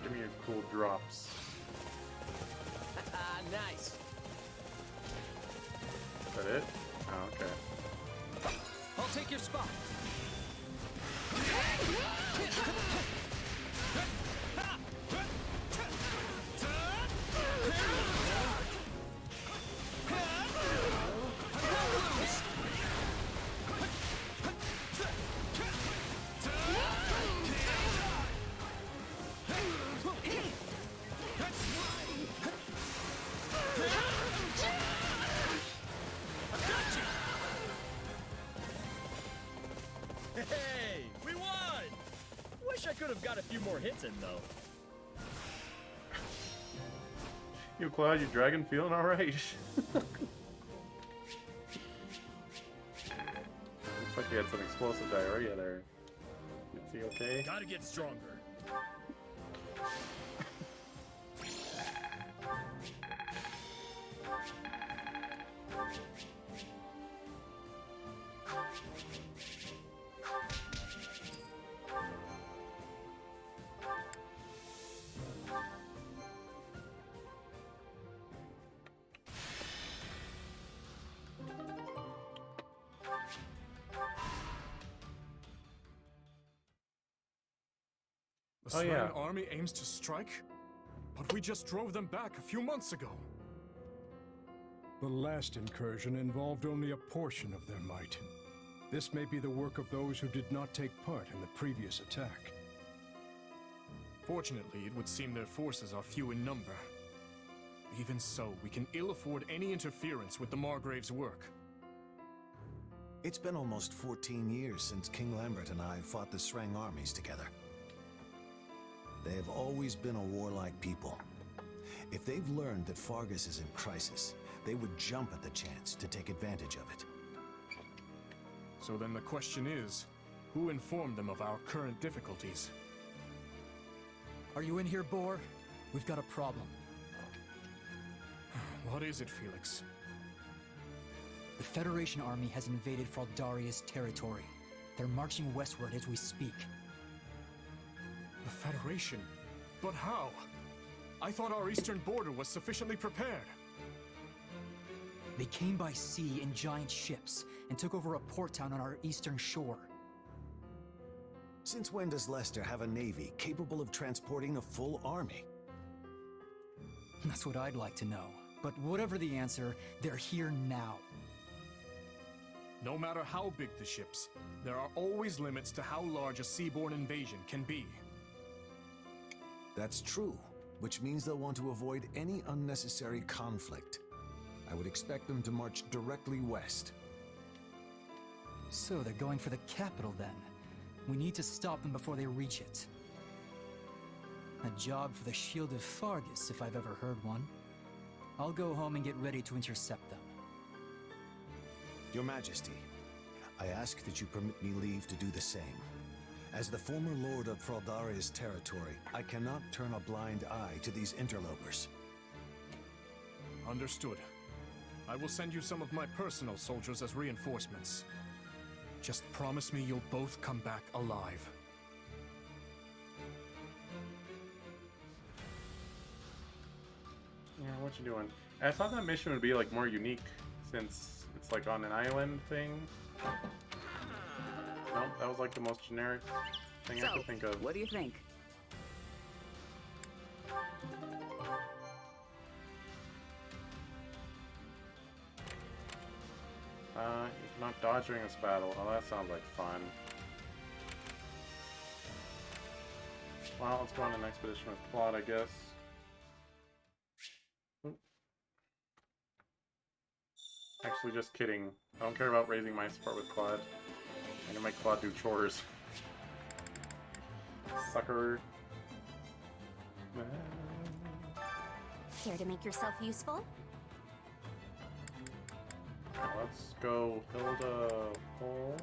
Speaker 1: Give me your cool drops.
Speaker 2: Nice.
Speaker 1: Is that it? Oh, okay.
Speaker 2: I'll take your spot.
Speaker 18: Hey, we won! Wish I could have got a few more hits in, though.
Speaker 1: Yo, Cloud, you dragon feeling alright? Looks like you had some explosive diarrhea there. Is he okay?
Speaker 18: Gotta get stronger.
Speaker 10: The Sran army aims to strike, but we just drove them back a few months ago.
Speaker 16: The last incursion involved only a portion of their might. This may be the work of those who did not take part in the previous attack.
Speaker 10: Fortunately, it would seem their forces are few in number. Even so, we can ill afford any interference with the Margrave's work.
Speaker 8: It's been almost 14 years since King Lambert and I fought the Srang armies together. They have always been a warlike people. If they've learned that Fargus is in crisis, they would jump at the chance to take advantage of it.
Speaker 10: So then the question is, who informed them of our current difficulties?
Speaker 2: Are you in here, Boar? We've got a problem.
Speaker 10: What is it, Felix?
Speaker 2: The Federation army has invaded Fraldaria's territory. They're marching westward as we speak.
Speaker 10: The Federation? But how? I thought our eastern border was sufficiently prepared.
Speaker 2: They came by sea in giant ships and took over a port town on our eastern shore.
Speaker 8: Since when does Leicester have a navy capable of transporting a full army?
Speaker 2: That's what I'd like to know. But whatever the answer, they're here now.
Speaker 10: No matter how big the ships, there are always limits to how large a seaborne invasion can be.
Speaker 8: That's true, which means they'll want to avoid any unnecessary conflict. I would expect them to march directly west.
Speaker 2: So they're going for the capital then. We need to stop them before they reach it. A job for the Shield of Fargus, if I've ever heard one. I'll go home and get ready to intercept them.
Speaker 8: Your Majesty, I ask that you permit me leave to do the same. As the former Lord of Fraldaria's territory, I cannot turn a blind eye to these interlopers.
Speaker 10: Understood. I will send you some of my personal soldiers as reinforcements. Just promise me you'll both come back alive.
Speaker 1: Yeah, what you doing? I thought that mission would be like more unique since it's like on an island thing. Nope, that was like the most generic thing I could think of.
Speaker 3: What do you think?
Speaker 1: You cannot dodge during this battle. Oh, that sounds like fun. Well, let's go on an expedition with Claude, I guess. Oop. Actually, just kidding. I don't care about raising my support with Claude. I'm gonna make Claude do chores. Sucker.
Speaker 9: Care to make yourself useful?
Speaker 1: Let's go Hilda Pulse.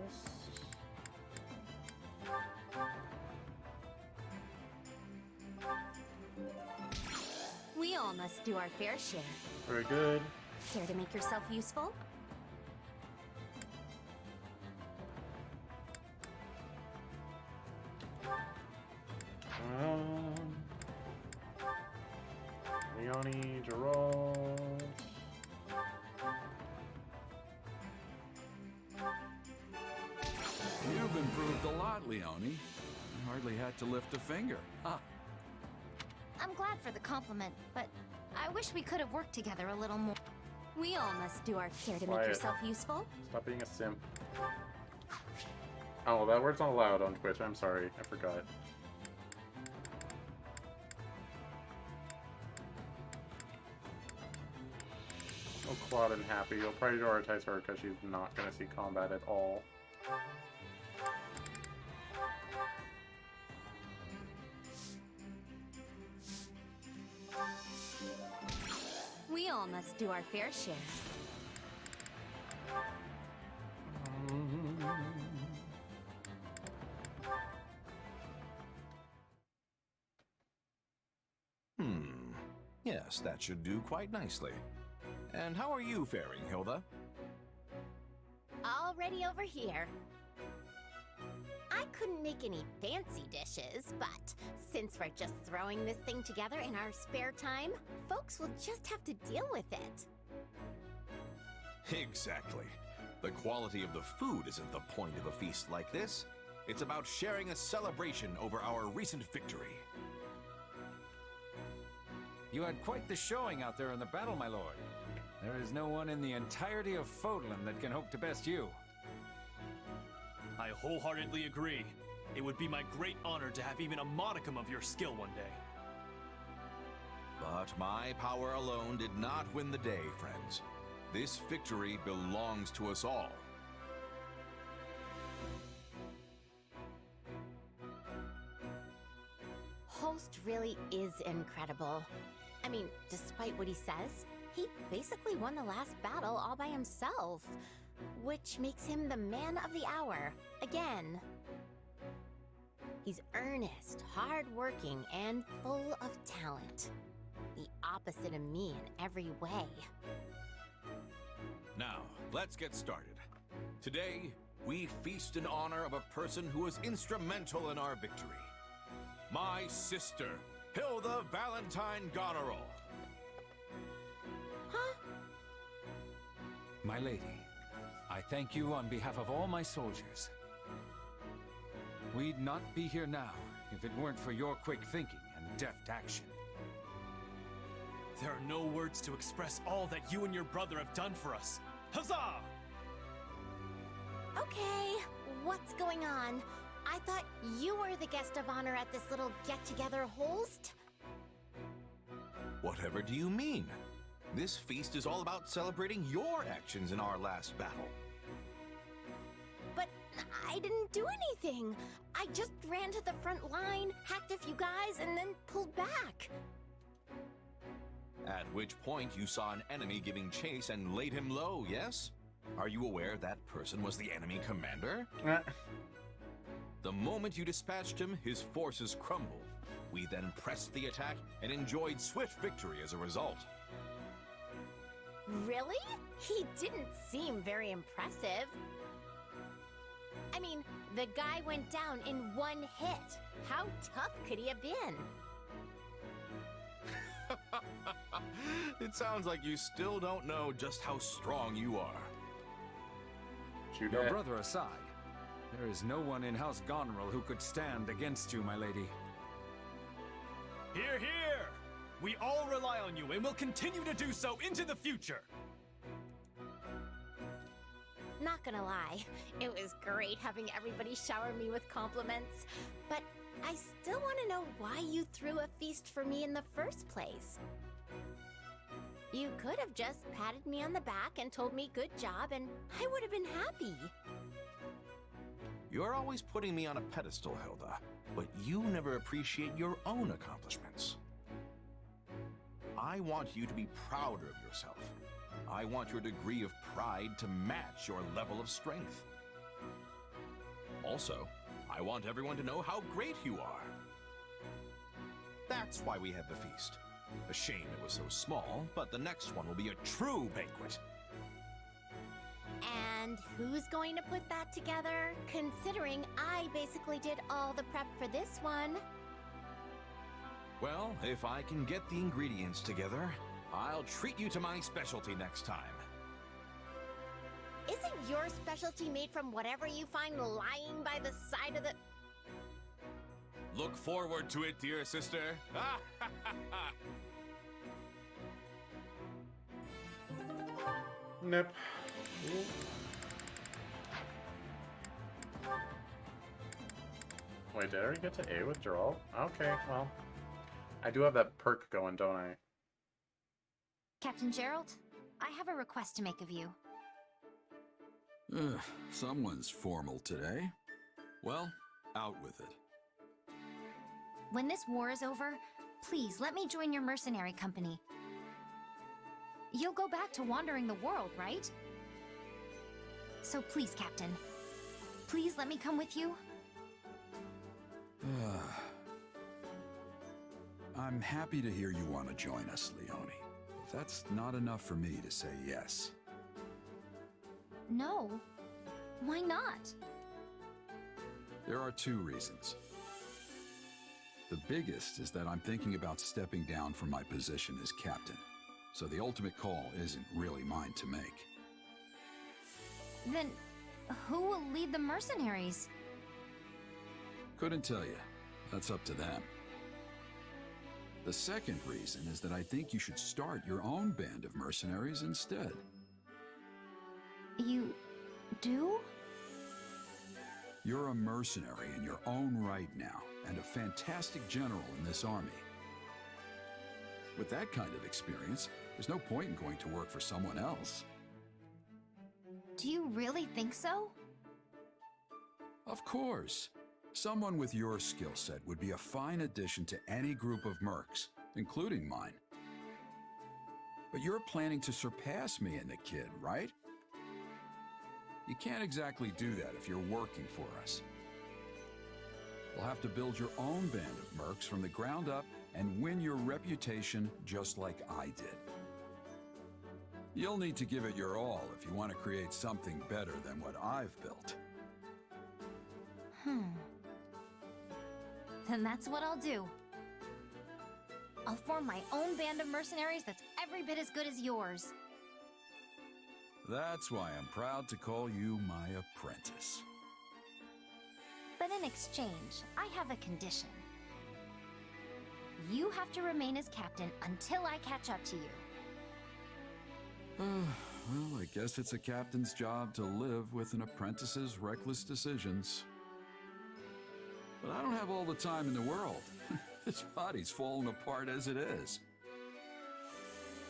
Speaker 9: We all must do our fair share.
Speaker 1: Very good.
Speaker 9: Care to make yourself useful?
Speaker 1: Leone, Gerald.
Speaker 17: You've improved a lot, Leone. You hardly had to lift a finger.
Speaker 9: I'm glad for the compliment, but I wish we could have worked together a little more. We all must do our care to make
Speaker 1: Quiet.
Speaker 9: yourself useful.
Speaker 1: Stop being a simp. Oh, that word's not allowed on Twitch. I'm sorry. I forgot. Oh, Claude and Happy. You'll prioritize her because she's not going to see combat at all.
Speaker 9: We all must do our fair share.
Speaker 11: Yes, that should do quite nicely. And how are you faring, Hilda?
Speaker 9: Already over here. I couldn't make any fancy dishes, but since we're just throwing this thing together in our spare time, folks will just have to deal with it.
Speaker 11: Exactly. The quality of the food isn't the point of a feast like this. It's about sharing a celebration over our recent victory.
Speaker 21: You had quite the showing out there in the battle, my lord. There is no one in the entirety of Fodlan that can hope to best you.
Speaker 6: I wholeheartedly agree. It would be my great honor to have even a modicum of your skill one day.
Speaker 11: But my power alone did not win the day, friends. This victory belongs to us all.
Speaker 9: Host really is incredible. I mean, despite what he says, He basically won the last battle all by himself, which makes him the man of the hour, again. He's earnest, hardworking, and full of talent. The opposite of me in every way.
Speaker 11: Now, let's get started. Today, we feast in honor of a person who was instrumental in our victory. My sister, Hilda Valentine Goneril.
Speaker 9: Huh?
Speaker 21: My lady, I thank you on behalf of all my soldiers. We'd not be here now if it weren't for your quick thinking and deft action.
Speaker 6: There are no words to express all that you and your brother have done for us. Huzzah!
Speaker 9: Okay, what's going on? I thought you were the guest of honor at this little get-together, Holst?
Speaker 11: Whatever do you mean? This feast is all about celebrating your actions in our last battle.
Speaker 9: But I didn't do anything. I just ran to the front line, hacked a few guys, and then pulled back.
Speaker 11: At which point you saw an enemy giving chase and laid him low, yes? Are you aware that person was the enemy commander? The moment you dispatched him, his forces crumbled. We then pressed the attack and enjoyed swift victory as a result.
Speaker 9: Really? He didn't seem very impressive. I mean, the guy went down in one hit. How tough could he have been?
Speaker 11: It sounds like you still don't know just how strong you are.
Speaker 21: Your brother aside, there is no one in House Goneril who could stand against you, my lady.
Speaker 6: Hear, hear! We all rely on you and will continue to do so into the future!
Speaker 9: Not gonna lie, it was great having everybody shower me with compliments, but I still want to know why you threw a feast for me in the first place. You could have just patted me on the back and told me good job, and I would have been happy.
Speaker 11: You're always putting me on a pedestal, Hilda, but you never appreciate your own accomplishments. I want you to be prouder of yourself. I want your degree of pride to match your level of strength. Also, I want everyone to know how great you are. That's why we had the feast. A shame it was so small, but the next one will be a true banquet.
Speaker 9: And who's going to put that together, considering I basically did all the prep for this one?
Speaker 11: Well, if I can get the ingredients together, I'll treat you to my specialty next time.
Speaker 9: Isn't your specialty made from whatever you find lying by the side of the...
Speaker 11: Look forward to it, dear sister.
Speaker 1: Nope. Wait, did I already get to A withdrawal? Okay, well. I do have that perk going, don't I?
Speaker 12: Captain Gerald, I have a request to make of you.
Speaker 17: Someone's formal today. Well, out with it.
Speaker 12: When this war is over, please let me join your mercenary company. You'll go back to wandering the world, right? So please, Captain, please let me come with you.
Speaker 17: I'm happy to hear you want to join us, Leone. That's not enough for me to say yes.
Speaker 12: No. Why not?
Speaker 17: There are two reasons. The biggest is that I'm thinking about stepping down from my position as captain, so the ultimate call isn't really mine to make.
Speaker 12: Then, who will lead the mercenaries?
Speaker 17: Couldn't tell you. That's up to them. The second reason is that I think you should start your own band of mercenaries instead.
Speaker 12: You do?
Speaker 17: You're a mercenary in your own right now, and a fantastic general in this army. With that kind of experience, there's no point in going to work for someone else.
Speaker 12: Do you really think so?
Speaker 17: Of course. Someone with your skill set would be a fine addition to any group of mercs, including mine. But you're planning to surpass me and the kid, right? You can't exactly do that if you're working for us. You'll have to build your own band of mercs from the ground up and win your reputation just like I did. You'll need to give it your all if you want to create something better than what I've built.
Speaker 9: Then that's what I'll do. I'll form my own band of mercenaries that's every bit as good as yours.
Speaker 17: That's why I'm proud to call you my apprentice.
Speaker 9: But in exchange, I have a condition. You have to remain as captain until I catch up to you.
Speaker 17: Well, I guess it's a captain's job to live with an apprentice's reckless decisions. But I don't have all the time in the world. This body's falling apart as it is.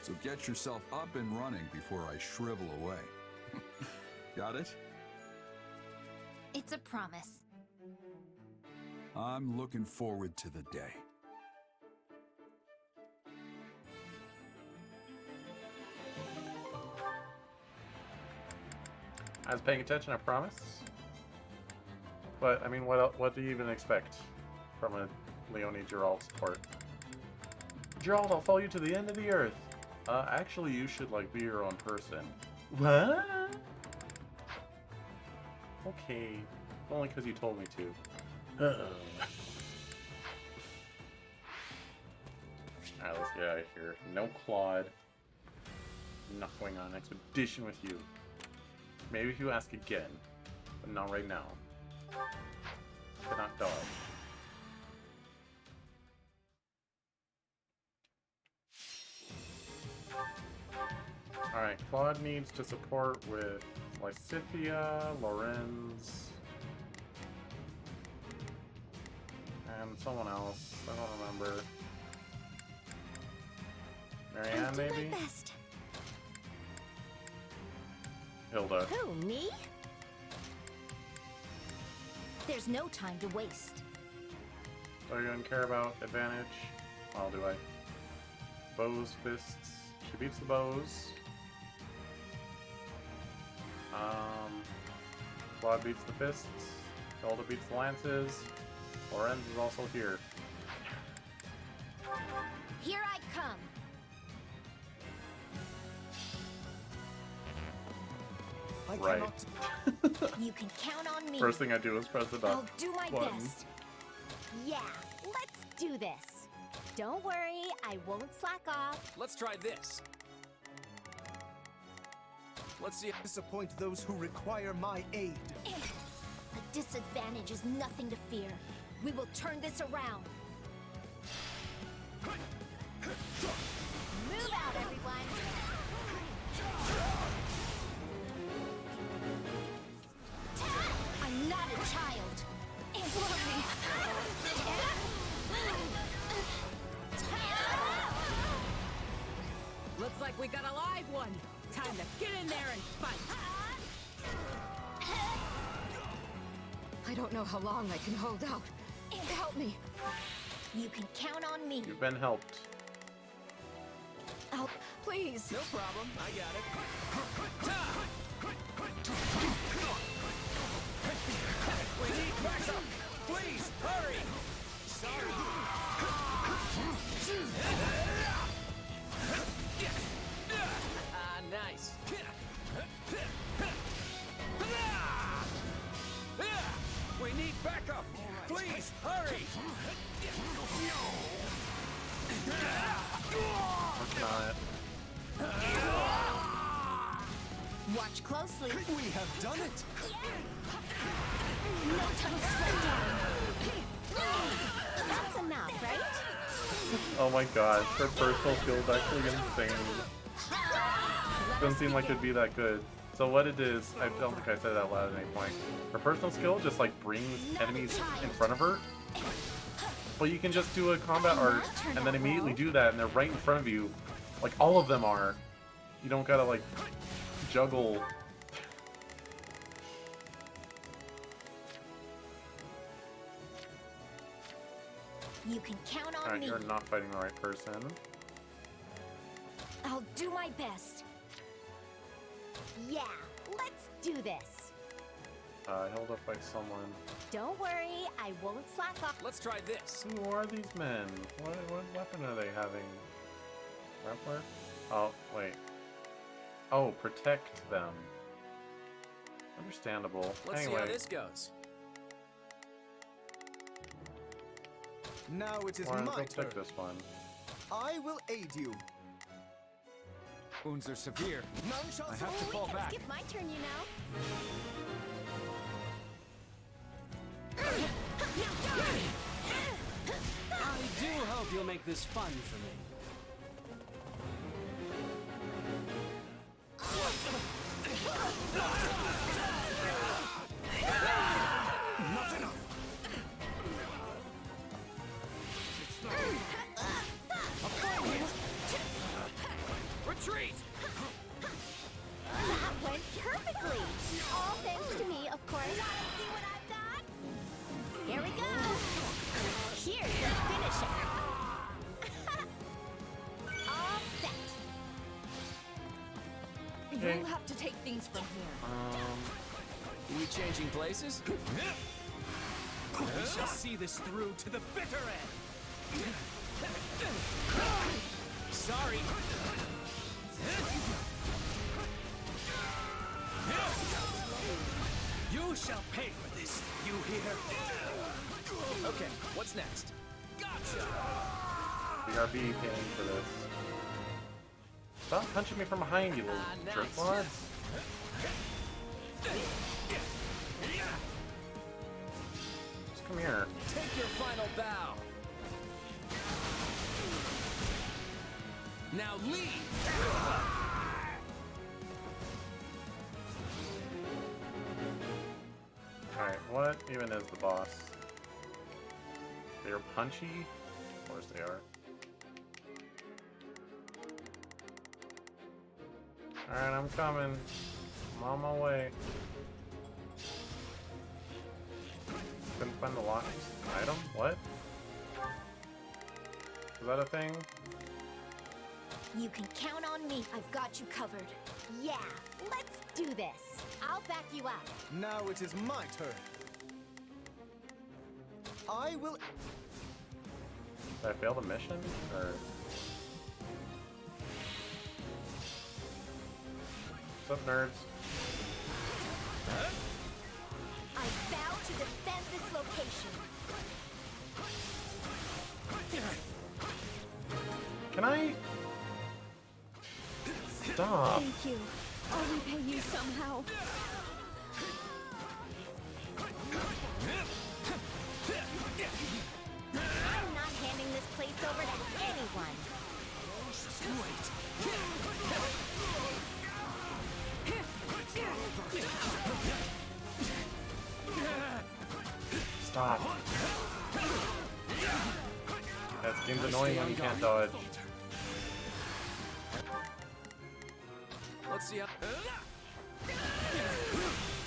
Speaker 17: So get yourself up and running before I shrivel away. Got it?
Speaker 9: It's a promise.
Speaker 17: I'm looking forward to the day.
Speaker 1: I was paying attention, I promise. But, I mean, what do you even expect from a Leone Gerald support? Gerald, I'll follow you to the end of the earth. Actually, you should, like, be your own person. What? Okay. Only because you told me to. Alright, let's get out of here. No Claude. Not going on an expedition with you. Maybe if you ask again, but not right now. Cannot dodge. Alright, Claude needs to support with Lysithia, Lorenz, and someone else. I don't remember. Marianne, maybe? Hilda.
Speaker 9: Who, me? There's no time to waste.
Speaker 1: So you don't care about advantage? Well, do I? Bows, fists. She beats the bows. Claude beats the fists. Hilda beats the lances. Lorenz is also here.
Speaker 9: Here I come.
Speaker 1: Right.
Speaker 9: You can count on me.
Speaker 1: First thing I do is press the button.
Speaker 9: I'll do my best. Yeah, let's do this. Don't worry, I won't slack off.
Speaker 2: Let's try this. Let's see.
Speaker 13: Disappoint those who require my aid.
Speaker 9: A disadvantage is nothing to fear. We will turn this around. Move out, everyone. I'm not a child.
Speaker 7: Looks like we got a live one. Time to get in there and fight. I don't know how long I can hold out. Help me.
Speaker 9: You can count on me.
Speaker 1: You've been helped.
Speaker 7: Help, please.
Speaker 2: No problem. I got it.
Speaker 18: We need backup! Please, hurry! Sorry.
Speaker 2: Nice.
Speaker 18: We need backup! Please, hurry!
Speaker 1: Working on it.
Speaker 9: Watch closely.
Speaker 13: We have done it!
Speaker 9: No time to slow down. That's enough, right?
Speaker 1: Oh my gosh, her personal skill is actually insane. Doesn't seem like it'd be that good. So what it is, I don't think I said that loud at any point. Her personal skill just like brings enemies in front of her. But you can just do a combat art and then immediately do that and they're right in front of you. Like all of them are. You don't gotta like juggle.
Speaker 9: You can count on
Speaker 1: Alright,
Speaker 9: me.
Speaker 1: you're not fighting the right person.
Speaker 12: I'll do my best. Yeah, let's do this.
Speaker 1: Held up by someone.
Speaker 12: Don't worry, I won't slack off.
Speaker 2: Let's try this.
Speaker 1: Who are these men? What weapon are they having? Grappler? Oh, wait. Oh, protect them. Understandable.
Speaker 2: Let's
Speaker 1: anyway.
Speaker 2: see how this goes.
Speaker 13: Now it is
Speaker 1: Warren,
Speaker 13: my
Speaker 1: go
Speaker 13: turn.
Speaker 1: pick this one.
Speaker 13: I will aid you.
Speaker 17: Wounds are severe.
Speaker 13: None shall
Speaker 17: I have to
Speaker 12: We
Speaker 17: fall
Speaker 12: can
Speaker 17: back.
Speaker 12: skip my turn, you know.
Speaker 4: I do hope you'll make this fun for me.
Speaker 13: Not enough.
Speaker 2: Retreat!
Speaker 12: That went perfectly. All thanks to me, of course. See what I've got? Here we go. Here's the finisher. All set.
Speaker 7: You'll have to take things from here.
Speaker 2: We changing places?
Speaker 4: We shall see this through to the bitter end.
Speaker 2: Sorry.
Speaker 4: You shall pay for this, you hear?
Speaker 2: Okay, what's next? Gotcha!
Speaker 1: BRB paying for this. Stop punching me from behind, you little jerkwad. Just come here.
Speaker 2: Take your final bow. Now leave!
Speaker 1: Alright, what even is the boss? They're punchy? Of course they are. Alright, I'm coming. I'm on my way. Couldn't find the locked item? What? Is that a thing?
Speaker 12: You can count on me. I've got you covered. Yeah, let's do this. I'll back you up.
Speaker 13: Now it is my turn. I will.
Speaker 1: Did I fail the mission? Or... What's up, nerds?
Speaker 12: I vow to defend this location.
Speaker 1: Can I... Stop.
Speaker 12: Thank you. I'll repay you somehow. I'm not handing this place over to anyone.
Speaker 1: Stop. That seems annoying when you can't dodge.
Speaker 2: Let's see how...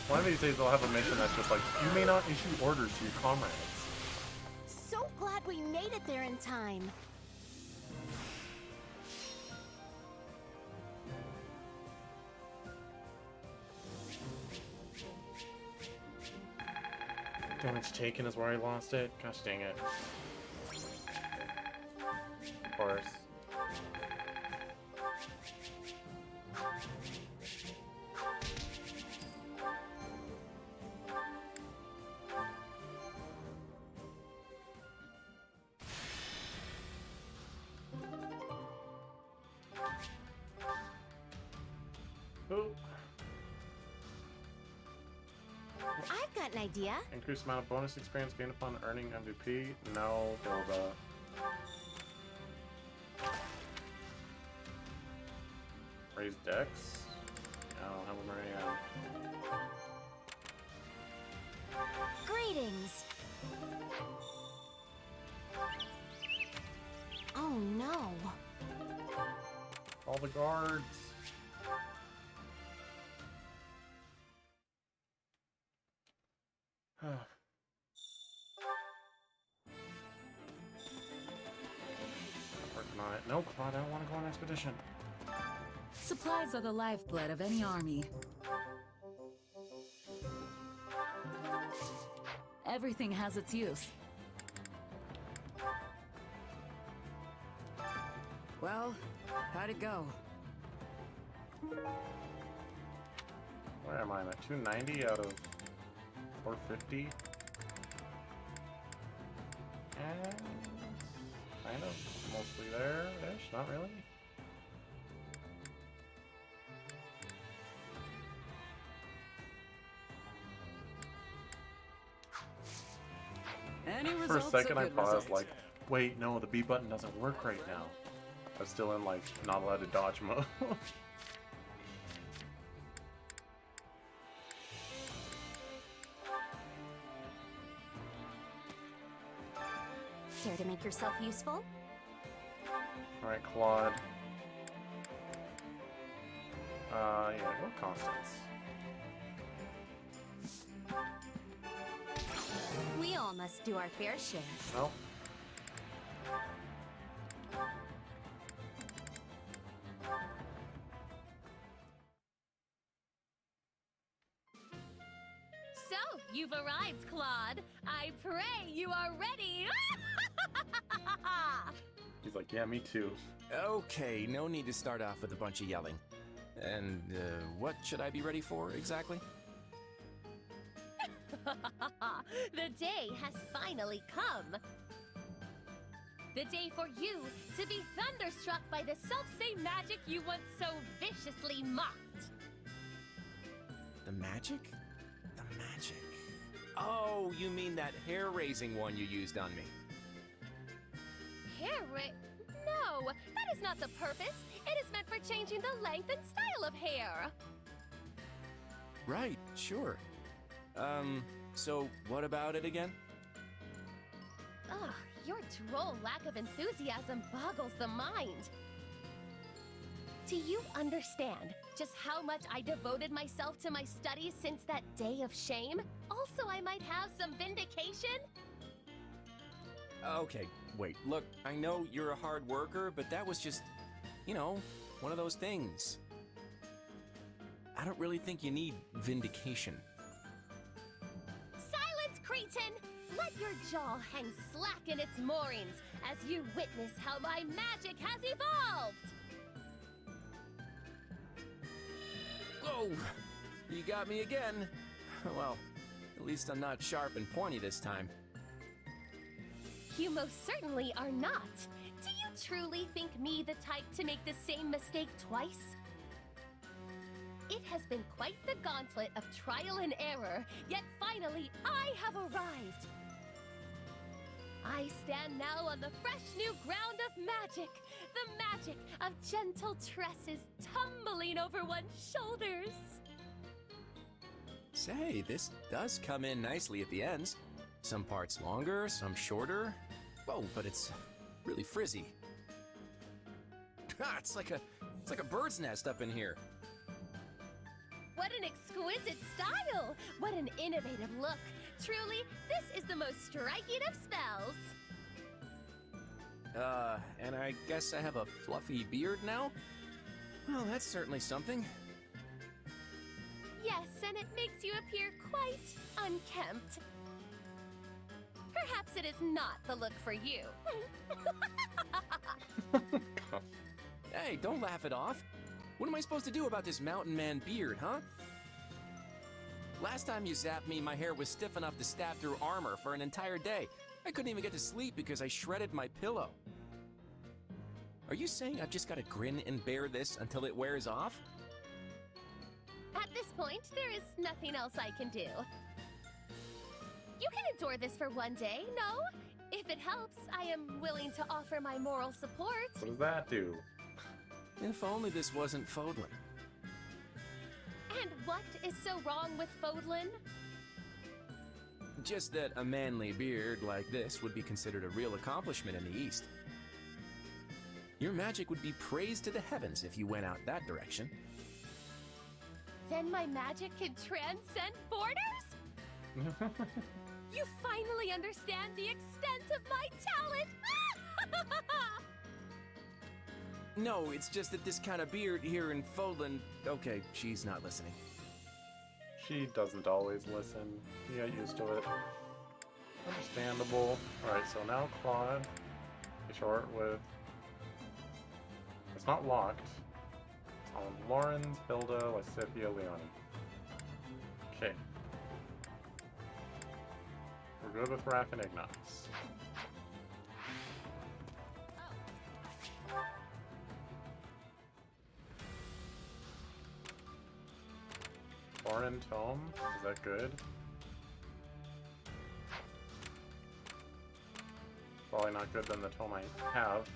Speaker 1: One of these days they'll have a mission that's just like, you may not issue orders to your comrades.
Speaker 12: So glad we made it there in time.
Speaker 1: Damage taken is where I lost it. Gosh dang it. Of course. Oop.
Speaker 12: I've got an idea.
Speaker 1: Increased amount of bonus experience gained upon earning MVP. No, Hilda. Raise dex? I don't have them already on.
Speaker 12: Greetings. Oh no.
Speaker 1: All the guards. Working on it. Nope, I don't want to go on expedition.
Speaker 3: Supplies are the lifeblood of any army. Everything has its use. Well, how'd it go?
Speaker 1: Where am I? I'm at 290 out of 450. And kind of mostly there-ish, not really. For a second I paused like, wait, no, the B button doesn't work right now. I'm still in like not allowed to dodge mode.
Speaker 9: Care to make yourself useful?
Speaker 1: Alright, Claude. Yeah, go Constance.
Speaker 9: We all must do our fair share.
Speaker 1: No.
Speaker 15: So, you've arrived, Claude. I pray you are ready.
Speaker 1: He's like, yeah, me too.
Speaker 2: Okay, no need to start off with a bunch of yelling. And, what should I be ready for, exactly?
Speaker 15: The day has finally come. The day for you to be thunderstruck by the self-same magic you once so viciously mocked.
Speaker 2: The magic? The magic. Oh, you mean that hair-raising one you used on me.
Speaker 15: No, that is not the purpose. It is meant for changing the length and style of hair.
Speaker 2: Right, sure. So what about it again?
Speaker 15: Ugh, your droll lack of enthusiasm boggles the mind. Do you understand just how much I devoted myself to my studies since that day of shame? Also, I might have some vindication?
Speaker 2: Okay, wait, look, I know you're a hard worker, but that was just, you know, one of those things. I don't really think you need vindication.
Speaker 15: Silence, cretin! Let your jaw hang slack in its moorings as you witness how my magic has evolved!
Speaker 2: Whoa! You got me again. Well, at least I'm not sharp and pointy this time.
Speaker 15: You most certainly are not. Do you truly think me the type to make the same mistake twice? It has been quite the gauntlet of trial and error, yet finally I have arrived. I stand now on the fresh new ground of magic, the magic of gentle tresses tumbling over one's shoulders.
Speaker 2: Say, this does come in nicely at the ends. Some parts longer, some shorter. Whoa, but it's really frizzy. It's like a bird's nest up in here.
Speaker 15: What an exquisite style! What an innovative look! Truly, this is the most striking of spells!
Speaker 2: And I guess I have a fluffy beard now? Well, that's certainly something.
Speaker 15: Yes, and it makes you appear quite unkempt. Perhaps it is not the look for you.
Speaker 2: Hey, don't laugh it off. What am I supposed to do about this mountain man beard, huh? Last time you zapped me, my hair was stiff enough to stab through armor for an entire day. I couldn't even get to sleep because I shredded my pillow. Are you saying I've just got to grin and bear this until it wears off?
Speaker 15: At this point, there is nothing else I can do. You can endure this for one day, no? If it helps, I am willing to offer my moral support.
Speaker 1: What does that do?
Speaker 2: If only this wasn't Fodlan.
Speaker 15: And what is so wrong with Fodlan?
Speaker 2: Just that a manly beard like this would be considered a real accomplishment in the East. Your magic would be praised to the heavens if you went out that direction.
Speaker 15: Then my magic can transcend borders? You finally understand the extent of my talent!
Speaker 2: No, it's just that this kind of beard here in Fodlan... Okay, she's not listening.
Speaker 1: She doesn't always listen. You get used to it. Understandable. Alright, so now Claude. Be short with... It's not locked. It's on Lawrence, Hilda, Lysithia, Leonie. Okay. We're good with Raph and Ignatz. Foreign Tome? Is that good? Probably not good than the tome I have.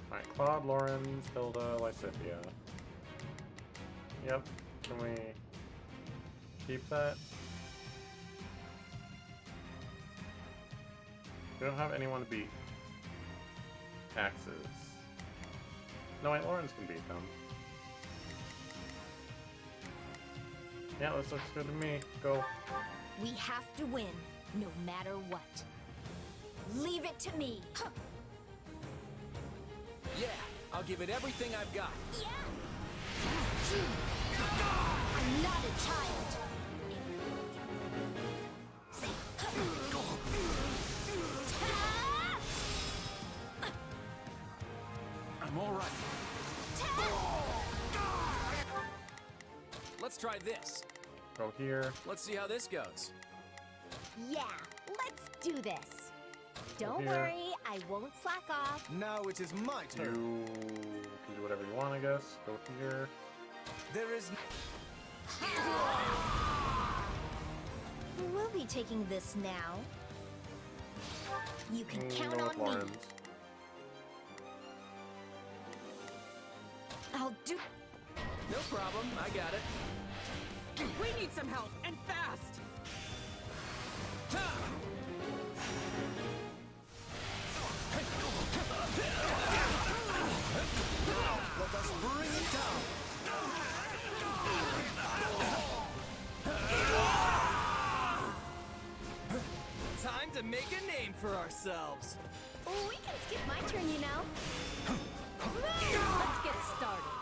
Speaker 1: Alright, Claude, Lawrence, Hilda, Lysithia. Yep. Can we keep that? We don't have anyone to beat Axes. No, wait, Lawrence can beat them. Yeah, this looks good to me. Go.
Speaker 5: We have to win, no matter what. Leave it to me.
Speaker 2: Yeah, I'll give it everything I've got.
Speaker 5: Yeah. I'm not a child.
Speaker 2: I'm all right. Let's try this.
Speaker 1: Go here.
Speaker 2: Let's see how this goes.
Speaker 5: Yeah, let's do this. Don't
Speaker 1: here.
Speaker 5: worry, I won't slack off.
Speaker 13: Now it is my turn.
Speaker 1: You can do whatever you want, I guess. Go here.
Speaker 13: There is...
Speaker 5: We'll be taking this now. You can count
Speaker 1: Go
Speaker 5: on
Speaker 1: with
Speaker 5: me.
Speaker 1: Lawrence.
Speaker 5: I'll do...
Speaker 2: No problem, I got it.
Speaker 7: We need some help, and fast!
Speaker 13: Let us bring it down.
Speaker 20: Time to make a name for ourselves.
Speaker 5: We can skip my turn, you know. Let's get started.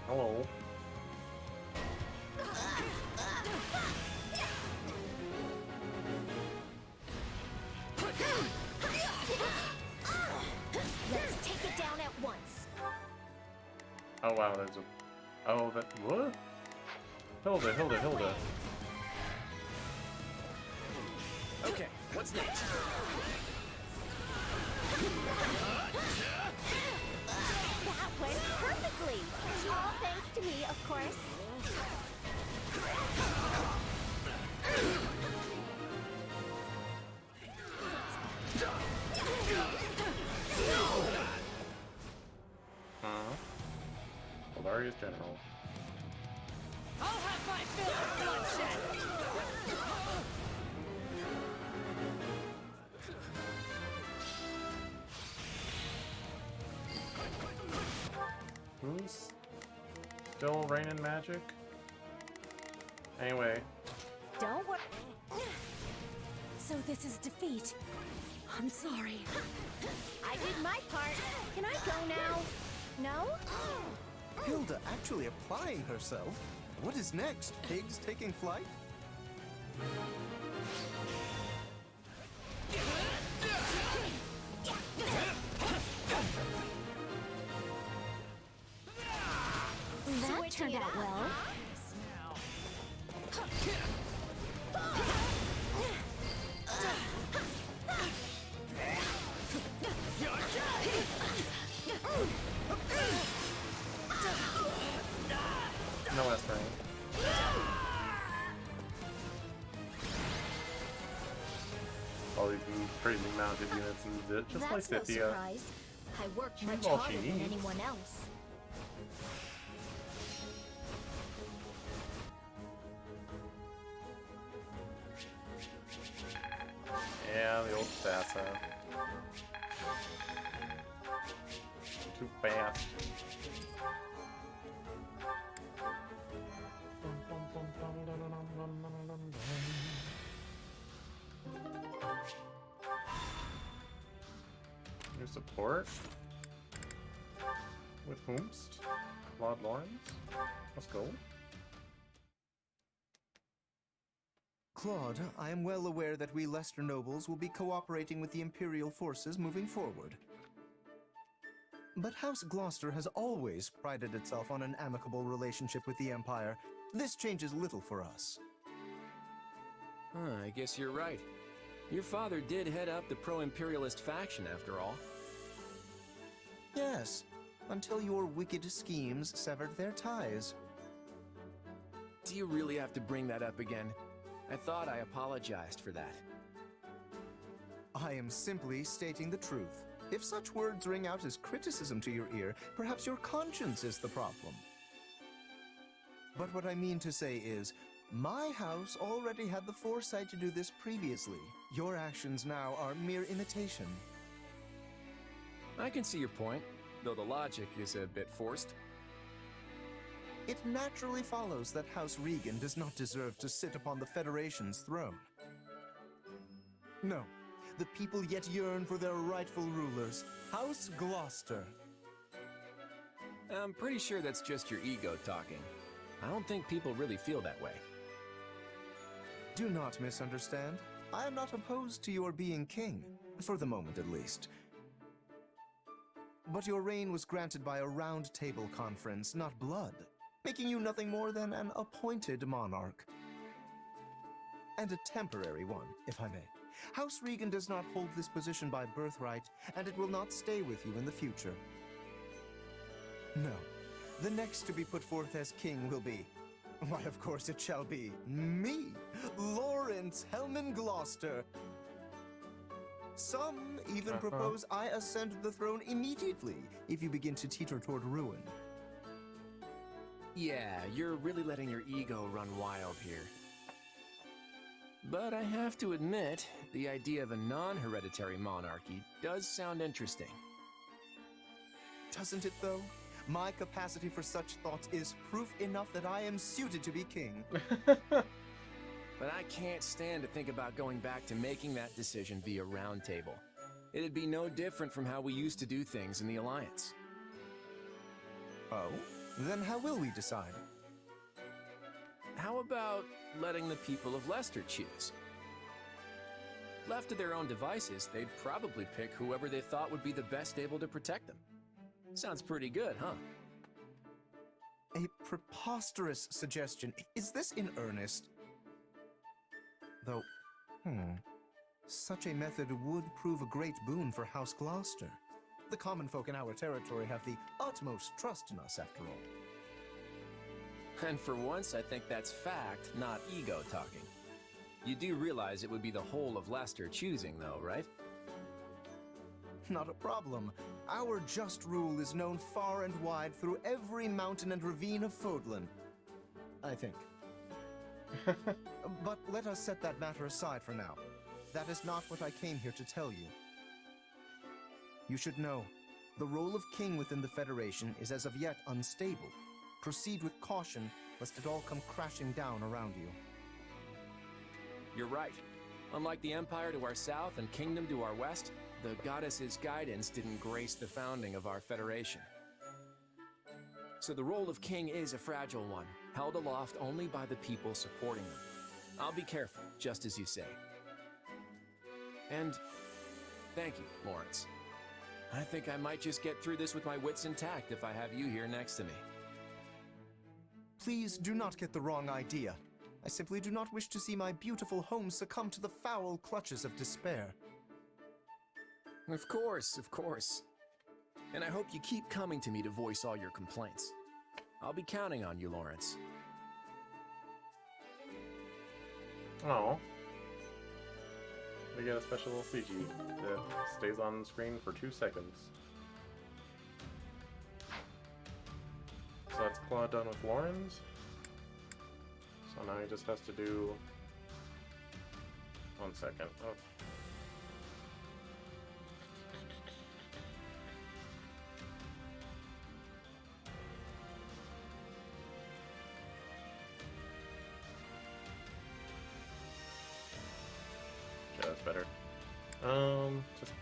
Speaker 1: Hello.
Speaker 5: Let's take it down at once.
Speaker 1: Oh wow, there's a... Oh, that... What? Hilda.
Speaker 2: Okay, what's next?
Speaker 5: That went perfectly. All thanks to me, of course.
Speaker 1: Hilarious General.
Speaker 7: I'll have my fill of bloodshed!
Speaker 1: Who's still raining magic? Anyway.
Speaker 5: Don't worry. So this is defeat. I'm sorry. I did my part. Can I go now? No?
Speaker 13: Hilda actually applying herself? What is next? Pigs taking flight?
Speaker 5: That turned out well.
Speaker 1: No less rain. All these crazy mounted units and it, just
Speaker 5: That's
Speaker 1: like
Speaker 5: no
Speaker 1: Cynthia.
Speaker 5: surprise. I work
Speaker 1: She
Speaker 5: much
Speaker 1: needs all
Speaker 5: harder
Speaker 1: she
Speaker 5: than
Speaker 1: needs.
Speaker 5: anyone else.
Speaker 1: Yeah, the old Sassa. Too fast. support. With whomst? Claude Lawrence? Let's go.
Speaker 13: Claude, I am well aware that we Lester nobles will be cooperating with the Imperial forces moving forward. But House Gloucester has always prided itself on an amicable relationship with the Empire. This changes little for us.
Speaker 2: I guess you're right. Your father did head up the pro-imperialist faction, after all.
Speaker 13: Yes, until your wicked schemes severed their ties.
Speaker 2: Do you really have to bring that up again? I thought I apologized for that.
Speaker 13: I am simply stating the truth. If such words ring out as criticism to your ear, perhaps your conscience is the problem. But what I mean to say is, my house already had the foresight to do this previously. Your actions now are mere imitation.
Speaker 2: I can see your point, though the logic is a bit forced.
Speaker 13: It naturally follows that House Regan does not deserve to sit upon the Federation's throne. No, the people yet yearn for their rightful rulers, House Gloucester.
Speaker 2: I'm pretty sure that's just your ego talking. I don't think people really feel that way.
Speaker 13: Do not misunderstand. I am not opposed to your being king, for the moment at least. But your reign was granted by a round table conference, not blood, making you nothing more than an appointed monarch. And a temporary one, if I may. House Regan does not hold this position by birthright, and it will not stay with you in the future. No. The next to be put forth as king will be... why, of course it shall be me, Lawrence Hellman Gloucester. Some even propose I ascend the throne immediately if you begin to teeter toward ruin.
Speaker 2: Yeah, you're really letting your ego run wild here. But I have to admit, the idea of a non-hereditary monarchy does sound interesting.
Speaker 13: Doesn't it, though? My capacity for such thoughts is proof enough that I am suited to be king.
Speaker 2: But I can't stand to think about going back to making that decision via round table. It'd be no different from how we used to do things in the Alliance.
Speaker 13: Oh? Then how will we decide?
Speaker 2: How about letting the people of Leicester choose? Left to their own devices, they'd probably pick whoever they thought would be the best able to protect them. Sounds pretty good, huh?
Speaker 13: A preposterous suggestion. Is this in earnest? Though, such a method would prove a great boon for House Gloucester. The common folk in our territory have the utmost trust in us, after all.
Speaker 2: And for once, I think that's fact, not ego talking. You do realize it would be the whole of Leicester choosing, though, right?
Speaker 13: Not a problem. Our just rule is known far and wide through every mountain and ravine of Fodlan. I think. But let us set that matter aside for now. That is not what I came here to tell you. You should know, the role of king within the Federation is as of yet unstable. Proceed with caution, lest it all come crashing down around you.
Speaker 2: You're right. Unlike the Empire to our south and Kingdom to our west, the Goddess's guidance didn't grace the founding of our Federation. So the role of king is a fragile one, held aloft only by the people supporting them. I'll be careful, just as you say. And thank you, Lawrence. I think I might just get through this with my wits intact if I have you here next to me.
Speaker 13: Please do not get the wrong idea. I simply do not wish to see my beautiful home succumb to the foul clutches of despair.
Speaker 2: Of course, of course. And I hope you keep coming to me to voice all your complaints. I'll be counting on you, Lawrence.
Speaker 1: Oh. We get a special little CG that stays on screen for 2 seconds. So that's Claude done with Lawrence. So now he just has to do... 1 second. Oh. Okay, that's better. Just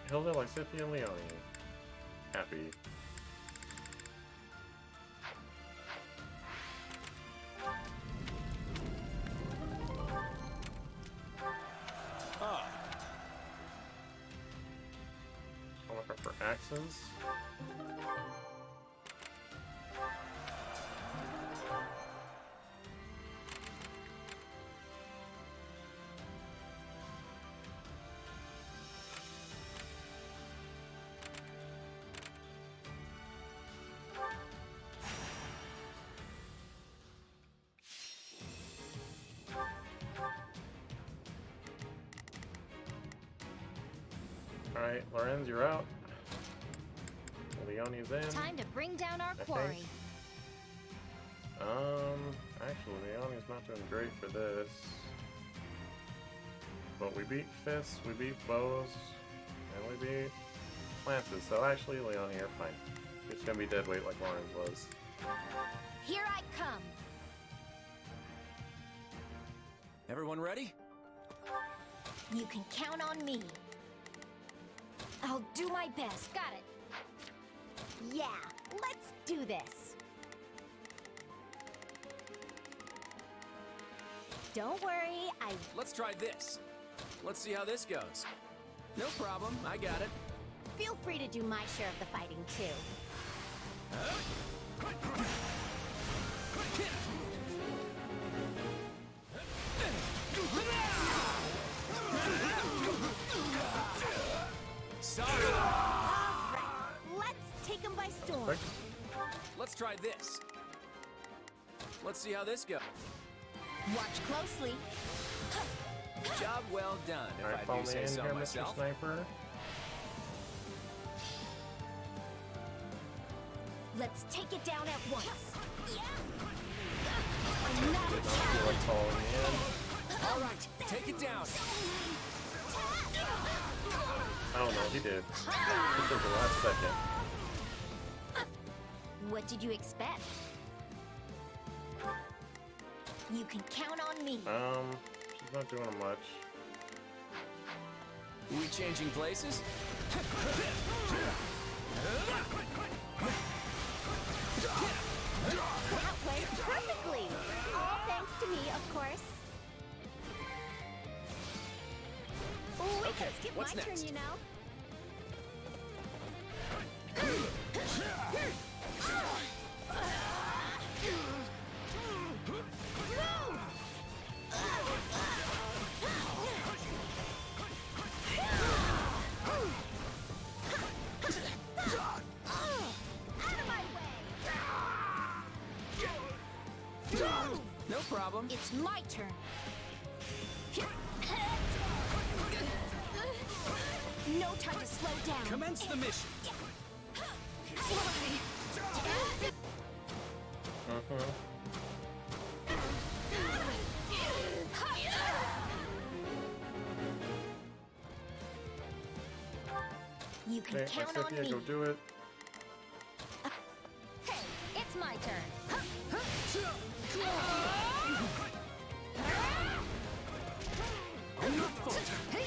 Speaker 1: Hilda, Lysithia, Leone. happy.
Speaker 2: Ah.
Speaker 1: I'm looking for axes. Alright, Lorenz, you're out. Leonie's in.
Speaker 5: Time to bring down our
Speaker 1: I
Speaker 5: quarry.
Speaker 1: think. Actually, Leonie's not doing great for this. But we beat fists, we beat bows, and we beat lances. So actually, Leonie, you're fine. It's gonna be dead weight like Lorenz was.
Speaker 5: Here I come.
Speaker 2: Everyone ready?
Speaker 5: You can count on me. I'll do my best. Got it. Yeah, let's do this. Don't worry,
Speaker 2: Let's try this. Let's see how this goes. No problem, I got it.
Speaker 5: Feel free to do my share of the fighting, too.
Speaker 2: Sorry.
Speaker 5: All right, let's take him by storm.
Speaker 2: Let's try this. Let's see how this goes.
Speaker 5: Watch closely.
Speaker 2: Job well done, if
Speaker 1: Alright,
Speaker 2: I
Speaker 1: follow
Speaker 2: do
Speaker 1: me
Speaker 2: say
Speaker 1: in
Speaker 2: so
Speaker 1: here, Mr.
Speaker 2: myself.
Speaker 1: Sniper.
Speaker 5: Let's take it down at once.
Speaker 1: Did not feel like following me in.
Speaker 2: All right, take it down.
Speaker 1: Oh no, he did. This was the last second.
Speaker 5: What did you expect? You can count on me.
Speaker 1: She's not doing much.
Speaker 2: Are we changing places?
Speaker 5: That went perfectly. All thanks to me, of course. Oh, we
Speaker 2: Okay,
Speaker 5: can skip
Speaker 2: what's
Speaker 5: my turn,
Speaker 2: next?
Speaker 5: you know.
Speaker 2: No problem.
Speaker 5: It's my turn. No time to slow down.
Speaker 4: Commence the mission.
Speaker 5: You can
Speaker 1: Okay,
Speaker 5: count on
Speaker 1: Cynthia,
Speaker 5: me.
Speaker 1: go do it.
Speaker 5: Hey, it's my turn.
Speaker 4: I'm not faltering.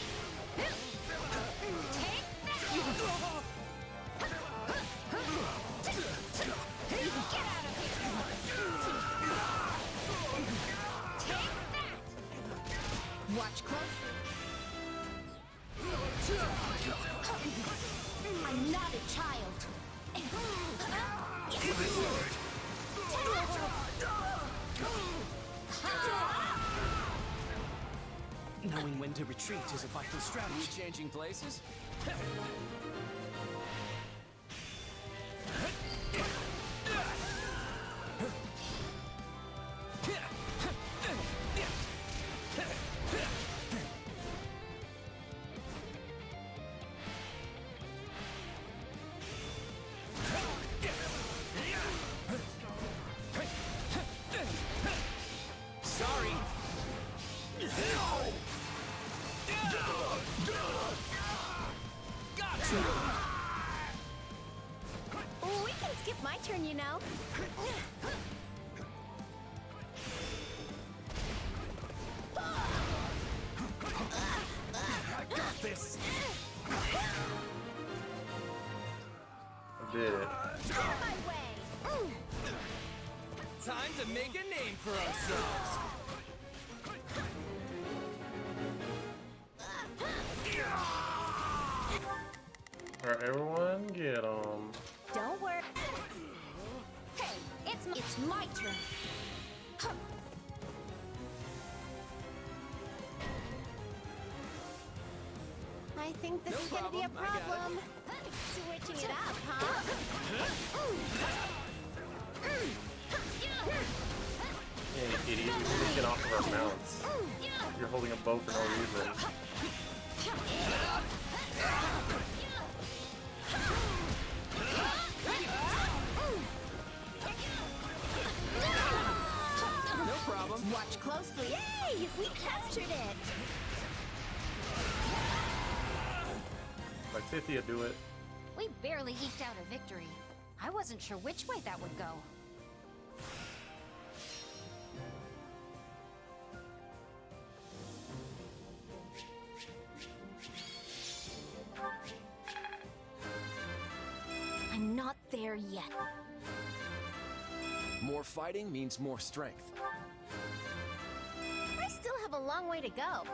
Speaker 5: Watch close. I'm not a child.
Speaker 4: Knowing when to retreat is a vital
Speaker 2: Are we
Speaker 4: strategy.
Speaker 2: changing places? Sorry. Gotcha.
Speaker 5: Oh, we can skip my turn, you know.
Speaker 4: I got this.
Speaker 1: Did it.
Speaker 4: Time to make a name for ourselves.
Speaker 1: Alright, everyone, get 'em.
Speaker 9: Don't worry. Hey, it's my turn. Huh. I think this is gonna be a problem. Switching it up, huh?
Speaker 1: Yeah, you idiot. We need to get off of our mounts. You're holding a bow for no reason.
Speaker 9: No problem. Watch closely. Yay! We captured it.
Speaker 1: Like Cynthia, do it.
Speaker 5: We barely eked out a victory. I wasn't sure which way that would go.
Speaker 9: I'm not there yet.
Speaker 2: More fighting means more strength.
Speaker 9: I still have a long way to go.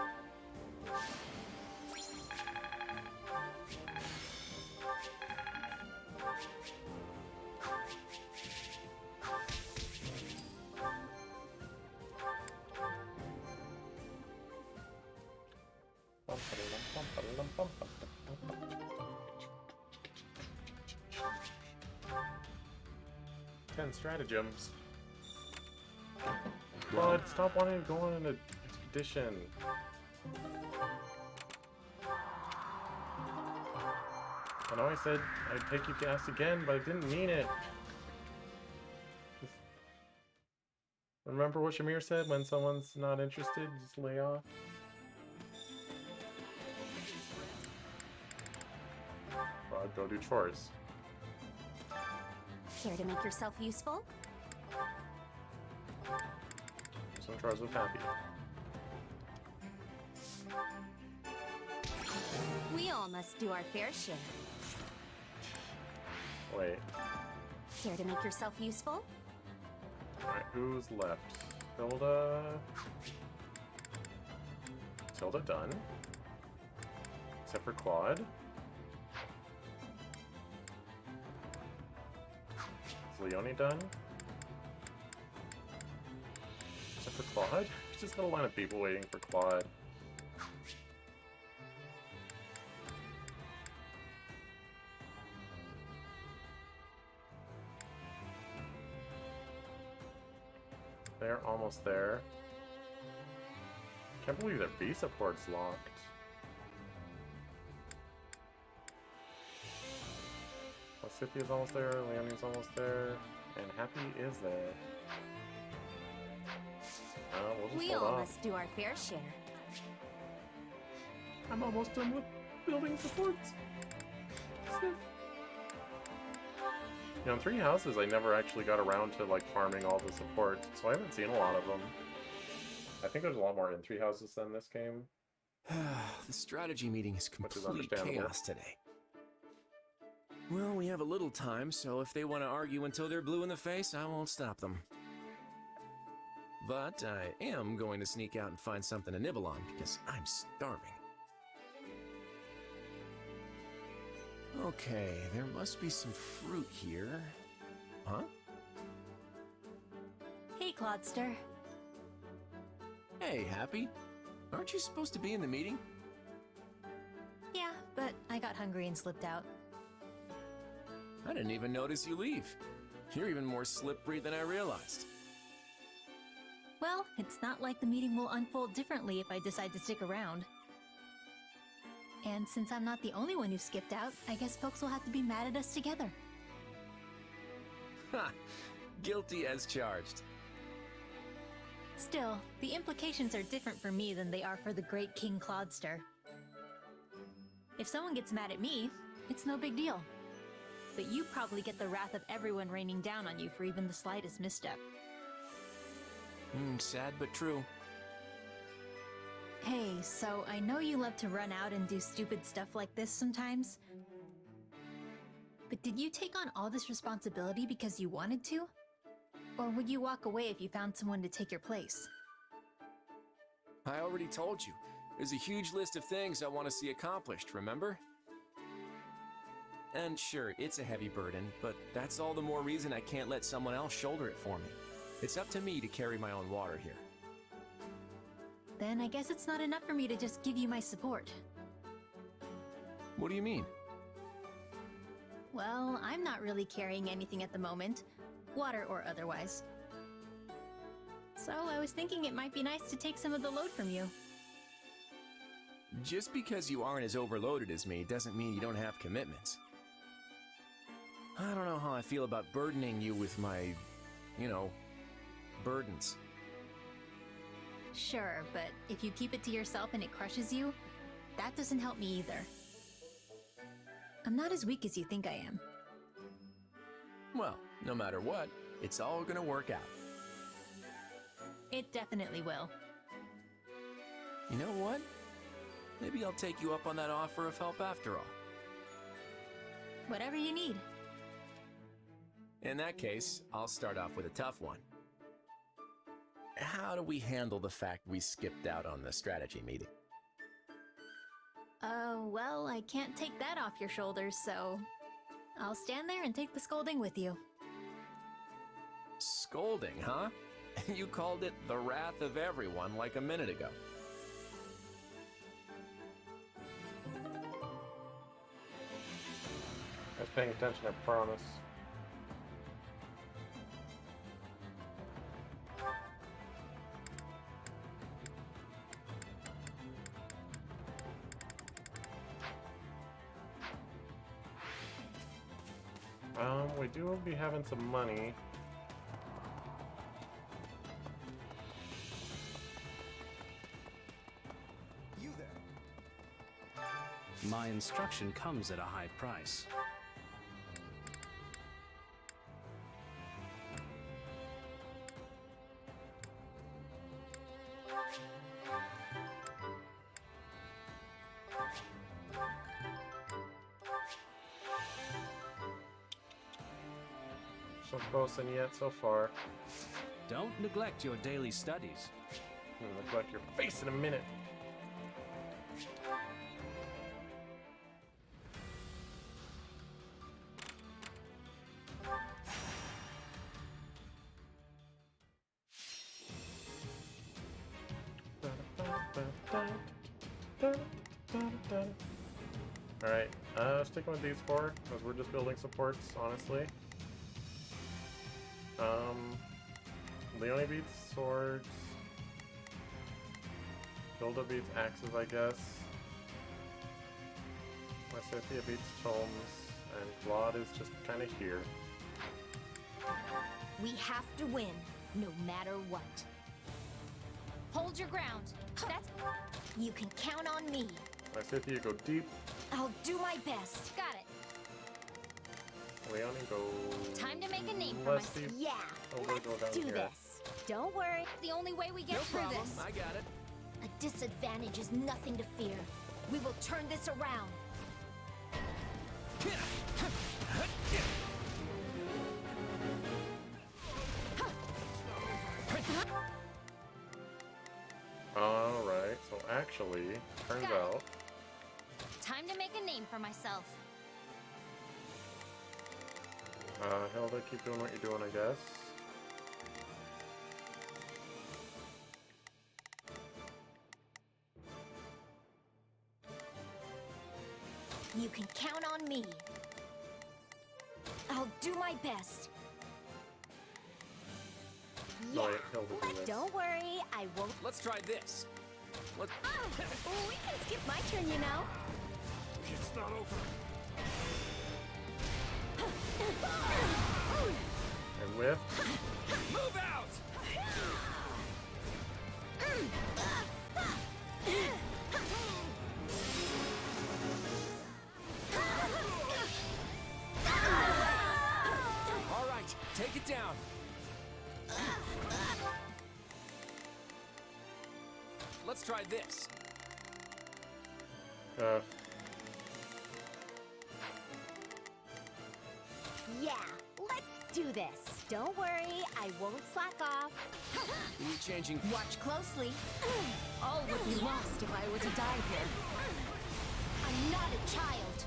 Speaker 1: Stratagems. Bud, stop wanting to go on an expedition. I know I said I'd take you fast again, but I didn't mean it. Remember what Shamir said when someone's not interested, just lay off? Bud, go do chores.
Speaker 9: Care to make yourself useful?
Speaker 1: Some chores with Happy.
Speaker 9: We all must do our fair share.
Speaker 1: Wait.
Speaker 9: Care to make yourself useful?
Speaker 1: Alright, who's left? Tilda... Tilda done. Except for Claude. Is Leonie done? Except for Claude? There's just got a line of people waiting for Claude. They're almost there. Can't believe their visa port's locked. Scythia's almost there, Leonie's almost there, and Happy is there. We'll just
Speaker 9: We
Speaker 1: hold
Speaker 9: all
Speaker 1: off.
Speaker 9: must do our fair share.
Speaker 1: I'm almost done with building supports. You know, in 3 houses, I never actually got around to like farming all the supports, so I haven't seen a lot of them. I think there's a lot more in 3 houses than this game.
Speaker 2: The strategy meeting is complete
Speaker 1: understandable.
Speaker 2: chaos today. Well, we have a little time, so if they want to argue until they're blue in the face, I won't stop them. But I am going to sneak out and find something to nibble on, because I'm starving. Okay, there must be some fruit here. Huh?
Speaker 9: Hey, Clodster.
Speaker 2: Hey, Happy. Aren't you supposed to be in the meeting?
Speaker 9: Yeah, but I got hungry and slipped out.
Speaker 2: I didn't even notice you leave. You're even more slippery than I realized.
Speaker 9: Well, it's not like the meeting will unfold differently if I decide to stick around. And since I'm not the only one who skipped out, I guess folks will have to be mad at us together.
Speaker 2: Ha! Guilty as charged.
Speaker 9: Still, the implications are different for me than they are for the great King Clodster. If someone gets mad at me, it's no big deal. But you probably get the wrath of everyone raining down on you for even the slightest misstep.
Speaker 2: Sad but true.
Speaker 9: Hey, so I know you love to run out and do stupid stuff like this sometimes.
Speaker 19: But did you take on all this responsibility because you wanted to? Or would you walk away if you found someone to take your place?
Speaker 2: I already told you. There's a huge list of things I want to see accomplished, remember? And sure, it's a heavy burden, but that's all the more reason I can't let someone else shoulder it for me. It's up to me to carry my own water here.
Speaker 19: Then I guess it's not enough for me to just give you my support.
Speaker 2: What do you mean?
Speaker 19: Well, I'm not really carrying anything at the moment, water or otherwise. So I was thinking it might be nice to take some of the load from you.
Speaker 2: Just because you aren't as overloaded as me doesn't mean you don't have commitments. I don't know how I feel about burdening you with my, burdens.
Speaker 19: Sure, but if you keep it to yourself and it crushes you, that doesn't help me either. I'm not as weak as you think I am.
Speaker 2: Well, no matter what, it's all gonna work out.
Speaker 19: It definitely will.
Speaker 2: You know what? Maybe I'll take you up on that offer of help after all.
Speaker 19: Whatever you need.
Speaker 2: In that case, I'll start off with a tough one. How do we handle the fact we skipped out on the strategy meeting?
Speaker 19: Well, I can't take that off your shoulders, so I'll stand there and take the scolding with you.
Speaker 2: Scolding, huh? You called it the wrath of everyone like a minute ago.
Speaker 1: I was paying attention, I promise. We do be having some money.
Speaker 22: You there. My instruction comes at a high price.
Speaker 1: So close and yet so far.
Speaker 22: Don't neglect your daily studies.
Speaker 1: I'm gonna neglect your face in a minute. Alright, sticking with these four, because we're just building supports, honestly. Leone beats swords. Hilda beats axes, I guess. Lysithea beats tomes, and Claude is just kind of here.
Speaker 5: We have to win, no matter what. Hold your ground. That's... You can count on me.
Speaker 1: Lysithea, go deep.
Speaker 5: I'll do my best. Got it.
Speaker 1: Leone, go...
Speaker 5: Time to make a name for myself. Yeah, let's do this. Don't worry. It's the only way we get through this.
Speaker 2: I got it.
Speaker 5: A disadvantage is nothing to fear. We will turn this around.
Speaker 1: Alright, so actually, turns out...
Speaker 5: Time to make a name for myself.
Speaker 1: Hilda, keep doing what you're doing, I guess.
Speaker 5: You can count on me. I'll do my best. Yeah, don't worry, I won't.
Speaker 2: Let's try this.
Speaker 5: We can skip my turn, you know.
Speaker 10: It's not over.
Speaker 1: And whiff.
Speaker 2: Move out! All right, take it down. Let's try this.
Speaker 5: Yeah, let's do this. Don't worry, I won't slack off.
Speaker 2: Are we changing?
Speaker 5: Watch closely.
Speaker 15: All would be lost if I were to die here.
Speaker 5: I'm not a child.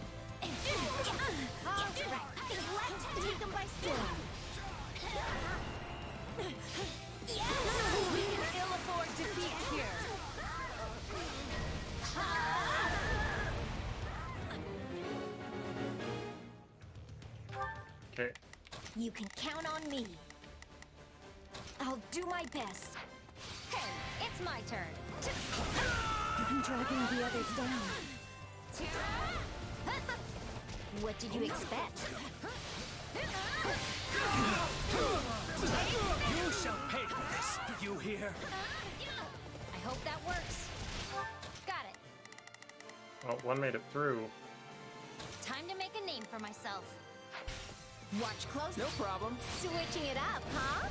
Speaker 5: All right, let's take them by storm.
Speaker 15: We can ill afford defeat here.
Speaker 1: Okay.
Speaker 5: You can count on me. I'll do my best.
Speaker 9: Hey, it's my turn.
Speaker 5: I'm dragging the others down. What did you expect?
Speaker 4: You shall pay for this. You hear?
Speaker 9: I hope that works. Got it.
Speaker 1: Well, one made it through.
Speaker 9: Time to make a name for myself.
Speaker 5: Watch close.
Speaker 2: No problem.
Speaker 5: Switching it up, huh?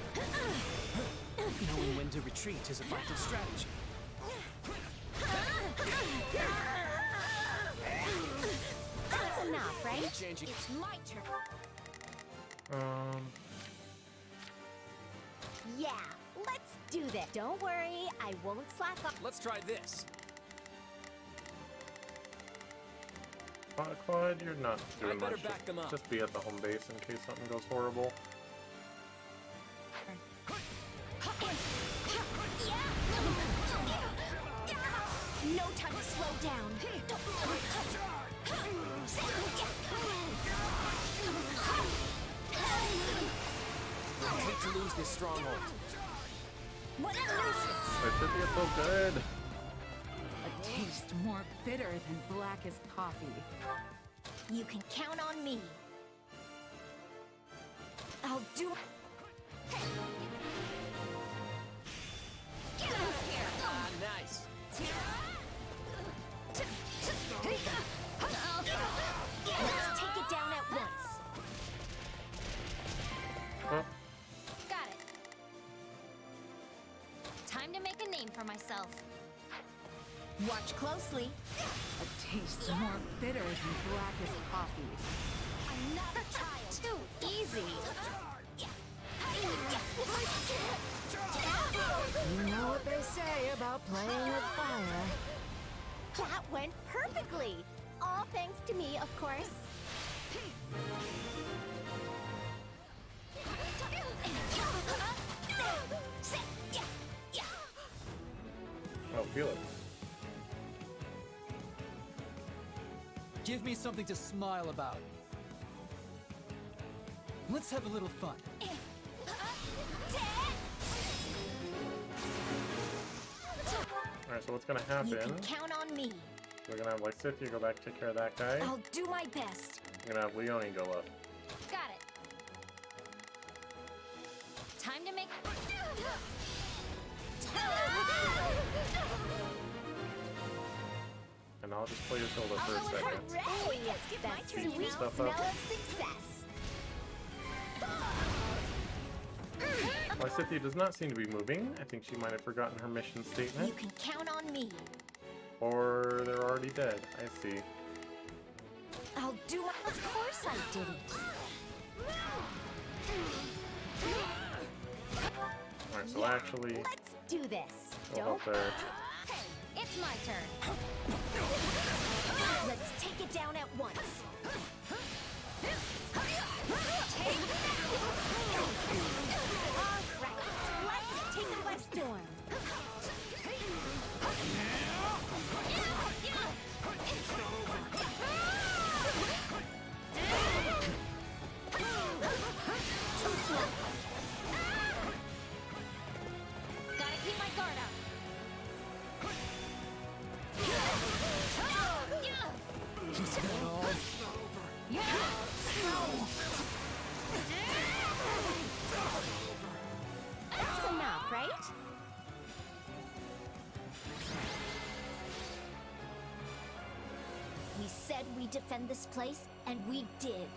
Speaker 20: Knowing when to retreat is a vital strategy.
Speaker 5: That's enough, right?
Speaker 2: Changing.
Speaker 5: It's my turn. Yeah, let's do this. Don't worry, I won't slack off.
Speaker 2: Let's try this.
Speaker 1: Claude, you're not doing
Speaker 2: I better
Speaker 1: much.
Speaker 2: back them up.
Speaker 1: Just be at the home base in case something goes horrible.
Speaker 5: No time to slow down.
Speaker 2: I hate to lose this stronghold.
Speaker 5: What a nuisance!
Speaker 1: It should be so good.
Speaker 3: A taste more bitter than black as coffee.
Speaker 5: You can count on me. I'll do.
Speaker 9: Get out of here!
Speaker 2: Ah, nice.
Speaker 5: Let's take it down at once.
Speaker 1: Huh?
Speaker 9: Got it. Time to make a name for myself.
Speaker 5: Watch closely.
Speaker 3: A taste more bitter than black as coffee.
Speaker 5: I'm not a child.
Speaker 9: Too easy.
Speaker 3: You know what they say about playing with fire.
Speaker 5: That went perfectly. All thanks to me, of course.
Speaker 1: Oh, feel it.
Speaker 4: Give me something to smile about. Let's have a little fun.
Speaker 1: Alright, so what's gonna happen?
Speaker 5: You can count on me.
Speaker 1: We're gonna have Lysithea go back take care of that guy.
Speaker 5: I'll do my best.
Speaker 1: We're gonna have Leonie go up.
Speaker 9: Got it. Time to make.
Speaker 1: And I'll just play your shoulder for a second.
Speaker 5: Hooray! That's the sweet
Speaker 1: Stuff
Speaker 5: smell
Speaker 1: up.
Speaker 5: of success.
Speaker 1: Lysithea does not seem to be moving. I think she might have forgotten her mission
Speaker 5: You
Speaker 1: statement.
Speaker 5: can count on me.
Speaker 1: Or they're already dead. I see.
Speaker 5: I'll do my. Of course I did it.
Speaker 1: Alright, so
Speaker 5: Yeah,
Speaker 1: actually,
Speaker 5: let's do this.
Speaker 1: we'll help there.
Speaker 9: Hey, it's my turn.
Speaker 5: Let's take it down at once. All right, let's take it by storm. Too slow.
Speaker 9: Gotta keep my guard up.
Speaker 4: Is that all?
Speaker 5: That's enough, right? We said we'd defend this place, and we did.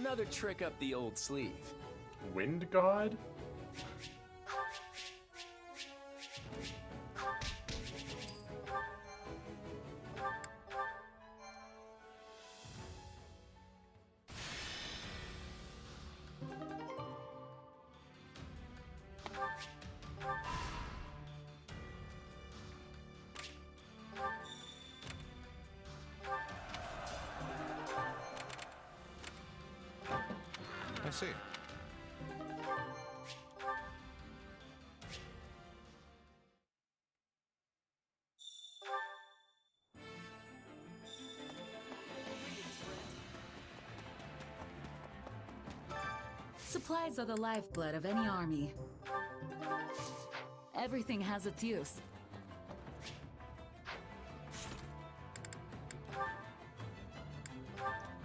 Speaker 2: Another trick up the old sleeve.
Speaker 1: Wind God?
Speaker 11: I see.
Speaker 14: Supplies are the lifeblood of any army. Everything has its use.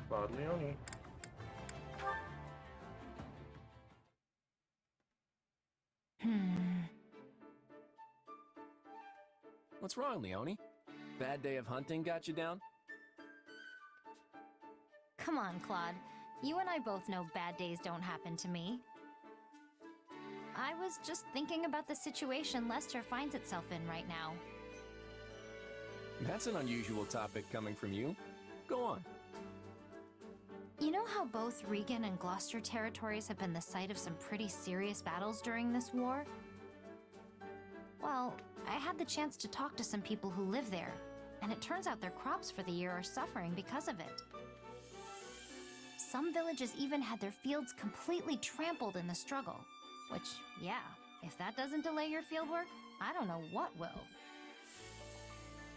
Speaker 1: Claude Leone.
Speaker 2: What's wrong, Leone? Bad day of hunting got you down?
Speaker 19: Come on, Claude. You and I both know bad days don't happen to me. I was just thinking about the situation Lester finds itself in right now.
Speaker 2: That's an unusual topic coming from you. Go on.
Speaker 19: You know how both Regan and Gloucester territories have been the site of some pretty serious battles during this war? Well, I had the chance to talk to some people who live there, and it turns out their crops for the year are suffering because of it. Some villages even had their fields completely trampled in the struggle, which, yeah, if that doesn't delay your fieldwork, I don't know what will.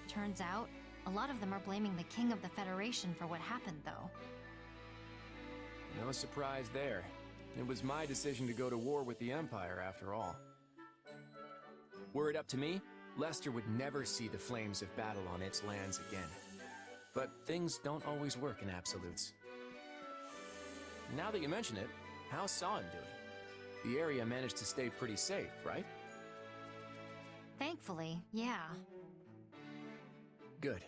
Speaker 19: Turns out, a lot of them are blaming the King of the Federation for what happened, though.
Speaker 2: No surprise there. It was my decision to go to war with the Empire, after all. Were it up to me, Lester would never see the flames of battle on its lands again. But things don't always work in absolutes. Now that you mention it, how's San doing? The area managed to stay pretty safe, right?
Speaker 19: Thankfully, yeah.
Speaker 2: Good.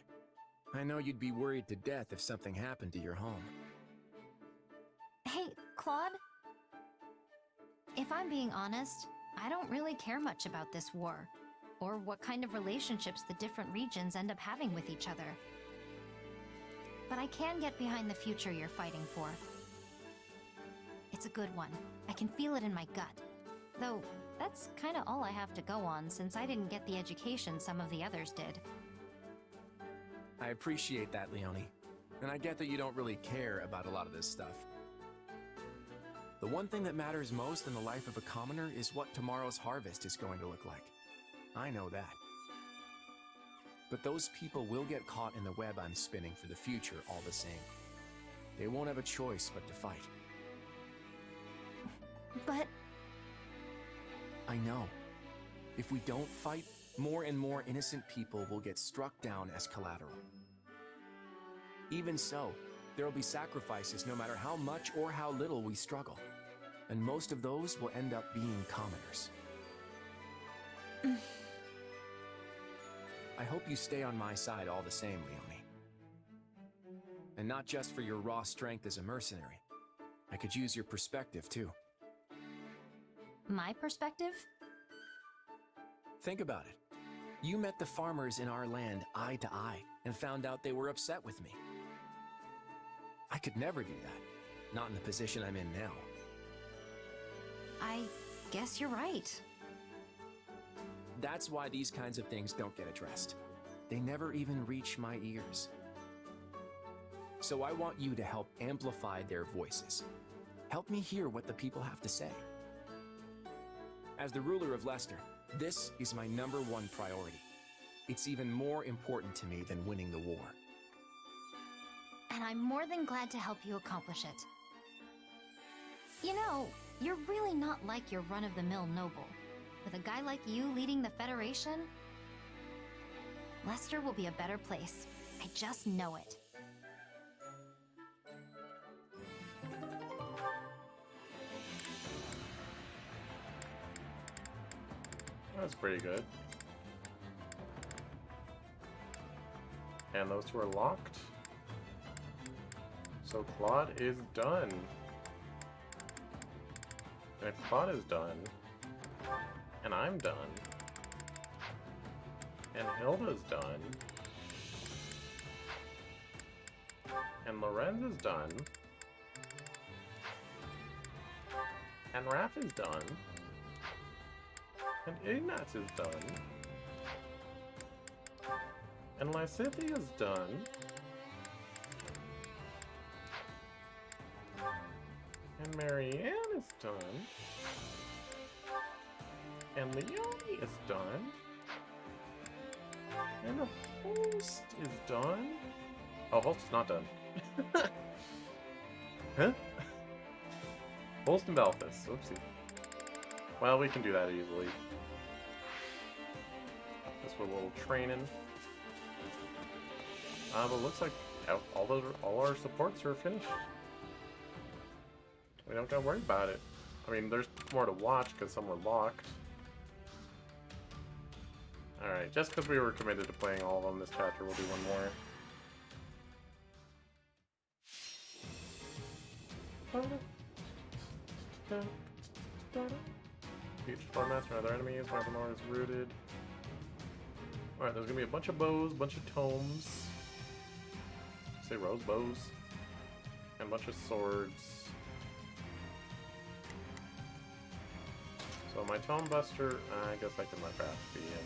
Speaker 2: I know you'd be worried to death if something happened to your home.
Speaker 19: Hey, Claude? If I'm being honest, I don't really care much about this war, or what kind of relationships the different regions end up having with each other. But I can get behind the future you're fighting for. It's a good one. I can feel it in my gut. Though, that's kinda all I have to go on since I didn't get the education some of the others did.
Speaker 2: I appreciate that, Leone. And I get that you don't really care about a lot of this stuff. The one thing that matters most in the life of a commoner is what tomorrow's harvest is going to look like. I know that. But those people will get caught in the web I'm spinning for the future all the same. They won't have a choice but to fight.
Speaker 19: But...
Speaker 2: I know. If we don't fight, more and more innocent people will get struck down as collateral. Even so, there will be sacrifices no matter how much or how little we struggle. And most of those will end up being commoners. I hope you stay on my side all the same, Leone. And not just for your raw strength as a mercenary. I could use your perspective, too.
Speaker 19: My perspective?
Speaker 2: Think about it. You met the farmers in our land eye to eye and found out they were upset with me. I could never do that. Not in the position I'm in now.
Speaker 19: I guess you're right.
Speaker 2: That's why these kinds of things don't get addressed. They never even reach my ears. So I want you to help amplify their voices. Help me hear what the people have to say. As the ruler of Leicester, this is my #1 priority. It's even more important to me than winning the war.
Speaker 19: And I'm more than glad to help you accomplish it. You know, you're really not like your run-of-the-mill noble. With a guy like you leading the Federation, Leicester will be a better place. I just know it.
Speaker 1: That's pretty good. And those two are locked. So Claude is done. And if Claude is done, and I'm done, and Hilda's done, and Lorenz is done, and Raph is done, and Ignatz is done, and Lysithia's done, and Marianne is done, and Leonie is done, and the host is done. Oh, host is not done. Huh? Host and Balthus. Oopsie. Well, we can do that easily. Just with a little training. But looks like all our supports are finished. We don't gotta worry about it. I mean, there's more to watch because some were locked. Alright, just because we were committed to playing all of them this chapter, we'll do one more. Each floor master and other enemies, wherever more is rooted. Alright, there's gonna be a bunch of bows, bunch of tomes. Say rose bows. And a bunch of swords. So my Tome Buster, I guess I can let Raph be in.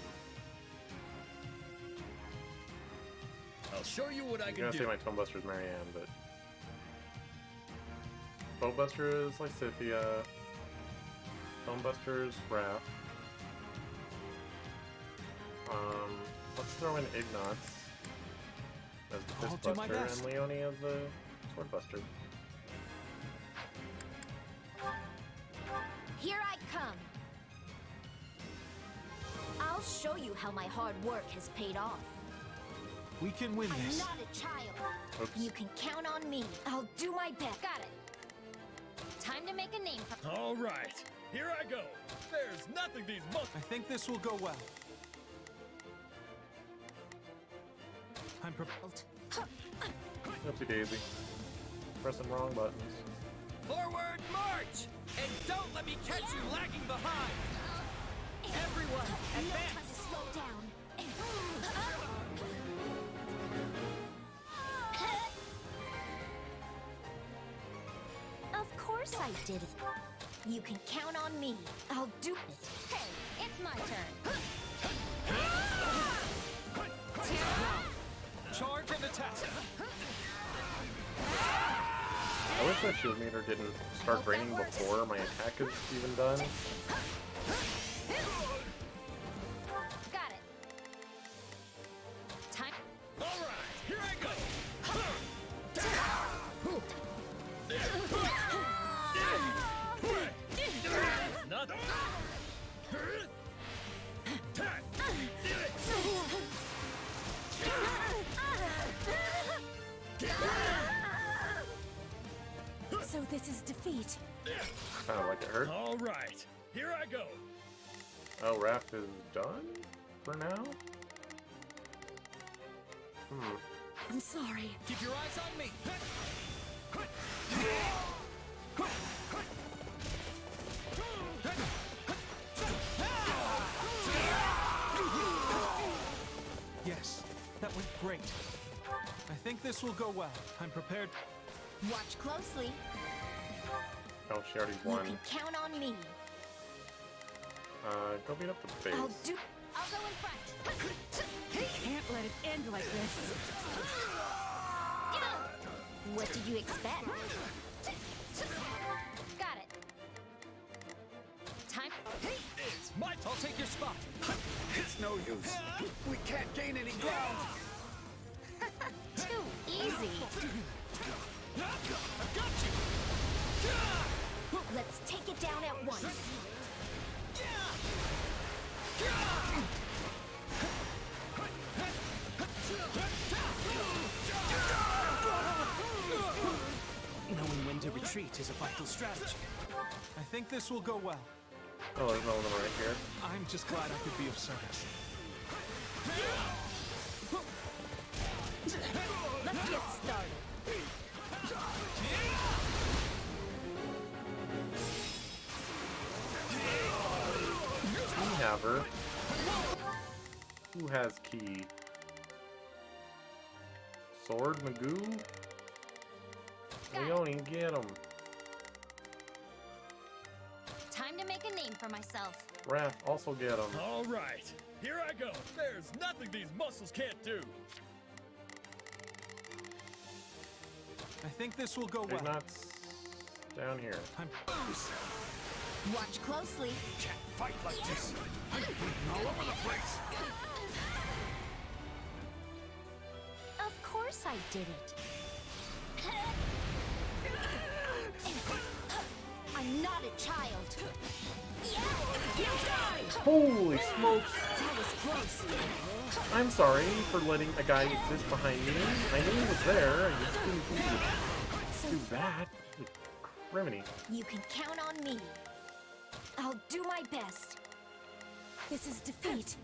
Speaker 18: I'll show you what I can do.
Speaker 1: I'm gonna say my Tome Buster is Marianne, but Bow Buster is Lysithia. Tome Buster is Raph. Let's throw in Ignatz as the Fist Buster and Leonie as the Sword Buster.
Speaker 9: Here I come. I'll show you how my hard work has paid off.
Speaker 6: We can win this.
Speaker 9: I'm not a child.
Speaker 1: Oops.
Speaker 9: You can count on me. I'll do my best.
Speaker 19: Got it. Time to make a name for.
Speaker 18: All right, here I go. There's nothing these
Speaker 6: I think this will go well. I'm propelled.
Speaker 1: Oopsie daisy. Pressing wrong buttons.
Speaker 18: Forward march! And don't let me catch you lagging behind! Everyone,
Speaker 9: No time
Speaker 18: advance!
Speaker 9: to slow down. Of course I did it. You can count on me. I'll do it.
Speaker 19: Hey, it's my turn.
Speaker 6: Charge and attack.
Speaker 1: I wish that shield meter didn't start draining before my attack is even done.
Speaker 19: Got it. Time.
Speaker 18: All right, here I go! Nothing.
Speaker 9: So this is defeat.
Speaker 1: Kinda like it hurt.
Speaker 18: All right, here I go.
Speaker 1: Oh, Raph is done? For now?
Speaker 9: I'm sorry.
Speaker 18: Keep your eyes on me.
Speaker 6: Yes, that went great. I think this will go well. I'm prepared.
Speaker 9: Watch closely.
Speaker 1: Oh, she already
Speaker 9: You
Speaker 1: won.
Speaker 9: can count on me.
Speaker 1: Go beat up the base.
Speaker 9: I'll
Speaker 19: go in front.
Speaker 3: Can't let it end like this.
Speaker 9: What did you expect?
Speaker 19: Got it. Time.
Speaker 18: It's my
Speaker 6: I'll take your spot.
Speaker 21: It's no use. We can't gain any ground.
Speaker 9: Too easy.
Speaker 18: I've got you.
Speaker 9: Let's take it down at once.
Speaker 4: Knowing when to retreat is a vital strategy.
Speaker 6: I think this will go well.
Speaker 1: Oh, there's no one right here.
Speaker 6: I'm just glad I could be of service.
Speaker 9: Let's get started.
Speaker 1: have her. Who has key? Sword Magoo? Leone, get him.
Speaker 19: Time to make a name for myself.
Speaker 1: Raph, also get him.
Speaker 18: All right, here I go. There's nothing these muscles can't do.
Speaker 6: I think this will go
Speaker 1: Big
Speaker 6: well.
Speaker 1: nuts down here.
Speaker 9: Watch closely.
Speaker 18: Can't fight like this. I'm bleeding all over the place.
Speaker 9: Of course I did it. I'm not a child.
Speaker 1: Holy smokes!
Speaker 9: That was close.
Speaker 1: I'm sorry for letting a guy exist behind me. I knew he was there. I just didn't think he would do that. Criminy.
Speaker 9: You can count on me. I'll do my best. This is defeat.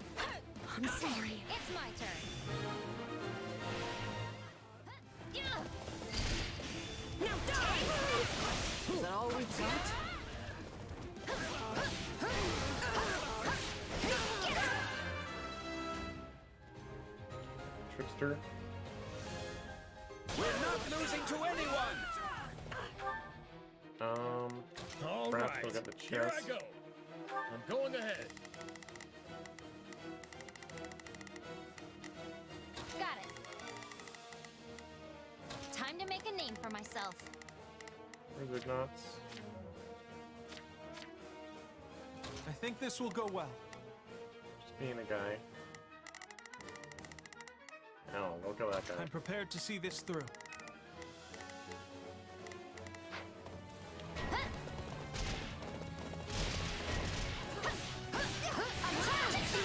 Speaker 9: I'm sorry.
Speaker 19: It's my turn.
Speaker 9: Now die!
Speaker 7: Is that all we got?
Speaker 1: Trickster.
Speaker 21: We're not losing to anyone!
Speaker 18: All
Speaker 1: Perhaps
Speaker 18: right,
Speaker 1: we'll get the
Speaker 18: here I
Speaker 1: chest.
Speaker 18: go. I'm going ahead.
Speaker 19: Got it. Time to make a name for myself.
Speaker 1: Where's Big nuts?
Speaker 6: I think this will go well.
Speaker 1: Just being a guy. Oh, look at that guy.
Speaker 6: I'm prepared to see this through.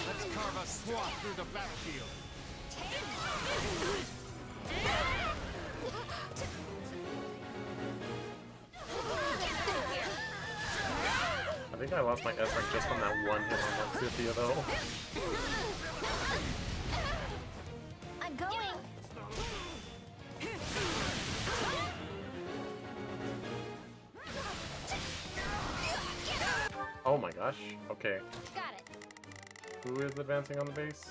Speaker 21: Let's carve a swath through the battlefield.
Speaker 1: I think I lost my S rank just from that one hit on that Cynthia though.
Speaker 9: I'm going.
Speaker 1: Oh my gosh. Okay.
Speaker 19: Got it.
Speaker 1: Who is advancing on the base?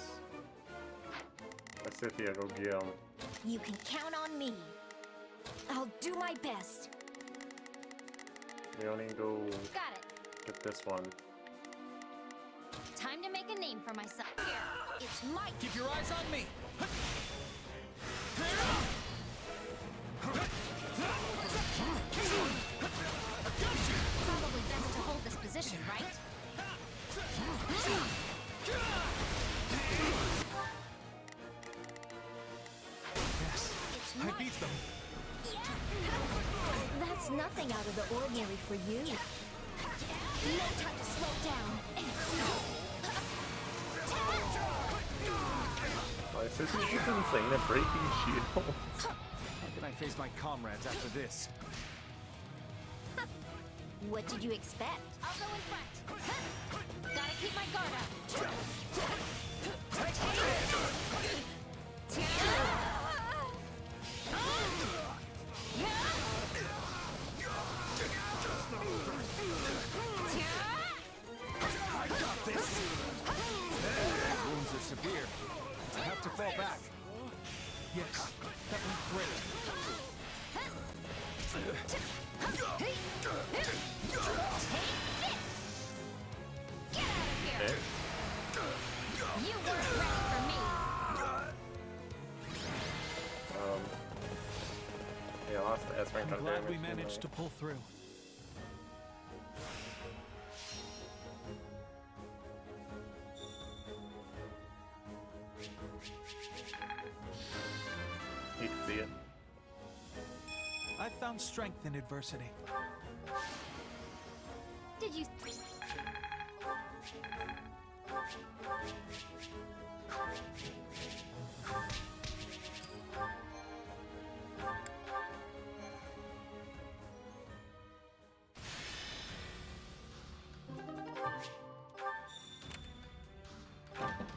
Speaker 1: Cynthia, go get him.
Speaker 9: You can count on me. I'll do my best.
Speaker 1: Leone, go
Speaker 19: Got it.
Speaker 1: get this one.
Speaker 19: Time to make a name for myself. Here, it's my
Speaker 6: Keep your eyes on me.
Speaker 19: Probably best to hold this position, right?
Speaker 6: Yes, I beat them.
Speaker 9: That's nothing out of the ordinary for you. No time to slow down.
Speaker 1: My Cynthia's just insane at breaking shields.
Speaker 21: How can I face my comrades after this?
Speaker 9: What did you expect?
Speaker 19: I'll go in front. Gotta keep my guard up.
Speaker 21: I got this! Wounds are severe. I have to fall back.
Speaker 6: Yes, that went great.
Speaker 1: Okay.
Speaker 19: You weren't ready for me.
Speaker 1: Yeah, I lost the S rank
Speaker 6: I'm
Speaker 1: on
Speaker 6: glad
Speaker 1: damage.
Speaker 6: we managed to pull through.
Speaker 1: You can see it.
Speaker 6: I found strength in adversity.
Speaker 19: Did you...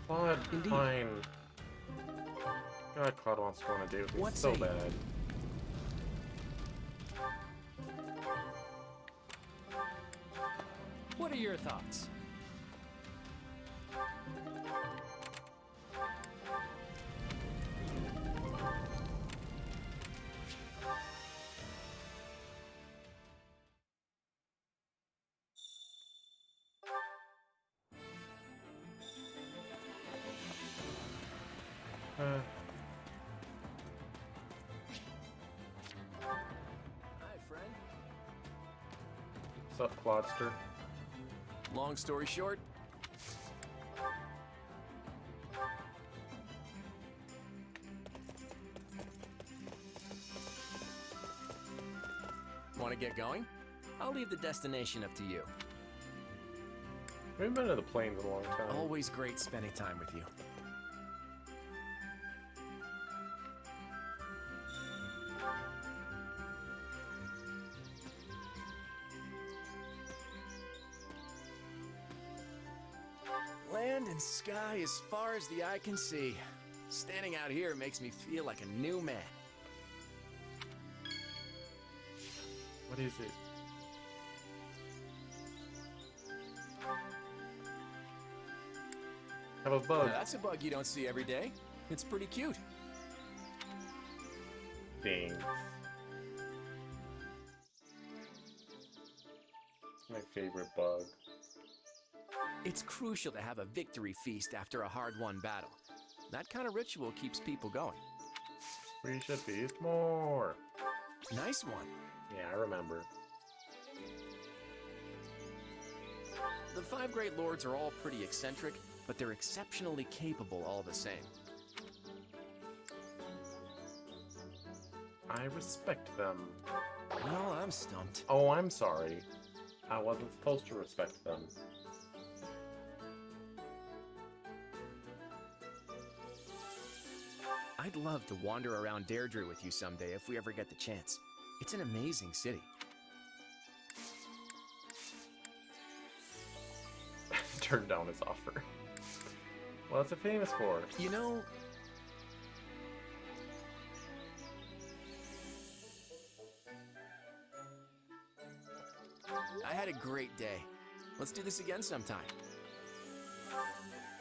Speaker 1: Claude, fine. God, Claude wants to go on a date with me
Speaker 7: What
Speaker 1: so
Speaker 7: say you?
Speaker 1: bad.
Speaker 7: What are your thoughts?
Speaker 1: Sup, Quadster?
Speaker 2: Long story short, want to get going? I'll leave the destination up to you.
Speaker 1: We haven't been to the plains in a long time.
Speaker 2: Always great spending time with you. Land and sky as far as the eye can see. Standing out here makes me feel like a new man.
Speaker 1: What is it? Have a bug.
Speaker 2: Now, that's a bug you don't see every day. It's pretty cute.
Speaker 1: Dang. It's my favorite bug.
Speaker 2: It's crucial to have a victory feast after a hard-won battle. That kind of ritual keeps people going.
Speaker 1: We should feast more.
Speaker 2: Nice one.
Speaker 1: Yeah, I remember.
Speaker 2: The 5 Great Lords are all pretty eccentric, but they're exceptionally capable all the same.
Speaker 1: I respect them.
Speaker 2: Well, I'm stumped.
Speaker 1: Oh, I'm sorry. I wasn't supposed to respect them.
Speaker 2: I'd love to wander around Deirdre with you someday if we ever get the chance. It's an amazing city.
Speaker 1: Turned down his offer. What's it famous for?
Speaker 2: You know... I had a great day. Let's do this again sometime.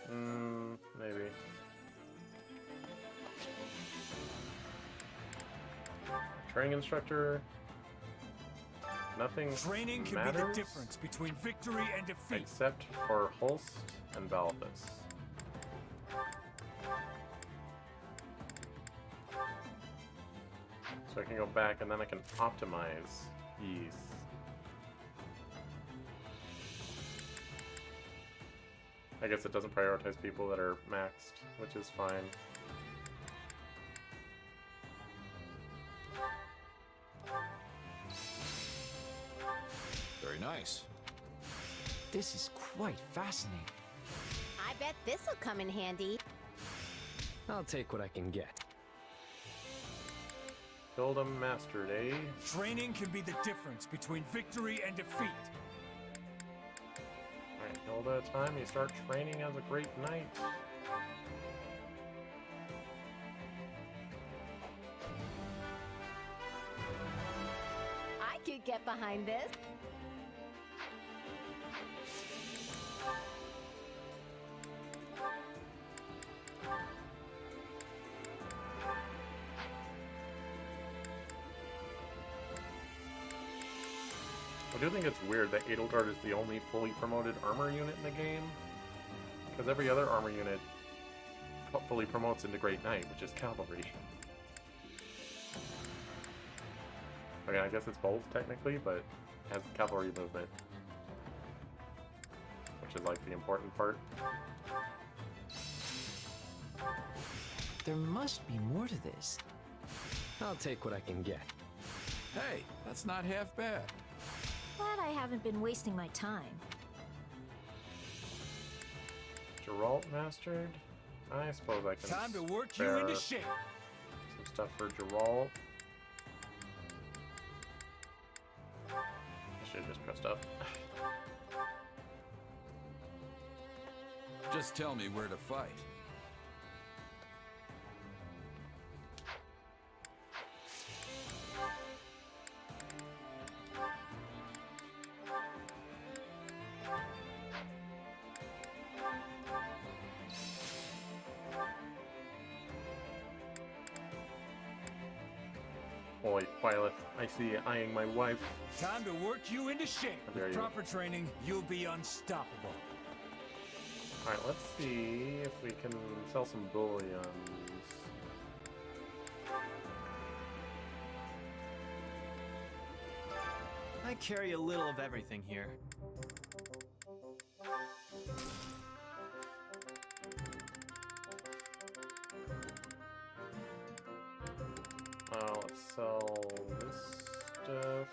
Speaker 1: Maybe. Training instructor. Nothing
Speaker 4: Training can
Speaker 1: matters,
Speaker 4: be the difference between victory and defeat.
Speaker 1: except for Holst and Balthus. So I can go back and then I can optimize these. I guess it doesn't prioritize people that are maxed, which is fine.
Speaker 11: Very nice.
Speaker 2: This is quite fascinating.
Speaker 9: I bet this'll come in handy.
Speaker 22: I'll take what I can get.
Speaker 1: Build 'em mastered, eh?
Speaker 4: Training can be the difference between victory and defeat.
Speaker 1: Alright, Hilda, time you start training as a great knight.
Speaker 9: I could get behind this.
Speaker 1: I do think it's weird that Edelgard is the only fully promoted armor unit in the game, because every other armor unit fully promotes into Great Knight, which is cavalry. Okay, I guess it's both technically, but it has cavalry movement, which is like the important part.
Speaker 22: There must be more to this. I'll take what I can get.
Speaker 17: Hey, that's not half bad.
Speaker 12: Glad I haven't been wasting my time.
Speaker 1: Geralt mastered? I suppose I can
Speaker 4: Time to work you
Speaker 1: spare
Speaker 4: into shape.
Speaker 1: some stuff for Geralt. I should have just pressed up.
Speaker 17: Just tell me where to fight.
Speaker 1: Boy, Violet, I see you eyeing my wife.
Speaker 4: Time to work you into shape.
Speaker 1: How dare
Speaker 4: With
Speaker 1: you.
Speaker 4: proper training, you'll be unstoppable.
Speaker 1: Alright, let's see if we can sell some bullions.
Speaker 4: I carry a little of everything here.
Speaker 1: Let's sell this stuff.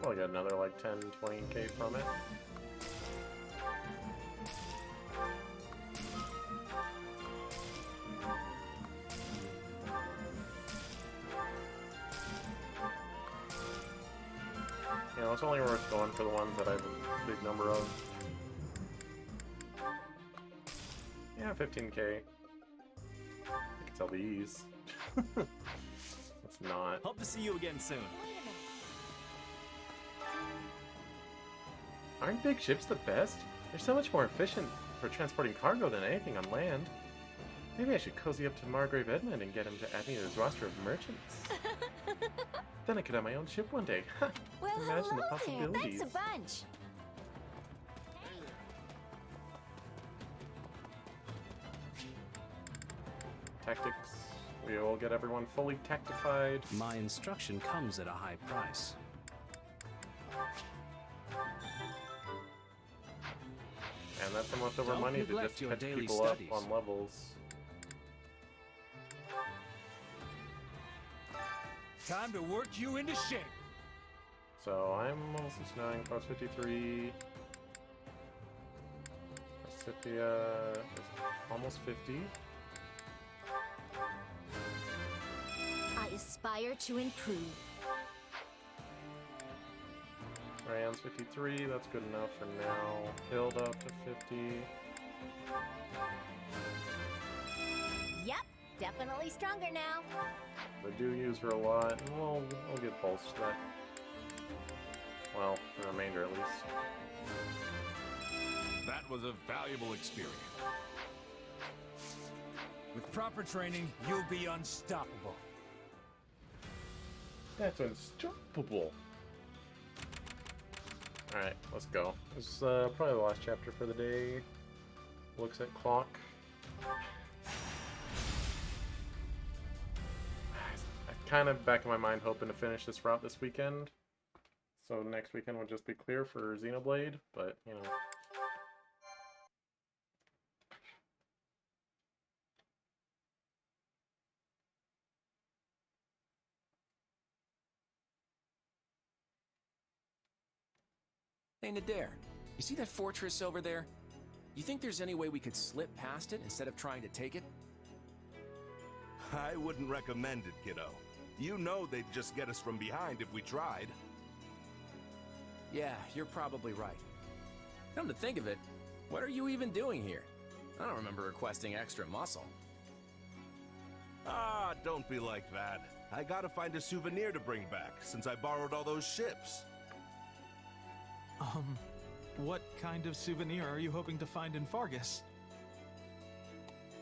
Speaker 1: We'll get another like 10, 20k from it. You know, it's only worth going for the ones that I have a big number of. Yeah, 15k. I can sell these. Let's not.
Speaker 4: Hope to see you again soon.
Speaker 1: Aren't big ships the best? They're so much more efficient for transporting cargo than anything on land. Maybe I should cozy up to Margrave Edmund and get him to add me to his roster of merchants. Then I could have my own ship one day.
Speaker 9: Well,
Speaker 1: Imagine the
Speaker 9: hello there.
Speaker 1: possibilities.
Speaker 9: Thanks a bunch.
Speaker 1: Tactics. We will get everyone fully tactified.
Speaker 22: My instruction comes at a high price.
Speaker 1: And that's some leftover
Speaker 22: Don't
Speaker 1: money to
Speaker 22: neglect
Speaker 1: just
Speaker 22: your
Speaker 1: catch
Speaker 22: daily
Speaker 1: people
Speaker 22: studies.
Speaker 1: up on levels.
Speaker 4: Time to work you into shape.
Speaker 1: So I'm level 69, plus 53. Recipia is almost 50.
Speaker 9: I aspire to improve.
Speaker 1: Ryan's 53, that's good enough for now. Build up to 50.
Speaker 9: Yep, definitely stronger now.
Speaker 1: They do use her a lot, and we'll get pulse to that. Well, the remainder at least.
Speaker 8: That was a valuable experience.
Speaker 4: With proper training, you'll be unstoppable.
Speaker 1: That's unstoppable. Alright, let's go. This is probably the last chapter for the day. Looks at clock. I'm kind of back in my mind hoping to finish this route this weekend. So next weekend will just be clear for Xenoblade, but you know.
Speaker 2: Hey, Nadir, you see that fortress over there? You think there's any way we could slip past it instead of trying to take it?
Speaker 16: I wouldn't recommend it, kiddo. You know they'd just get us from behind if we tried.
Speaker 2: Yeah, you're probably right. Come to think of it, what are you even doing here? I don't remember requesting extra muscle.
Speaker 16: Ah, don't be like that. I gotta find a souvenir to bring back, since I borrowed all those ships.
Speaker 6: What kind of souvenir are you hoping to find in Fargus?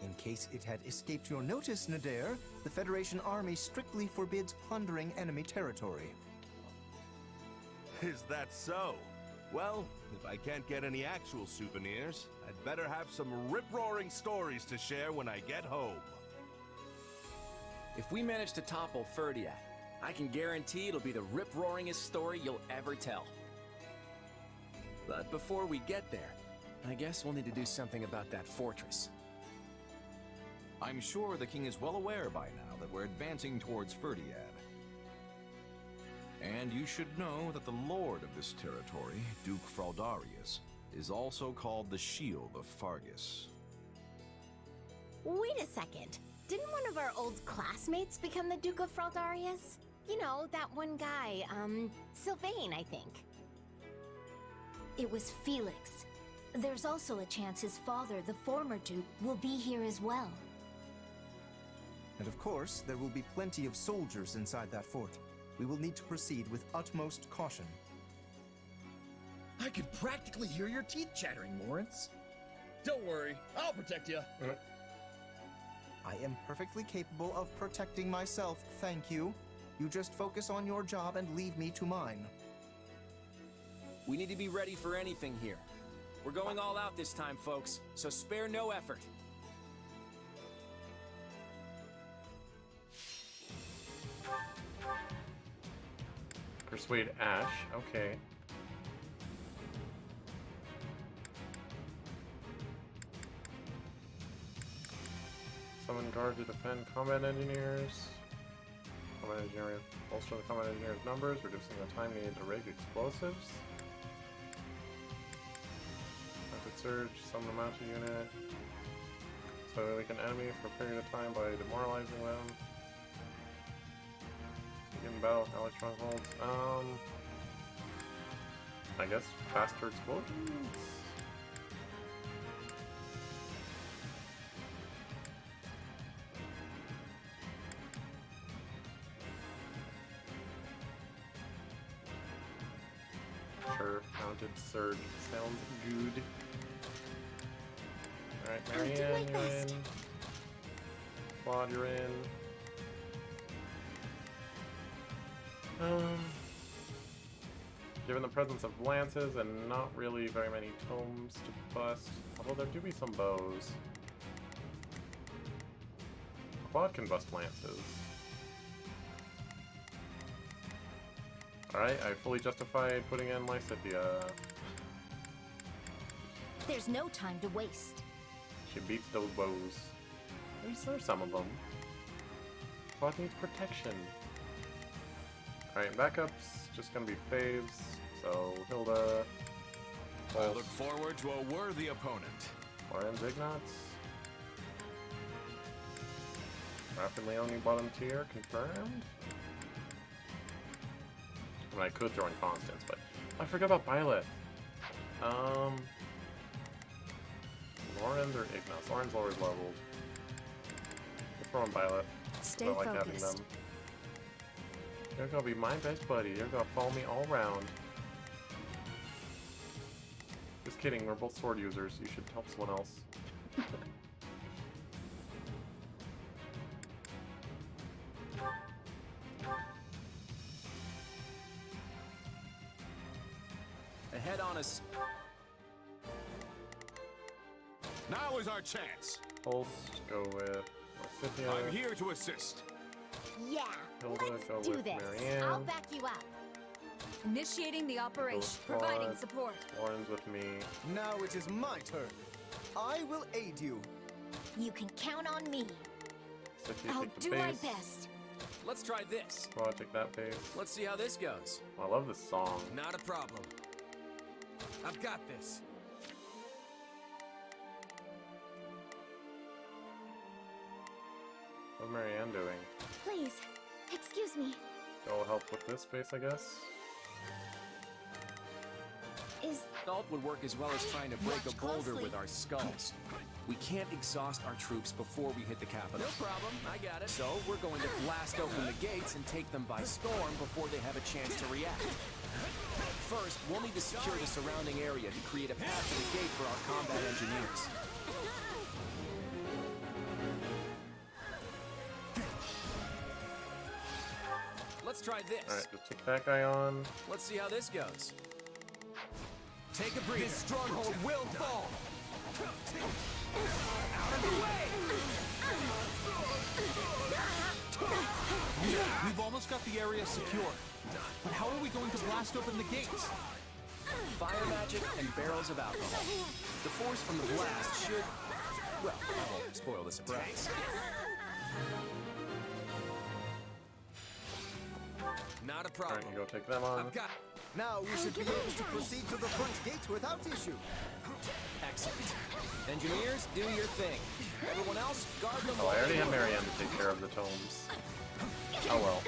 Speaker 13: In case it had escaped your notice, Nadir, the Federation army strictly forbids plundering enemy territory.
Speaker 16: Is that so? Well, if I can't get any actual souvenirs, I'd better have some rip-roaring stories to share when I get home.
Speaker 2: If we manage to topple Ferdiad, I can guarantee it'll be the rip-roaringest story you'll ever tell. But before we get there, I guess we'll need to do something about that fortress.
Speaker 11: I'm sure the king is well aware by now that we're advancing towards Ferdiad. And you should know that the lord of this territory, Duke Fraldarius, is also called the Shield of Fargus.
Speaker 9: Wait a second. Didn't one of our old classmates become the Duke of Fraldarius? You know, that one guy, Sylvain, I think.
Speaker 12: It was Felix. There's also a chance his father, the former Duke, will be here as well.
Speaker 13: And of course, there will be plenty of soldiers inside that fort. We will need to proceed with utmost caution.
Speaker 18: I could practically hear your teeth chattering, Lawrence. Don't worry, I'll protect you.
Speaker 13: I am perfectly capable of protecting myself, thank you. You just focus on your job and leave me to mine.
Speaker 2: We need to be ready for anything here. We're going all out this time, folks, so spare no effort.
Speaker 1: Persuade Ash. Okay. Summon guard to defend combat engineers. Combat engineer bolster the combat engineer's numbers, reducing the time needed to rig explosives. Rapid surge, summon a mounted unit. So we can enemy for a period of time by demoralizing them. Begin battle with allied strongholds. I guess faster explosions? Sure, mounted surge sounds good. Alright, Marianne, you're in. Claude, you're in. Given the presence of lances and not really very many tomes to bust, although there do be some bows. Claude can bust lances. Alright, I fully justify putting in Lysithia.
Speaker 5: There's no time to waste.
Speaker 1: She beats those bows. At least there's some of them. Claude needs protection. Alright, backups, just gonna be faves. So, Hilda.
Speaker 11: I look forward to a worthy opponent.
Speaker 1: Orange Ignatz. Raph and Leone bottom tier, confirmed. I mean, I could throw in Constance, but I forgot about Byleth. Lorenz or Ignatz? Lorenz lower leveled. Let's throw in Byleth.
Speaker 3: Stay
Speaker 1: I like having
Speaker 3: focused.
Speaker 1: them. You're gonna be my best buddy. You're gonna follow me all around. Just kidding, we're both sword users. You should help someone else.
Speaker 2: Ahead on us.
Speaker 16: Now is our chance.
Speaker 1: Pulse, go with Lysithia.
Speaker 16: I'm here to assist.
Speaker 5: Yeah,
Speaker 1: Hilda,
Speaker 5: let's
Speaker 1: go
Speaker 5: do
Speaker 1: with
Speaker 5: this.
Speaker 1: Marianne.
Speaker 5: I'll back you up.
Speaker 7: Initiating the operation,
Speaker 1: Claude.
Speaker 7: providing support.
Speaker 1: Lorenz with me.
Speaker 13: Now it is my turn. I will aid you.
Speaker 5: You can count on me.
Speaker 1: Lysithia,
Speaker 5: I'll
Speaker 1: take the
Speaker 5: do my
Speaker 1: base.
Speaker 5: best.
Speaker 2: Let's try this.
Speaker 1: Claude, take that base.
Speaker 2: Let's see how this goes.
Speaker 1: I love this song.
Speaker 2: Not a problem. I've got this.
Speaker 1: What's Marianne doing?
Speaker 12: Please, excuse me.
Speaker 1: Go help with this base, I guess.
Speaker 12: Is
Speaker 2: Salt would work as well as trying to break a boulder with our skulls. We can't exhaust our troops before we hit the capital.
Speaker 20: No problem, I got it.
Speaker 2: So we're going to blast open the gates and take them by storm before they have a chance to react. First, we'll need to secure the surrounding area to create a path to the gate for our combat engineers. Let's try this.
Speaker 1: Alright, just take that guy on.
Speaker 2: Let's see how this goes. Take a breather.
Speaker 20: This stronghold will fall. Out of the way!
Speaker 6: We've almost got the area secure. But how are we going to blast open the gates?
Speaker 2: Fire magic and barrels of alcohol. The force from the blast should, well, I won't spoil the surprise. Not a problem.
Speaker 1: Alright, you go take them on.
Speaker 2: I've got.
Speaker 13: Now we should be able to proceed to the front gate without issue.
Speaker 2: Excellent. Engineers, do your thing. Everyone else, guard them.
Speaker 1: Oh, I already have Marianne to take care of the tomes. Oh well.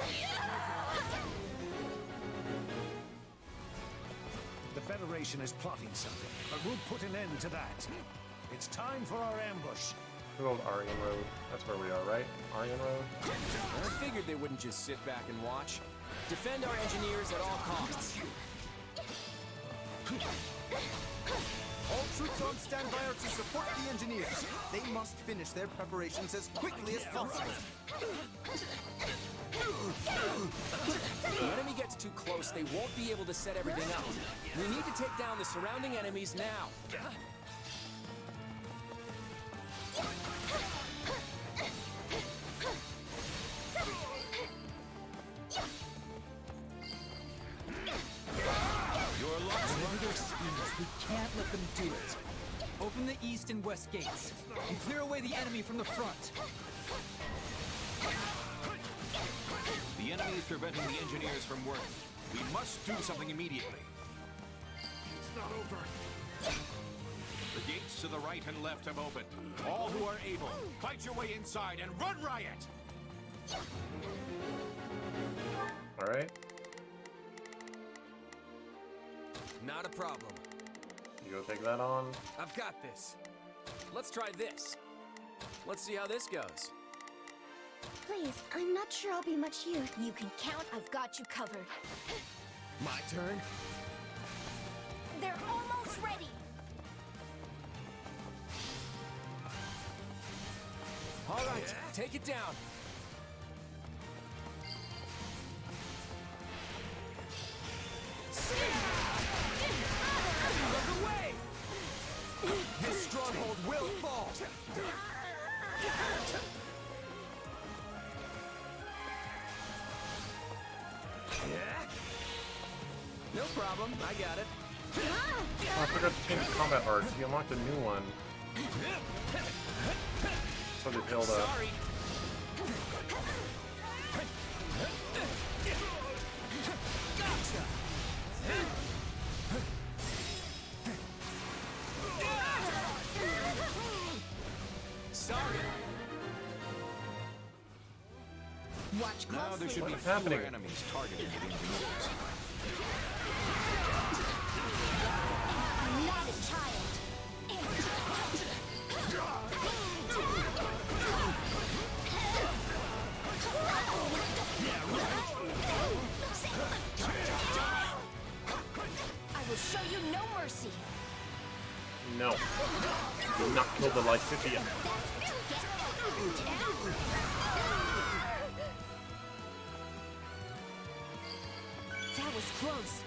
Speaker 10: The Federation is plotting something, but we'll put an end to that. It's time for our ambush.
Speaker 1: Good old Aryan Road. That's where we are, right? Aryan Road?
Speaker 2: I figured they wouldn't just sit back and watch. Defend our engineers at all costs.
Speaker 13: All troops on standby are to support the engineers. They must finish their preparations as quickly as possible.
Speaker 2: If the enemy gets too close, they won't be able to set everything up. We need to take down the surrounding enemies now.
Speaker 4: We can't let them do it. Open the east and west gates, and clear away the enemy from the front.
Speaker 11: The enemy is preventing the engineers from working. We must do something immediately.
Speaker 16: It's not over.
Speaker 11: The gates to the right and left have opened. All who are able, fight your way inside and run riot!
Speaker 1: Alright.
Speaker 2: Not a problem.
Speaker 1: You go take that on.
Speaker 2: I've got this. Let's try this. Let's see how this goes.
Speaker 12: Please, I'm not sure I'll be much use.
Speaker 5: You can count, I've got you covered.
Speaker 2: My turn?
Speaker 5: They're almost ready.
Speaker 2: All right, take it down. Look away! This stronghold will fall. No problem, I got it.
Speaker 1: Oh, I forgot to change combat arts. You unlocked a new one. So did Hilda.
Speaker 2: Sorry. Gotcha. Sorry.
Speaker 5: Watch closely.
Speaker 11: Now there should be
Speaker 1: What's happening?
Speaker 11: fewer enemies targeting the engineers.
Speaker 5: I'm not a child. I will show you no mercy.
Speaker 1: No. Do not kill the Lycidian.
Speaker 5: That was close.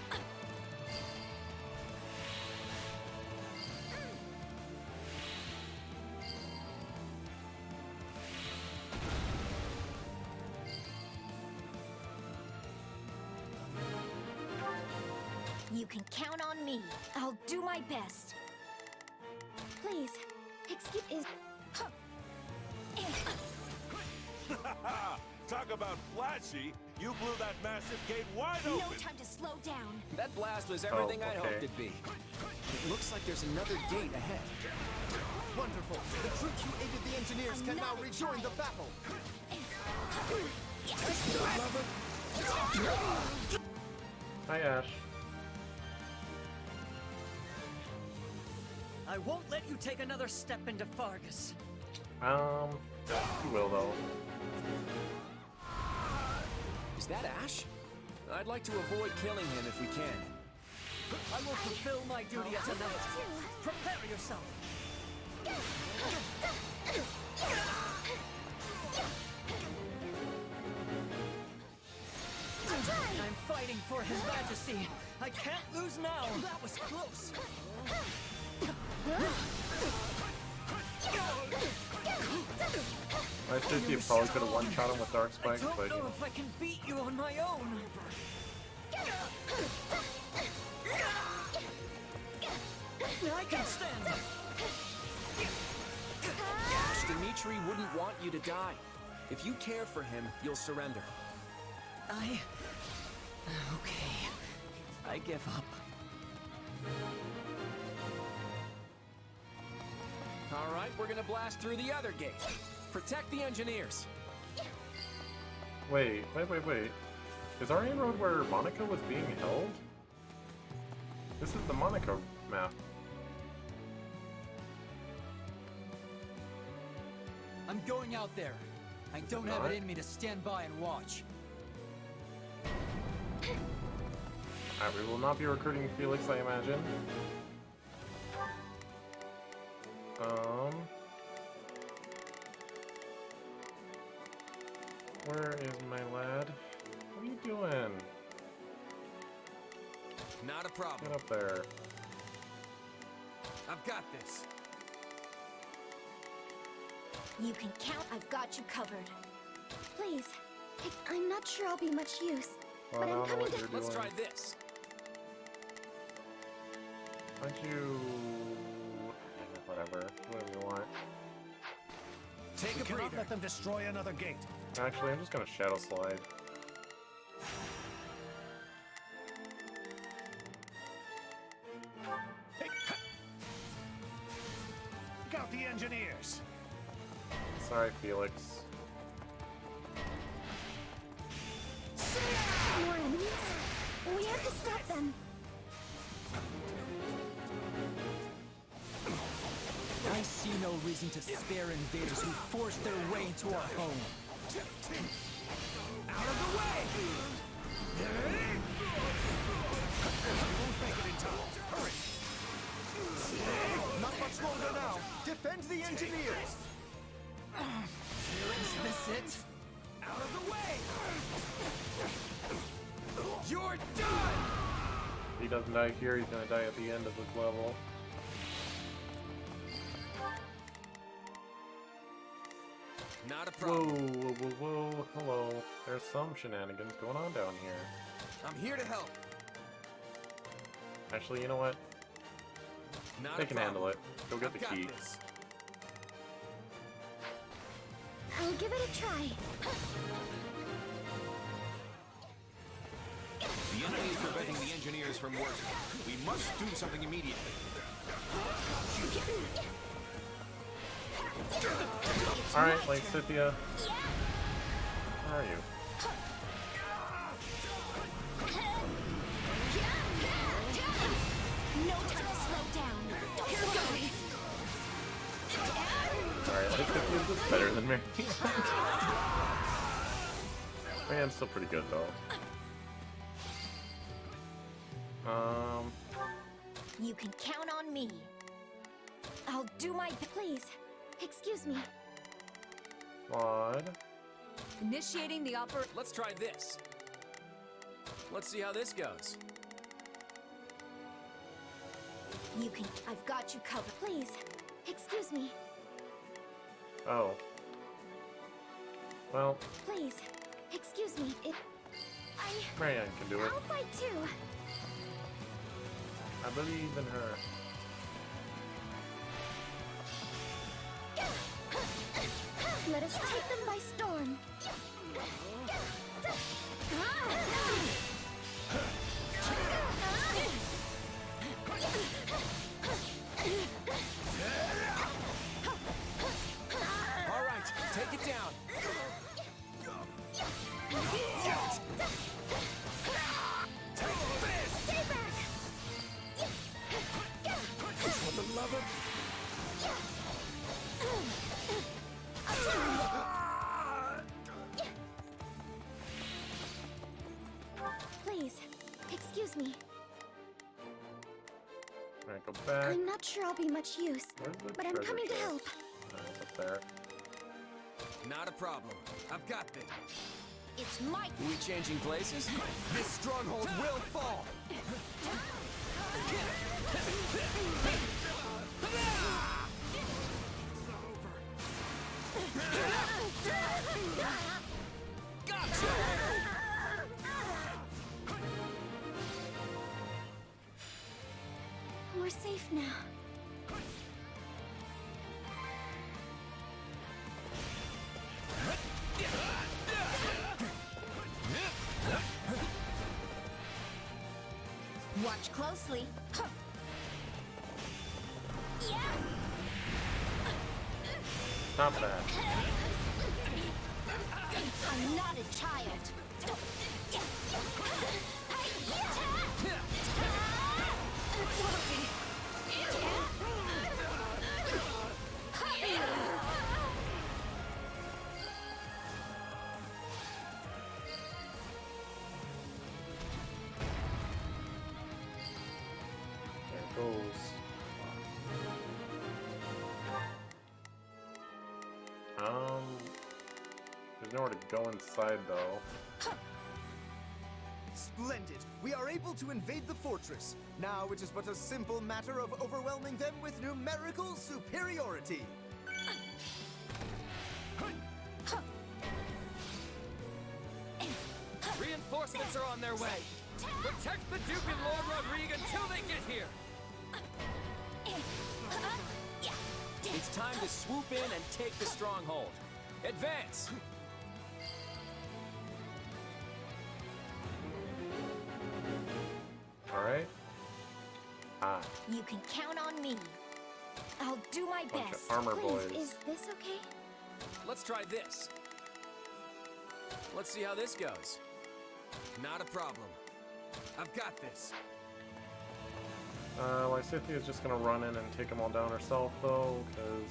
Speaker 5: You can count on me. I'll do my best.
Speaker 12: Please, excuse.
Speaker 16: Talk about flashy! You blew that massive gate wide
Speaker 5: No
Speaker 16: open!
Speaker 5: time to slow down.
Speaker 2: That blast was everything I'd
Speaker 1: okay.
Speaker 2: hoped it'd be. It looks like there's another gate ahead.
Speaker 13: Wonderful. The troops who aided the engineers can now rejoin the battle.
Speaker 1: Hi, Ash.
Speaker 4: I won't let you take another step into Fargus.
Speaker 1: You will though.
Speaker 2: Is that Ash? I'd like to avoid killing him if we can.
Speaker 4: I will fulfill my duty as a knight. Prepare yourself. I'm fighting for His Majesty. I can't lose now. That was close.
Speaker 1: I think you probably could have one-shot him with Dark Spike,
Speaker 4: I don't
Speaker 1: but you
Speaker 4: know
Speaker 1: know.
Speaker 4: if I can beat you on my own. I can stand.
Speaker 2: Dimitri wouldn't want you to die. If you care for him, you'll surrender.
Speaker 4: Okay. I give up.
Speaker 2: All right, we're gonna blast through the other gate. Protect the engineers.
Speaker 1: Wait. Is our inroad where Monica was being held? This is the Monica map.
Speaker 4: I'm going out there. I don't have it in me to stand by and watch.
Speaker 1: We will not be recruiting Felix, I imagine. Where is my lad? What are you doing?
Speaker 2: Not a problem.
Speaker 1: Get up there.
Speaker 2: I've got this.
Speaker 5: You can count, I've got you covered.
Speaker 12: Please, I'm not sure I'll be much use,
Speaker 1: Well,
Speaker 12: but
Speaker 1: I
Speaker 12: I'm
Speaker 1: don't know
Speaker 12: coming
Speaker 1: what
Speaker 12: to.
Speaker 1: you're
Speaker 2: Let's
Speaker 1: doing.
Speaker 2: try this.
Speaker 1: Why don't you... whatever. Do whatever you want.
Speaker 10: We cannot let them destroy another gate.
Speaker 1: Actually, I'm just gonna Shadow Slide.
Speaker 10: Take out the engineers.
Speaker 1: Sorry, Felix.
Speaker 12: More enemies? We have to stop them.
Speaker 4: I see no reason to spare invaders who force their way into our home. Out of the way!
Speaker 10: We won't make it in time. Hurry!
Speaker 13: Not much longer now. Defend the engineers.
Speaker 4: Is this it? Out of the way! You're done!
Speaker 1: If he doesn't die here, he's gonna die at the end of this level.
Speaker 2: Not a problem.
Speaker 1: Whoa, whoa, whoa, whoa, hello. There's some shenanigans going on down here.
Speaker 2: I'm here to help.
Speaker 1: Actually, you know what?
Speaker 2: Not
Speaker 1: They
Speaker 2: a
Speaker 1: can
Speaker 2: problem.
Speaker 1: handle it. Go get the
Speaker 2: I've got
Speaker 1: key.
Speaker 2: this.
Speaker 12: I'll give it a try.
Speaker 11: The enemy is preventing the engineers from working. We must do something immediately.
Speaker 1: Alright, Lake Scythia. Where are you?
Speaker 12: No time to slow down. Here goes.
Speaker 1: Alright, Lake Scythia is just better than me. Man, still pretty good though.
Speaker 12: You can count on me. I'll do my... Please, excuse me.
Speaker 1: Claude.
Speaker 7: Initiating the
Speaker 2: Let's try this. Let's see how this goes.
Speaker 12: You can... I've got you covered. Please, excuse me.
Speaker 1: Oh. Well,
Speaker 12: Please, excuse me.
Speaker 1: Marianne can do it.
Speaker 12: I'll fight too.
Speaker 1: I believe in her.
Speaker 12: Let us take them by storm.
Speaker 2: All right, take it down.
Speaker 12: Stay back.
Speaker 2: For the love of...
Speaker 12: Please, excuse me.
Speaker 1: Alright, go back.
Speaker 12: I'm not sure I'll be much use,
Speaker 1: Where's the
Speaker 12: but I'm
Speaker 1: treasure
Speaker 12: coming to
Speaker 1: chest?
Speaker 12: help.
Speaker 1: It's up there.
Speaker 2: Not a problem. I've got this.
Speaker 9: It's my...
Speaker 2: We changing places? This stronghold will fall. Gotcha!
Speaker 12: We're safe now.
Speaker 9: Watch closely.
Speaker 1: Stop that.
Speaker 9: I'm not a child.
Speaker 1: There it goes. There's nowhere to go inside though.
Speaker 13: Splendid! We are able to invade the fortress. Now it is but a simple matter of overwhelming them with numerical superiority.
Speaker 2: Reinforcements are on their way. Protect the Duke and Lord Rodrigue until they get here. to swoop in and take the stronghold. Advance!
Speaker 1: Alright. Ah.
Speaker 12: You can count on me. I'll do my
Speaker 1: Bunch
Speaker 12: best.
Speaker 1: of armor
Speaker 12: Please,
Speaker 1: boys.
Speaker 12: is this okay?
Speaker 2: Let's try this. Let's see how this goes.
Speaker 20: Not a problem. I've got this.
Speaker 1: Lysithia is just gonna run in and take them all down herself, though, because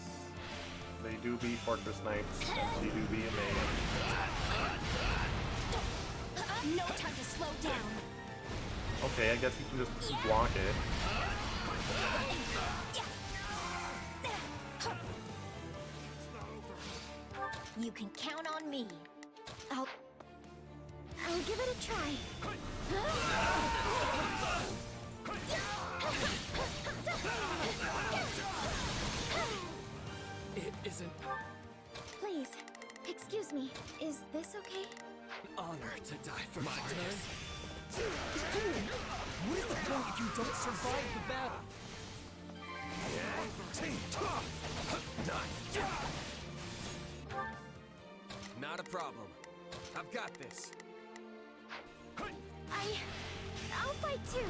Speaker 1: they do be Fortress Knights, and she do be a mage.
Speaker 12: No time to slow down.
Speaker 1: Okay, I guess you can just block it.
Speaker 12: You can count on me. I'll give it a try.
Speaker 20: It isn't
Speaker 12: Please, excuse me. Is this okay?
Speaker 20: an honor to die for my turn. What is the point if you don't survive the battle? Not a problem. I've got this.
Speaker 12: I'll fight too.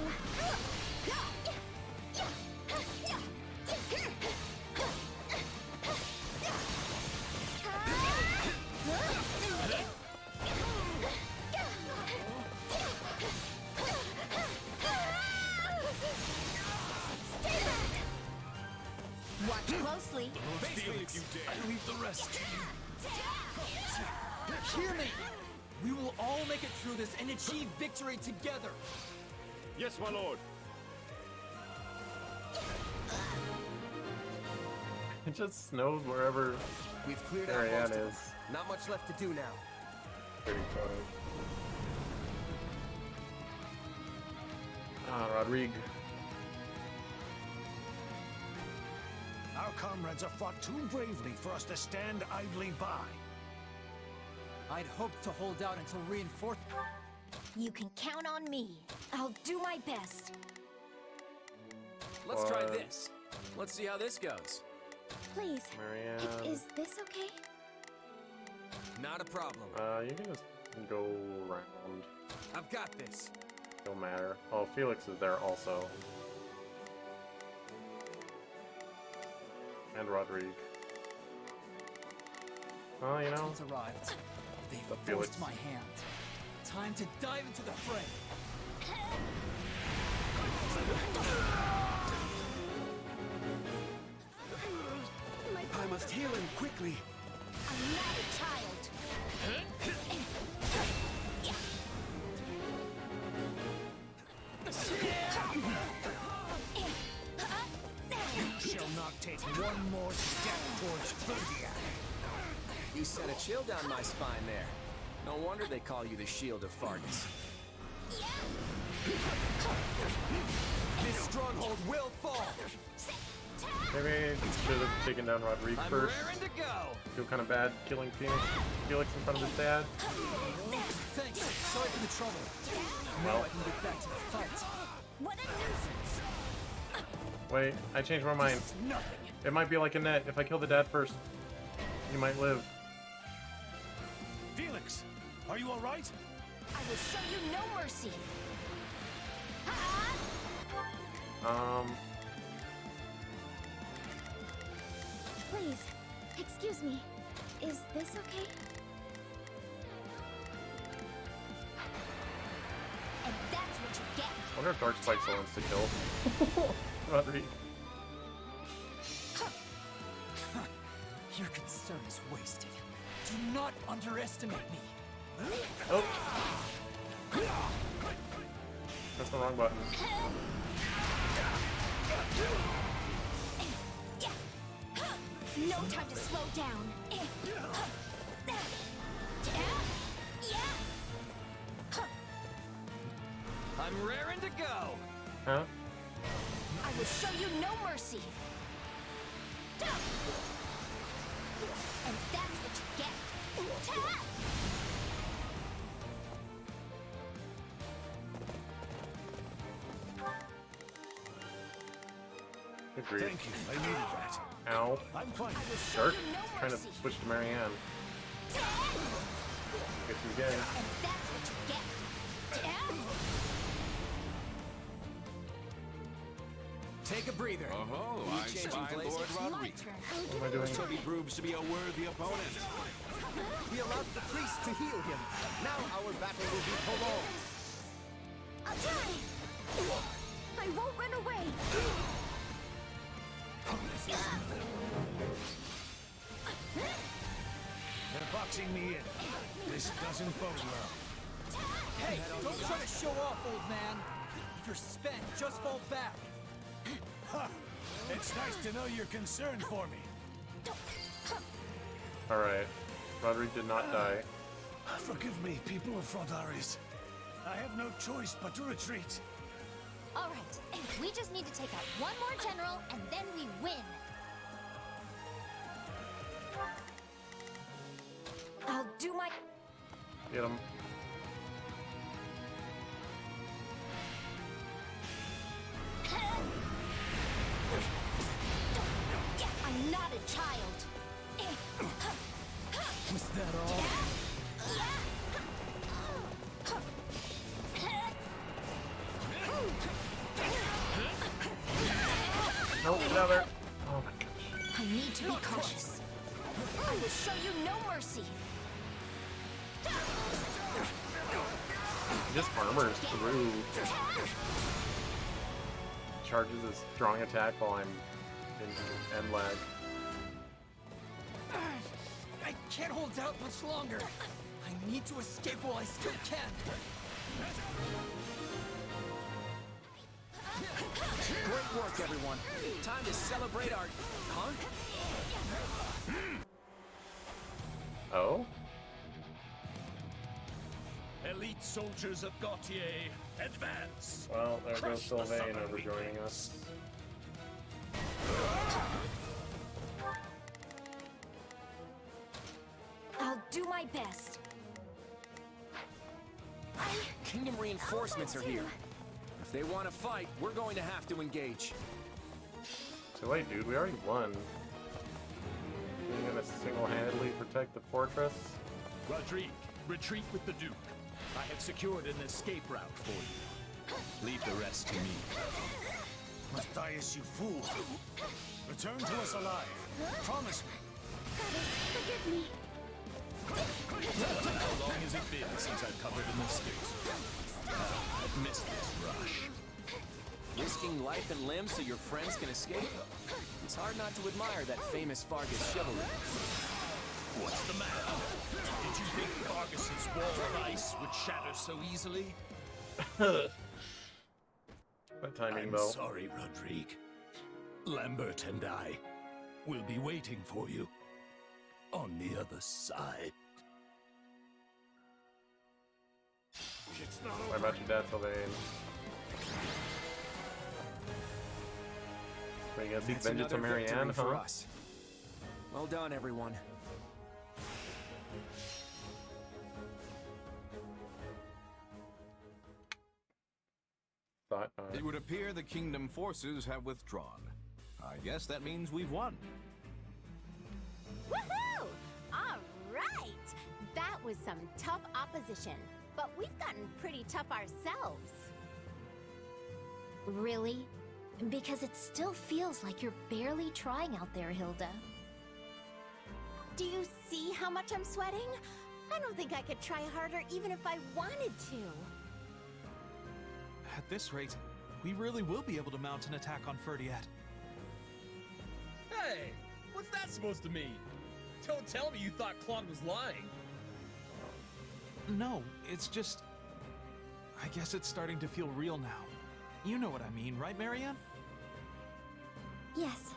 Speaker 5: Watch closely.
Speaker 20: Felix, I leave the rest to you. Hear me! We will all make it through this and achieve victory together!
Speaker 8: Yes, my lord.
Speaker 1: It just snows wherever
Speaker 20: We've cleared out
Speaker 1: Ariane
Speaker 20: most of them.
Speaker 1: is.
Speaker 20: Not much left to do now.
Speaker 1: Pretty funny. Ah, Rodrigue.
Speaker 10: Our comrades have fought too bravely for us to stand idly by.
Speaker 4: I'd hoped to hold out until reinforced.
Speaker 12: You can count on me. I'll do my best.
Speaker 2: Let's try this. Let's see how this goes.
Speaker 12: Please,
Speaker 1: Marianne.
Speaker 12: is this okay?
Speaker 20: Not a problem.
Speaker 1: You can just go around.
Speaker 20: I've got this.
Speaker 1: Don't matter. Oh, Felix is there also. And Rodrigue. Well, you know.
Speaker 4: It's arrived. They
Speaker 1: The
Speaker 4: forced
Speaker 1: Felix.
Speaker 4: my hand. Time to dive into the fray.
Speaker 20: I must heal him quickly.
Speaker 12: I'm not a child.
Speaker 10: You shall not take one more step towards Thundia.
Speaker 2: You sent a chill down my spine there. No wonder they call you the Shield of Fargus.
Speaker 20: This stronghold will fall.
Speaker 1: Maybe should have taken down Rodrigue
Speaker 20: I'm
Speaker 1: first.
Speaker 20: raring to go.
Speaker 1: Feel kind of bad killing Felix in front of his dad.
Speaker 4: Thanks. Sorry for the trouble. Now I can get back to the fight.
Speaker 12: What a nuisance.
Speaker 1: Wait, I changed my mind.
Speaker 4: Nothing.
Speaker 1: It might be like a net. If I kill the dad first, you might live.
Speaker 10: Felix, are you all right?
Speaker 12: I will show you no mercy. Please, excuse me. Is this okay? And that's what you get.
Speaker 1: I wonder if Dark Spike still wants to kill Rodrigue.
Speaker 4: Your concern is wasted. Do not underestimate me.
Speaker 1: Oh! That's the wrong button.
Speaker 12: No time to slow down.
Speaker 20: I'm raring to go.
Speaker 1: Huh?
Speaker 12: I will show you no mercy. And that's what you get.
Speaker 1: Agreed.
Speaker 10: Thank you, I needed that.
Speaker 1: Ow.
Speaker 10: I'm fine.
Speaker 1: Jerk. Trying to switch to Marianne. Guess you again.
Speaker 9: And that's what you get.
Speaker 2: Take a breather.
Speaker 11: Oh,
Speaker 2: You
Speaker 11: I
Speaker 2: changing
Speaker 11: spy
Speaker 2: places?
Speaker 11: Lord Roderick.
Speaker 1: What am I doing?
Speaker 11: So he proves to be a worthy opponent.
Speaker 4: We allowed the priest to heal him. Now our battle will be prolonged.
Speaker 12: I'll try. I won't run away.
Speaker 10: They're boxing me in. This doesn't bode well.
Speaker 4: Hey, don't try to show off, old man. If you're spent, just fall back.
Speaker 10: Ha! It's nice to know you're concerned for me.
Speaker 1: Alright. Roderick did not die.
Speaker 10: Forgive me, people of Frodaris. I have no choice but to retreat.
Speaker 19: All right, we just need to take out one more general, and then we win.
Speaker 3: I'll do my...
Speaker 1: Get him.
Speaker 9: I'm not a child.
Speaker 4: Was that all?
Speaker 1: Nope, another. Oh my gosh.
Speaker 9: I need to be cautious. I will show you no mercy.
Speaker 1: He just armors through. Charges his strong attack while I'm in end lag.
Speaker 4: I can't hold out much longer. I need to escape while I still can.
Speaker 2: Great work, everyone. Time to celebrate our... Huh?
Speaker 1: Oh?
Speaker 8: Elite soldiers of Gautier, advance!
Speaker 1: Well, there
Speaker 8: Crush
Speaker 1: goes
Speaker 8: the
Speaker 1: Sylvain
Speaker 8: southern
Speaker 1: over joining
Speaker 8: weakness.
Speaker 1: us.
Speaker 3: I'll do my best.
Speaker 2: Kingdom reinforcements are here. If they want to fight, we're going to have to engage.
Speaker 1: So wait, dude, we already won. You're gonna single-handedly protect the fortress?
Speaker 8: Rodrigue, retreat with the Duke. I have secured an escape route for you. Leave the rest to me.
Speaker 10: Matthias, you fool! Return to us alive. Promise me.
Speaker 12: Forgive me.
Speaker 8: How long has it been since I've covered an escape? I've missed this rush.
Speaker 2: Risking life and limb so your friends can escape? It's hard not to admire that famous Fargus chivalry.
Speaker 8: What's the matter? Did you think Fargus's wall of ice would shatter so easily?
Speaker 1: What timing,
Speaker 8: I'm
Speaker 1: though?
Speaker 8: sorry, Rodrigue. Lambert and I will be waiting for you on the other side.
Speaker 1: Why about your dad, Sylvain? Are you gonna seek
Speaker 2: That's
Speaker 1: vengeance on
Speaker 2: another victory
Speaker 1: Marianne,
Speaker 2: for
Speaker 1: huh?
Speaker 2: us. Well done, everyone.
Speaker 1: Thought
Speaker 11: It would appear the kingdom forces have withdrawn. I guess that means we've won.
Speaker 9: Woohoo! All right! That was some tough opposition, but we've gotten pretty tough ourselves.
Speaker 19: Really? Because it still feels like you're barely trying out there, Hilda.
Speaker 9: Do you see how much I'm sweating? I don't think I could try harder even if I wanted to.
Speaker 6: At this rate, we really will be able to mount an attack on Ferdiat.
Speaker 18: Hey, what's that supposed to mean? Don't tell me you thought Claude was lying.
Speaker 6: No, it's just... I guess it's starting to feel real now. You know what I mean, right, Marianne?
Speaker 12: Yes.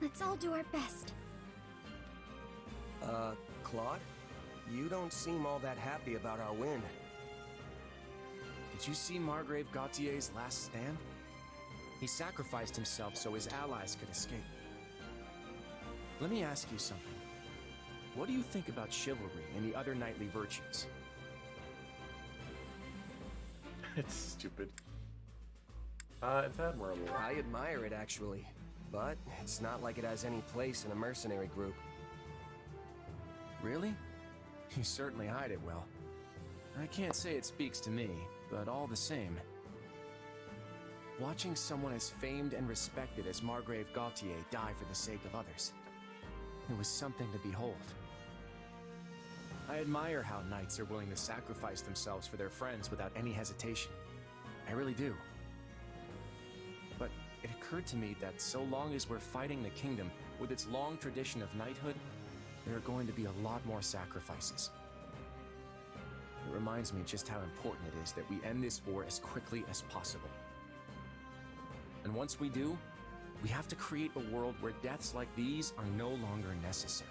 Speaker 12: Let's all do our best.
Speaker 20: Claude? You don't seem all that happy about our win.
Speaker 2: Did you see Margrave Gautier's last stand? He sacrificed himself so his allies could escape. Let me ask you something. What do you think about chivalry and the other knightly virtues?
Speaker 1: It's stupid. It's admirable.
Speaker 20: I admire it, actually. But it's not like it has any place in a mercenary group.
Speaker 2: Really? You certainly hide it well. I can't say it speaks to me, but all the same. Watching someone as famed and respected as Margrave Gautier die for the sake of others, it was something to behold. I admire how knights are willing to sacrifice themselves for their friends without any hesitation. I really do. But it occurred to me that so long as we're fighting the kingdom with its long tradition of knighthood, there are going to be a lot more sacrifices. It reminds me just how important it is that we end this war as quickly as possible. And once we do, we have to create a world where deaths like these are no longer necessary.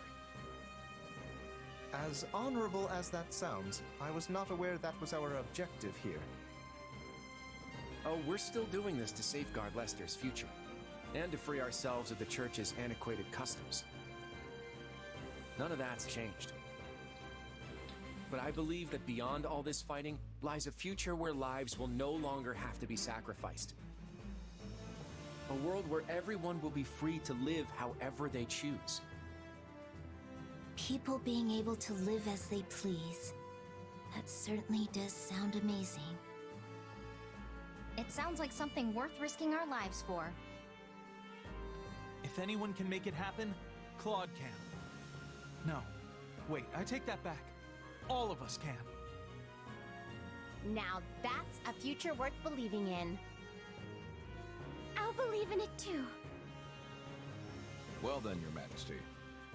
Speaker 13: As honorable as that sounds, I was not aware that was our objective here.
Speaker 2: Oh, we're still doing this to safeguard Leicester's future, and to free ourselves of the Church's antiquated customs. None of that's changed. But I believe that beyond all this fighting lies a future where lives will no longer have to be sacrificed. A world where everyone will be free to live however they choose.
Speaker 12: People being able to live as they please. That certainly does sound amazing.
Speaker 19: It sounds like something worth risking our lives for.
Speaker 6: If anyone can make it happen, Claude can. No. Wait, I take that back. All of us can.
Speaker 9: Now that's a future worth believing in.
Speaker 12: I'll believe in it too.
Speaker 11: Well then, Your Majesty.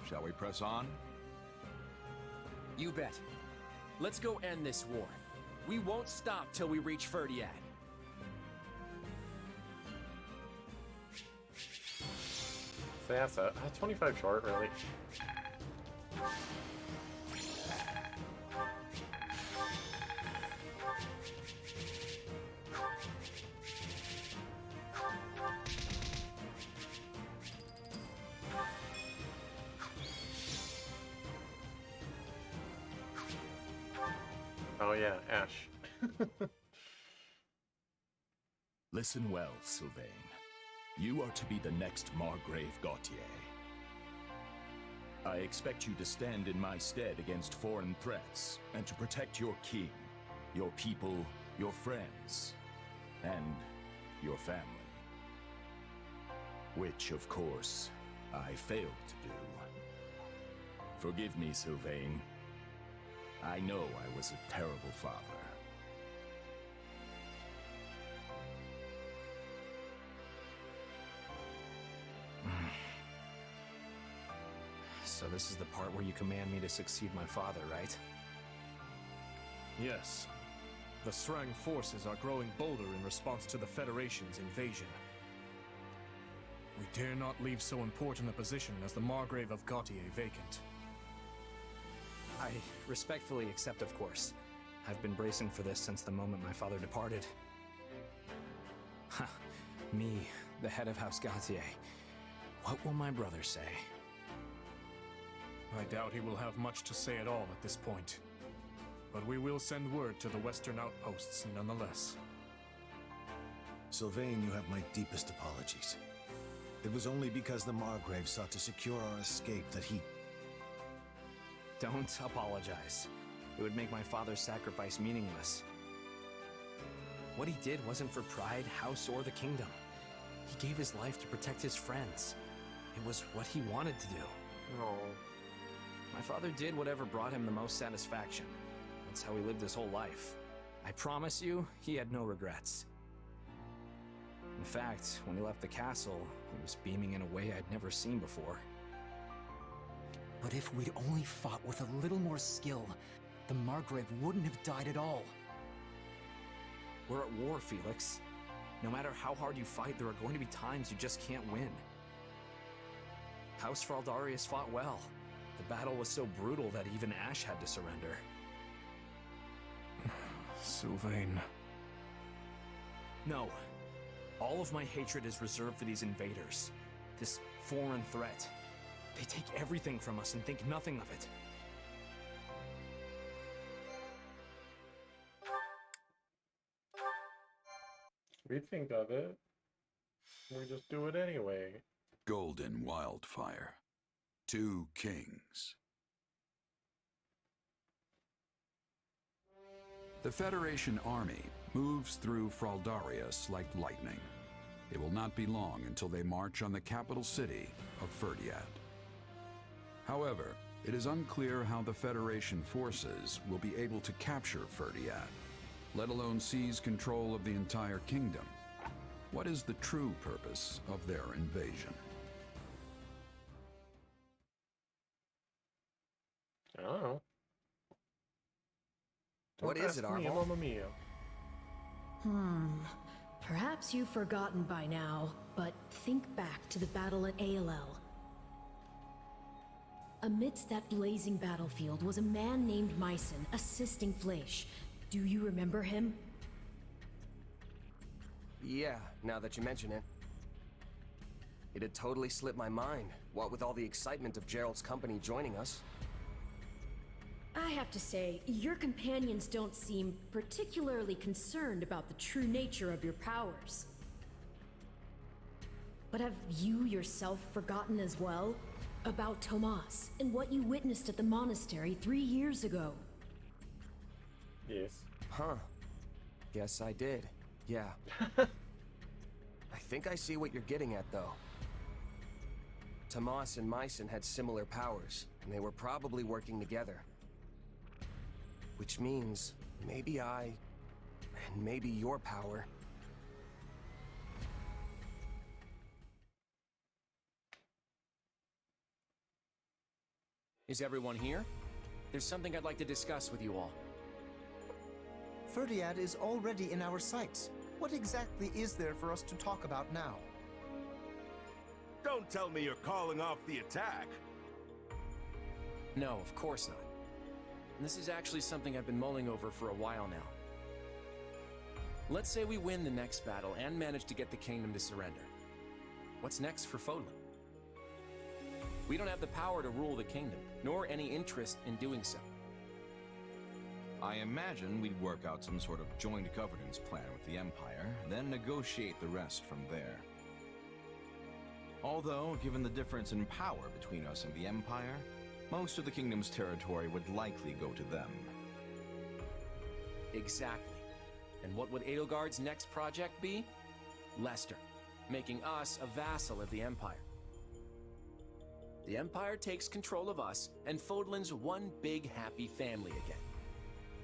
Speaker 11: Shall we press on?
Speaker 2: You bet. Let's go end this war. We won't stop till we reach Ferdiad.
Speaker 1: So yeah, so 25 short, really. Oh yeah, Ash.
Speaker 8: Listen well, Sylvain. You are to be the next Margrave Gautier. I expect you to stand in my stead against foreign threats, and to protect your king, your people, your friends, and your family. Which, of course, I failed to do. Forgive me, Sylvain. I know I was a terrible father.
Speaker 22: So this is the part where you command me to succeed my father, right?
Speaker 14: Yes. The Srang forces are growing bolder in response to the Federation's invasion. We dare not leave so important a position as the Margrave of Gautier vacant.
Speaker 22: I respectfully accept, of course. I've been bracing for this since the moment my father departed. Ha! Me, the head of House Gautier. What will my brother say?
Speaker 14: I doubt he will have much to say at all at this point. But we will send word to the western outposts nonetheless.
Speaker 10: Sylvain, you have my deepest apologies. It was only because the Margrave sought to secure our escape that he...
Speaker 22: Don't apologize. It would make my father's sacrifice meaningless. What he did wasn't for pride, house, or the kingdom. He gave his life to protect his friends. It was what he wanted to do.
Speaker 1: No.
Speaker 22: My father did whatever brought him the most satisfaction. That's how he lived his whole life. I promise you, he had no regrets. In fact, when he left the castle, he was beaming in a way I'd never seen before.
Speaker 4: But if we'd only fought with a little more skill, the Margrave wouldn't have died at all.
Speaker 22: We're at war, Felix. No matter how hard you fight, there are going to be times you just can't win. House Fraldarius fought well. The battle was so brutal that even Ash had to surrender.
Speaker 14: Sylvain.
Speaker 22: No. All of my hatred is reserved for these invaders. This foreign threat. They take everything from us and think nothing of it.
Speaker 1: We think of it. We just do it anyway.
Speaker 17: Golden Wildfire. 2 kings. The Federation army moves through Fraldarius like lightning. It will not be long until they march on the capital city of Ferdiad. However, it is unclear how the Federation forces will be able to capture Ferdiad, let alone seize control of the entire kingdom. What is the true purpose of their invasion?
Speaker 1: Oh.
Speaker 20: What is it, Arval?
Speaker 1: Mamma mia.
Speaker 15: Perhaps you've forgotten by now, but think back to the battle at ALL. Amidst that blazing battlefield was a man named Myson assisting Fleisch. Do you remember him?
Speaker 20: Yeah, now that you mention it. It had totally slipped my mind, what with all the excitement of Gerald's company joining us.
Speaker 15: I have to say, your companions don't seem particularly concerned about the true nature of your powers. But have you yourself forgotten as well? About Tomas and what you witnessed at the monastery 3 years ago?
Speaker 1: Yes.
Speaker 20: Huh. Guess I did. Yeah. I think I see what you're getting at, though. Tomas and Myson had similar powers, and they were probably working together. Which means, maybe I, and maybe your power...
Speaker 2: Is everyone here? There's something I'd like to discuss with you all.
Speaker 13: Ferdiad is already in our sights. What exactly is there for us to talk about now?
Speaker 16: Don't tell me you're calling off the attack.
Speaker 2: No, of course not. This is actually something I've been mulling over for a while now. Let's say we win the next battle and manage to get the kingdom to surrender. What's next for Fodlan? We don't have the power to rule the kingdom, nor any interest in doing so.
Speaker 11: I imagine we'd work out some sort of joint governance plan with the Empire, then negotiate the rest from there. Although, given the difference in power between us and the Empire, most of the kingdom's territory would likely go to them.
Speaker 2: Exactly. And what would Edelgard's next project be? Lester, making us a vassal of the Empire. The Empire takes control of us, and Fodlan's one big happy family again.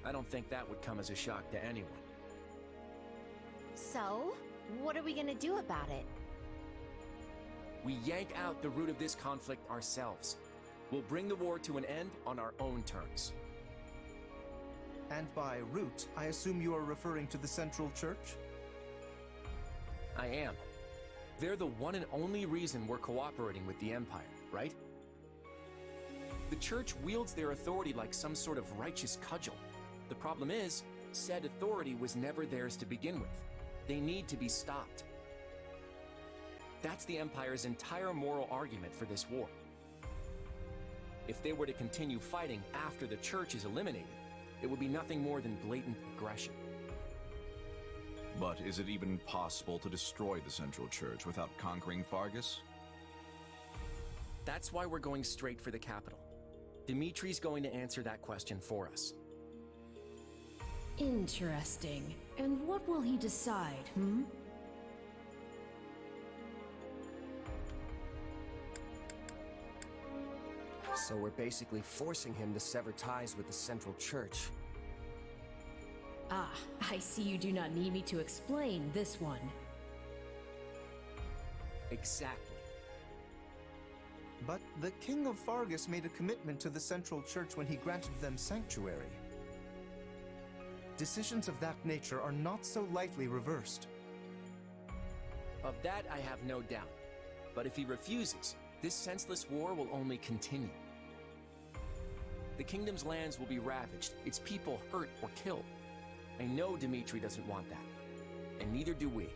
Speaker 2: I don't think that would come as a shock to anyone.
Speaker 9: So, what are we gonna do about it?
Speaker 2: We yank out the root of this conflict ourselves. We'll bring the war to an end on our own terms.
Speaker 13: And by root, I assume you are referring to the Central Church?
Speaker 2: I am. They're the one and only reason we're cooperating with the Empire, right? The Church wields their authority like some sort of righteous cudgel. The problem is, said authority was never theirs to begin with. They need to be stopped. That's the Empire's entire moral argument for this war. If they were to continue fighting after the Church is eliminated, it would be nothing more than blatant aggression.
Speaker 11: But is it even possible to destroy the Central Church without conquering Fargus?
Speaker 2: That's why we're going straight for the capital. Dimitri's going to answer that question for us.
Speaker 15: Interesting. And what will he decide, hmm?
Speaker 20: So we're basically forcing him to sever ties with the Central Church.
Speaker 15: Ah, I see you do not need me to explain this one.
Speaker 2: Exactly.
Speaker 13: But the King of Fargus made a commitment to the Central Church when he granted them sanctuary. Decisions of that nature are not so lightly reversed.
Speaker 2: Of that I have no doubt. But if he refuses, this senseless war will only continue. The kingdom's lands will be ravaged, its people hurt or killed. I know Dimitri doesn't want that, and neither do we.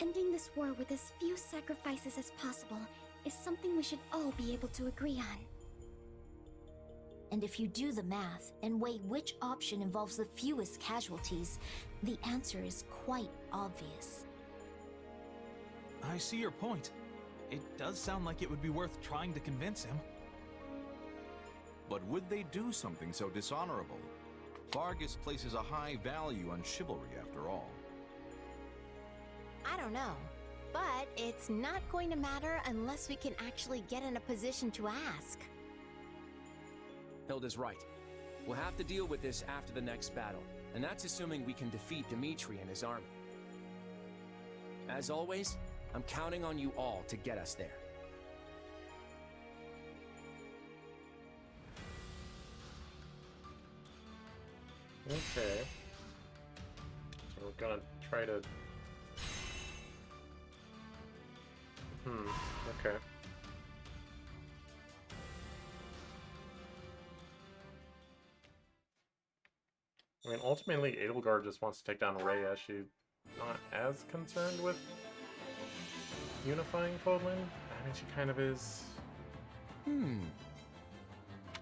Speaker 12: Ending this war with as few sacrifices as possible is something we should all be able to agree on.
Speaker 9: And if you do the math and weigh which option involves the fewest casualties, the answer is quite obvious.
Speaker 6: I see your point. It does sound like it would be worth trying to convince him.
Speaker 11: But would they do something so dishonorable? Vargas places a high value on chivalry, after all.
Speaker 9: I don't know. But it's not going to matter unless we can actually get in a position to ask.
Speaker 2: Hilda's right. We'll have to deal with this after the next battle, and that's assuming we can defeat Dimitri and his army. As always, I'm counting on you all to get us there.
Speaker 1: Okay. So we're gonna try to... okay. I mean, ultimately, Edelgard just wants to take down Rhea. She's not as concerned with unifying Fodlan. I mean, she kind of is.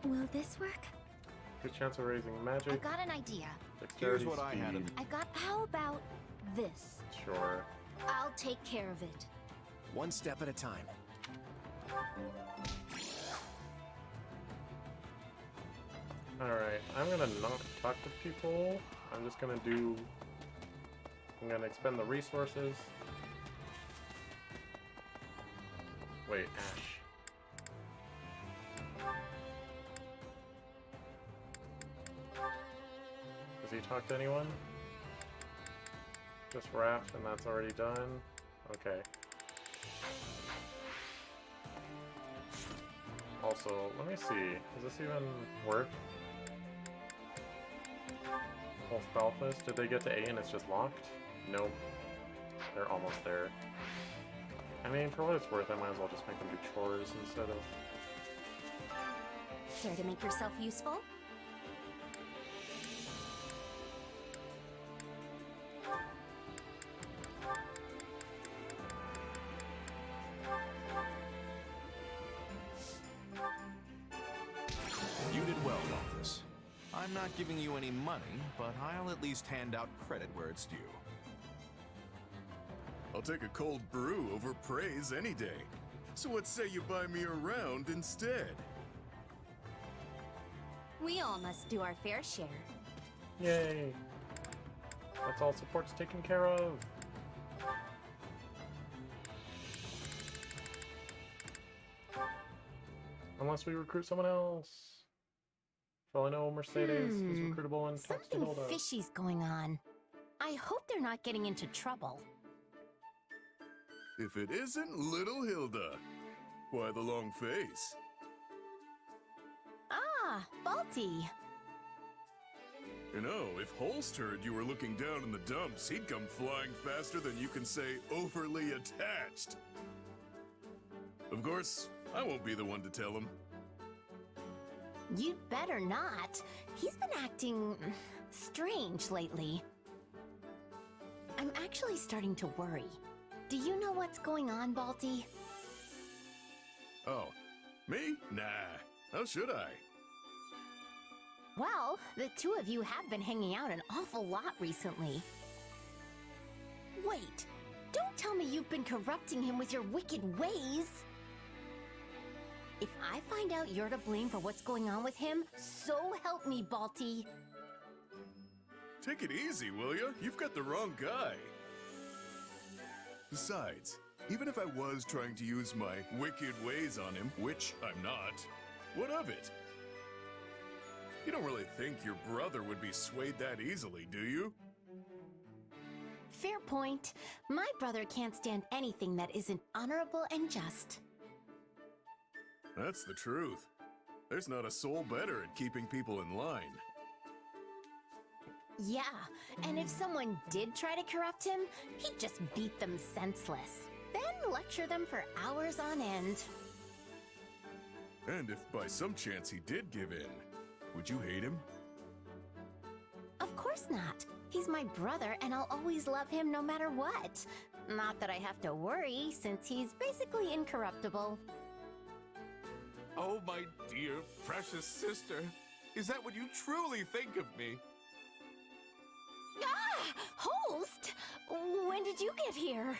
Speaker 12: Will this work?
Speaker 1: Good chance of raising magic.
Speaker 19: I got an idea.
Speaker 1: Dexterity,
Speaker 11: Here's what I had in...
Speaker 19: I got.
Speaker 12: How about this?
Speaker 1: Sure.
Speaker 19: I'll take care of it.
Speaker 2: One step at a time.
Speaker 1: Alright, I'm gonna not talk to people. I'm just gonna do... I'm gonna expend the resources. Wait, Ash. Does he talk to anyone? Just Raph, and that's already done. Okay. Also, let me see. Does this even work? Both Balthus, did they get to A and it's just locked? Nope. They're almost there. I mean, for what it's worth, I might as well just make them do chores instead of...
Speaker 9: Care to make yourself useful?
Speaker 11: You did well, Balthus. I'm not giving you any money, but I'll at least hand out credit where it's due.
Speaker 7: I'll take a cold brew over praise any day. So what say you buy me a round instead?
Speaker 9: We all must do our fair share.
Speaker 1: Yay! That's all support's taken care of! Unless we recruit someone else. For all I know, Mercedes is recruitable and talks to
Speaker 9: Something
Speaker 1: Hilda.
Speaker 9: fishy's going on. I hope they're not getting into trouble.
Speaker 7: If it isn't little Hilda. Why the long face?
Speaker 9: Ah, Balti.
Speaker 7: You know, if Holst heard you were looking down in the dumps, he'd come flying faster than you can say overly attached. Of course, I won't be the one to tell him.
Speaker 9: You'd better not. He's been acting strange lately. I'm actually starting to worry. Do you know what's going on, Balti?
Speaker 7: Oh, me? Nah, how should I?
Speaker 9: Well, the two of you have been hanging out an awful lot recently. Wait, don't tell me you've been corrupting him with your wicked ways. If I find out you're to blame for what's going on with him, so help me, Balti.
Speaker 7: Take it easy, will ya? You've got the wrong guy. Besides, even if I was trying to use my wicked ways on him, which I'm not, what of it? You don't really think your brother would be swayed that easily, do you?
Speaker 9: Fair point. My brother can't stand anything that isn't honorable and just.
Speaker 7: That's the truth. There's not a soul better at keeping people in line.
Speaker 9: Yeah, and if someone did try to corrupt him, he'd just beat them senseless. Then lecture them for hours on end.
Speaker 7: And if by some chance he did give in, would you hate him?
Speaker 9: Of course not. He's my brother, and I'll always love him no matter what. Not that I have to worry, since he's basically incorruptible.
Speaker 16: Oh, my dear, precious sister. Is that what you truly think of me?
Speaker 9: Ah! Holst! When did you get here?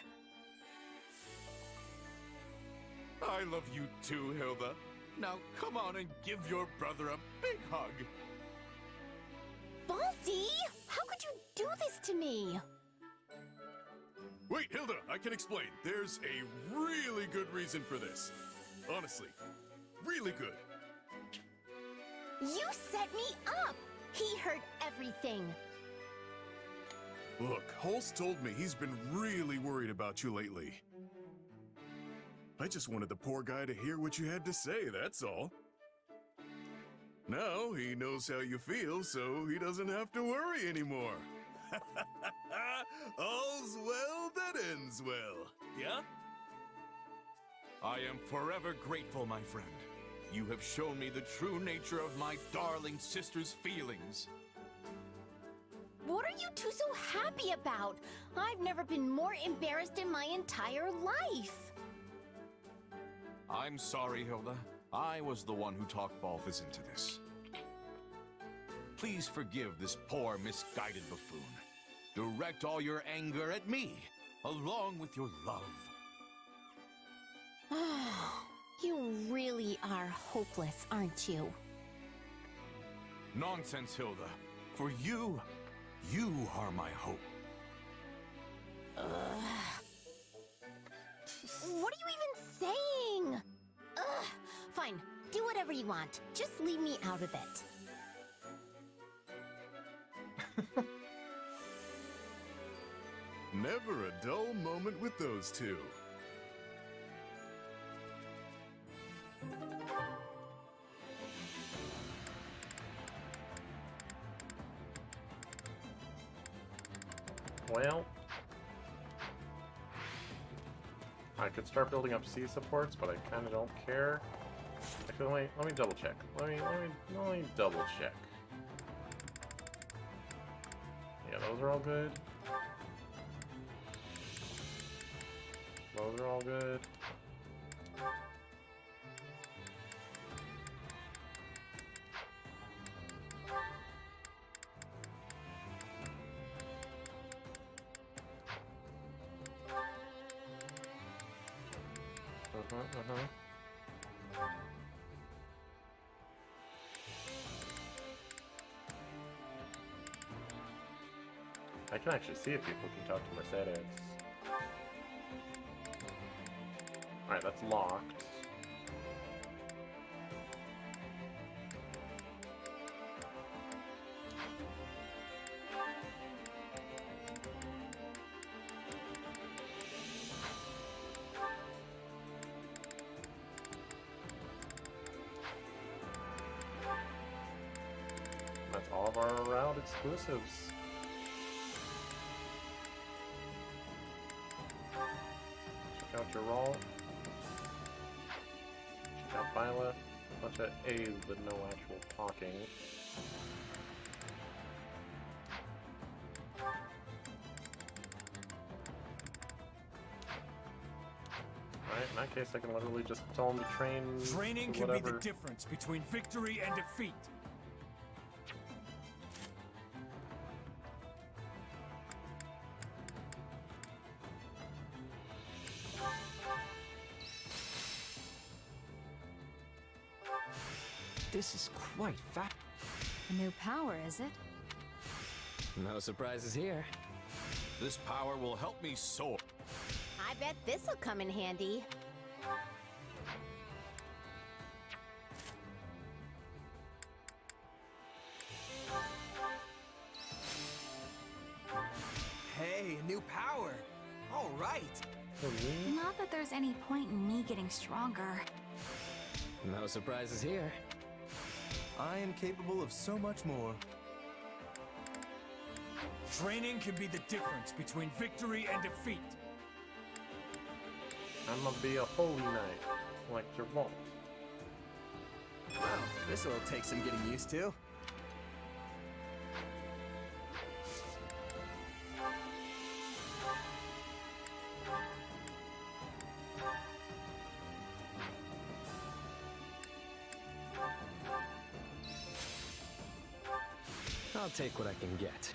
Speaker 7: I love you too, Hilda. Now come on and give your brother a big hug.
Speaker 9: Baldy! How could you do this to me?
Speaker 7: Wait, Hilda, I can explain. There's a really good reason for this. Honestly, really good.
Speaker 9: You set me up! He heard everything.
Speaker 7: Look, Holst told me he's been really worried about you lately. I just wanted the poor guy to hear what you had to say, that's all. Now he knows how you feel, so he doesn't have to worry anymore. All's well that ends well, yeah?
Speaker 11: I am forever grateful, my friend. You have shown me the true nature of my darling sister's feelings.
Speaker 9: What are you two so happy about? I've never been more embarrassed in my entire life.
Speaker 11: I'm sorry, Hilda. I was the one who talked Balthus into this. Please forgive this poor, misguided buffoon. Direct all your anger at me, along with your love.
Speaker 9: You really are hopeless, aren't you?
Speaker 11: Nonsense, Hilda. For you are my hope.
Speaker 9: What are you even saying? Ugh. Fine, do whatever you want. Just leave me out of it.
Speaker 7: Never a dull moment with those two.
Speaker 1: Well, I could start building up sea supports, but I kind of don't care. Actually, let me double check. Let me double check. Yeah, those are all good. Those are all good. I can actually see if people can talk to Mercedes. Alright, that's locked. That's all of our round exclusives. Check out your roll. Check out Violet. A bunch of A's but no actual talking. Alright, in that case I can literally just tell them to train.
Speaker 10: Training can be the difference between victory and defeat.
Speaker 22: This is quite fast.
Speaker 19: A new power, is it?
Speaker 22: No surprises here.
Speaker 11: This power will help me soar.
Speaker 9: I bet this'll come in handy.
Speaker 20: Hey, a new power. All right.
Speaker 12: Not that there's any point in me getting stronger.
Speaker 22: No surprises here.
Speaker 13: I am capable of so much more.
Speaker 10: Training can be the difference between victory and defeat.
Speaker 1: I'm gonna be a holy knight, like your vault.
Speaker 20: Well, this'll take some getting used to.
Speaker 22: I'll take what I can get.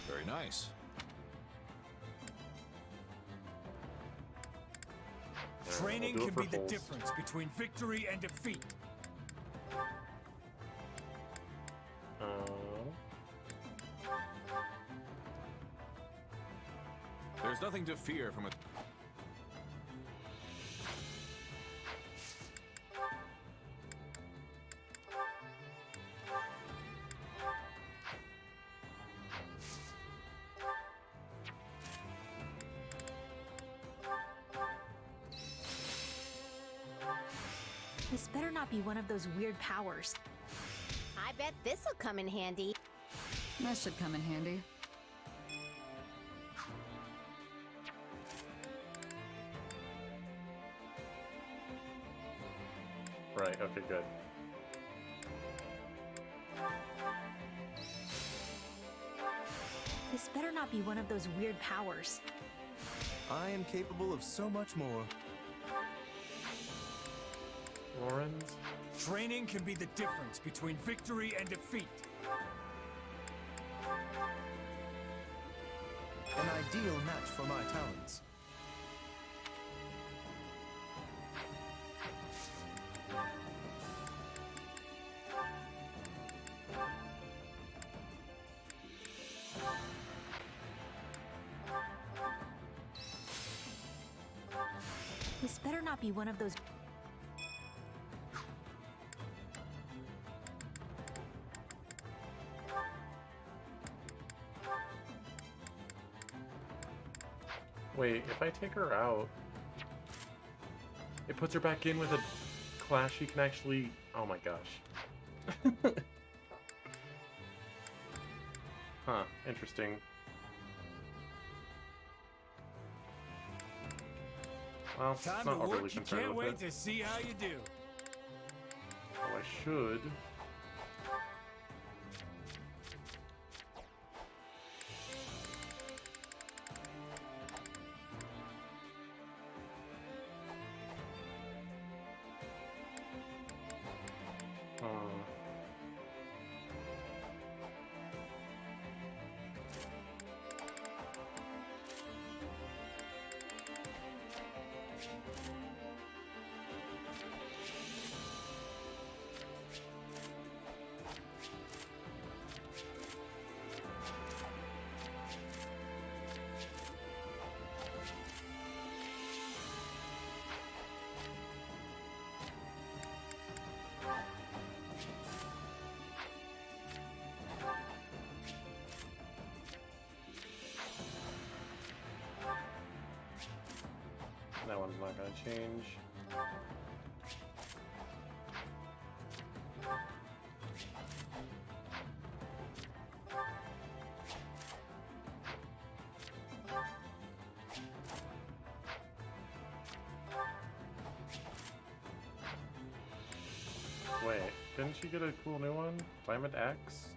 Speaker 11: Very nice.
Speaker 10: Training
Speaker 1: I'll do
Speaker 10: can
Speaker 1: it
Speaker 10: be
Speaker 1: for
Speaker 10: the
Speaker 1: Hulst.
Speaker 10: difference between victory and defeat.
Speaker 11: There's nothing to fear from a...
Speaker 19: This better not be one of those weird powers.
Speaker 9: I bet this'll come in handy.
Speaker 3: That should come in handy.
Speaker 1: Right, okay, good.
Speaker 19: This better not be one of those weird powers.
Speaker 13: I am capable of so much more.
Speaker 1: Lorenz?
Speaker 10: Training can be the difference between victory and defeat.
Speaker 13: An ideal match for my talents.
Speaker 19: This better not be one of those...
Speaker 1: Wait, if I take her out, it puts her back in with a class she can actually... Oh my gosh. Huh, interesting. Well,
Speaker 10: Time
Speaker 1: not
Speaker 10: to
Speaker 1: overly
Speaker 10: work. You
Speaker 1: concerned
Speaker 10: can't
Speaker 1: with
Speaker 10: wait
Speaker 1: it.
Speaker 10: to see how you do.
Speaker 1: Oh, I should. That one's not gonna change. Wait, didn't she get a cool new one? Diamond X?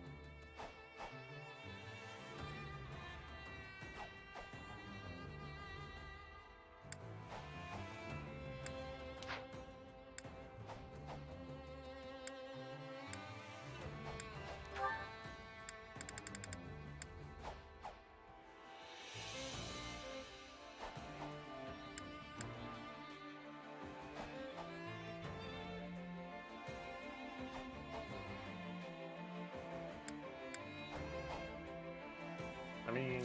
Speaker 1: I mean...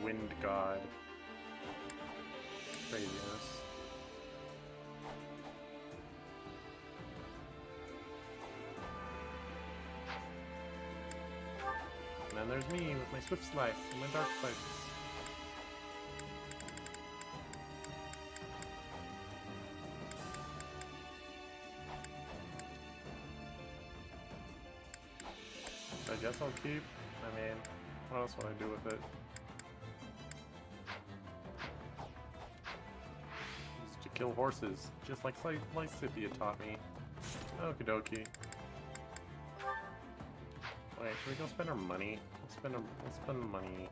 Speaker 1: Wind God. Craziness. And then there's me with my Swift Slice and my Dark Slice. I guess I'll keep. I mean, what else would I do with it? Just to kill horses, just like Lysithia taught me. Okie dokie. Wait, should we go spend our money? Let's spend money.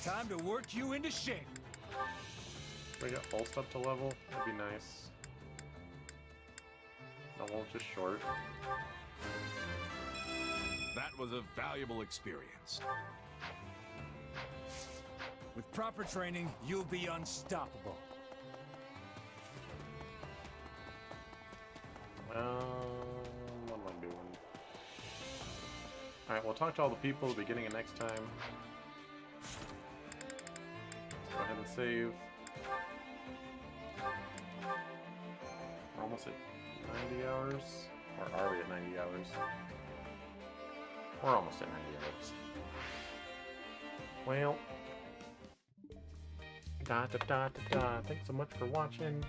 Speaker 10: Time to work you into shape.
Speaker 1: Should we get Hulst up to level? That'd be nice. No, we'll just short.
Speaker 16: That was a valuable experience.
Speaker 10: With proper training, you'll be unstoppable.
Speaker 1: What am I doing? Alright, we'll talk to all the people at the beginning of next time. Go ahead and save. We're almost at 90 hours. Or are we at 90 hours? We're almost at 90 hours. Well. Thanks so much for watching.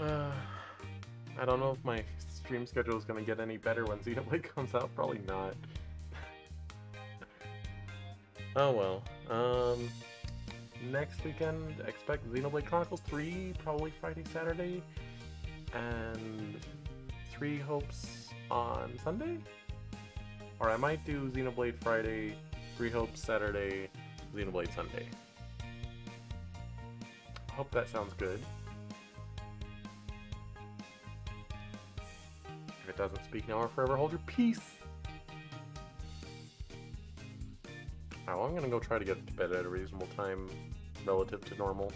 Speaker 1: I don't know if my stream schedule is going to get any better when Xenoblade comes out. Probably not. Oh well. Next weekend, expect Xenoblade Chronicles 3, probably Friday, Saturday, and 3 Hopes on Sunday? Or I might do Xenoblade Friday, 3 Hopes Saturday, Xenoblade Sunday. Hope that sounds good. If it doesn't, speak now or forever hold your peace. Oh, I'm gonna go try to get to bed at a reasonable time relative to normal,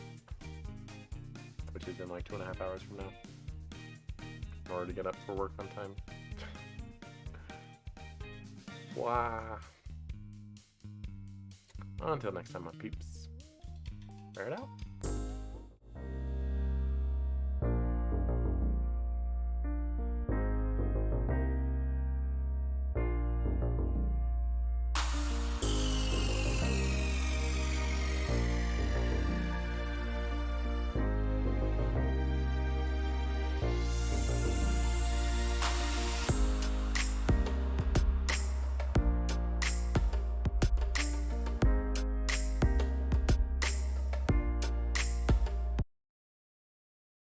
Speaker 1: which is in like 2.5 hours from now, in order to get up for work on time. Wow. Until next time, my peeps. Bear it out.